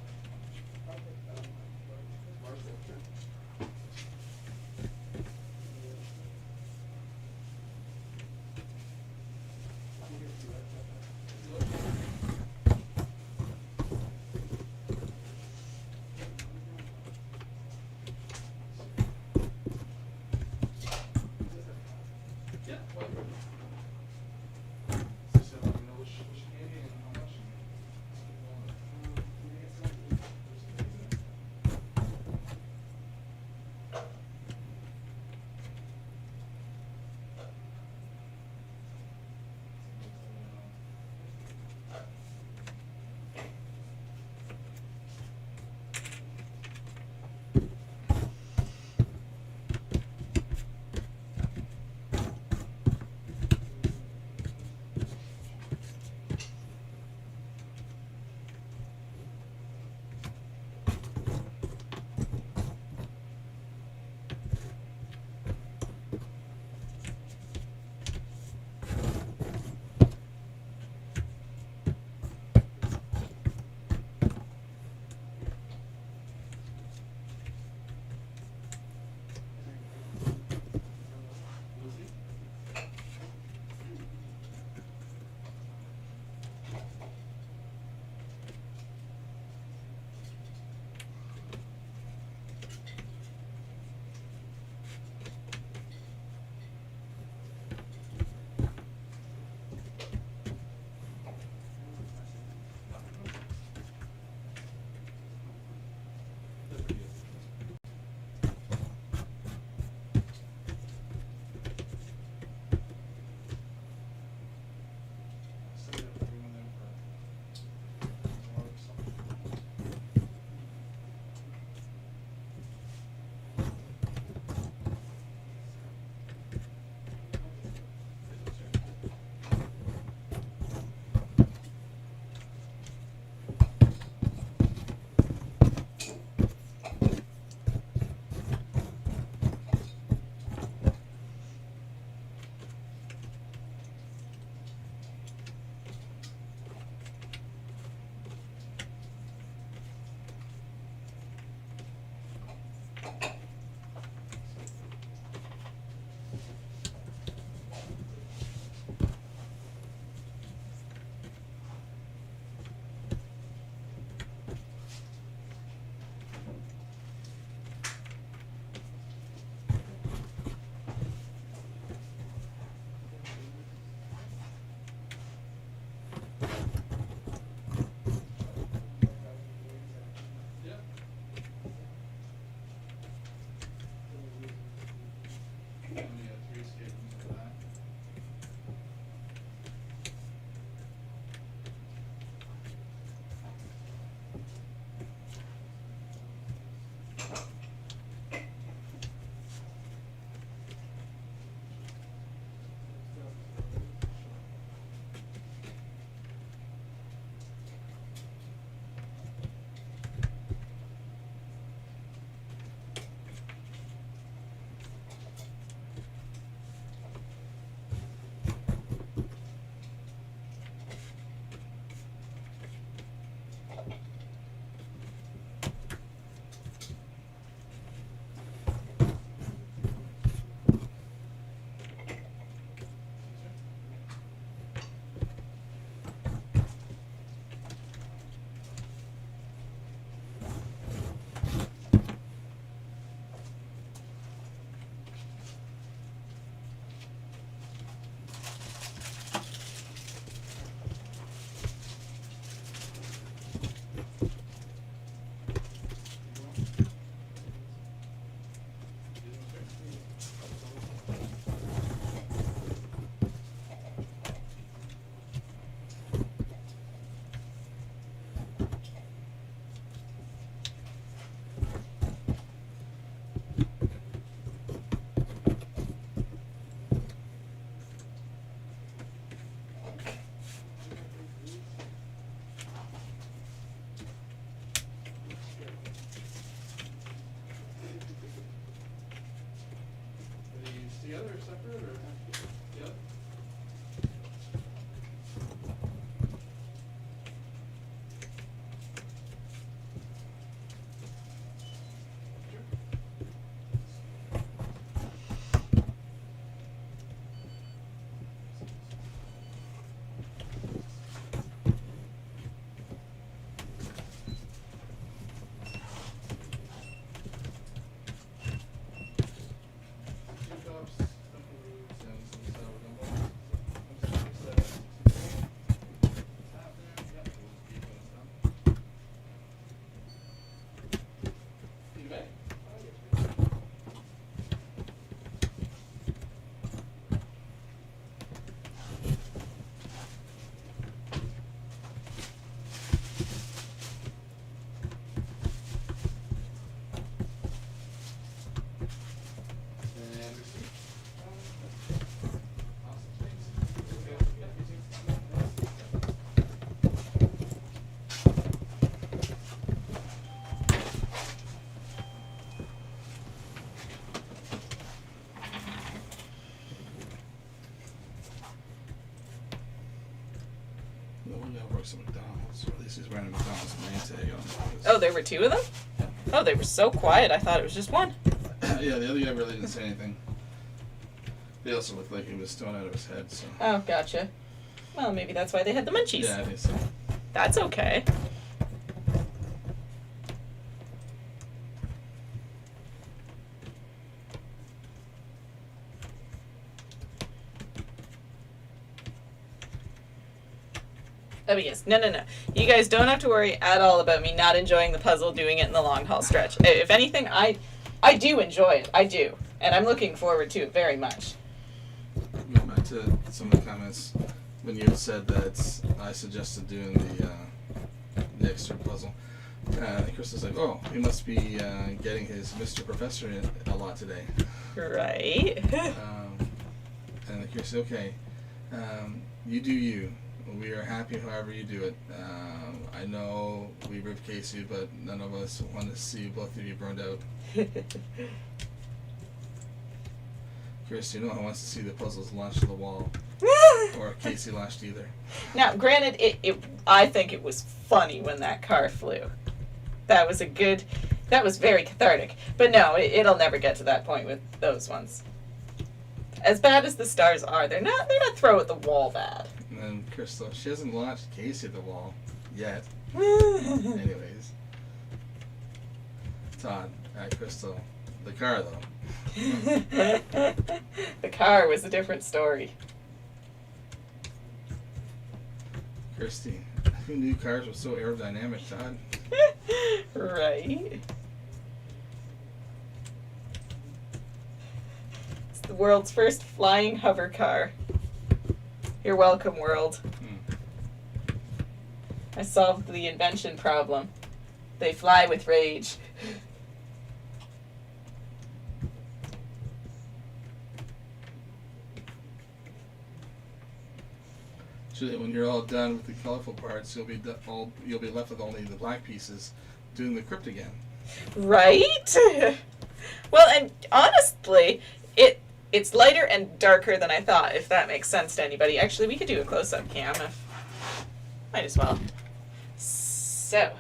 together or separate or? Yep. Works at McDonald's, or at least he's wearing a McDonald's name tag on. Oh, there were two of them? Oh, they were so quiet. I thought it was just one. Yeah, the other guy really didn't say anything. They also looked like he was stoned out of his head, so. Oh, gotcha. Well, maybe that's why they had the munchies. Yeah, I think so. That's okay. Oh yes, no. You guys don't have to worry at all about me not enjoying the puzzle, doing it in the long haul stretch. If anything, I do enjoy it. I do, and I'm looking forward to it very much. Going back to some of the comments when you had said that I suggested doing the extra puzzle. Chris was like, "Oh, he must be getting his Mr. Professor in a lot today." Right. And Chris said, "Okay, you do you. We are happy however you do it. I know we ripped Casey, but none of us want to see both of you burned out." Chris, you know, wants to see the puzzles launched to the wall, or Casey launched either. Now, granted, I think it was funny when that car flew. That was very cathartic. But no, it'll never get to that point with those ones. As bad as the stars are, they're not throw at the wall bad. And then Crystal, she hasn't launched Casey at the wall yet. Anyways. Todd, Crystal. The car, though. The car was a different story. Christy, who knew cars were so aerodynamic, Todd? Right. It's the world's first flying hover car. You're welcome, world. I solved the invention problem. They fly with rage. Julia, when you're all done with the colorful parts, you'll be left with only the black pieces, doing the crypt again. Right? Well, and honestly, it's lighter and darker than I thought, if that makes sense to anybody. Actually, we could do a close-up cam if... Might as well. So...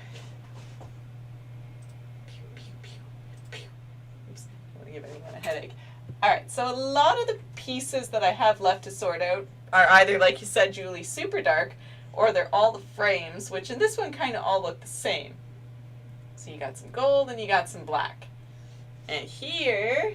Oops, I don't want to give anyone a headache. Alright, so a lot of the pieces that I have left to sort out are either, like you said, Julie, super dark, or they're all the frames, which in this one kind of all look the same. So you got some gold and you got some black. And here,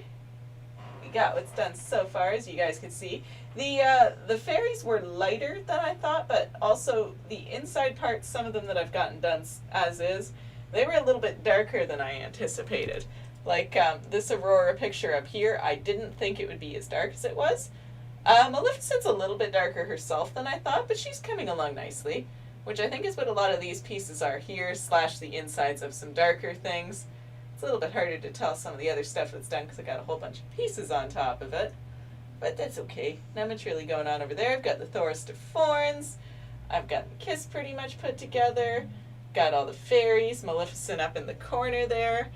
we got what's done so far, as you guys can see. The fairies were lighter than I thought, but also the inside parts, some of them that I've gotten done as is, they were a little bit darker than I anticipated. Like this Aurora picture up here, I didn't think it would be as dark as it was. Maleficent's a little bit darker herself than I thought, but she's coming along nicely, which I think is what a lot of these pieces are here, / the insides of some darker things. It's a little bit harder to tell some of the other stuff that's done because I got a whole bunch of pieces on top of it, but that's okay. Not much really going on over there. I've got the Forest of Thorns. I've got the Kiss pretty much put together. Got all the fairies, Maleficent up in the corner there.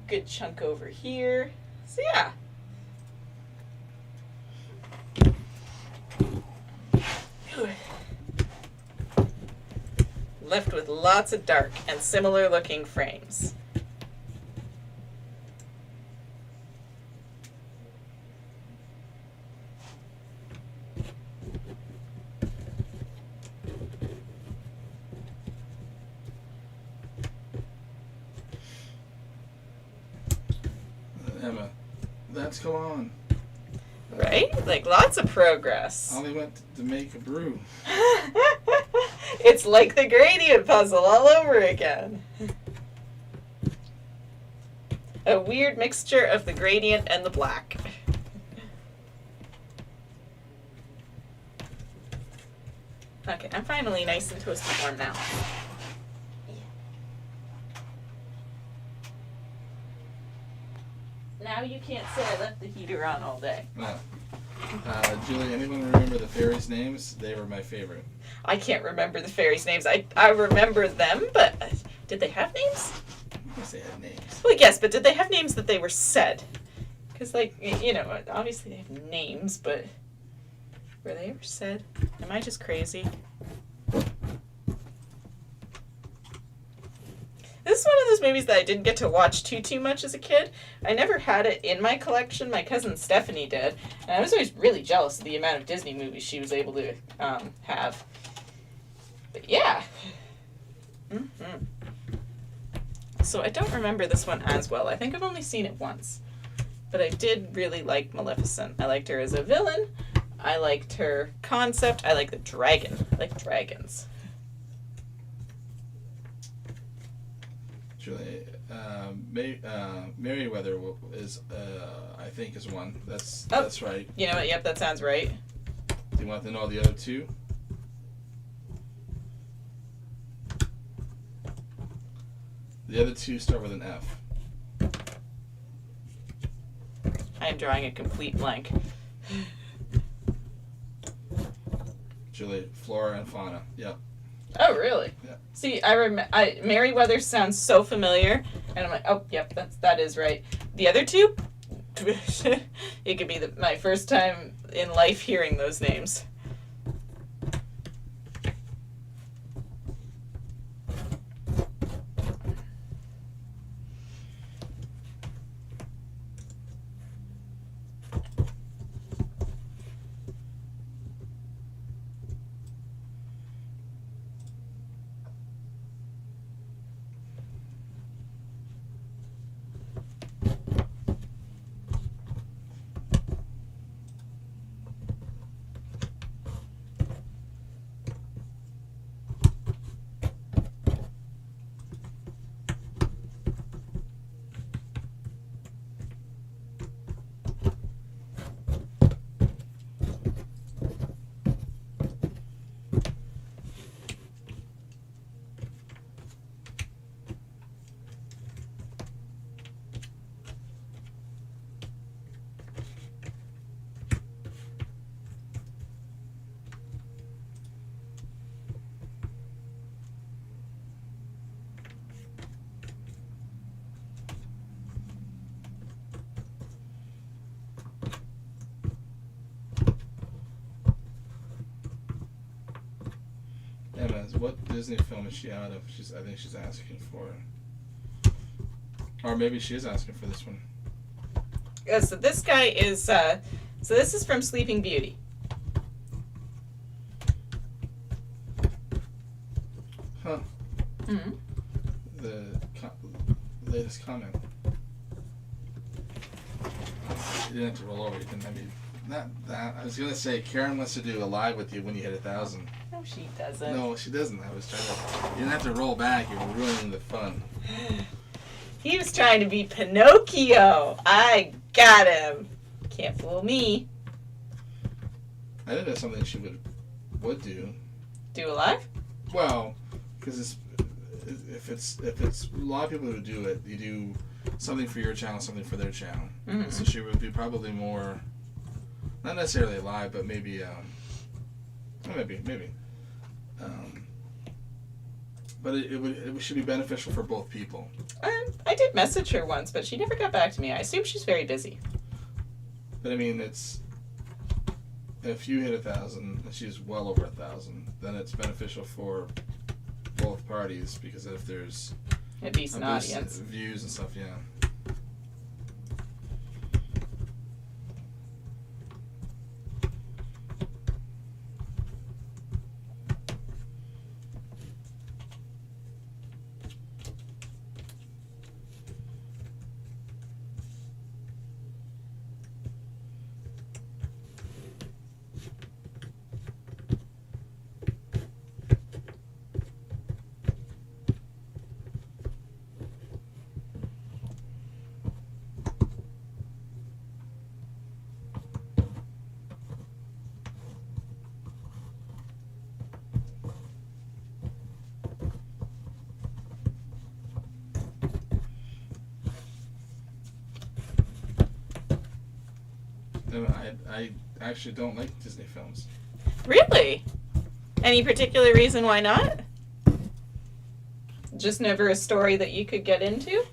Good chunk over here. So yeah. left with lots of dark and similar looking frames. Emma, that's go on. Right? Like lots of progress. I only went to make a brew. It's like the gradient puzzle all over again. A weird mixture of the gradient and the black. Okay, I'm finally nice and toasty warm now. Now you can't say I left the heater on all day. No. Julie, anyone remember the fairies' names? They were my favorite. I can't remember the fairies' names. I remember them, but did they have names? I guess they had names. Well, yes, but did they have names that they were said? Because, like, you know, obviously they have names, but were they ever said? Am I just crazy? This is one of those movies that I didn't get to watch too much as a kid. I never had it in my collection. My cousin Stephanie did. And I was always really jealous of the amount of Disney movies she was able to have. But yeah. Mm-hmm. So I don't remember this one as well. I think I've only seen it once. But I did really like Maleficent. I liked her as a villain. I liked her concept. I like the dragon. I like dragons. Julie, Merryweather is, I think, is one. That's right. You know what? Yep, that sounds right. Do you want to know the other two? The other two start with an F. I am drawing a complete blank. Julie, flora and fauna. Yep. Oh, really? Yeah. See, Merryweather sounds so familiar, and I'm like, oh, yep, that is right. The other two, it could be my first time in life hearing those names. Emma, what Disney film is she out of? I think she's asking for. Or maybe she is asking for this one. Yeah, so this guy is, so this is from Sleeping Beauty. Huh. Mm-hmm. The latest comment. You didn't have to roll over. You didn't. I mean, not that. I was gonna say Karen wants to do a live with you when you hit 1,000. No, she doesn't. No, she doesn't. I was trying to. You didn't have to roll back. You were ruining the fun. He was trying to be Pinocchio. I got him. Can't fool me. I think that's something she would do. Do a live? Well, because if it's a lot of people who do it, you do something for your channel, something for their channel. Mm-hmm. So she would be probably more, not necessarily live, but maybe maybe. But it should be beneficial for both people. I did message her once, but she never got back to me. I assume she's very busy. But I mean, if you hit 1,000 and she's well over 1,000, then it's beneficial for both parties, because if there's A decent audience. views and stuff, yeah. No, I actually don't like Disney films. Really? Any particular reason why not? Just never a story that you could get into?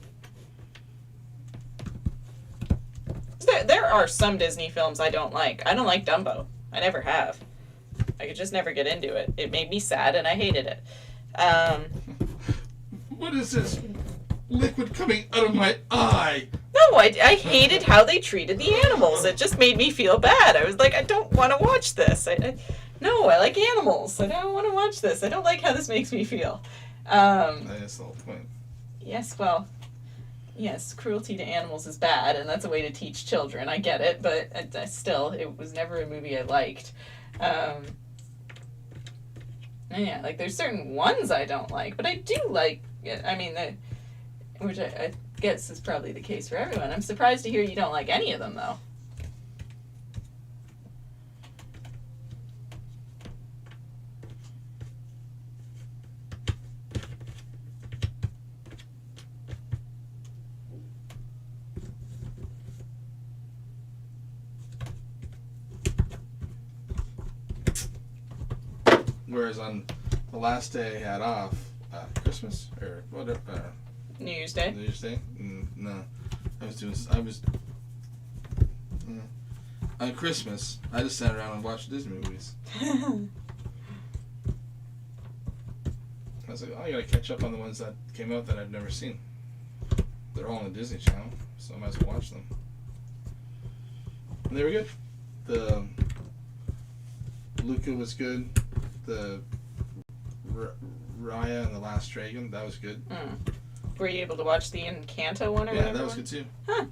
There are some Disney films I don't like. I don't like Dumbo. I never have. I could just never get into it. It made me sad and I hated it. What is this liquid coming out of my eye? No, I hated how they treated the animals. It just made me feel bad. I was like, I don't want to watch this. No, I like animals. I don't want to watch this. I don't like how this makes me feel. That's the whole point. Yes, well, yes, cruelty to animals is bad, and that's a way to teach children. I get it, but still, it was never a movie I liked. Yeah, like, there's certain ones I don't like, but I do like, I mean, which I guess is probably the case for everyone. I'm surprised to hear you don't like any of them, though. Whereas on the last day I had off, Christmas or whatever, New Year's Day? New Year's Day? No, on Christmas, I just sat around and watched Disney movies. I was like, oh, I gotta catch up on the ones that came out that I've never seen. They're all on the Disney Channel, so I might as well watch them. And they were good. The Luca was good. The Raya and the Last Dragon, that was good. Were you able to watch the Encanto one or whatever? Yeah, that was good too. Huh.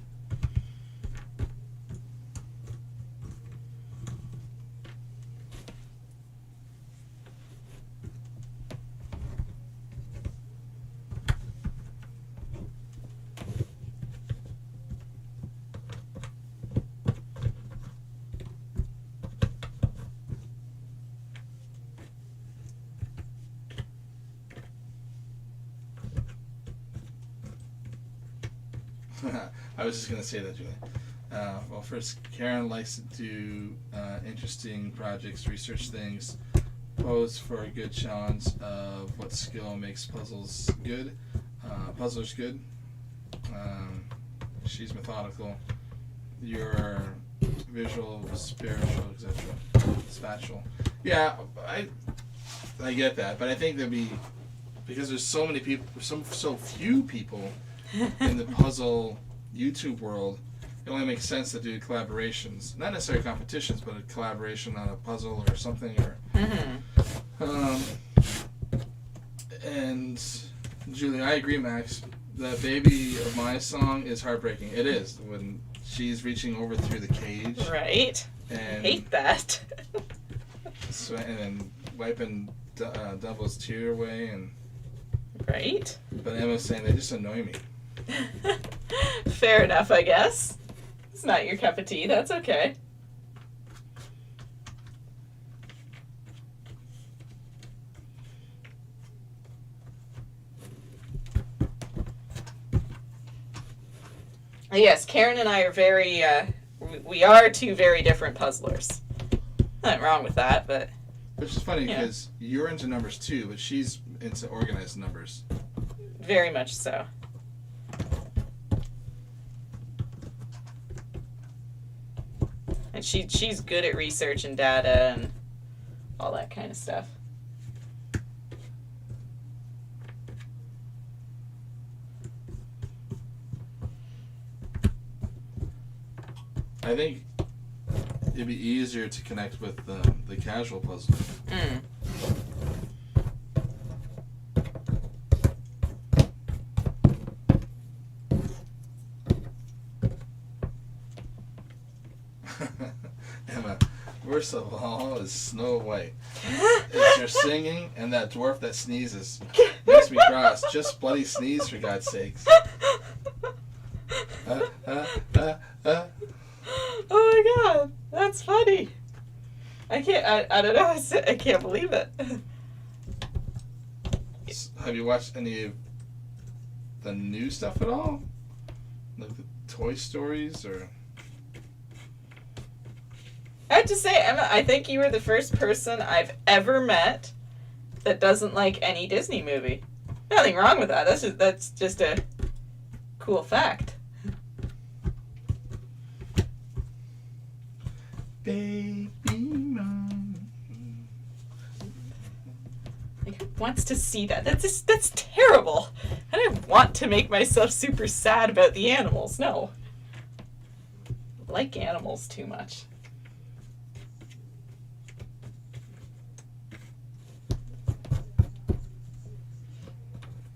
I was just going to say that, Julie. Well, first, Karen likes to do interesting projects, research things, pose for a good challenge of what skill makes puzzlers good. She's methodical. You're visual, spiritual, etc. Spatial. Yeah, I get that, but I think there'd be, because there's so many people, so few people in the puzzle YouTube world, it only makes sense to do collaborations. Not necessarily competitions, but a collaboration on a puzzle or something. Or, and Julie, I agree, Max. The Baby of My song is heartbreaking. It is, when she's reaching over through the cage. Right. And I hate that. And then wiping Dumbledore's tear away. And right. But Emma's saying they just annoy me. Fair enough, I guess. It's not your cup of tea. That's okay. Yes, Karen and I are very, we are two very different puzzlers. Nothing wrong with that, but... Which is funny, because you're into numbers too, but she's into organized numbers. Very much so. And she's good at research and data and all that kind of stuff. I think it'd be easier to connect with the casual puzzle. Mm. Emma, worst of all is Snow White. It's your singing and that dwarf that sneezes. Makes me cross. Just bloody sneeze, for God's sakes. Oh my god, that's funny. I don't know, I can't believe it. Have you watched any of the new stuff at all? Like the Toy Stories or... I have to say, Emma, I think you were the first person I've ever met that doesn't like any Disney movie. Nothing wrong with that. That's just a cool fact. Baby mine. Like, who wants to see that? That's terrible. I don't want to make myself super sad about the animals. No. I like animals too much.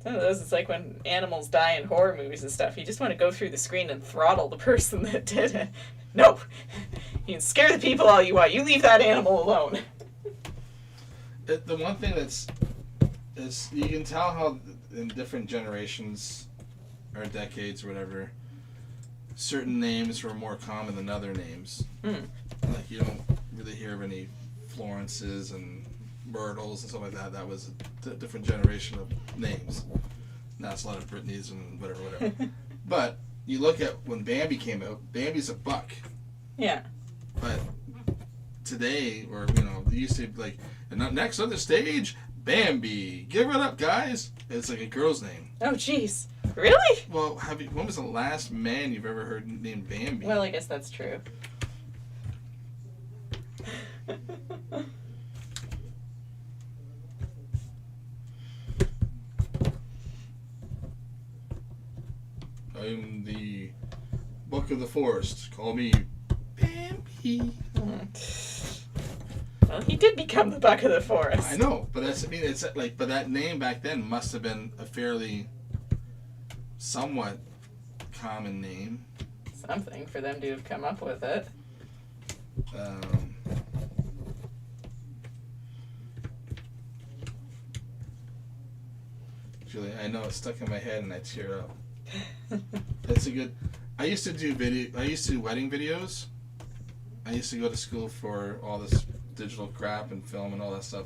Some of those, it's like when animals die in horror movies and stuff. You just want to go through the screen and throttle the person that did it. No. You can scare the people all you want. You leave that animal alone. The one thing is you can tell how in different generations or decades or whatever, certain names were more common than other names. Mm. Like you don't really hear of any Florences and Myrtles and stuff like that. That was a different generation of names. Now it's a lot of Britneys and whatever. But you look at when Bambi came out, Bambi's a buck. Yeah. But today, or they used to like, and up next on the stage, Bambi. Give it up, guys. It's like a girl's name. Oh, jeez. Really? Well, when was the last man you've ever heard named Bambi? Well, I guess that's true. I'm the Book of the Forest. Call me Bambi. Well, he did become the Buck of the Forest. I know, but it's like, but that name back then must have been a fairly, somewhat common name. Something for them to have come up with it. Julie, I know it's stuck in my head and I tear up. That's a good. I used to do wedding videos. I used to go to school for all this digital crap and film and all that stuff.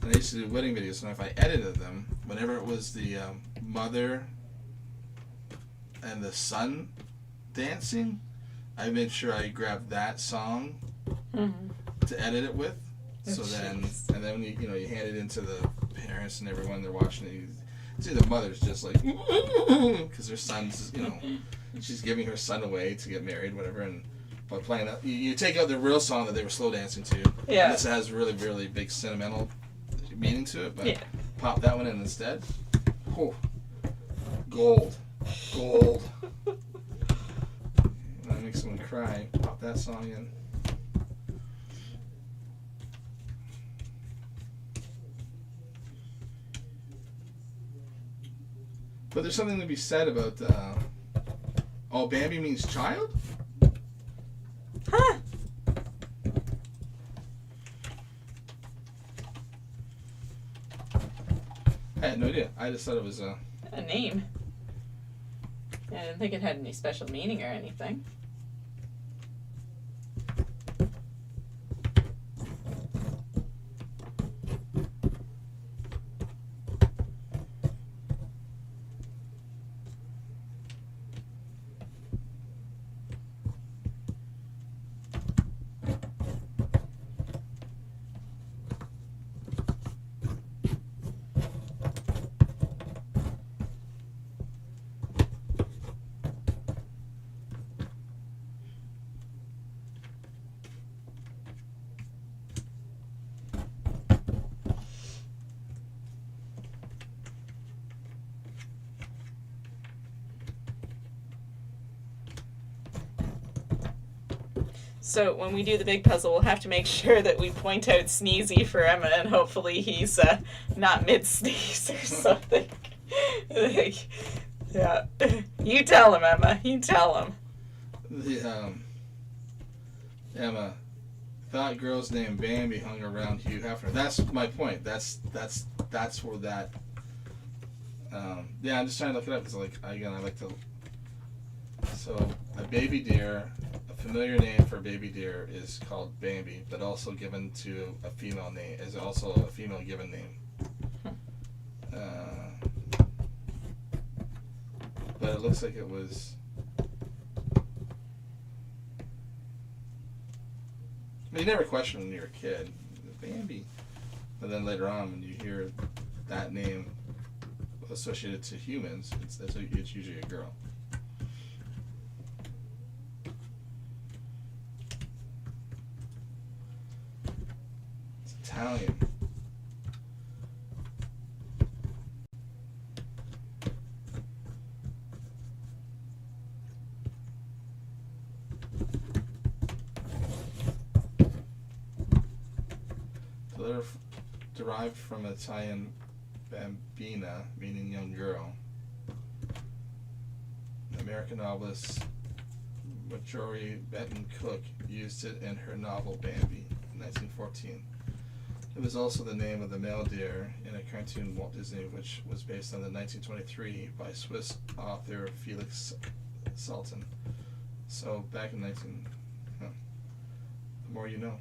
And I used to do wedding videos, and if I edited them, whenever it was the mother and the son dancing, I made sure I grabbed that song to edit it with. So then, and then when you hand it into the parents and everyone, they're watching it. See, the mother's just like, because her son's, she's giving her son away to get married, whatever, and by playing that, you take out the real song that they were slow dancing to. Yeah. And this has really, really big sentimental meaning to it, but pop that one in instead. Oh, gold. That makes someone cry. Pop that song in. But there's something to be said about, Bambi means child? Huh. I had no idea. I just thought it was A name. I didn't think it had any special meaning or anything. So when we do the big puzzle, we'll have to make sure that we point out Sneezy for Emma, and hopefully he's not mid-sneeze or something. Like, yeah. You tell him, Emma. You tell him. Emma, thought girls named Bambi hung around Hugh Hefner. That's my point. That's where that. Yeah, I'm just trying to look it up because I like to. So a baby deer, a familiar name for a baby deer is called Bambi, but also given to a female name is also a female given name. But it looks like it was. You never question when you're a kid, Bambi. But then later on, when you hear that name associated to humans, it's usually a girl. It's Italian. Derived from Italian bambina, meaning young girl. American novelist Marjorie Benton Cook used it in her novel Bambi in 1914. It was also the name of the male deer in a cartoon Walt Disney, which was based on the 1923 by Swiss author Felix Salten. So back in the more you know.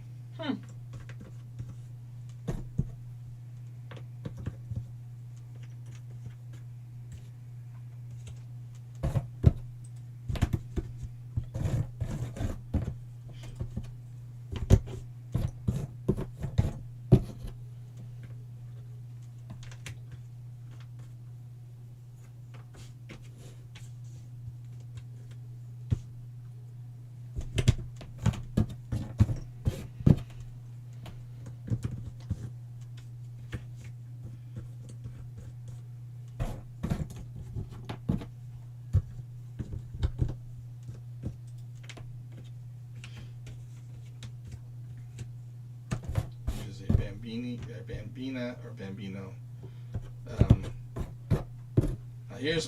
Bambina or Bambino.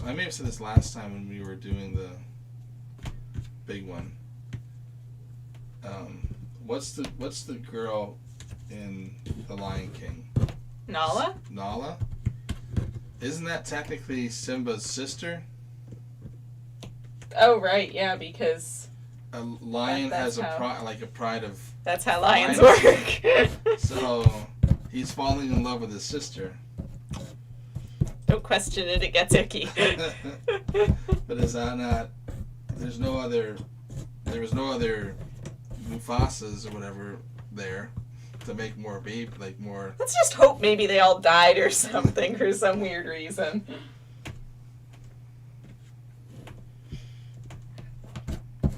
I may have said this last time when we were doing the big one. What's the girl in The Lion King? Nala? Nala? Isn't that technically Simba's sister? Oh right, yeah, because a lion has a pride of. That's how lions work. So he's falling in love with his sister. Don't question it; it gets icky. But is that not? There was no other Mufasas or whatever there to make more more. Let's just hope maybe they all died or something for some weird reason.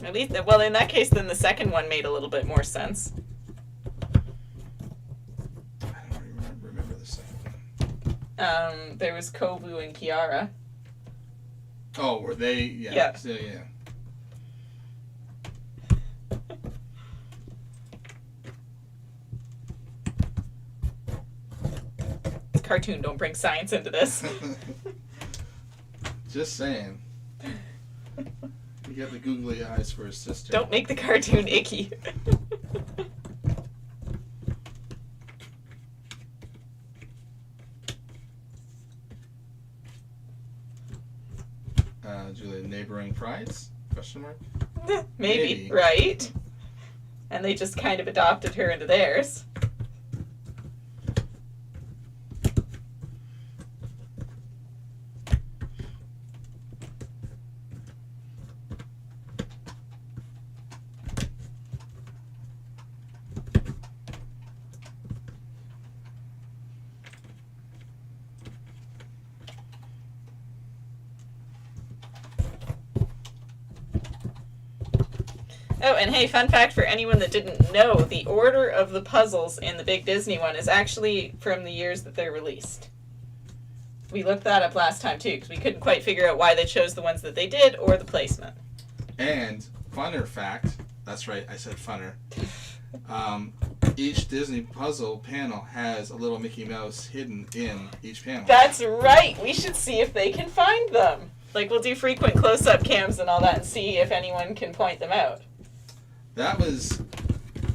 At least, well, in that case, then the second one made a little bit more sense. I don't remember the second one. There was Kovu and Kiara. Oh, were they? Yeah. Yeah. So, yeah. Cartoon, don't bring science into this. Just saying. You got the googly eyes for his sister. Don't make the cartoon icky. Julia, neighboring prides? Question mark? Maybe, right? And they just kind of adopted her into theirs. Oh, and hey, fun fact for anyone that didn't know, the order of the puzzles in the Big Disney one is actually from the years that they're released. We looked that up last time, too, because we couldn't quite figure out why they chose the ones that they did or the placement. And, funner fact, That's right, I said funner. Each Disney puzzle panel has a little Mickey Mouse hidden in each panel. That's right. We should see if they can find them. Like, we'll do frequent close-up cams and all that and see if anyone can point them out. That was...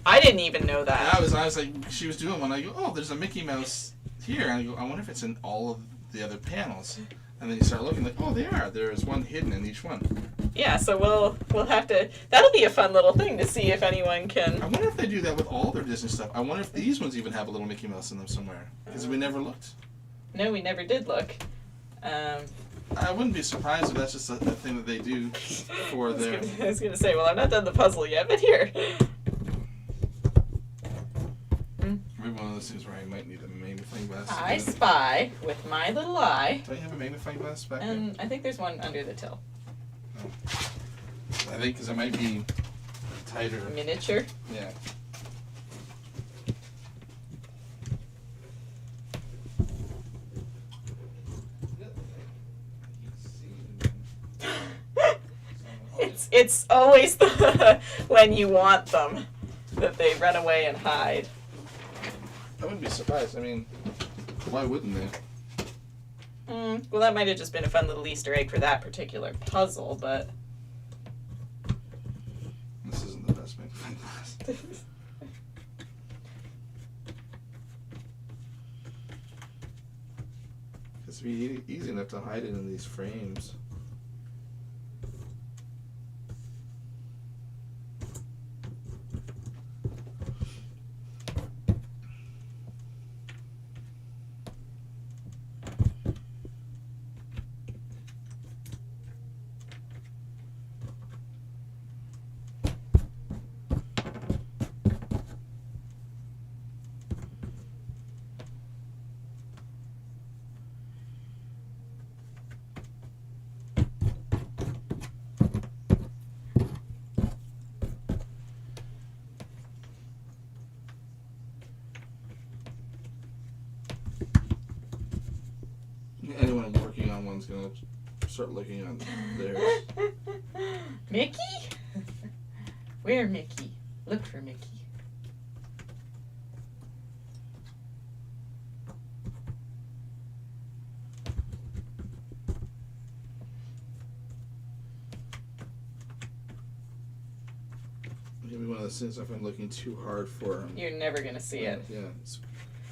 I didn't even know that. I was like, she was doing one. I go, oh, there's a Mickey Mouse here. And I go, I wonder if it's in all of the other panels. And then you start looking like, oh, they are. There's one hidden in each one. Yeah, so we'll have to... That'll be a fun little thing to see if anyone can... I wonder if they do that with all their Disney stuff. I wonder if these ones even have a little Mickey Mouse in them somewhere. Because we never looked. No, we never did look. I wouldn't be surprised if that's just a thing that they do for their... I was gonna say, well, I'm not done the puzzle yet, but here. Maybe one of those things where I might need a magnifying glass. I spy with my little eye. Do I have a magnifying glass back there? And I think there's one under the till. No. I think because it might be tighter. Miniature. Yeah. It's always the when you want them that they run away and hide. I wouldn't be surprised. I mean, why wouldn't they? Well, that might have just been a fun little Easter egg for that particular puzzle, but... This isn't the best magnifying glass. It's be easy enough to hide it in these frames. Anyone working on one's gonna start looking on theirs. Mickey? Where Mickey? Look for Mickey. Maybe one of those things if I'm looking too hard for them. You're never gonna see it. Yeah. It's,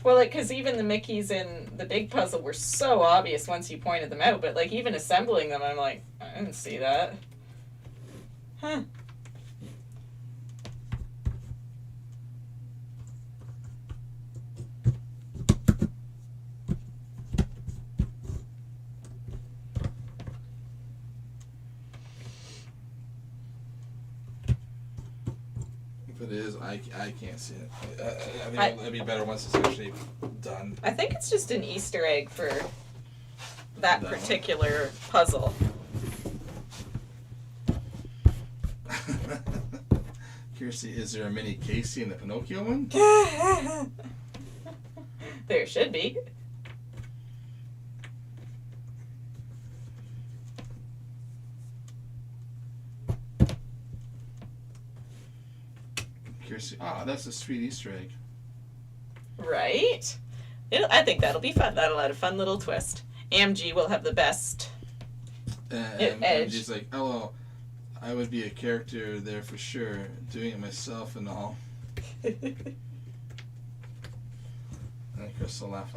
Well, like, because even the Mickeys in the big puzzle were so obvious once you pointed them out, but, like, even assembling them, I'm like, I didn't see that. Huh. if it is, I can't see it. I think it'd be better once it's actually done. I think it's just an Easter egg for that That one. particular puzzle. Kirsty, is there a mini Casey in the Pinocchio one? There should be. Kirsty, that's a sweet Easter egg. Right? I think that'll be fun. That'll add a fun little twist. AMG will have the best And edge. she's like, hello, I would be a character there for sure, doing it myself and all. And Crystal laugh.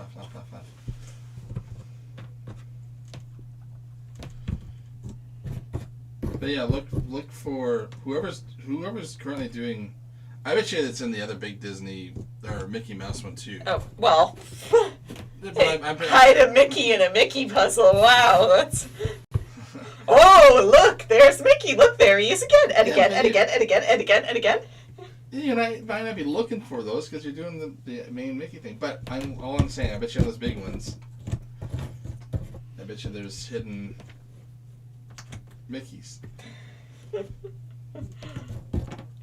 But yeah, look for whoever's currently doing. I bet you it's in the other big Disney or Mickey Mouse one too. Oh, well. But I'm Hide a Mickey in a Mickey puzzle. Wow, that's... Oh, look, there's Mickey. Look, there he is again, and again, and again, and again, and again, and again. You might not be looking for those because you're doing the main Mickey thing. But all I'm saying, I bet you on those big ones. I bet you there's hidden Mickeys.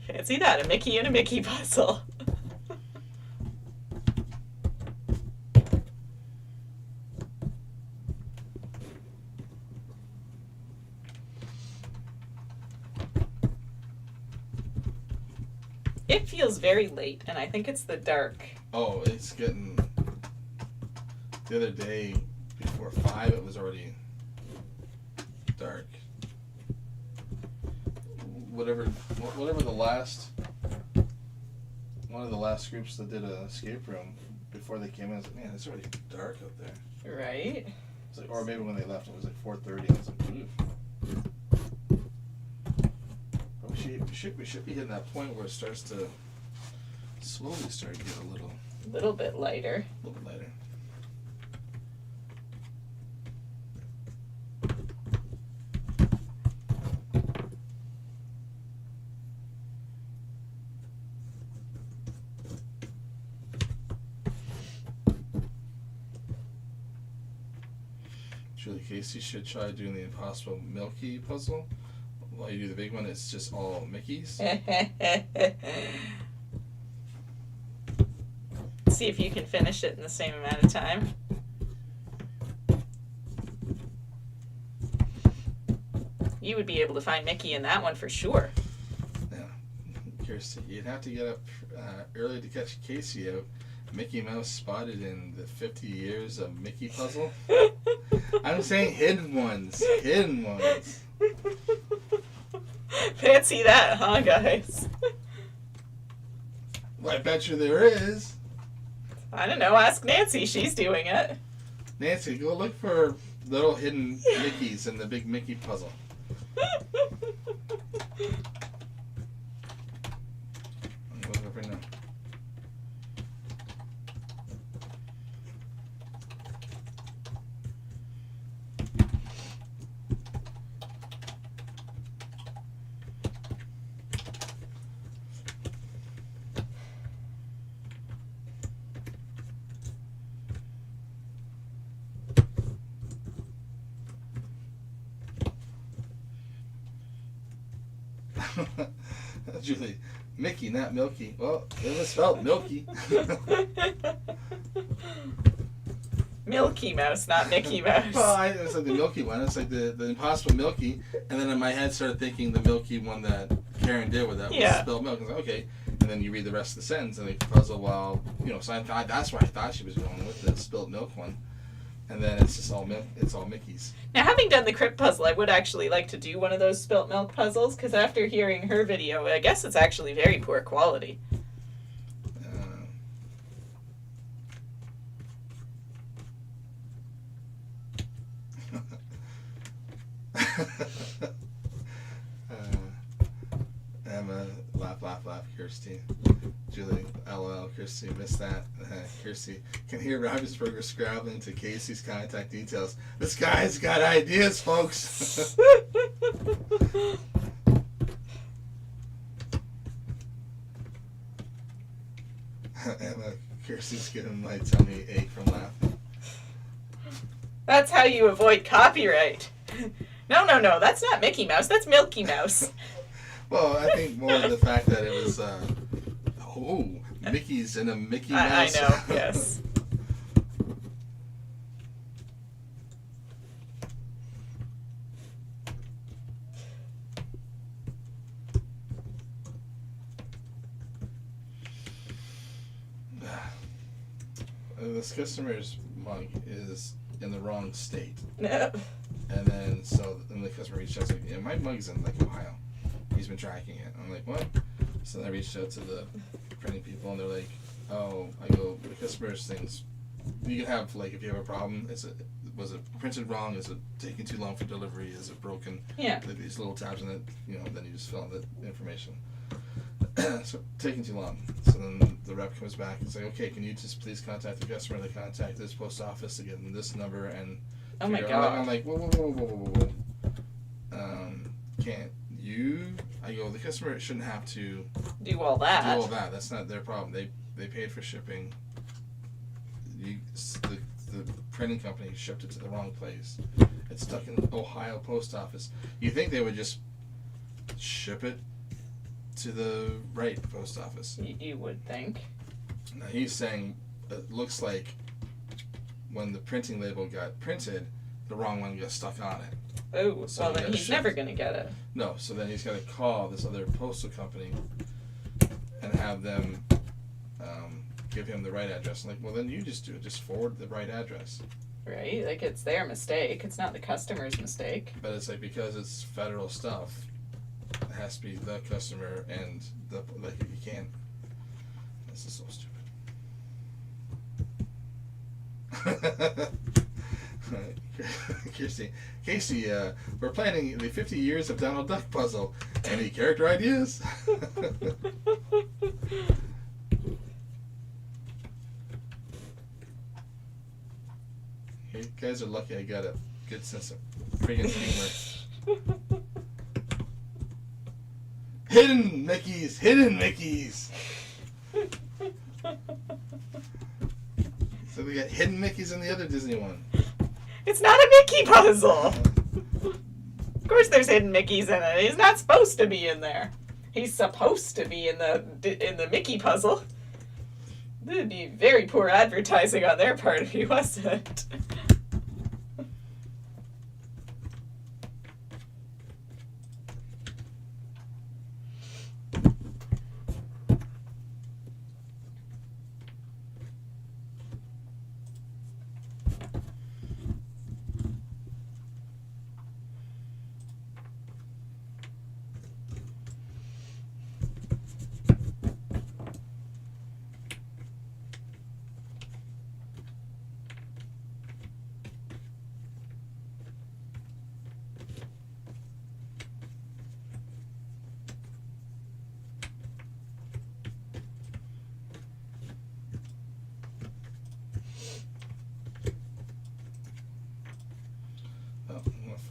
Fancy that, a Mickey in a Mickey puzzle. It feels very late, and I think it's the dark. Oh, it's getting. The other day, before 5, it was already dark. Whatever the last. One of the last groups that did an escape room before they came in, I was like, man, it's already dark out there. Right? It's like, or maybe when they left, it was like 4:30. I was like, ooh. But we should be hitting that point where it starts to slowly start to get a little bit lighter. little bit lighter. Julie Casey should try doing the Impossible Milky puzzle. While you do the big one, it's just all Mickeys. See if you can finish it in the same amount of time. You would be able to find Mickey in that one for sure. Yeah. Kirsty, you'd have to get up early to catch Casey out. Mickey Mouse spotted in the 50 years of Mickey puzzle. I'm saying hidden ones. Hidden ones. Fancy that, huh, guys? Well, I bet you there is. I don't know. Ask Nancy. She's doing it. Nancy, go look for little hidden Mickeys in the big Mickey puzzle. I'm looking up right now. Julie, Mickey, not Milky. Well, it was spelled Milky. Milky Mouse, not Mickey Mouse. Well, it was like the Milky one. It's like the Impossible Milky. And then in my head started thinking the Milky one that Karen did with that was spelled milk. I was like, okay. And then you read the rest of the sentence and they puzzle while, so that's why I thought she was going with the spilled milk one. And then it's just all milk. It's all Mickey's. Now, having done the Krypt puzzle, I would actually like to do one of those spilt milk puzzles, because after hearing her video, I guess it's actually very poor quality. Emma, laugh, Kirsty. Julie, LOL, Kirsty, missed that. Kirsty, can hear Ravensburger scrabbling to Casey's contact details. This guy's got ideas, folks. Emma, Kirsty's giving my tummy ache from laughing. That's how you avoid copyright. No, that's not Mickey Mouse, that's Milky Mouse. Well, I think more of the fact that it was, Mickey's in a Mickey Mouse. I know, yes. This customer's mug is in the wrong state. No. And then, the customer reached out and said, yeah, my mug's in, Ohio. He's been tracking it. I'm like, what? So then I reached out to the printing people, and they're like, oh, I go, the customer's things, you can have, if you have a problem, was it printed wrong? Is it taking too long for delivery? Is it broken? Yeah. These little tabs in it, then you just fill in the information. So, taking too long. So then the rep comes back and say, okay, can you just please contact the customer? They contact this post office to get them this number and... Oh my God. I'm like, whoa. Can't you... I go, the customer shouldn't have to... Do all that. That's not their problem. They paid for shipping. The printing company shipped it to the wrong place. It's stuck in the Ohio post office. You think they would just ship it to the right post office? You would think. Now he's saying it looks like when the printing label got printed, the wrong one got stuck on it. Oh, So well he then got he's shipped. never going to get it. No, so then he's got to call this other postal company and have them give him the right address. I'm like, well, then you just do it. Just forward the right address. Right? Like, it's their mistake. It's not the customer's mistake. But it's like, because it's federal stuff, it has to be the customer and like, you can't. This is so stupid. Casey, we're planning the 50 years of Donald Duck puzzle. Any character ideas? You guys are lucky I got a good sense of friggin' humor. Hidden Mickeys! Hidden Mickeys! So we got hidden Mickeys in the other Disney one. It's not a Mickey puzzle! Of course there's hidden Mickeys in it. He's not supposed to be in there. He's supposed to be in the Mickey puzzle. That'd be very poor advertising on their part if he wasn't.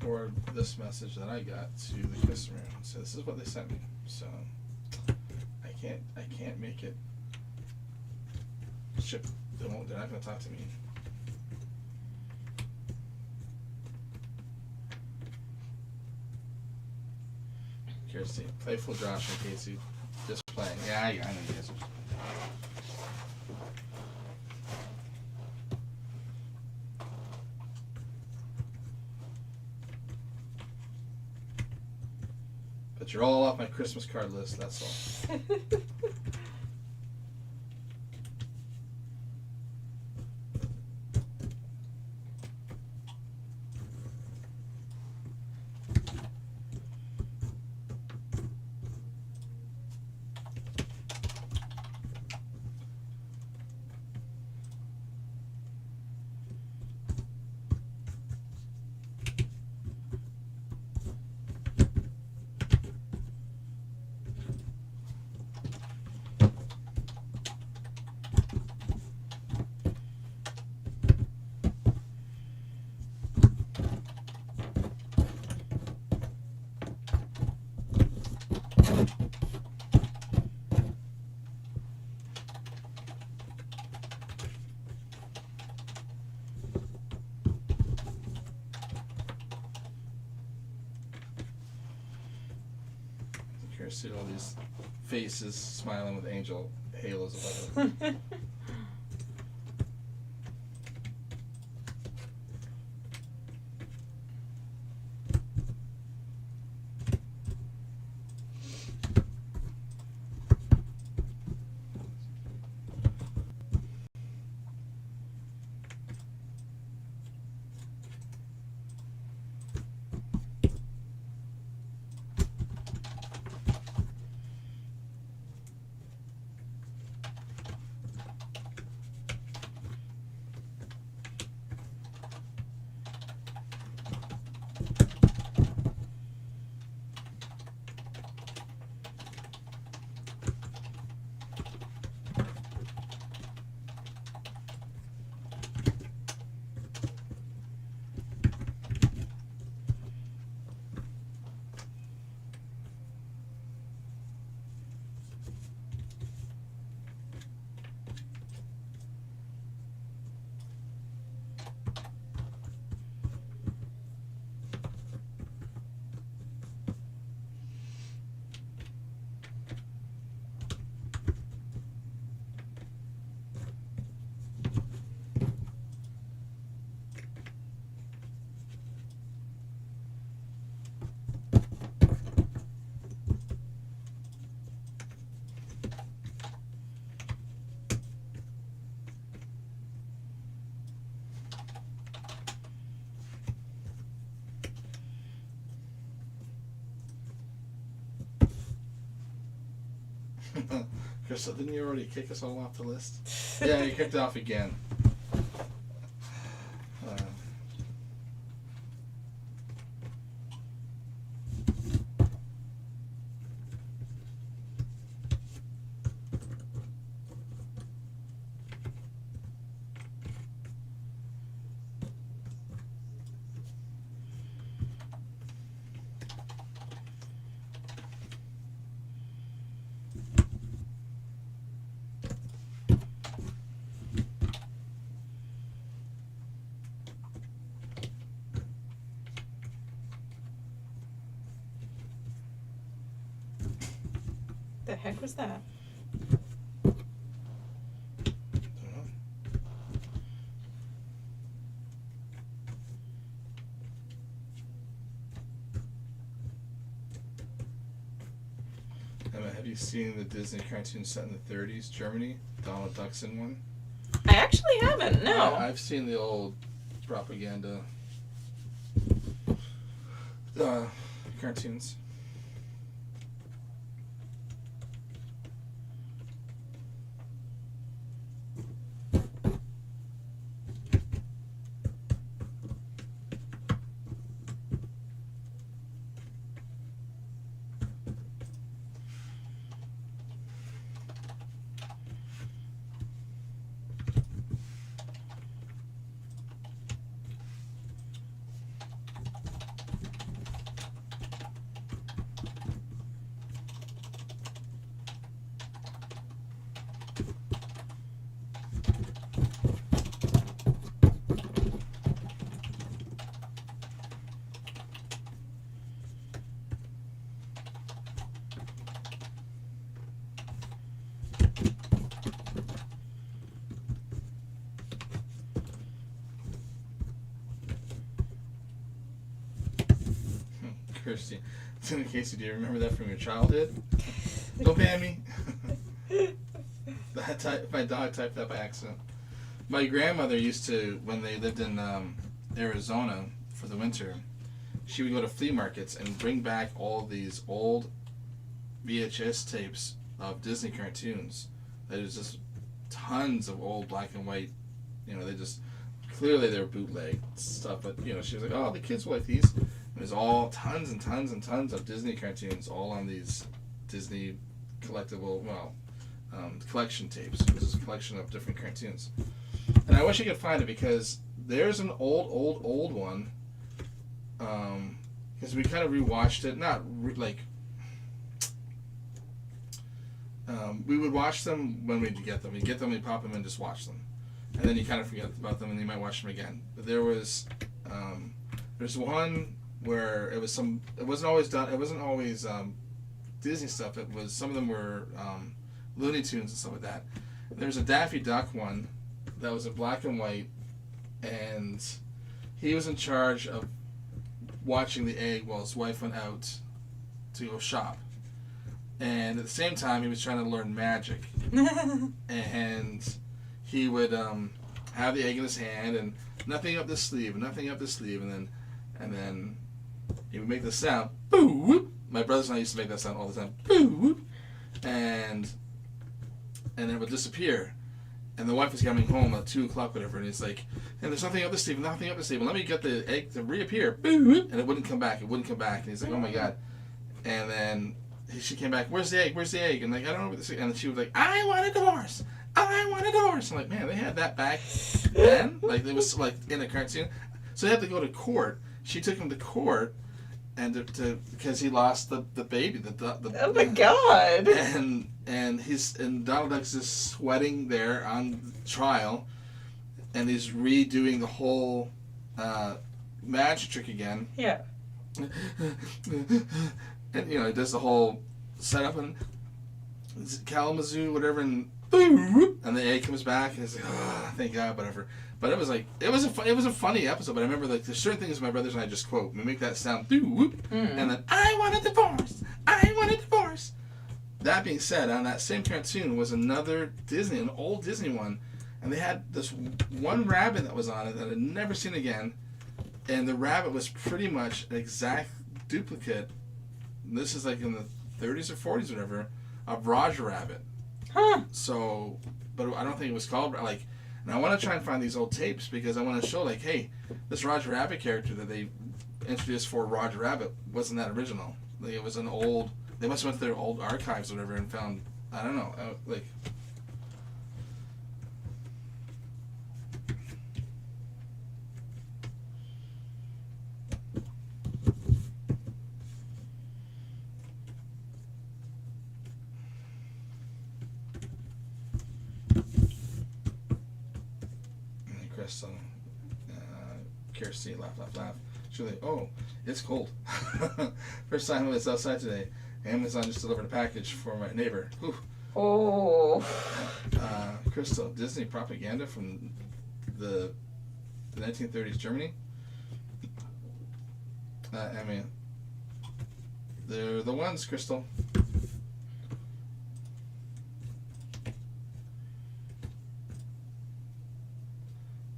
Forward this message that I got to the customer. So this is what they sent me. So I can't make it ship. They're not gonna talk to me. Kirsty, playful Josh and Casey, just playing. Yeah, I know you guys are. But you're all off my Christmas card list, that's all. See all these faces smiling with angel halos above them. Crystal, didn't you already kick us all off the list? Yeah, you kicked off again. The heck was that? Emma, have you seen the Disney cartoon set in the 30s, Germany? Donald Duck's in one? I actually haven't. No. I've seen the old propaganda cartoons. Kirsty, in case you do remember that from your childhood, don't ban me. My dog typed that by accident. My grandmother used to, when they lived in Arizona for the winter, she would go to flea markets and bring back all these old VHS tapes of Disney cartoons. There's just tons of old black and white, they just, clearly they were bootleg stuff, but she was like, oh, the kids will like these. There's all tons and tons and tons of Disney cartoons, all on these Disney collectible, collection tapes. This is a collection of different cartoons. And I wish I could find it because there's an old one. Because we kind of rewatched it, we would watch them when we'd get them. We'd get them, we'd pop them and just watch them. And then you kind of forget about them and you might watch them again. But there's one where it wasn't always Disney stuff. It was, some of them were Looney Tunes and stuff like that. And there's a Daffy Duck one that was in black and white, and he was in charge of watching the egg while his wife went out to go shop. And at the same time, he was trying to learn magic. And he would have the egg in his hand and nothing up the sleeve, and then he would make the sound, boo. My brothers and I used to make that sound all the time, boo. And it would disappear. And the wife was coming home at 2 o'clock, whatever, and he's like, and there's nothing up the sleeve, and let me get the egg to reappear, boo. And it wouldn't come back. And he's like, oh my God. And then she came back, where's the egg? And like, I don't know what this is. And she was like, I want a divorce. I'm like, man, they had that back then? Like, it was like in a cartoon. So they had to go to court. She took him to court, and because he lost the baby. Oh my God. And Donald Duck's just sweating there on trial, and he's redoing the whole magic trick again. Yeah. And he does the whole setup and Kalamazoo, whatever, and boom, and the egg comes back, and it's like, oh, thank God, whatever. But it was like, it was a funny episode. But I remember, like, there's certain things my brothers and I just quote. We make that sound, and then I want a divorce. That being said, on that same cartoon was another Disney, an old Disney one, and they had this one rabbit that was on it that I'd never seen again, and the rabbit was pretty much an exact duplicate. This is like in the 30s or 40s, whatever, of Roger Rabbit. Huh. So, but I don't think it was called like. And I want to try and find these old tapes because I want to show like, hey, this Roger Rabbit character that they introduced for Roger Rabbit wasn't that original. Like, it was an old. They must have went to their old archives or whatever and found. I don't know. Like. Chris, Kirsty, laugh. She's like, oh, it's cold. First time I was outside today. Amazon just delivered a package for my neighbor. Whew. Oh. Crystal, Disney propaganda from the 1930s Germany. I mean, they're the ones, Crystal.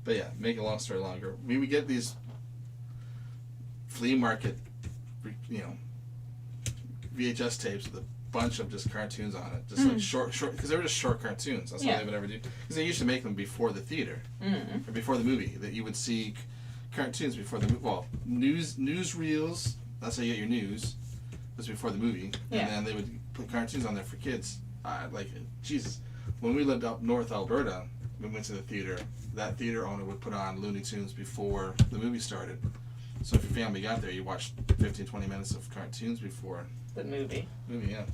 But yeah, make a long story longer. We get these flea market, VHS tapes with a bunch of just cartoons on it, just like short, because they were just short cartoons. That's all they would ever do. Because they used to make them before the theater, or before the movie. That you would see cartoons before the movie. Well, newsreels. That's how you get your news. Was before the movie, and then they would put cartoons on there for kids. Like Jesus, when we lived up north Alberta, we went to the theater. That theater owner would put on Looney Tunes before the movie started. So if your family got there, you watched 15, 20 minutes of cartoons before The movie. yeah.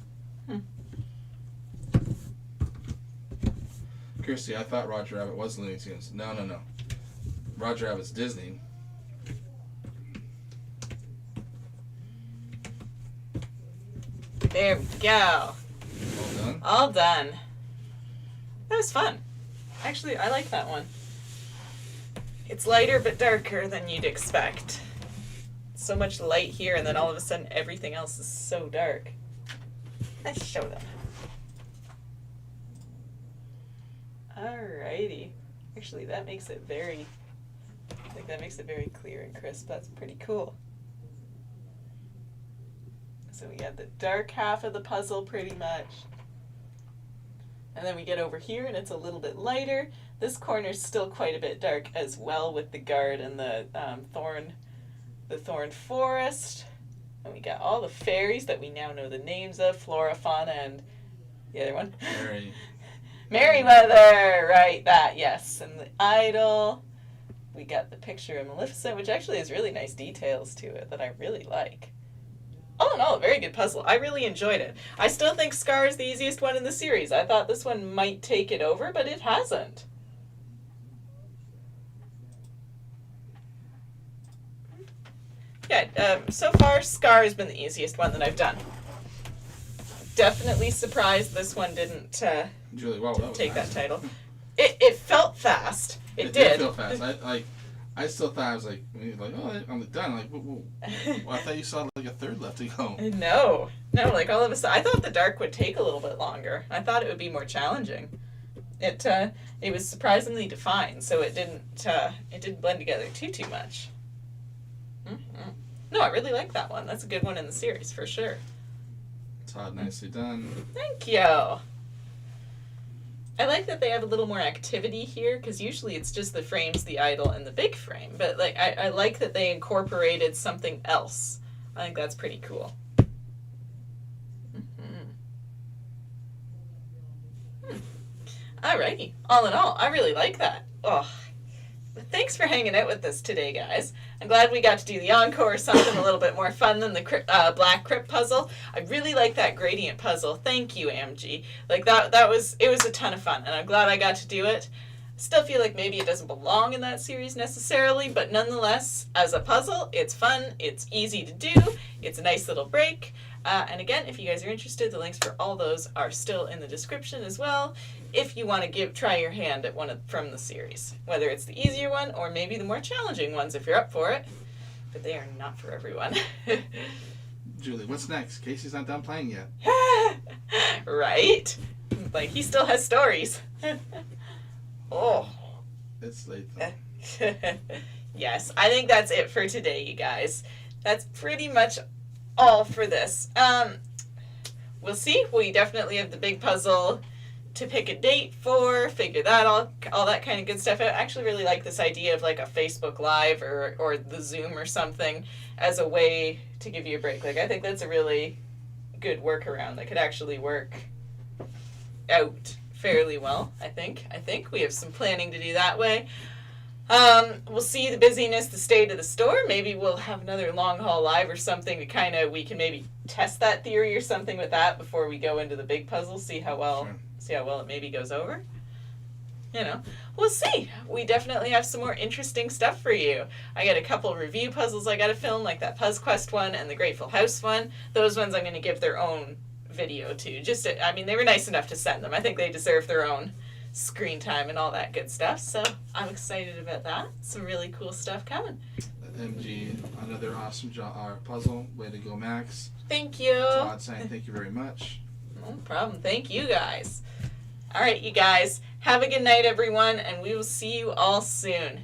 Kirsty, I thought Roger Rabbit was Looney Tunes. No. Roger Rabbit's Disney. There we go. All done? All done. That was fun. Actually, I like that one. It's lighter but darker than you'd expect. So much light here, and then all of a sudden everything else is so dark. Let's show them. Alrighty. Actually, that makes it very clear and crisp. That's pretty cool. So we got the dark half of the puzzle pretty much. And then we get over here and it's a little bit lighter. This corner's still quite a bit dark as well with the guard and the thorn forest. And we got all the fairies that we now know the names of, Flora, Fauna, and the other one. Merryweather! Right, that, yes. And the idol. We got the picture of Maleficent, which actually has really nice details to it that I really like. All in all, a very good puzzle. I really enjoyed it. I still think Scar is the easiest one in the series. I thought this one might take it over, but it hasn't. Yeah, so far, Scar has been the easiest one that I've done. Definitely surprised this one didn't take that title. It felt fast. It did feel fast. I still thought I was like, oh, I'm done. Like, well, I thought you saw like a third left to go. No, like all of a sudden, I thought the dark would take a little bit longer. I thought it would be more challenging. It was surprisingly defined, so it didn't blend together too much. Mm-hmm. No, I really like that one. That's a good one in the series for sure. Todd, nicely done. Thank you. I like that they have a little more activity here, because usually it's just the frames, the idol, and the big frame. But like, I like that they incorporated something else. I think that's pretty cool. Alrighty. All in all, I really like that. Oh, thanks for hanging out with us today, guys. I'm glad we got to do the encore, something a little bit more fun than the Black Krypt puzzle. I really like that gradient puzzle. Thank you, MG. Like it was a ton of fun, and I'm glad I got to do it. Still feel like maybe it doesn't belong in that series necessarily, but nonetheless, as a puzzle, it's fun, it's easy to do, it's a nice little break. And again, if you guys are interested, the links for all those are still in the description as well. If you want to try your hand at one from the series, whether it's the easier one or maybe the more challenging ones if you're up for it, but they are not for everyone. Julie, what's next? Casey's not done playing yet. Right? Like, he still has stories. Oh. It's late though. Yes, I think that's it for today, you guys. That's pretty much all for this. we'll see. We definitely have the big puzzle to pick a date for, figure that all that kind of good stuff. I actually really like this idea of like a Facebook Live or the Zoom or something as a way to give you a break. Like, I think that's a really good workaround that could actually work out fairly well. I think we have some planning to do that way. We'll see the busyness, the state of the store. Maybe we'll have another long haul live or something to we can maybe test that theory or something with that before we go into the big puzzle. See how well it maybe goes over. You know, we'll see. We definitely have some more interesting stuff for you. I got a couple review puzzles I got to film, like that Puzz Quest one and the Grateful House one. Those ones I'm going to give their own video to. They were nice enough to send them. I think they deserve their own screen time and all that good stuff. So I'm excited about that. Some really cool stuff coming. MG, another awesome puzzle. Way to go, Max. Thank you. Todd saying thank you very much. No problem. Thank you guys. All right, you guys. Have a good night, everyone, and we will see you all soon.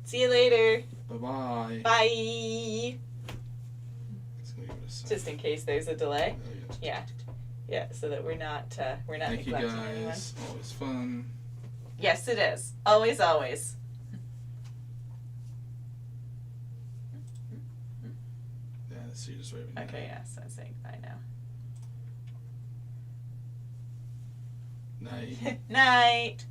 See you later. Bye-bye. Bye. Just in case there's a delay. Yeah, so that we're not Thank you neglecting guys. anyone. Always fun. Yes, it is. Always, always. Yeah, so you're just waving. Okay, yes, I'm saying bye now. Night. Night.